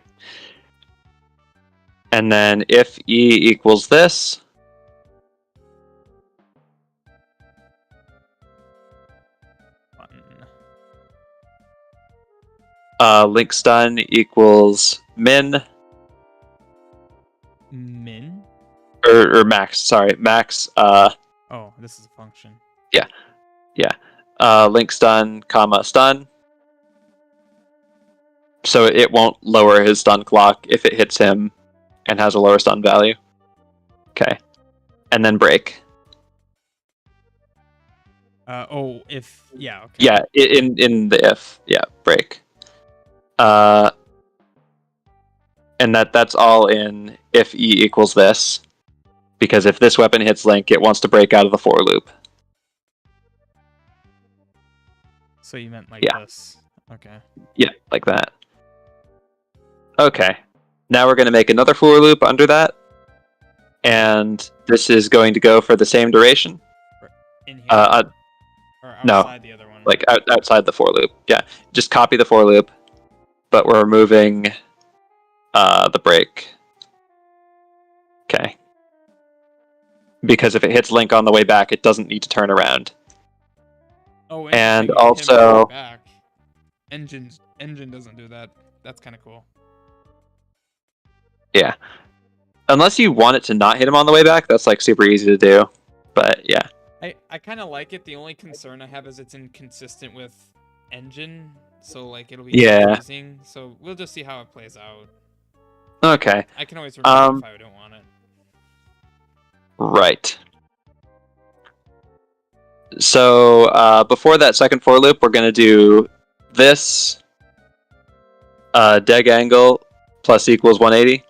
And then if E equals this. Link stun equals min. Min? Or max, sorry. Max. Oh, this is a function. Yeah. Yeah. Link stun, comma, stun. So it won't lower his stun clock if it hits him and has a lower stun value. Okay. And then break. If yeah, okay. Yeah, in the if. Yeah, break. And that's all in if E equals this. Because if this weapon hits Link, it wants to break out of the for loop. So you meant like this. Okay. Yeah, like that. Okay. Now we're going to make another for loop under that. And this is going to go for the same duration. In here? Or outside the other one? Like outside the for loop. Yeah, just copy the for loop. But we're removing the break. Okay. Because if it hits Link on the way back, it doesn't need to turn around. Oh, and you also back. Engine doesn't do that. That's kind of cool. Yeah. Unless you want it to not hit him on the way back, that's like super easy to do. But yeah. I kind of like it. The only concern I have is it's inconsistent with engine. so like it'll be Yeah. confusing. So we'll just see how it plays out. Okay. I can always remove it if I don't want it. Right. So before that second for loop, we're going to do this deg angle plus equals 180.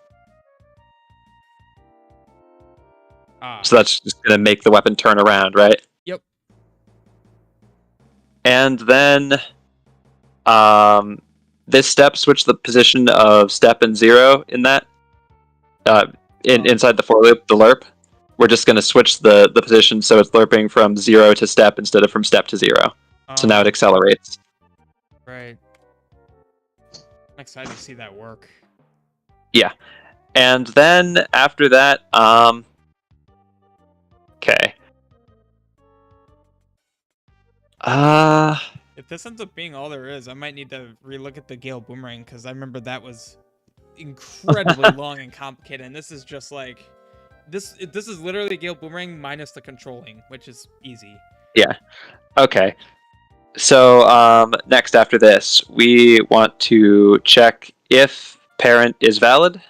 So that's just going to make the weapon turn around, right? Yep. And then this step, switch the position of step and 0 in that. Inside the for loop, the lerp. We're just going to switch the position so it's lerping from 0 to step instead of from step to 0. So now it accelerates. Right. I'm excited to see that work. Yeah. And then after that, okay. If this ends up being all there is, I might need to relook at the Gale Boomerang, because I remember that was incredibly long and complicated, and this is just like this is literally Gale Boomerang minus the controlling, which is easy. Yeah. Okay. So next after this, we want to check if parent is valid.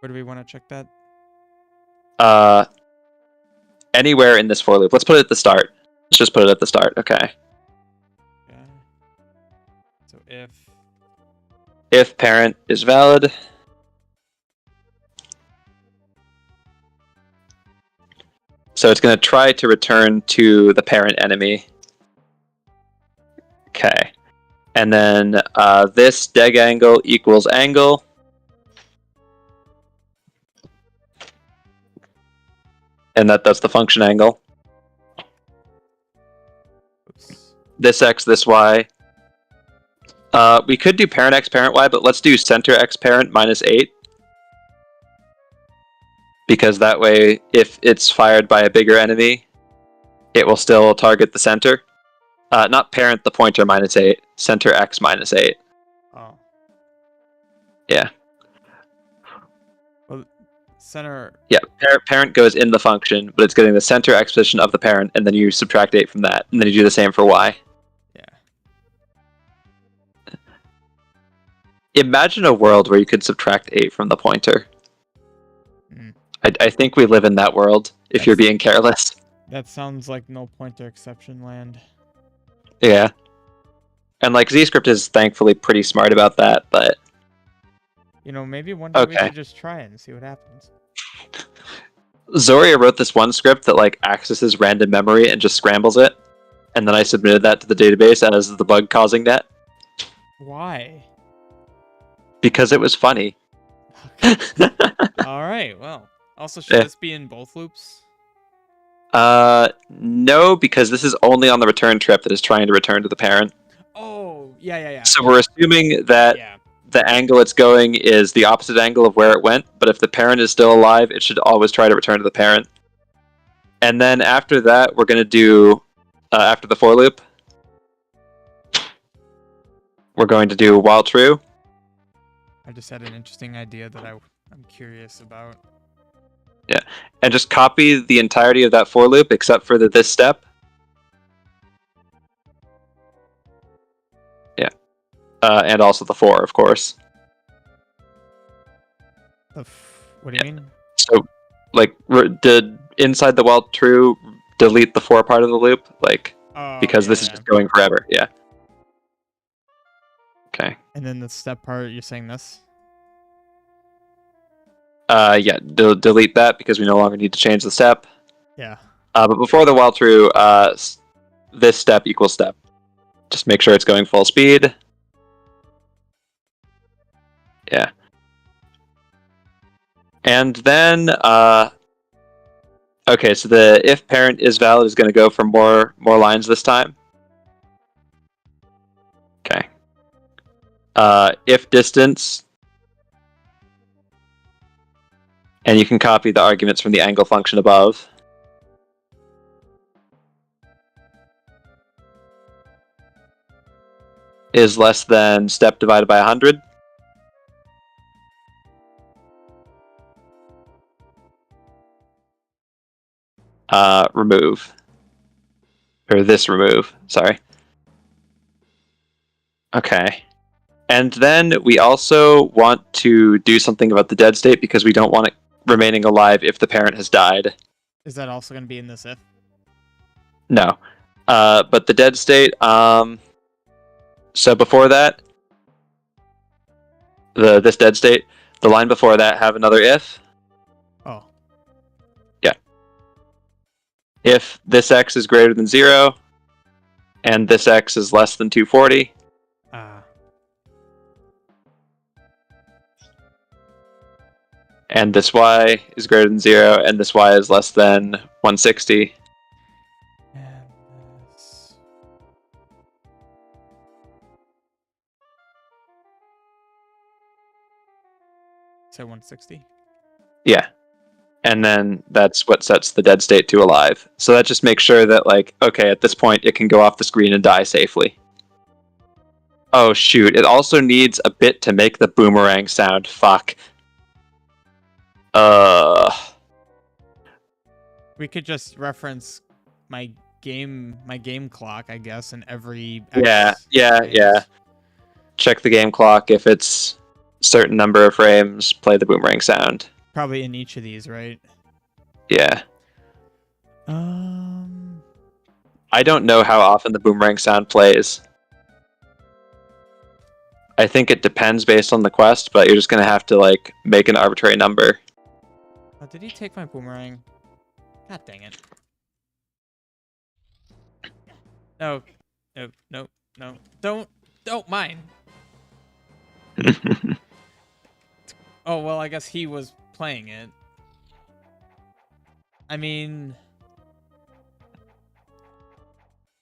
Where do we want to check that? Anywhere in this for loop. Let's put it at the start. Let's just put it at the start. Okay. Yeah. So if parent is valid, so it's going to try to return to the parent enemy. Okay. And then this deg angle equals angle. And that's the function angle. oops. This x, this y. We could do parent x, parent y, but let's do center x parent minus 8. Because that way, if it's fired by a bigger enemy, it will still target the center. Not parent the pointer minus 8, center x minus 8. Oh. Yeah. Well, center. Yeah, parent goes in the function, but it's getting the center x position of the parent, and then you subtract 8 from that, and then you do the same for y. Yeah. Imagine a world where you could subtract 8 from the pointer. Mm. I think we live in that world, if you're being careless. That sounds like no pointer exception land. Yeah. And like ZScript is thankfully pretty smart about that, but You know, maybe one day we should just try it and see what happens. Zoria wrote this one script that like accesses random memory and just scrambles it, and then I submitted that to the database as the bug causing that. Why? Because it was funny. All right. Well, also, should this be in both loops? No, because this is only on the return trip that is trying to return to the parent. Oh, yeah. So we're assuming that the angle it's going is the opposite angle of where it went, but if the parent is still alive, it should always try to return to the parent. And then after that, we're going to do, after the for loop, we're going to do while true. I just had an interesting idea that I'm curious about. Yeah, and just copy the entirety of that for loop except for this step. Yeah, and also the for, of course. What do you mean? So, like, did inside the while true delete the for part of the loop? Like, because this is just going forever. Yeah. Okay. And then the step part, you're saying this? Yeah, delete that because we no longer need to change the step. Yeah. But before the while true, this step equals step. Just make sure it's going full speed. Yeah. And then, okay, so the if parent is valid is going to go for more lines this time. Okay. If distance, and you can copy the arguments from the angle function above. Is less than step divided by 100. Remove. Or this remove, sorry. Okay. And then we also want to do something about the dead state because we don't want it remaining alive if the parent has died. Is that also going to be in this if? No. But the dead state, so before that, this dead state, the line before that have another if. Oh. Yeah. If this x is greater than 0, and this x is less than 240. And this y is greater than 0, and this y is less than 160. And this... So 160? Yeah. And then that's what sets the dead state to alive. So that just makes sure that, like, okay, at this point it can go off the screen and die safely. Oh shoot, it also needs a bit to make the boomerang sound. Fuck. We could just reference my game clock, I guess, in every Yeah, yeah, frames. yeah. Check the game clock. If it's a certain number of frames, play the boomerang sound. Probably in each of these, right? Yeah. I don't know how often the boomerang sound plays. I think it depends based on the quest, but you're just gonna have to, like, make an arbitrary number. Oh, did he take my boomerang? God dang it. No. No, no, no. Don't mind. Oh, well, I guess he was playing it. I mean...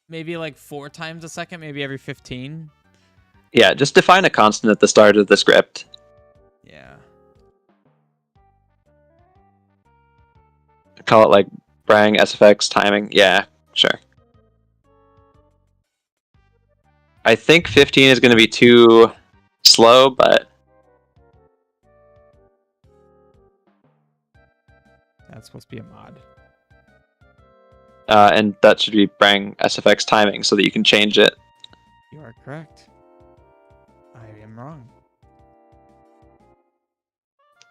Maybe like 4 times a second, maybe every 15. Yeah, just define a constant at the start of the script. Yeah. Call it like Brang, SFX, timing. Yeah, sure. I think 15 is going to be too slow, but... That's supposed to be a mod. And that should be Brang, SFX, timing, so that you can change it. You are correct. I am wrong.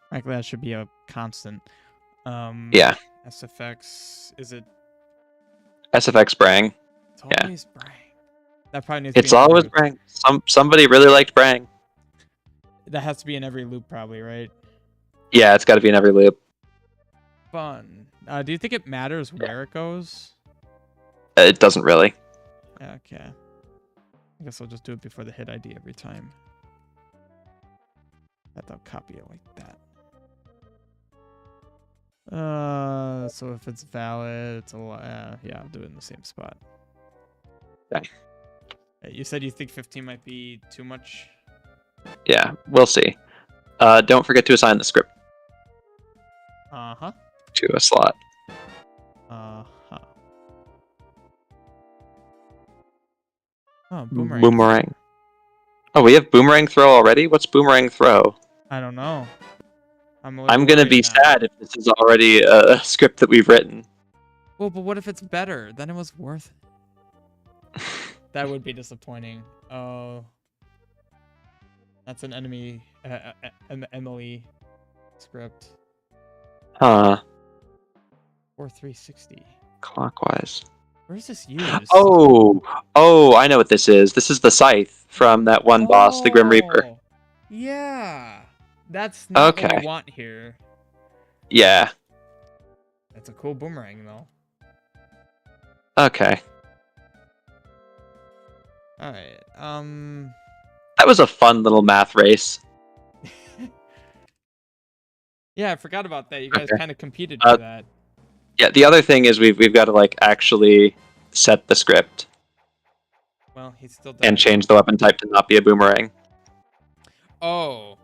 Frankly, that should be a constant. Yeah. SFX, is it? SFX Brang. It's always Brang. That probably needs to It's be in every always loop. Brang. Somebody really liked Brang. That has to be in every loop, probably, right? Yeah, it's got to be in every loop. Fun. Do you think it matters where it goes? It doesn't really. Okay. I guess I'll just do it before the hit ID every time. I'll copy it like that. So if it's valid, it's a yeah, I'll do it in the same spot. Okay. You said you think 15 might be too much? Yeah, we'll see. Don't forget to assign the script Uh-huh. to a slot. Uh-huh. Oh, boomerang. Boomerang. Oh, we have boomerang throw already? What's boomerang throw? I don't know. I'm gonna be sad if this is already a script that we've written. Well, but what if it's better? Then it was worth it. That would be disappointing. Oh. That's an enemy, Emily script. Huh. Or 360. Clockwise. Where is this used? Oh, I know what this is. This is the scythe from that one boss, the Grim Reaper. Yeah. That's not what Okay. we want here. Yeah. That's a cool boomerang, though. Okay. Alright, That was a fun little math race. Yeah, I forgot about that. You guys Okay. kind of competed for that. Yeah, the other thing is we've got to, like, actually set the script Well, he's still dead. and change the weapon type to not be a boomerang. Oh.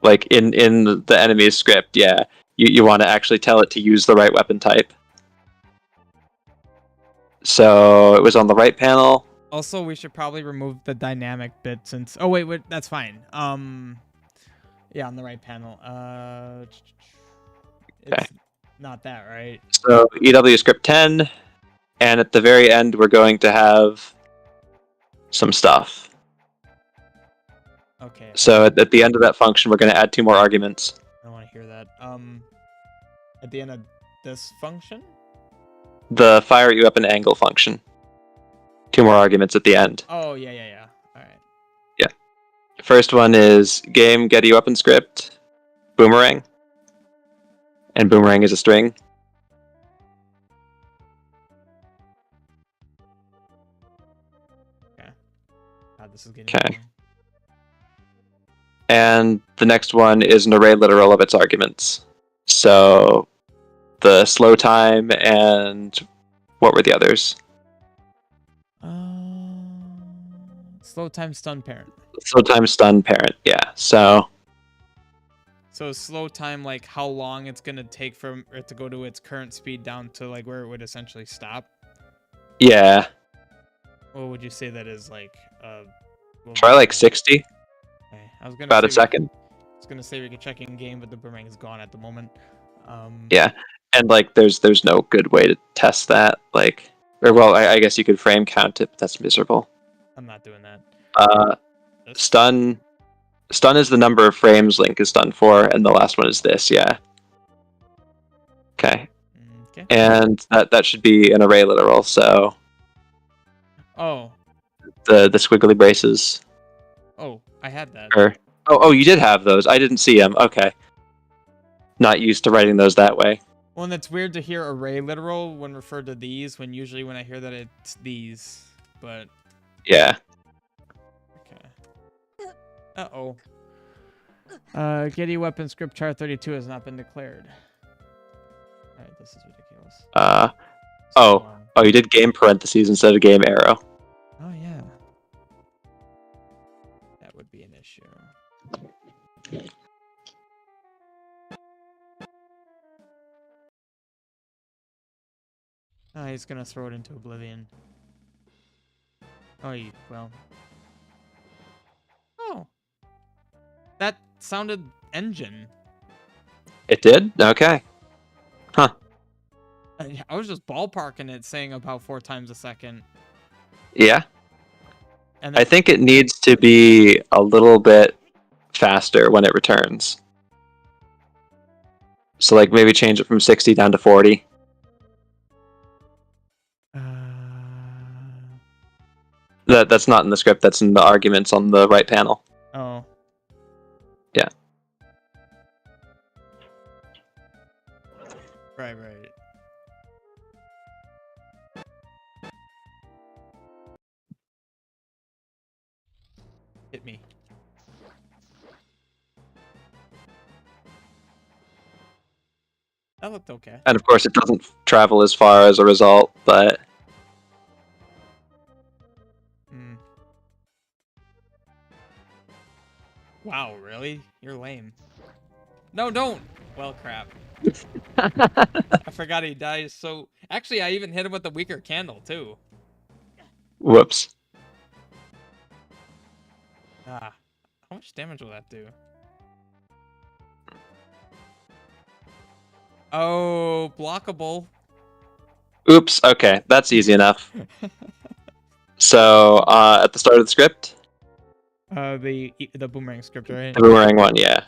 Like, in the enemy's script, yeah. You want to actually tell it to use the right weapon type. So, it was on the right panel. Also, we should probably remove the dynamic bit since... Oh, wait, that's fine. Yeah, on the right panel. It's not that, right? So, EW script 10, and at the very end, we're going to have some stuff. Okay. So at the end of that function, we're going to add 2 more arguments. I don't want to hear that. At the end of this function? The fire at you up an angle function. 2 more arguments at the end. Oh, yeah. All right. Yeah. First one is game get you up in script, boomerang. And boomerang is a string. Okay. God, this is getting Okay. long. And the next one is an array literal of its arguments. So the slow time and what were the others? Slow time stun parent. Slow time stun parent, yeah. So slow time, like how long it's gonna take for it to go to its current speed down to like where it would essentially stop. yeah. What would you say that is like? Try like 60. Okay. I was gonna About say a second. I was gonna say we could check in game, but the boomerang is gone at the moment. Yeah. And like there's no good way to test that. Like, or well, I guess you could frame count it, but that's miserable. I'm not doing that. Stun is the number of frames Link is stunned for, and the last one is this, yeah. Okay. Okay. And that should be an array literal, so Oh. the squiggly braces. Oh, I had that. Oh, you did have those. I didn't see them. Okay. Not used to writing those that way. Well, and it's weird to hear array literal when referred to these, when usually when I hear that it's these, but Yeah. okay. Uh-oh. Getty weapon script char 32 has not been declared. Alright, this is ridiculous. Oh, you did game parentheses instead of game arrow. Oh, yeah. That would be an issue. Oh, he's gonna throw it into oblivion. Oh, well. Oh. That sounded engine. It did? Okay. Huh. I was just ballparking it, saying about 4 times a second. Yeah. And I think it needs to be a little bit faster when it returns. So like maybe change it from 60 down to 40. That's not in the script, that's in the arguments on the right panel. Oh. Yeah. Right. Hit me. That looked okay. And of course it doesn't travel as far as a result, but Wow, really? You're lame. No, don't! Well, crap. I forgot he dies, so... Actually, I even hit him with the weaker candle, too. whoops. Ah. How much damage will that do? Oh, blockable. Oops, okay, that's easy enough. So, at the start of the script? The boomerang script, right? The boomerang one, yeah.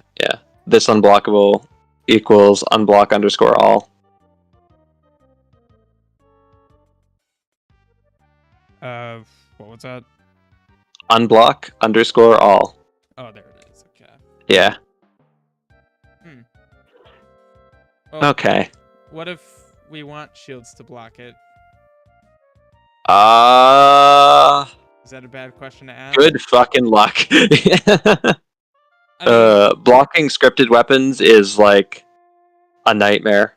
This unblockable equals unblock underscore all. What was that? Unblock underscore all. Oh, there it is. Okay. Yeah. Well, okay. What if we want shields to block it? Is that a bad question to ask? Good fucking luck. Blocking scripted weapons is like a nightmare.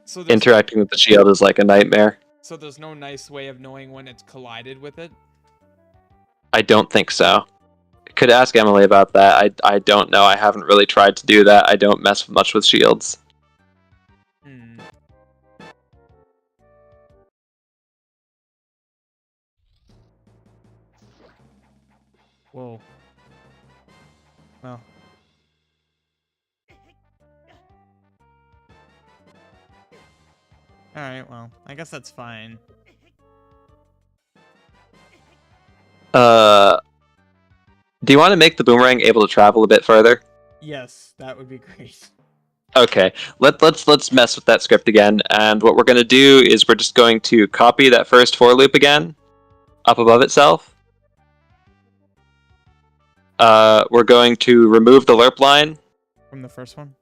So interacting with the shield is like a nightmare. So there's no nice way of knowing when it's collided with it? I don't think so. Could ask Emily about that. I don't know. I haven't really tried to do that. I don't mess much with shields. Whoa. Well. Alright, well, I guess that's fine. Do you want to make the boomerang able to travel a bit further? Yes, that would be great. Okay, let's mess with that script again, and what we're going to do is we're just going to copy that first for loop again, up above itself. We're going to remove the lerp line. From the first one?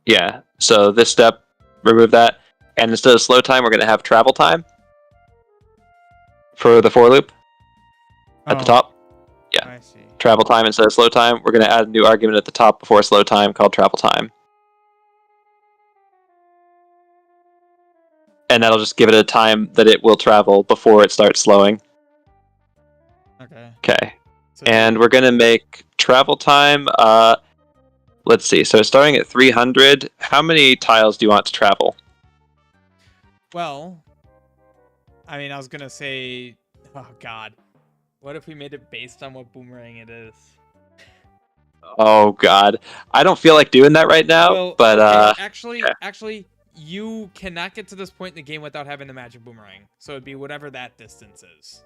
Yeah, so this step, remove that, and instead of slow time, we're going to have travel time for the for loop at the top. Yeah. I see. Travel time instead of slow time. We're going to add a new argument at the top before slow time called travel time. And that'll just give it a time that it will travel before it starts slowing. Okay. Okay. So And we're going to make travel time, let's see, so starting at 300, how many tiles do you want to travel? well, I mean, I was gonna say, oh god, what if we made it based on what boomerang it is? Oh god. I don't feel like doing that right now, Well, but okay, actually, yeah. actually, you cannot get to this point in the game without having the magic boomerang. So it'd be whatever that distance is.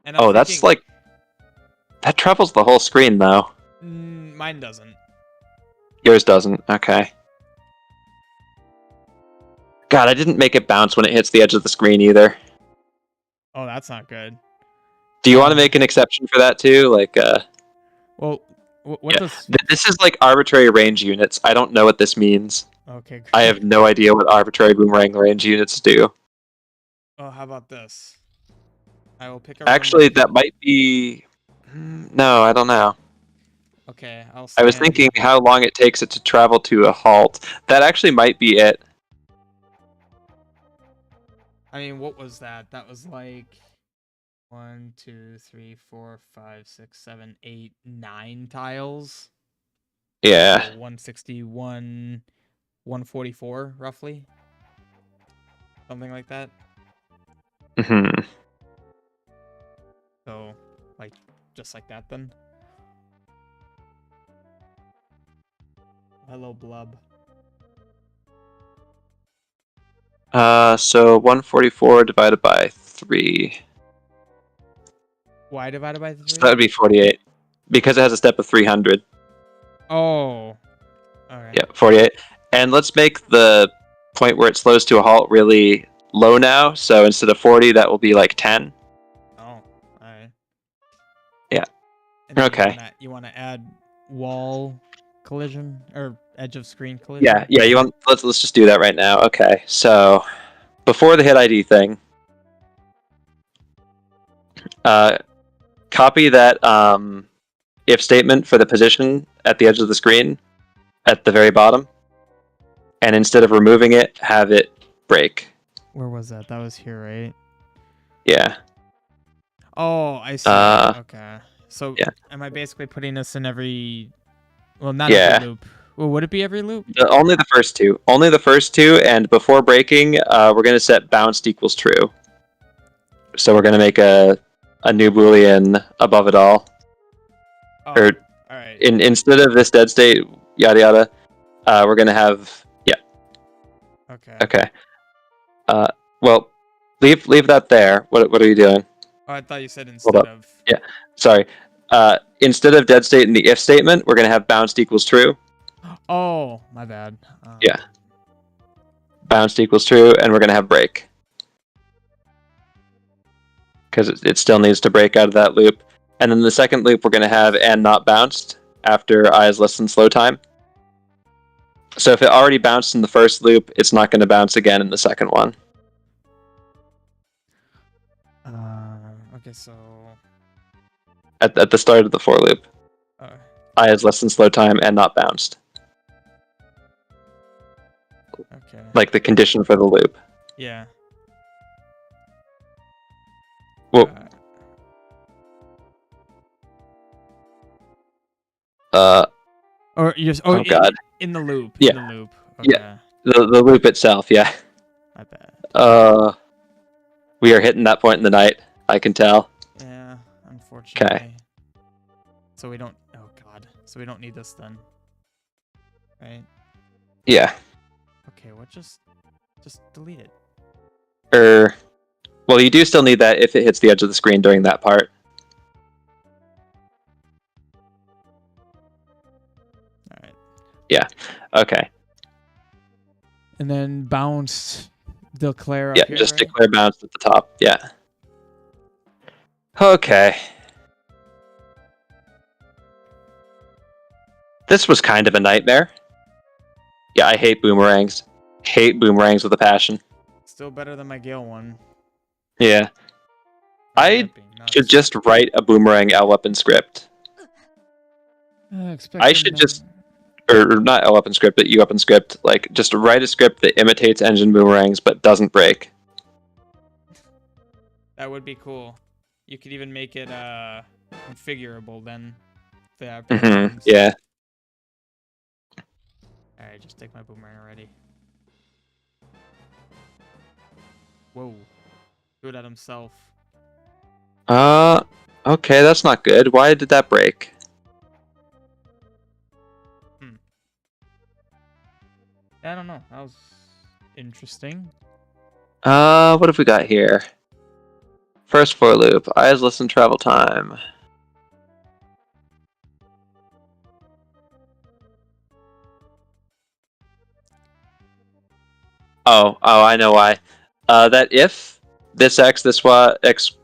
And I'm that's thinking, like, that travels the whole screen though. mine doesn't. Yours doesn't. Okay. God, I didn't make it bounce when it hits the edge of the screen either. Oh, that's not good. Do you want to make an exception for that too? Like, Well, what yeah. does? This is like arbitrary range units. I don't know what this means. Okay, great. I have no idea what arbitrary boomerang range units do. Oh, how about this? I will pick a Actually, random... that might be. No, I don't know. Okay, I'll I was stand... thinking how long it takes it to travel to a halt. That actually might be it. I mean, what was that? That was like 1, 2, 3, 4, 5, 6, 7, 8, 9 tiles. Yeah. So 161, 144, roughly. Something like that. Hmm. So, like, just like that then. Hello, Blub. So 144 divided by 3. Y divided by So 3? that would be 48. Because it has a step of 300. Oh. Alright. Yeah, 48. And let's make the point where it slows to a halt really low now. So instead of 40, that will be like 10. Oh, alright. Yeah. And then Okay. you wanna add wall collision or edge of screen collision? Yeah. You want? Let's just do that right now. Okay. So before the hit ID thing, copy that if statement for the position at the edge of the screen at the very bottom, and instead of removing it, have it break. Where was that? That was here, right? Yeah. Oh, I see. Okay. So yeah. am I basically putting this in every... Well, not Yeah. every loop. Well, would it be every loop? Only the first two. Only the first two, and before breaking, we're going to set bounced equals true. So we're going to make a new boolean above it all. Oh, Or all right. instead of this dead state, yada yada, we're going to have... Yeah. Okay. Okay. Well, leave that there. What are you doing? Oh, I thought you said instead of... Yeah. Sorry. Instead of dead state in the if statement, we're going to have bounced equals true. Oh, my bad. Yeah. Bounced equals true, and we're going to have break. Because it still needs to break out of that loop. And then the second loop, we're going to have and not bounced after I is less than slow time. So if it already bounced in the first loop, it's not going to bounce again in the second one. Okay, so... At the start of the for loop. I is less than slow time and not bounced. Okay. Like the condition for the loop. Yeah. Well, or you just... Oh, God. In the loop. Yeah. In the loop. Okay. Yeah. The loop itself, yeah. My bad. We are hitting that point in the night. I can tell. Yeah, unfortunately. Okay. So we don't... Oh, God. So we don't need this then. Right? Yeah. Okay, what just delete it. Well, you do still need that if it hits the edge of the screen during that part. Yeah. Okay. And then bounce, declare up Yeah, here, just right? declare bounce at the top. Yeah. Okay. This was kind of a nightmare. Yeah, I hate boomerangs. Hate boomerangs with a passion. Still better than my Gale one. Yeah. Remember I that being should nuts. just write a boomerang L weapon script. Expect I them should to... just, or not L weapon script, but U weapon script. Like, just write a script that imitates engine boomerangs but doesn't break. That would be cool. You could even make it configurable then. If they have Hmm. preference. Yeah. Alright, just take my boomerang already. Whoa. Do it at himself. Okay, that's not good. Why did that break? I don't know. That was interesting. What have we got here? First for loop. Eyes, listen, travel time. Oh, I know why. That if this X, this Y, X,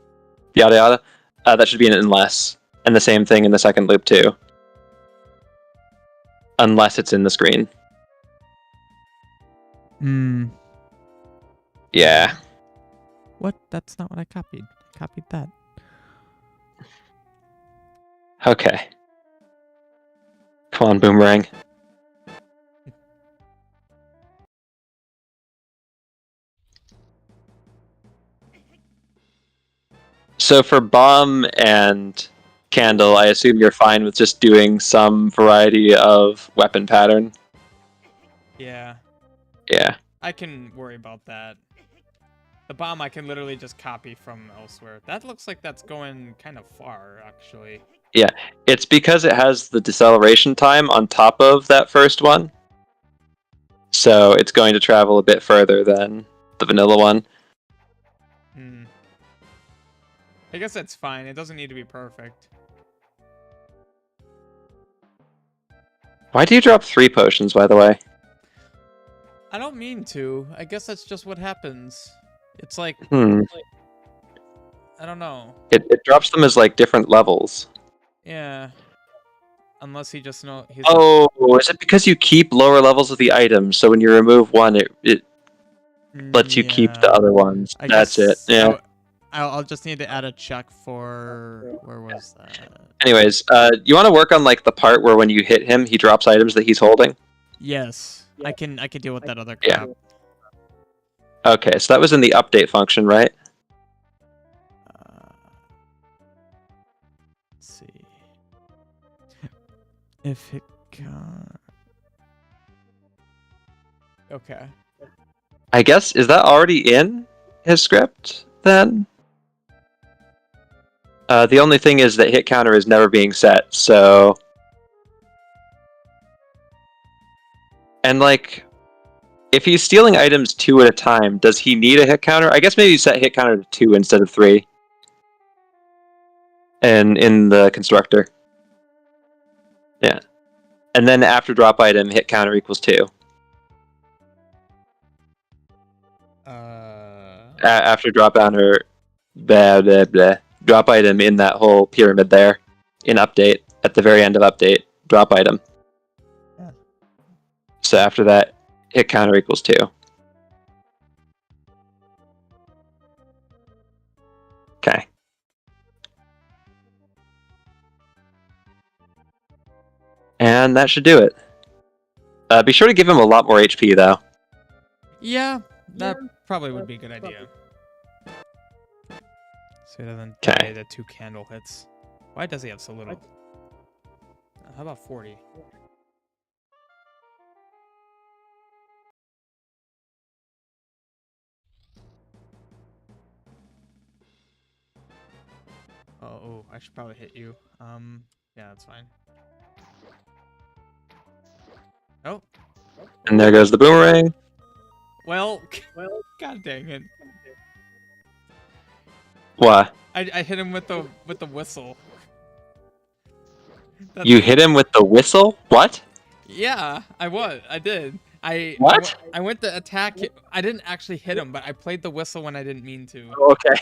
yada yada, that should be an unless. And the same thing in the second loop too. Unless it's in the screen. Hmm. Yeah. What? That's not what I copied. I copied that. Okay. Come on, boomerang. So for bomb and candle, I assume you're fine with just doing some variety of weapon pattern. Yeah. Yeah. I can worry about that. The bomb I can literally just copy from elsewhere. That looks like that's going kind of far, actually. Yeah. It's because it has the deceleration time on top of that first one. So it's going to travel a bit further than the vanilla one. Hmm. I guess that's fine. It doesn't need to be perfect. Why do you drop 3 potions, by the way? I don't mean to. I guess that's just what happens. It's like, Hmm. I don't know. It drops them as like different levels. Yeah. Unless he just know he's Oh, is it because you keep lower levels of the items, so when you remove one, it lets you keep the yeah. other ones? I That's it. guess Yeah. I'll just need to add a check for where was that? Anyways, you want to work on like the part where when you hit him, he drops items that he's holding. Yes. I can deal with that other Yeah. crap. Okay, so that was in the update function, right? Let's see. If it can... Okay. I guess, is that already in his script then? The only thing is that hit counter is never being set, so... And like, if he's stealing items 2 at a time, does he need a hit counter? I guess maybe you set hit counter to 2 instead of 3. And in the constructor. Yeah. And then after drop item, hit counter equals 2. After drop counter, blah, blah, blah. Drop item in that whole pyramid there. In update, at the very end of update, drop item. Yeah. So after that, hit counter equals 2. Okay. And that should do it. Be sure to give him a lot more HP, though. Yeah, that probably would be a good idea. So he doesn't Okay. die to 2 candle hits. Why does he have so little? How about 40? Oh, I should probably hit you. Yeah, that's fine. Oh. And there goes the boomerang. Well, god dang it. What? I hit him with the whistle. You hit him with the whistle? What? Yeah, I did. What? I went to attack. I didn't actually hit him, but I played the whistle when I didn't mean to. Okay.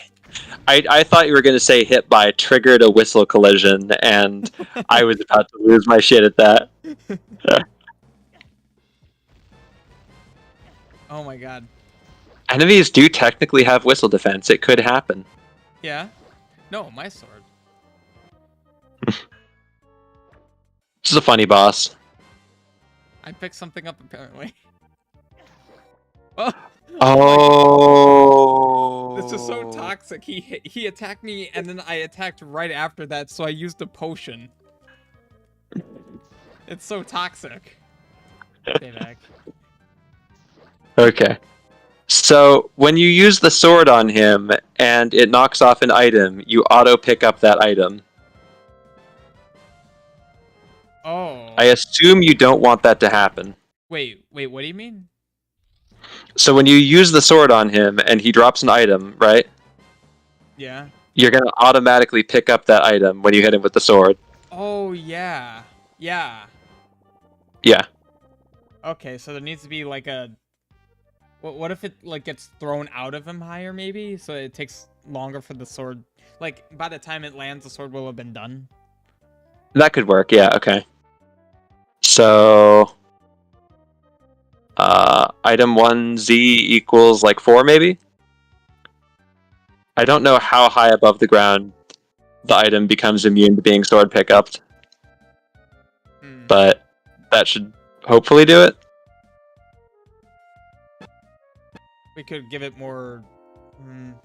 I thought you were going to say hit by triggered a whistle collision, and I was about to lose my shit at that. Oh my god. Enemies do technically have whistle defense. It could happen. Yeah. No, my sword. This is a funny boss. I picked something up apparently. Oh, Oh. this is so toxic. He attacked me and then I attacked right after that, so I used a potion. It's so toxic. Stay back. Okay. So when you use the sword on him and it knocks off an item, you auto pick up that item. Oh. I assume you don't want that to happen. Wait, what do you mean? So when you use the sword on him and he drops an item, right? Yeah. You're gonna automatically pick up that item when you hit him with the sword. Oh, yeah. Yeah. Yeah. Okay, so there needs to be like a... What if it like gets thrown out of him higher, maybe? So it takes longer for the sword... Like, by the time it lands, the sword will have been done. That could work, yeah, okay. So... item 1Z equals like 4, maybe? I don't know how high above the ground the item becomes immune to being sword pickupped, but that should hopefully do it. We could give it more...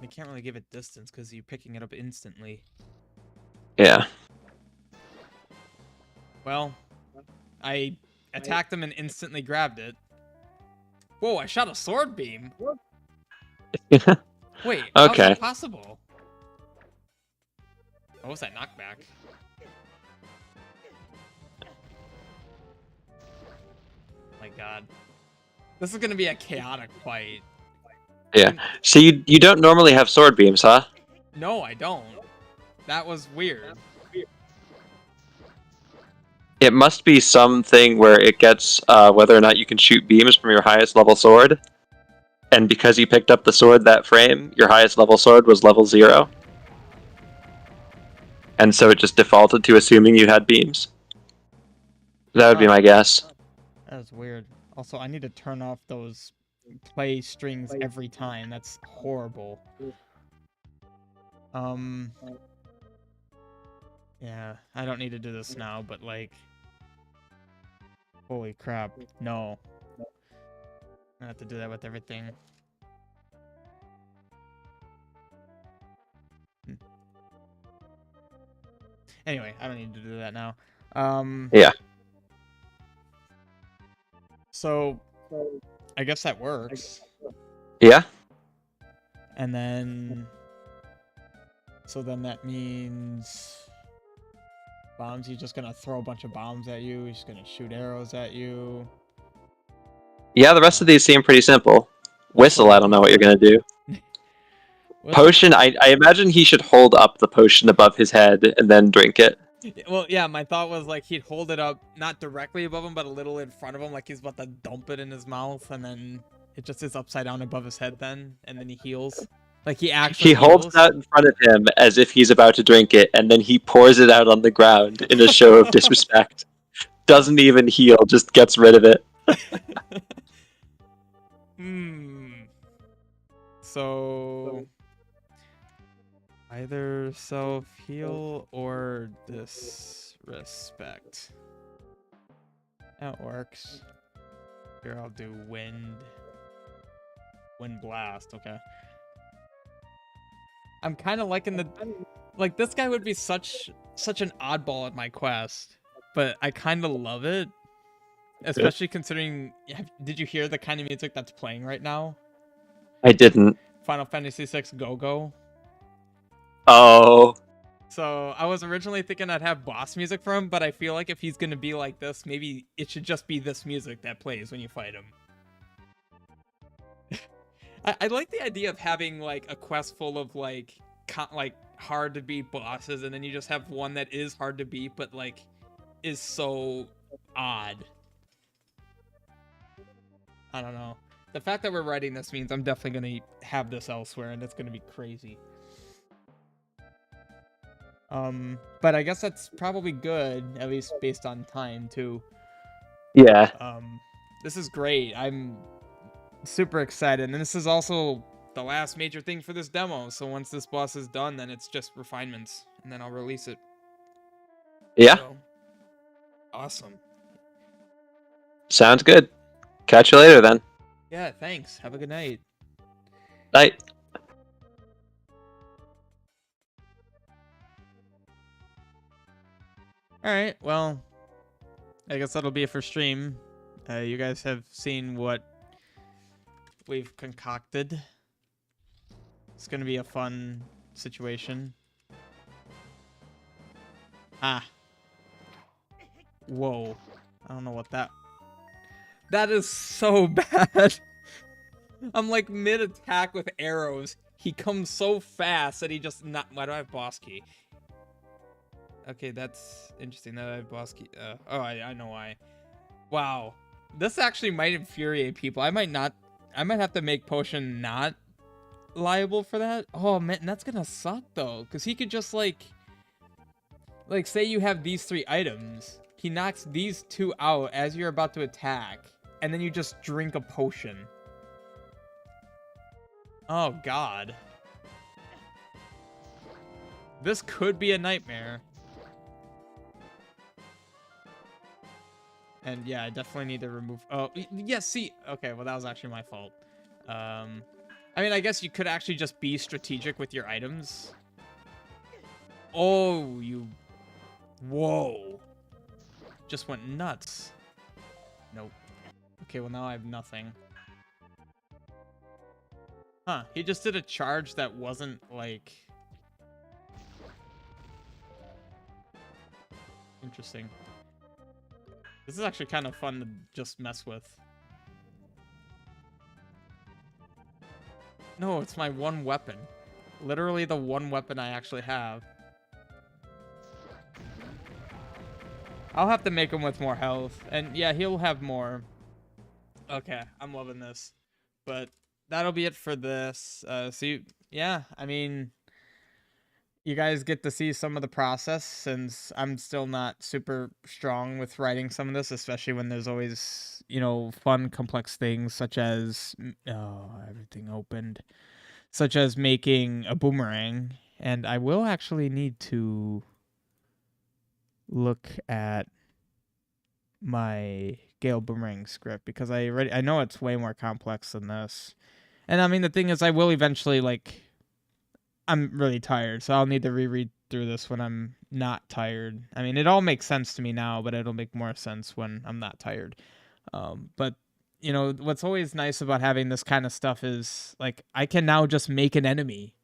we can't really give it distance because you're picking it up instantly. Yeah. Well, I attacked him and instantly grabbed it. Whoa, I shot a sword beam. Wait, how's Okay. that possible? What was that knockback? My god. This is gonna be a chaotic fight. Yeah. So you don't normally have sword beams, huh? No, I don't. That was weird. It must be something where it gets whether or not you can shoot beams from your highest level sword. And because you picked up the sword that frame, your highest level sword was level 0. And so it just defaulted to assuming you had beams. That would be my guess. That was weird. Also, I need to turn off those play strings every time. That's horrible. Yeah, I don't need to do this now, but like... Holy crap. No. I have to do that with everything. Anyway, I don't need to do that now. Yeah. So, I guess that works. Yeah? And then... So then that means... Bombs, he's just gonna throw a bunch of bombs at you. He's gonna shoot arrows at you. Yeah, the rest of these seem pretty simple. Whistle, I don't know what you're going to do. Potion, I imagine he should hold up the potion above his head and then drink it. Well, yeah, my thought was like he'd hold it up, not directly above him, but a little in front of him, like he's about to dump it in his mouth, and then it just is upside down above his head then, and then he heals. Like he actually holds heals. it out in front of him as if he's about to drink it, and then he pours it out on the ground in a show of disrespect. Doesn't even heal, just gets rid of it. So... Either self-heal or disrespect. That works. Here, I'll do wind. Wind blast, okay. I'm kind of liking the... Like, this guy would be such an oddball at my quest. But I kind of love it. Especially considering... Did you hear the kind of music that's playing right now? I didn't. Final Fantasy VI Go-Go. Oh. So I was originally thinking I'd have boss music for him, but I feel like if he's gonna be like this, maybe it should just be this music that plays when you fight him. I like the idea of having like a quest full of like hard to beat bosses, and then you just have one that is hard to beat, but like is so odd. I don't know. The fact that we're writing this means I'm definitely going to have this elsewhere, and it's going to be crazy. But I guess that's probably good, at least based on time, too. Yeah. This is great. I'm super excited, and this is also the last major thing for this demo. So once this boss is done, then it's just refinements, and then I'll release it. Yeah. So, awesome. Sounds good. Catch you later then. Yeah, thanks. Have a good night. Night. Alright, well, I guess that'll be it for stream. You guys have seen what we've concocted. It's gonna be a fun situation. Ah. Whoa. I don't know what that... That is so bad. I'm like mid-attack with arrows. He comes so fast that he just not... Why do I have boss key? Okay, that's interesting that I have boss key. Oh, I know why. Wow. This actually might infuriate people. I might have to make potion not liable for that. Oh man, that's gonna suck though. Because he could just like say you have these 3 items. He knocks these 2 out as you're about to attack. And then you just drink a potion. Oh god. This could be a nightmare. And yeah, I definitely need to remove... Oh, yeah, see... Okay, well, that was actually my fault. I mean, I guess you could actually just be strategic with your items. Oh, you... Whoa. Just went nuts. Nope. Okay, well, now I have nothing. Huh, he just did a charge that wasn't, like... Interesting. This is actually kind of fun to just mess with. No, it's my one weapon. Literally the one weapon I actually have. I'll have to make him with more health. And yeah, he'll have more. Okay, I'm loving this. But that'll be it for this. Yeah, I mean... You guys get to see some of the process, since I'm still not super strong with writing some of this, especially when there's always, you know, fun, complex things such as... Oh, everything opened. Such as making a boomerang. And I will actually need to look at my Gale Boomerang script, because I know it's way more complex than this. And I mean, the thing is, I will eventually, like... I'm really tired, so I'll need to reread through this when I'm not tired. I mean, it all makes sense to me now, but it'll make more sense when I'm not tired. But, you know, what's always nice about having this kind of stuff is, like, I can now just make an enemy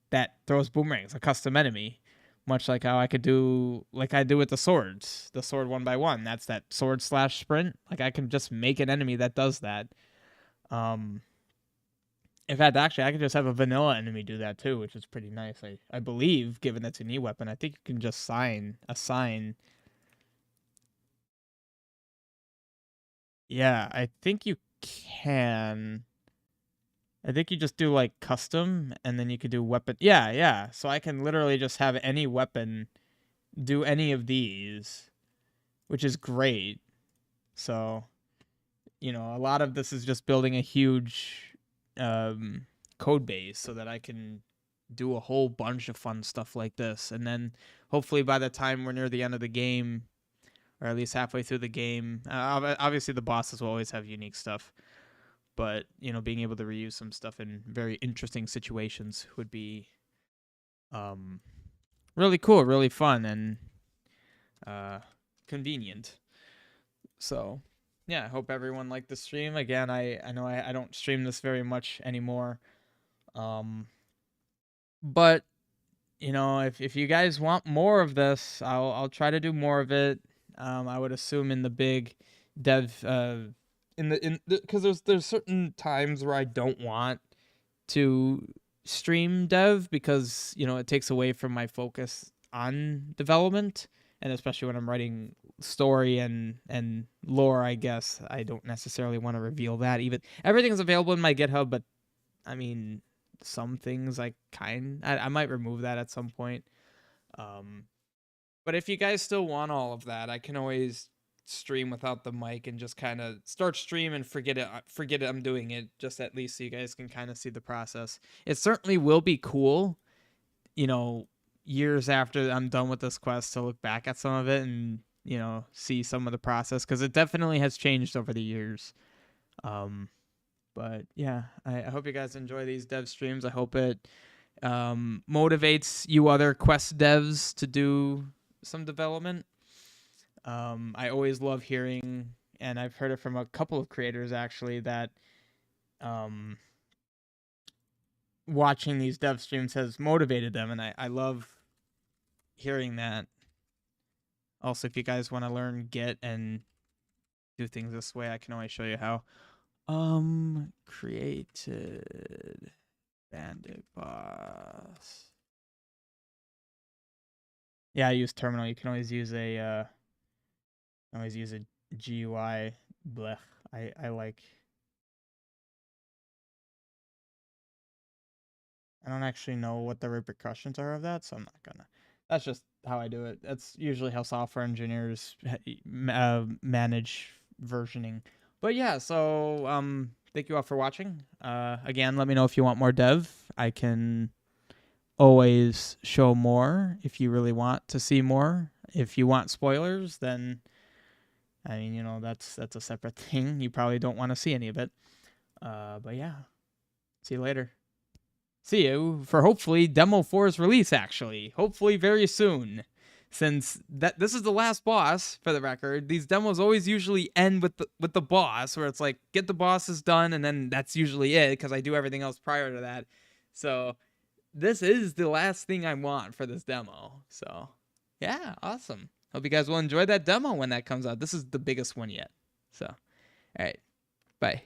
that throws boomerangs, a custom enemy. Much like how I could do, like I do with the swords. The sword 1x1, that's that sword/sprint. Like, I can just make an enemy that does that. In fact, actually, I could just have a vanilla enemy do that too, which is pretty nice. I believe, given it's a new weapon, I think you can just assign. Yeah, I think you can. I think you just do like custom, and then you could do weapon. Yeah. So I can literally just have any weapon do any of these, which is great. So, you know, a lot of this is just building a huge code base so that I can do a whole bunch of fun stuff like this. And then hopefully by the time we're near the end of the game, or at least halfway through the game, obviously the bosses will always have unique stuff, but, you know, being able to reuse some stuff in very interesting situations would be really cool, really fun, and convenient. So yeah, I hope everyone liked the stream. Again, I know I don't stream this very much anymore. But, you know, if you guys want more of this, I'll try to do more of it. I would assume in the big dev, because there's certain times where I don't want to stream dev, because, you know, it takes away from my focus on development, and especially when I'm writing story and lore, I guess. I don't necessarily want to reveal that. Even everything's available in my GitHub, but I mean, some things I might remove that at some point. But if you guys still want all of that, I can always stream without the mic and just kind of start stream and forget it I'm doing it, just at least so you guys can kind of see the process. It certainly will be cool, you know, years after I'm done with this quest to look back at some of it and, you know, see some of the process, because it definitely has changed over the years. But yeah, I hope you guys enjoy these dev streams. I hope it motivates you other quest devs to do some development. I always love hearing, and I've heard it from a couple of creators actually, that watching these dev streams has motivated them, and I love hearing that. Also, if you guys want to learn Git and do things this way, I can always show you how. Created bandit boss. Yeah, I use terminal. You can always use a GUI. Blech. I like. I don't actually know what the repercussions are of that, so I'm not gonna. That's just how I do it. That's usually how software engineers manage versioning. But yeah, so thank you all for watching. Again, let me know if you want more dev. I can always show more if you really want to see more. If you want spoilers, then I mean, you know, that's a separate thing. You probably don't want to see any of it. But yeah, see you later. See you for hopefully Demo 4's release, actually. Hopefully very soon. Since this is the last boss, for the record, these demos always usually end with the boss, where it's like, get the bosses done, and then that's usually it, because I do everything else prior to that. So this is the last thing I want for this demo. So yeah, awesome. Hope you guys will enjoy that demo when that comes out. This is the biggest one yet. So, all right, bye.